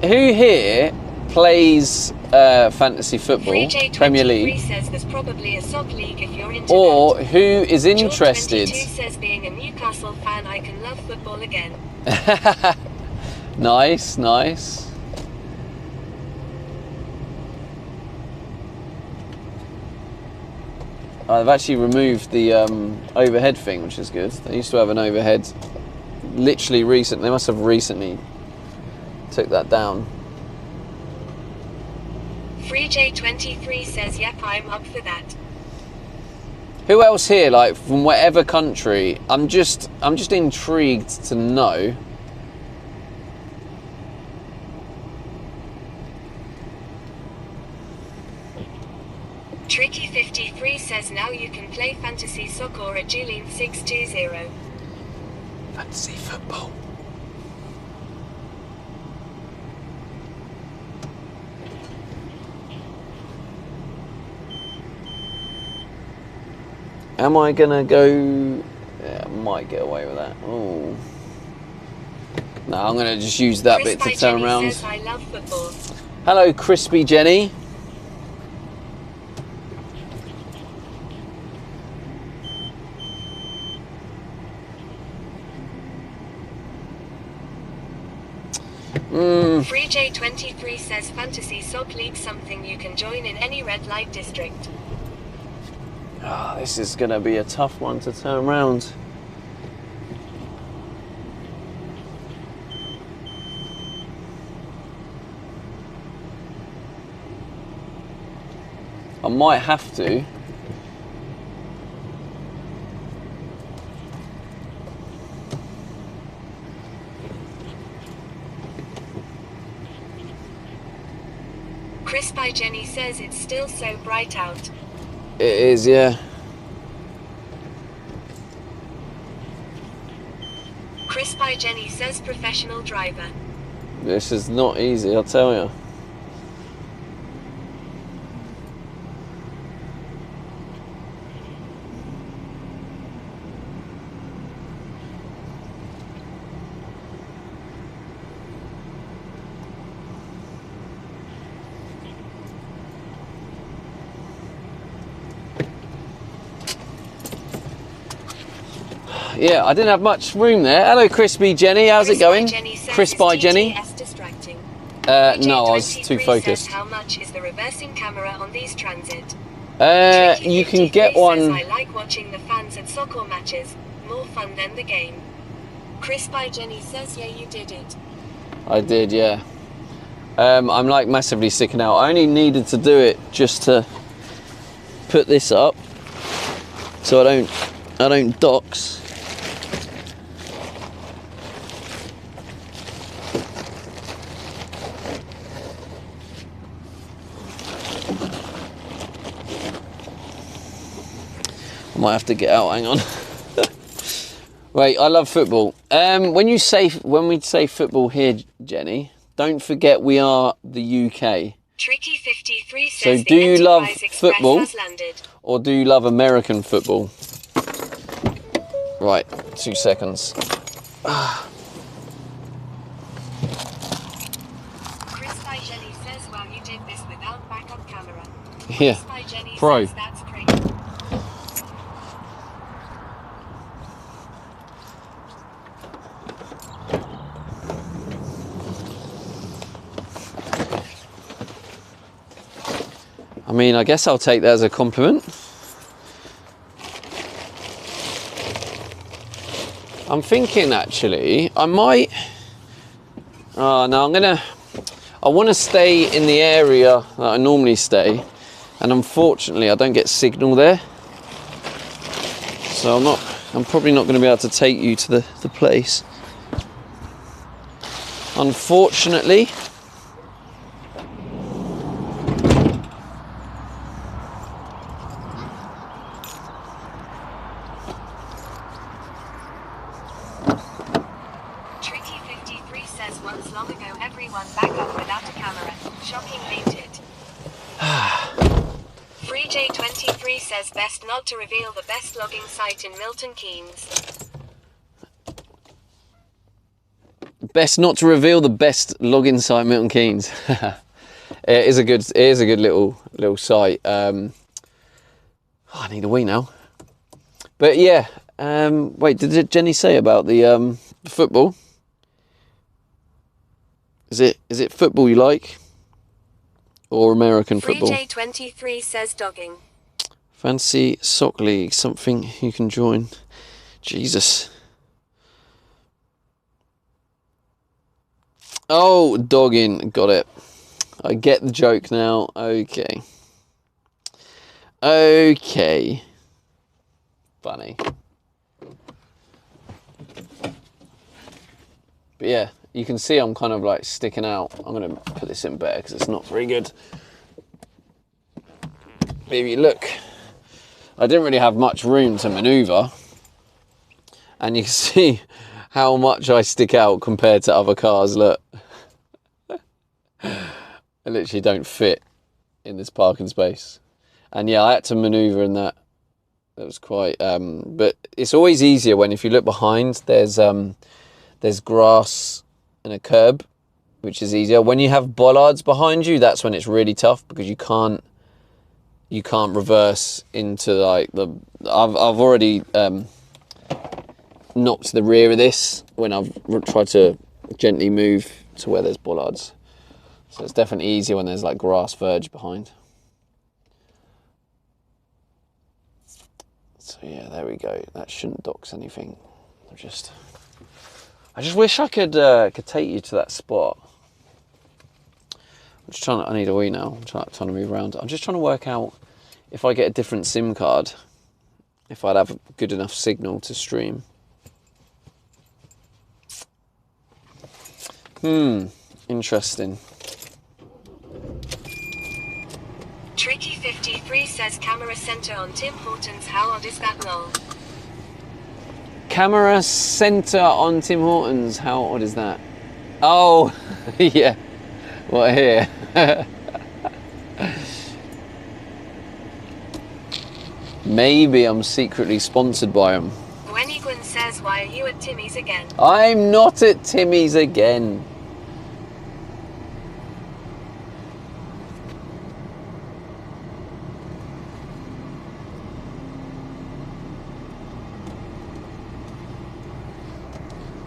Who here plays fantasy football, Premier League, says there's probably a sock league if you're into or that. who is interested? George 22 says being a Newcastle fan I can love football again. Nice, nice. I've actually removed the overhead thing, which is good. They used to have an overhead literally recent. They must have recently took that down. FreeJ23 says yep, I'm up for that. Who else here, like from whatever country? I'm just intrigued to know. Tricky 53 says now you can play fantasy soccer at Julian 620. Fantasy football. Am I gonna go? Yeah, I might get away with that. Oh. No, I'm gonna just use that bit to turn around. Says, I love football. Hello, Crispy Jenny. FreeJ23 says Fantasy Soc League something you can join in any red light district. Oh, this is gonna be a tough one to turn around. I might have to. Chris by Jenny says it's still so bright out. It is, yeah. Chris by Jenny says professional driver. This is not easy, I'll tell you. Yeah, I didn't have much room there. Hello, Crispy Jenny. How's it going? Chris by Jenny. Distracting. No, I was too focused. Says, how much is the reversing camera on these transit? You can get one. Says, I like watching the fans at soccer matches. More fun than the game. Chris by Jenny says, yeah, you did it. I did, yeah. I'm like massively sticking out. I only needed to do it just to put this up, so I don't dox. I might have to get out, hang on. Wait, I love football. When we say football here, Jenny, don't forget we are the UK. Tricky 53 says so do you love football or do you love American football? Right, 2 seconds. Chris by Jenny says, well, you did this without backup camera. Yeah, Chris by Jenny pro. Says, that's crazy. I mean, I guess I'll take that as a compliment. I'm thinking actually, I might. Oh no, I want to stay in the area that I normally stay, and unfortunately, I don't get signal there. So I'm probably not going to be able to take you to the place. Unfortunately. FreeJ23 says best not to reveal the best logging site in Milton Keynes. Best not to reveal the best login site, Milton Keynes. It is a good little site. I need a wee now. But yeah, wait, did Jenny say about the football? Is it football you like? Or American football? FreeJ23 says dogging. Fancy Soc League, something you can join. Jesus. Oh, dogging, got it. I get the joke now. Okay. Okay. Funny. But yeah, you can see I'm kind of like sticking out. I'm going to put this in better because it's not very good. If you look, I didn't really have much room to maneuver. And you can see how much I stick out compared to other cars. Look. I literally don't fit in this parking space. And yeah, I had to maneuver in that That was quite. But it's always easier when, if you look behind, there's grass and a curb, which is easier. When you have bollards behind you, that's when it's really tough, because you can't reverse into like the. I've already knocked the rear of this when I've tried to gently move to where there's bollards. So it's definitely easier when there's like grass verge behind. So yeah, there we go. That shouldn't dox anything. I just wish I could take you to that spot. I'm just trying to, I need a wee now. I'm trying to move around. I'm just trying to work out if I get a different SIM card, if I'd have a good enough signal to stream. Interesting. Tricky53 says camera center on Tim Hortons. How odd is that, lol? Camera center on Tim Hortons. How odd is that? Oh, yeah. What here? Maybe I'm secretly sponsored by them. Wenigwin says, why are you at Timmy's again? I'm not at Timmy's again.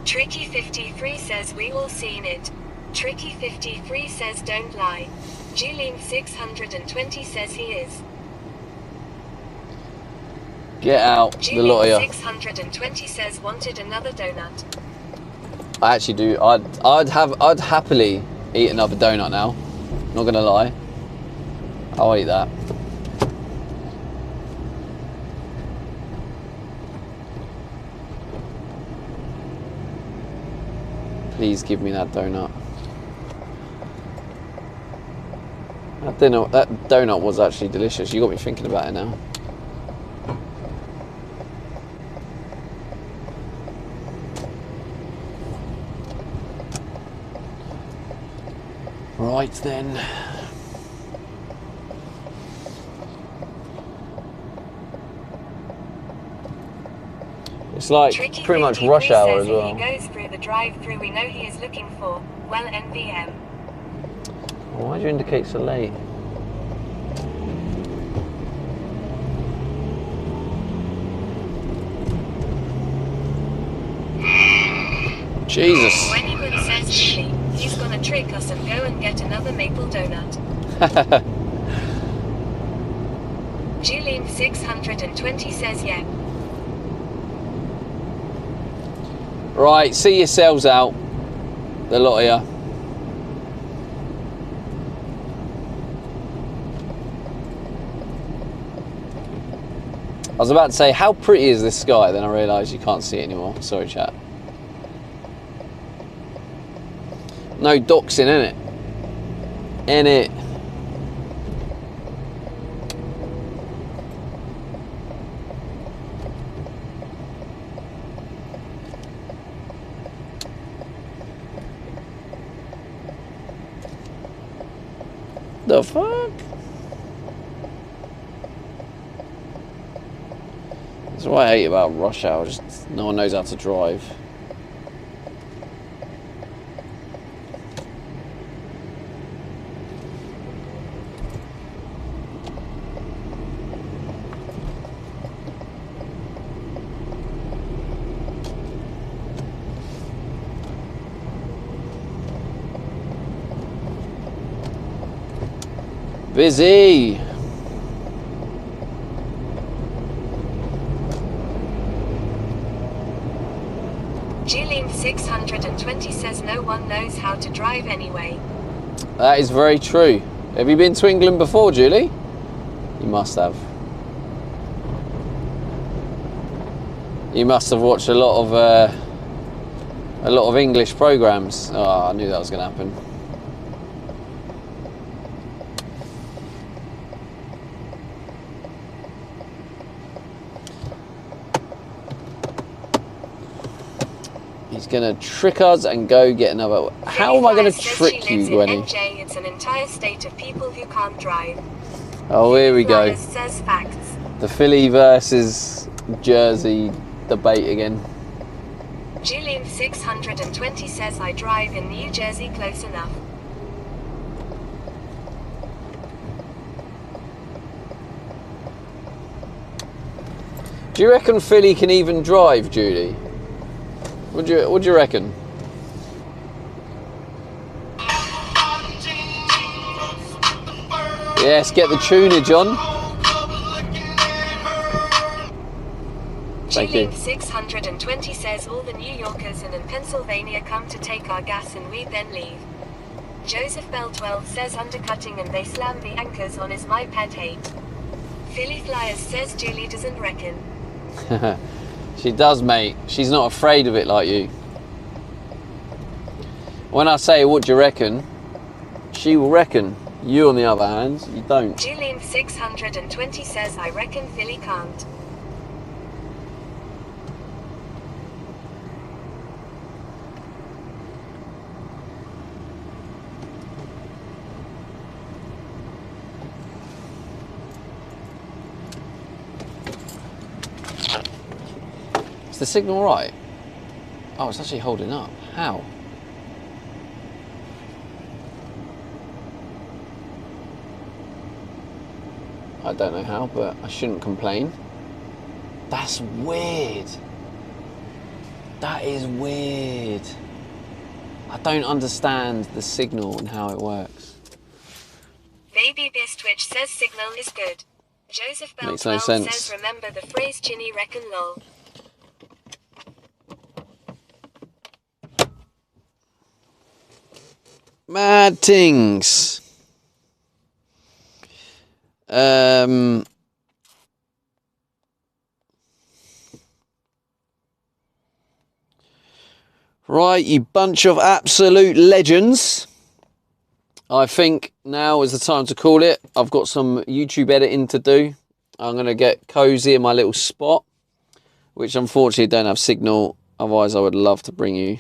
Tricky53 says, we all seen it. Tricky53 says, don't lie. Julian620 says he is. Get out, the lot of you. Julian620 says, wanted another donut. I actually do. I'd happily eat another donut now. Not gonna lie. I'll eat that. Please give me that donut. That donut was actually delicious. You got me thinking about it now. Right then. It's like Tricky pretty much 53 rush hour says as well. If he goes through the drive-through we know he is looking for, well, NVM. Why do you indicate so late? Jesus. When he says Jimmy, he's gonna trick us and go and get another maple donut. Julian620 says yeah. Right, see yourselves out, the lot of you. I was about to say, how pretty is this sky? Then I realised you can't see it anymore. Sorry, chat. No doxing, innit? Innit? The fuck? That's what I hate about rush hour, just no one knows how to drive. Busy. Julian620 says no one knows how to drive anyway. That is very true. Have you been to England before, Julie? You must have. You must have watched a lot of English programs. Oh, I knew that was going to happen. He's gonna trick us and go get another. How am I gonna trick you, Gwenny? NJ, it's an entire state of people who can't drive. Oh, here we go. Says facts. The Philly versus Jersey debate again. Julian 620 says I drive in New Jersey close enough. Do you reckon Philly can even drive, Judy? What do you reckon? Yes, get the tunage on. Thank you. Julian 620 says all the New Yorkers and in Pennsylvania come to take our gas and we then leave. Joseph Bell 12 says undercutting and they slam the anchors on is my pet hate. Philly Flyers says Julie doesn't reckon. She does, mate. She's not afraid of it like you. When I say, what do you reckon? She will reckon. You, on the other hand, you don't. Julian 620 says I reckon Philly can't. Is the signal right? Oh, it's actually holding up. How? I don't know how, but I shouldn't complain. That's weird. That is weird. I don't understand the signal and how it works. Baby Bistwitch says signal is good. Joseph Bell Makes no 12 sense. says remember the phrase Ginny reckon lol. Mad things. Right, you bunch of absolute legends. I think now is the time to call it. I've got some YouTube editing to do. I'm going to get cozy in my little spot, which unfortunately don't have signal. Otherwise, I would love to bring you.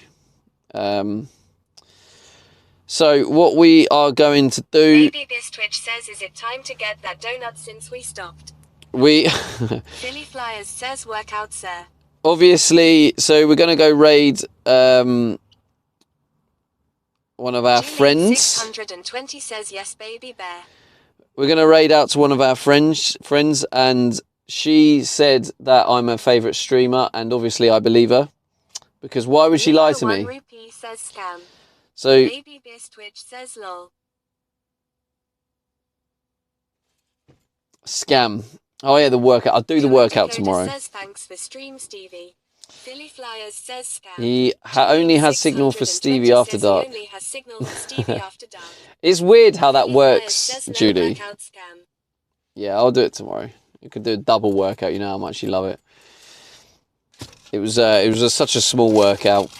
So what we are going to do... Baby Bistwitch says is it time to get that donut since we stopped. We... Philly Flyers says workout sir. Obviously, so we're going to go raid one of our Julian friends. 620 says yes baby bear. We're going to raid out to one of our friends, and she said that I'm her favourite streamer, and obviously I believe her. Because why would she lie to me? Rupee says scam. So, Baby Bistwitch says lol. scam. Oh yeah, the workout. I'll do the workout Dakota tomorrow. says thanks for stream Stevie. Philly Flyers says scam. He only has signal for Stevie after dark. He only has signal for Stevie after dark. It's weird how that Philly works, Flyers says no Judy. workout scam. Yeah, I'll do it tomorrow. You could do a double workout. You know how much you love it. It was such a small workout.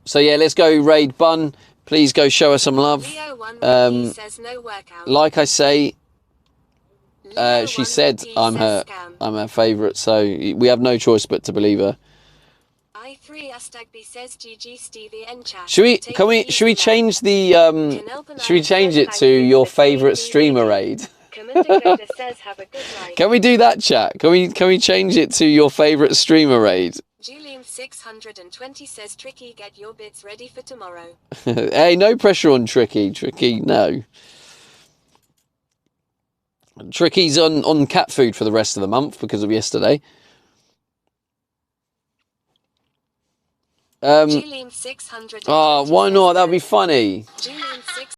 So yeah, let's go raid Bun. Please go show her some love. Leo 1 Rupee says no workout. Like I say, Leo she 1 said Rupee I'm says her scam. favourite. So we have no choice but to believe her. I3 Astagby says GG Stevie and chat. Should we? Take Can it we? easy, Should we lad. change the? Should we change it to your favourite streamer raid? Commander Yoda says have a good night. Can we do that, chat? Can we change it to your favourite streamer raid? Julian 620 says Tricky get your bits ready for tomorrow. Hey, no pressure on Tricky. Tricky, no. Tricky's on cat food for the rest of the month because of yesterday. Julian 620 Oh, why not? That'd be funny. Julian 6